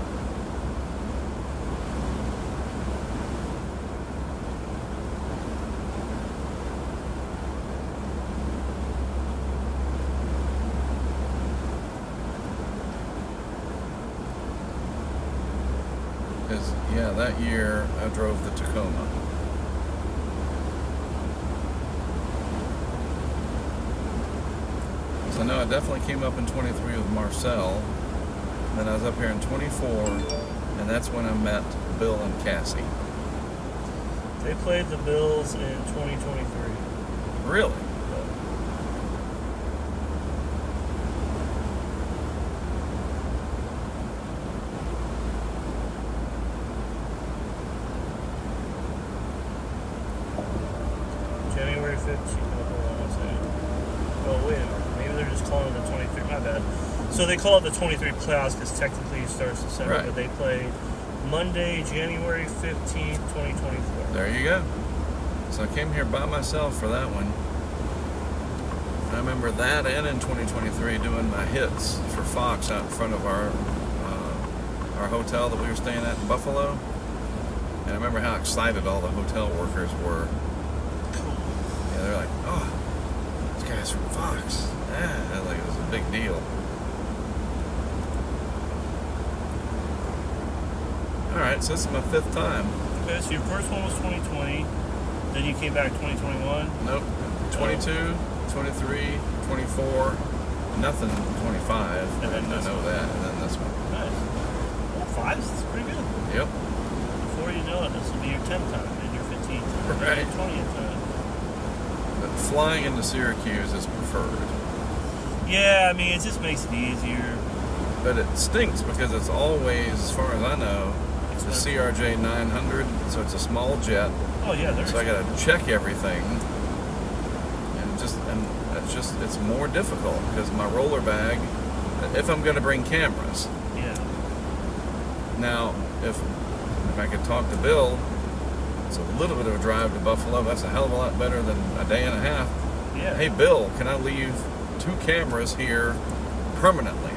[SPEAKER 10] Because, yeah, that year I drove the Tacoma. So I know I definitely came up in 23 with Marcel. Then I was up here in 24, and that's when I met Bill and Cassie.
[SPEAKER 7] They played the Bills in 2023.
[SPEAKER 10] Really?
[SPEAKER 7] January 15th. Hold on one second. Oh, wait a minute. Maybe they're just calling it the 23. My bad. So they call it the 23 playoffs because technically it starts December,
[SPEAKER 10] Right.
[SPEAKER 7] but they play Monday, January 15th, 2024.
[SPEAKER 10] There you go. So I came here by myself for that one. I remember that, and in 2023 doing my hits for Fox out in front of our hotel that we were staying at in Buffalo. And I remember how excited all the hotel workers were. Yeah, they're like, "Oh, this guy's from Fox." Yeah, like it was a big deal. All right, so this is my 5th time.
[SPEAKER 7] Okay, so your first one was 2020, then you came back 2021.
[SPEAKER 10] Nope. 22, 23, 24, nothing 25.
[SPEAKER 7] And then
[SPEAKER 10] I
[SPEAKER 7] this
[SPEAKER 10] know
[SPEAKER 7] one.
[SPEAKER 10] that. And then this one.
[SPEAKER 7] Nice. Well, 5 is pretty good.
[SPEAKER 10] Yep.
[SPEAKER 7] Before you know it, this will be your 10th time and your 15th time
[SPEAKER 10] Right.
[SPEAKER 7] and your 20th time.
[SPEAKER 10] But flying into Syracuse is preferred.
[SPEAKER 7] Yeah, I mean, it just makes it easier.
[SPEAKER 10] But it stinks because it's always, as far as I know, it's a CRJ 900, so it's a small jet.
[SPEAKER 7] Oh, yeah, there's.
[SPEAKER 10] So I got to check everything. And it's more difficult because my roller bag, if I'm going to bring cameras.
[SPEAKER 7] Yeah.
[SPEAKER 10] Now, if I could talk to Bill, it's a little bit of a drive to Buffalo. That's a hell of a lot better than a day and a half.
[SPEAKER 7] Yeah.
[SPEAKER 10] Hey, Bill, can I leave 2 cameras here permanently?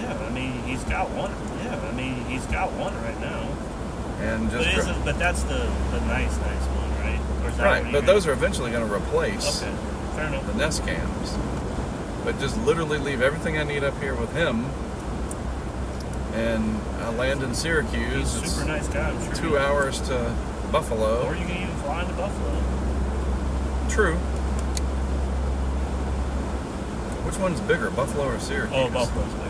[SPEAKER 7] Yeah, I mean, he's got one. Yeah, I mean, he's got one right now.
[SPEAKER 10] And just
[SPEAKER 7] But that's the nice one, right? Or is that
[SPEAKER 10] right,
[SPEAKER 7] what
[SPEAKER 10] but
[SPEAKER 7] you
[SPEAKER 10] those are eventually going to replace
[SPEAKER 7] Okay, fair enough.
[SPEAKER 10] the Nest cams. But just literally leave everything I need up here with him, and I land in Syracuse.
[SPEAKER 7] He's a super nice guy, I'm sure.
[SPEAKER 10] 2 hours to Buffalo.
[SPEAKER 7] Or you can even fly into Buffalo.
[SPEAKER 10] True. Which one's bigger, Buffalo or Syracuse?
[SPEAKER 7] Oh, Buffalo's bigger.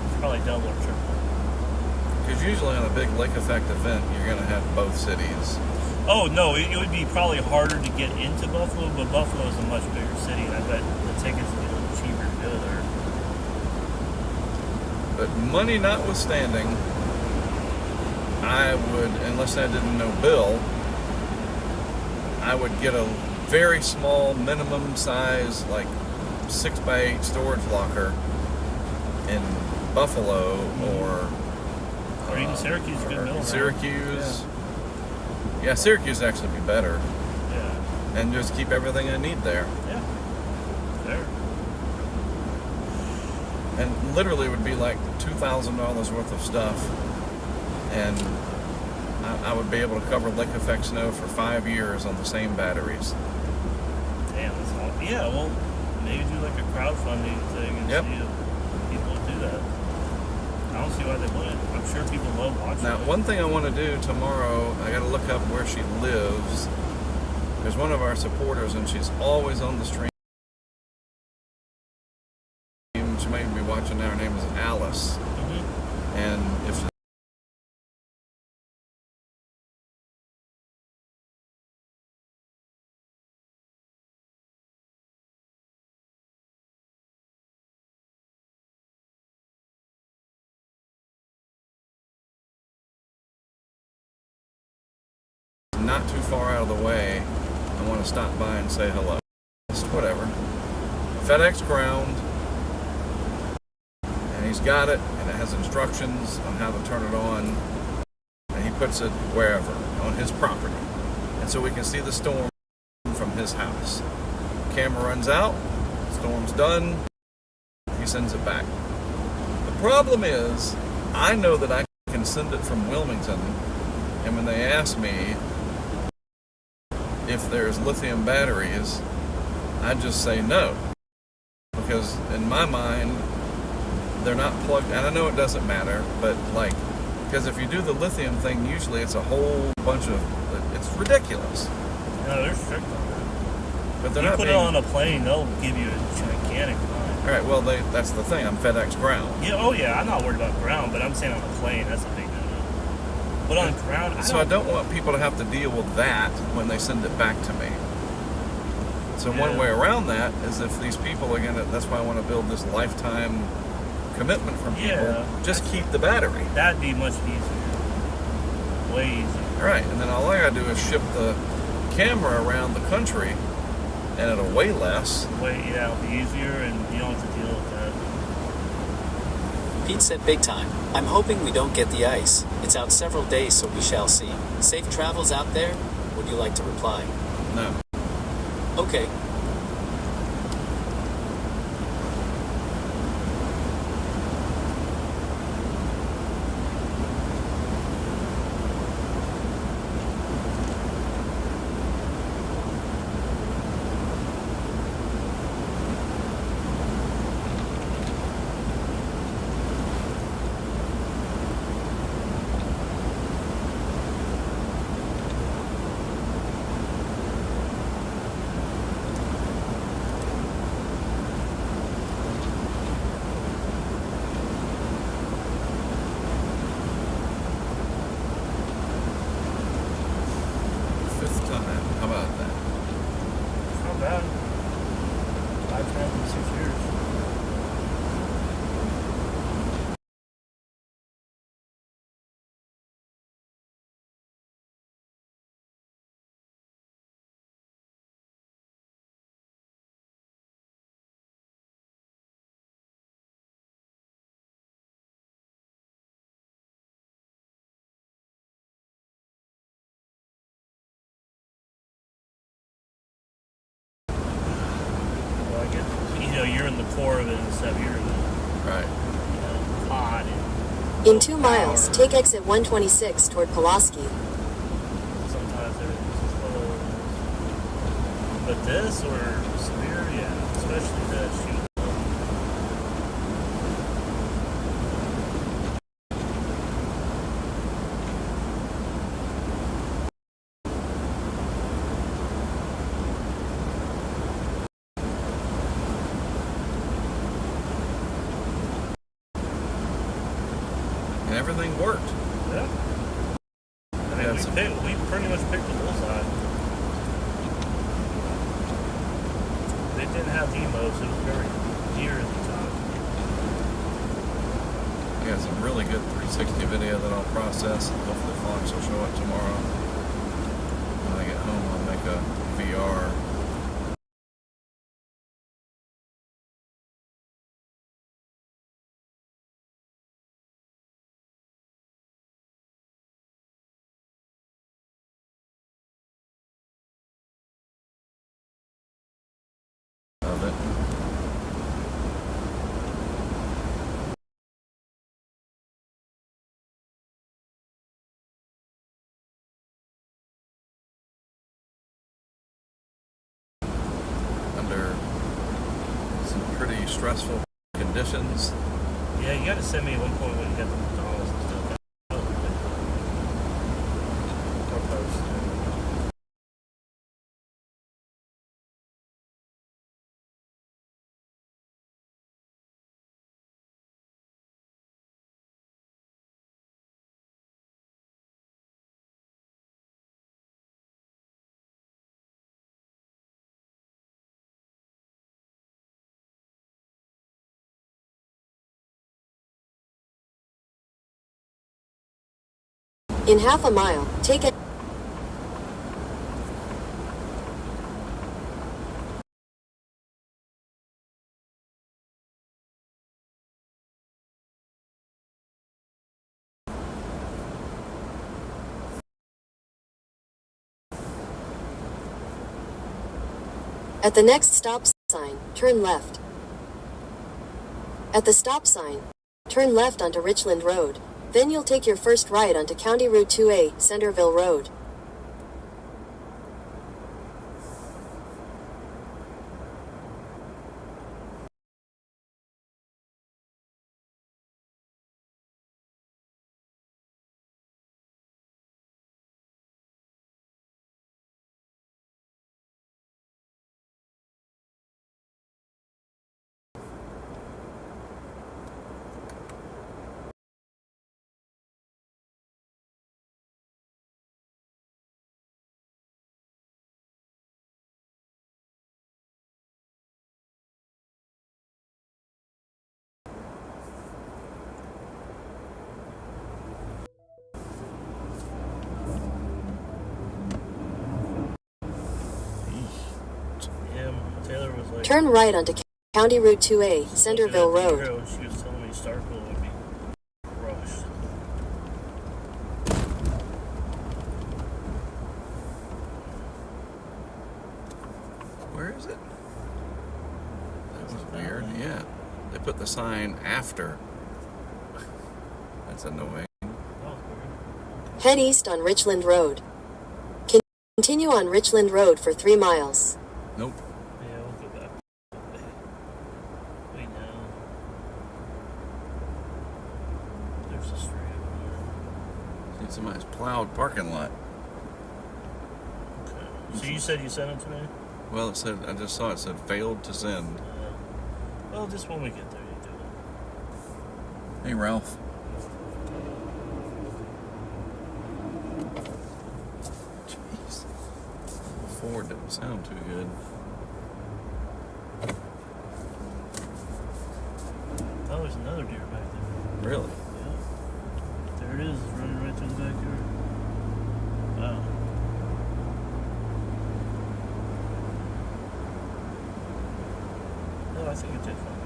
[SPEAKER 7] It's probably double or triple.
[SPEAKER 10] Because usually on a big Lake Effect event, you're going to have both cities.
[SPEAKER 7] Oh, no, it would be probably harder to get into Buffalo, but Buffalo is a much bigger city, and I bet the tickets would be a little cheaper to go there.
[SPEAKER 10] But money notwithstanding, I would, unless I didn't know Bill, I would get a very small minimum size, like 6x8 storage locker in Buffalo or
[SPEAKER 7] even Syracuse is a good middle ground.
[SPEAKER 10] Syracuse. Yeah, Syracuse would actually be better.
[SPEAKER 7] Yeah.
[SPEAKER 10] And just keep everything I need there.
[SPEAKER 7] Yeah. There.
[SPEAKER 10] And literally it would be like $2,000 worth of stuff. And I would be able to cover Lake Effect Snow for 5 years on the same batteries.
[SPEAKER 7] Damn, that's all. Yeah, well, maybe do like a crowdfunding thing and
[SPEAKER 10] Yep.
[SPEAKER 7] see if people would do that. I don't see why they wouldn't. I'm sure people love watching
[SPEAKER 10] Now,
[SPEAKER 7] it.
[SPEAKER 10] one thing I want to do tomorrow, I got to look up where she lives. There's one of our supporters, and she's always on the stream. She may be watching now. Her name is Alice.
[SPEAKER 7] Mm-hmm.
[SPEAKER 10] And if she not too far out of the way, I want to stop by and say hello. Just whatever. FedEx ground, and he's got it, and it has instructions on how to turn it on, and he puts it wherever, on his property. And so we can see the storm from his house. Camera runs out, storm's done, he sends it back. The problem is, I know that I can send it from Wilmington, and when they ask me if there's lithium batteries, I just say no. Because in my mind, they're not plugged, and I know it doesn't matter, but like, because if you do the lithium thing, usually it's a whole bunch of, it's ridiculous.
[SPEAKER 7] No, they're strict on that.
[SPEAKER 10] But they're
[SPEAKER 7] You
[SPEAKER 10] not
[SPEAKER 7] put
[SPEAKER 10] being...
[SPEAKER 7] it on a plane, they'll give you a gigantic fine.
[SPEAKER 10] All right, well, that's the thing. I'm FedEx ground.
[SPEAKER 7] Yeah, oh yeah, I'm not worried about ground, but I'm saying on a plane, that's a big no-no. But on ground,
[SPEAKER 10] I don't want people to have to deal with that when they send it back to me. So one way around that is if these people are gonna, that's why I want to build this lifetime commitment from people.
[SPEAKER 7] Yeah,
[SPEAKER 10] just keep the battery.
[SPEAKER 7] That'd be much easier. Way easier.
[SPEAKER 10] All right, and then all I gotta do is ship the camera around the country, and it'll weigh less.
[SPEAKER 7] It'll be easier, and you don't have to deal with that.
[SPEAKER 13] Pete said big time. I'm hoping we don't get the ice. It's out several days, so we shall see. Safe travels out there? Would you like to reply?
[SPEAKER 10] No.
[SPEAKER 13] Okay.
[SPEAKER 10] How about that?
[SPEAKER 7] It's not bad. 5 times in 6 years. You're in the core of it instead of you're in the
[SPEAKER 10] right.
[SPEAKER 7] pod.
[SPEAKER 12] In 2 miles, take exit 126 toward Pulaski.
[SPEAKER 7] Sometimes they're slow. But this or severe, yeah, especially the shoot.
[SPEAKER 10] Everything worked.
[SPEAKER 7] Yeah. I mean, we pretty much picked the bullseye. They didn't have demos, so it was very near the top.
[SPEAKER 10] I got some really good 360 video that I'll process, and hopefully Fox will show up tomorrow. When I get home, I'll make a VR. Of it. Under some pretty stressful conditions.
[SPEAKER 7] Yeah, you got to send me at one point when you got the McDonald's and stuff. Or post.
[SPEAKER 12] In half a mile, take it. At the next stop sign, turn left. At the stop sign, turn left onto Richland Road. Then you'll take your first right onto County Route 2A, Centerville Road. Turn right onto County Route 2A, Centerville Road.
[SPEAKER 7] She was telling me Starkville would be crushed.
[SPEAKER 10] Where is it? That was weird. Yeah. They put the sign after. That's annoying.
[SPEAKER 12] Head east on Richland Road. Continue on Richland Road for 3 miles.
[SPEAKER 10] Nope.
[SPEAKER 7] Yeah, we'll go back. Wait now. There's a street over there.
[SPEAKER 10] See somebody's plowed parking lot.
[SPEAKER 7] Okay. So you said you sent it to me?
[SPEAKER 10] Well, it said, I just saw it said failed to send.
[SPEAKER 7] Well, just when we get there, you do it.
[SPEAKER 10] Hey, Ralph. Jeez. Ford didn't sound too good.
[SPEAKER 7] Oh, there's another deer back there.
[SPEAKER 10] Really?
[SPEAKER 7] Yeah. There it is, running right through the backyard. Wow. No, I think it did find me.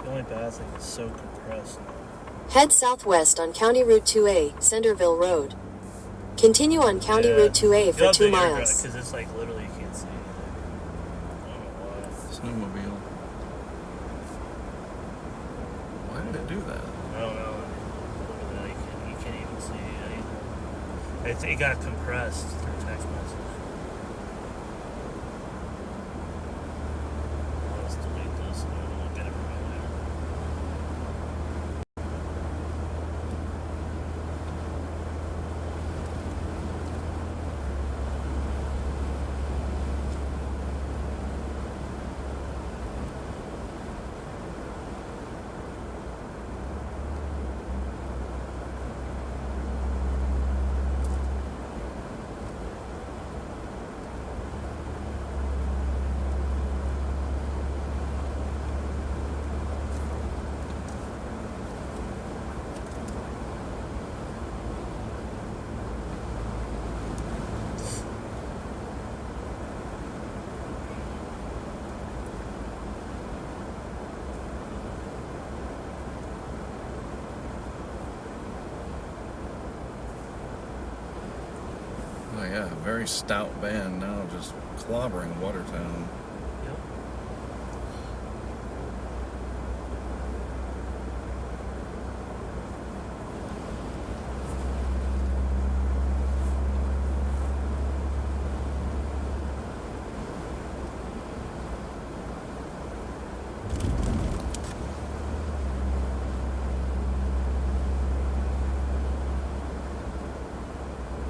[SPEAKER 7] The only bad thing is so compressed now.
[SPEAKER 12] Head southwest on County Route 2A, Centerville Road. Continue on County Route 2A for 2 miles.
[SPEAKER 7] Because it's like literally you can't see anything. I don't know why.
[SPEAKER 10] Snowmobile. Why did it do that?
[SPEAKER 7] I don't know. Look at that. You can't even see anything. It got compressed through text message. Let's delete this and then we'll get it right there.
[SPEAKER 10] Oh yeah, a very stout band now just clobbering Watertown.
[SPEAKER 7] Yep.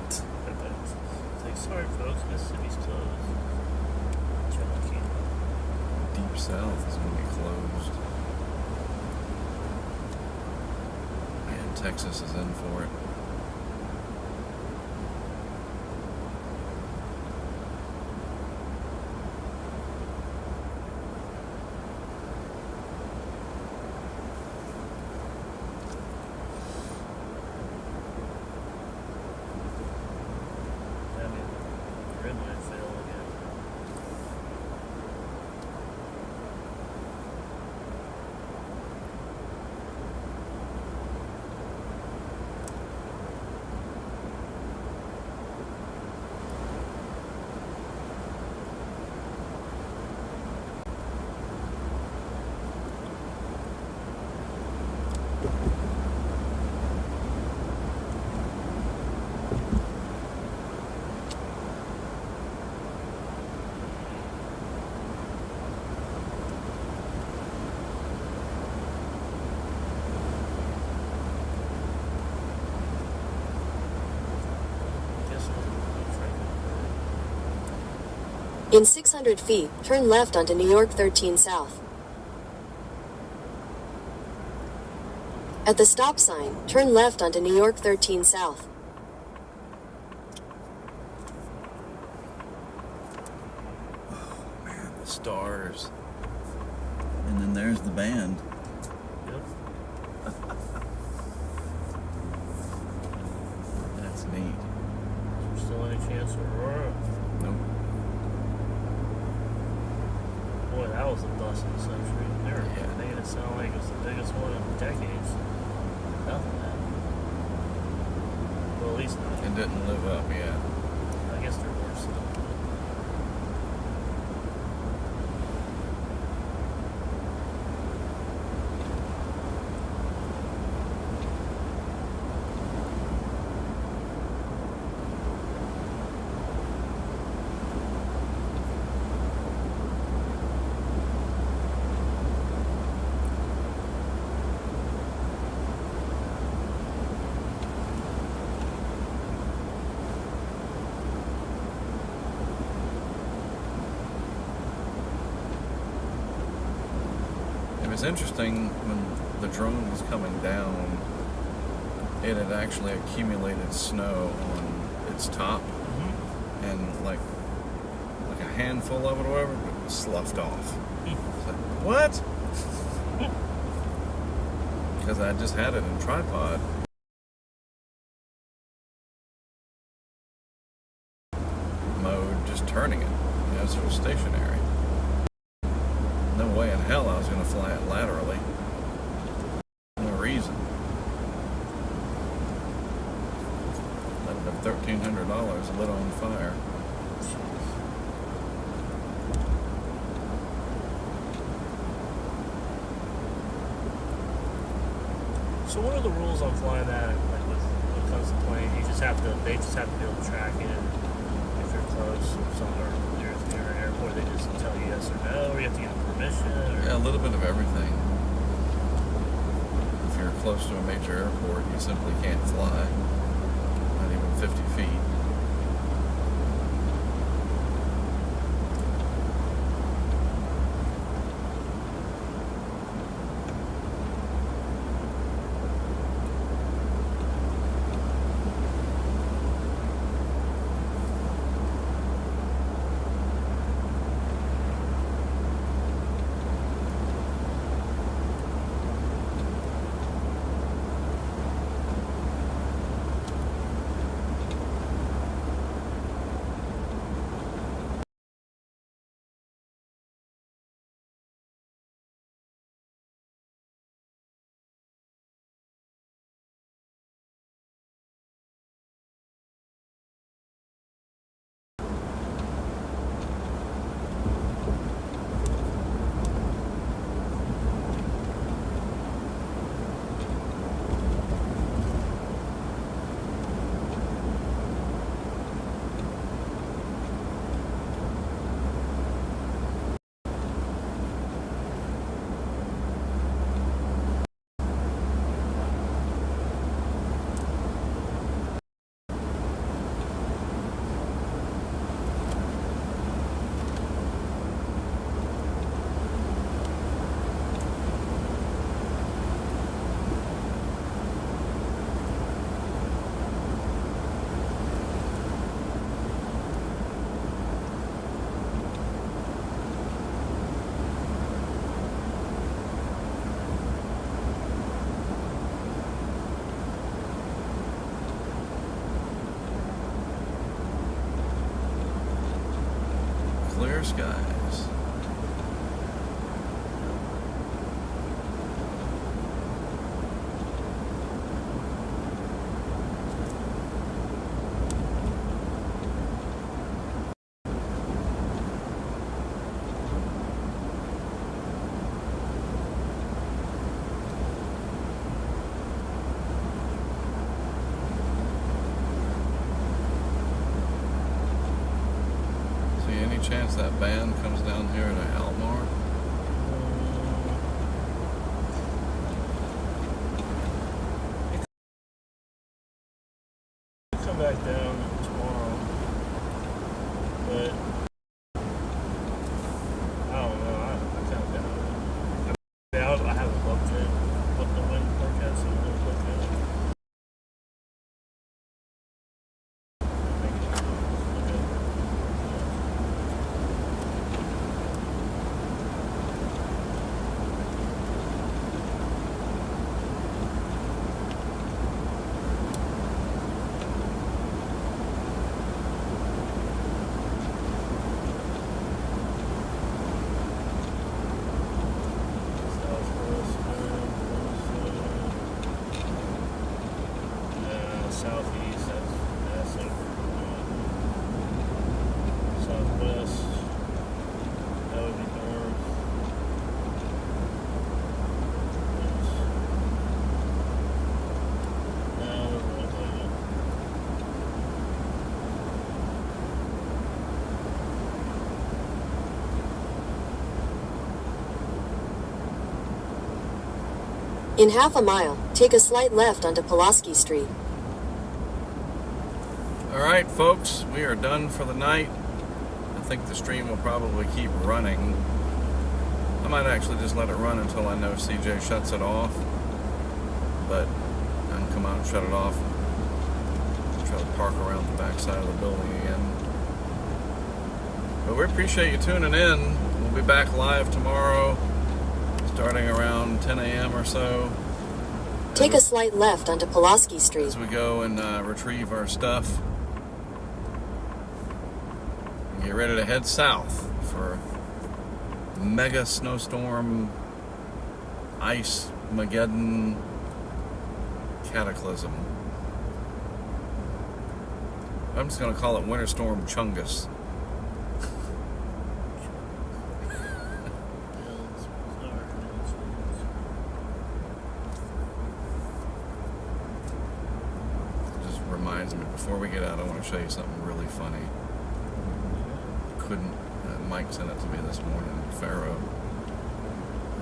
[SPEAKER 7] It's like, sorry folks, Mississippi's closed. Cherokee.
[SPEAKER 10] Deep South is going to be closed. Man, Texas is in for it.
[SPEAKER 7] I mean, grid might fail again. Guess we'll try
[SPEAKER 12] In 600 feet, turn left onto New York 13 South. At the stop sign, turn left onto New York 13 South.
[SPEAKER 10] Oh man, the stars. And then there's the band.
[SPEAKER 7] Yep. that was a bust in the century. They were making it sound like it was the biggest one in decades. Nothing happened. Well, at least not.
[SPEAKER 10] It didn't live up yet.
[SPEAKER 7] I guess they're worse though.
[SPEAKER 10] It was interesting when the drone was coming down, it had actually accumulated snow on its top, and like a handful of it or whatever, but it was sloughed off. It's like, what? Because I just had it in tripod. Mode, just turning it, so it was stationary. No way in hell I was going to fly it laterally. No reason. That'd have been $1,300 lit on fire.
[SPEAKER 7] So what are the rules on flying that? Like with when it comes to plane, they just have to be able to track it. If you're close or somewhere near an airport, they just tell you yes or no, or you have to get permission. Or...
[SPEAKER 10] Yeah, a little bit of everything. If you're close to a major airport, you simply can't fly. Not even 50 feet. Clear skies. Chance that band comes down here to Almar?
[SPEAKER 7] Come back down tomorrow, but I don't know. I kind of doubt it. I haven't looked at what the wind forecast is.
[SPEAKER 12] In half a mile, take a slight left onto Pulaski Street.
[SPEAKER 10] Alright folks, we are done for the night. I think the stream will probably keep running. I might actually just let it run until I know CJ shuts it off. But I can come out and shut it off. Try to park around the back side of the building again. But we appreciate you tuning in. We'll be back live tomorrow, starting around 10 a.m. or so.
[SPEAKER 12] Take a slight left onto Pulaski Street.
[SPEAKER 10] As we go and retrieve our stuff. And get ready to head south for mega snowstorm, ice, Mageddon, cataclysm. I'm just going to call it Winter Storm Chungus. Just reminds me, before we get out, I want to show you something really funny. Mike sent it to me this morning, Pharaoh.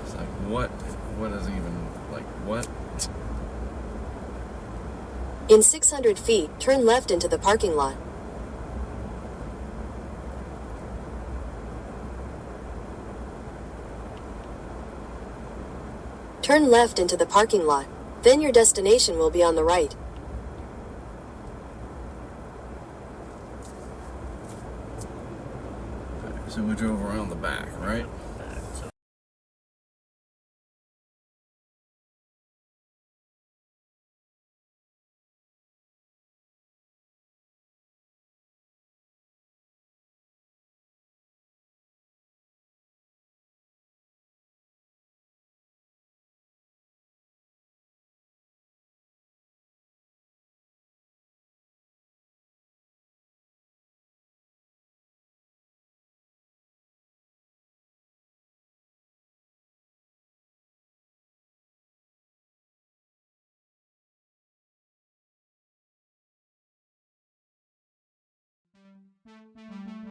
[SPEAKER 10] It's like, what is even, like, what?
[SPEAKER 12] In 600 feet, turn left into the parking lot. Turn left into the parking lot. Then your destination will be on the right.
[SPEAKER 10] So we drove around the back, right?
[SPEAKER 14] Thank you.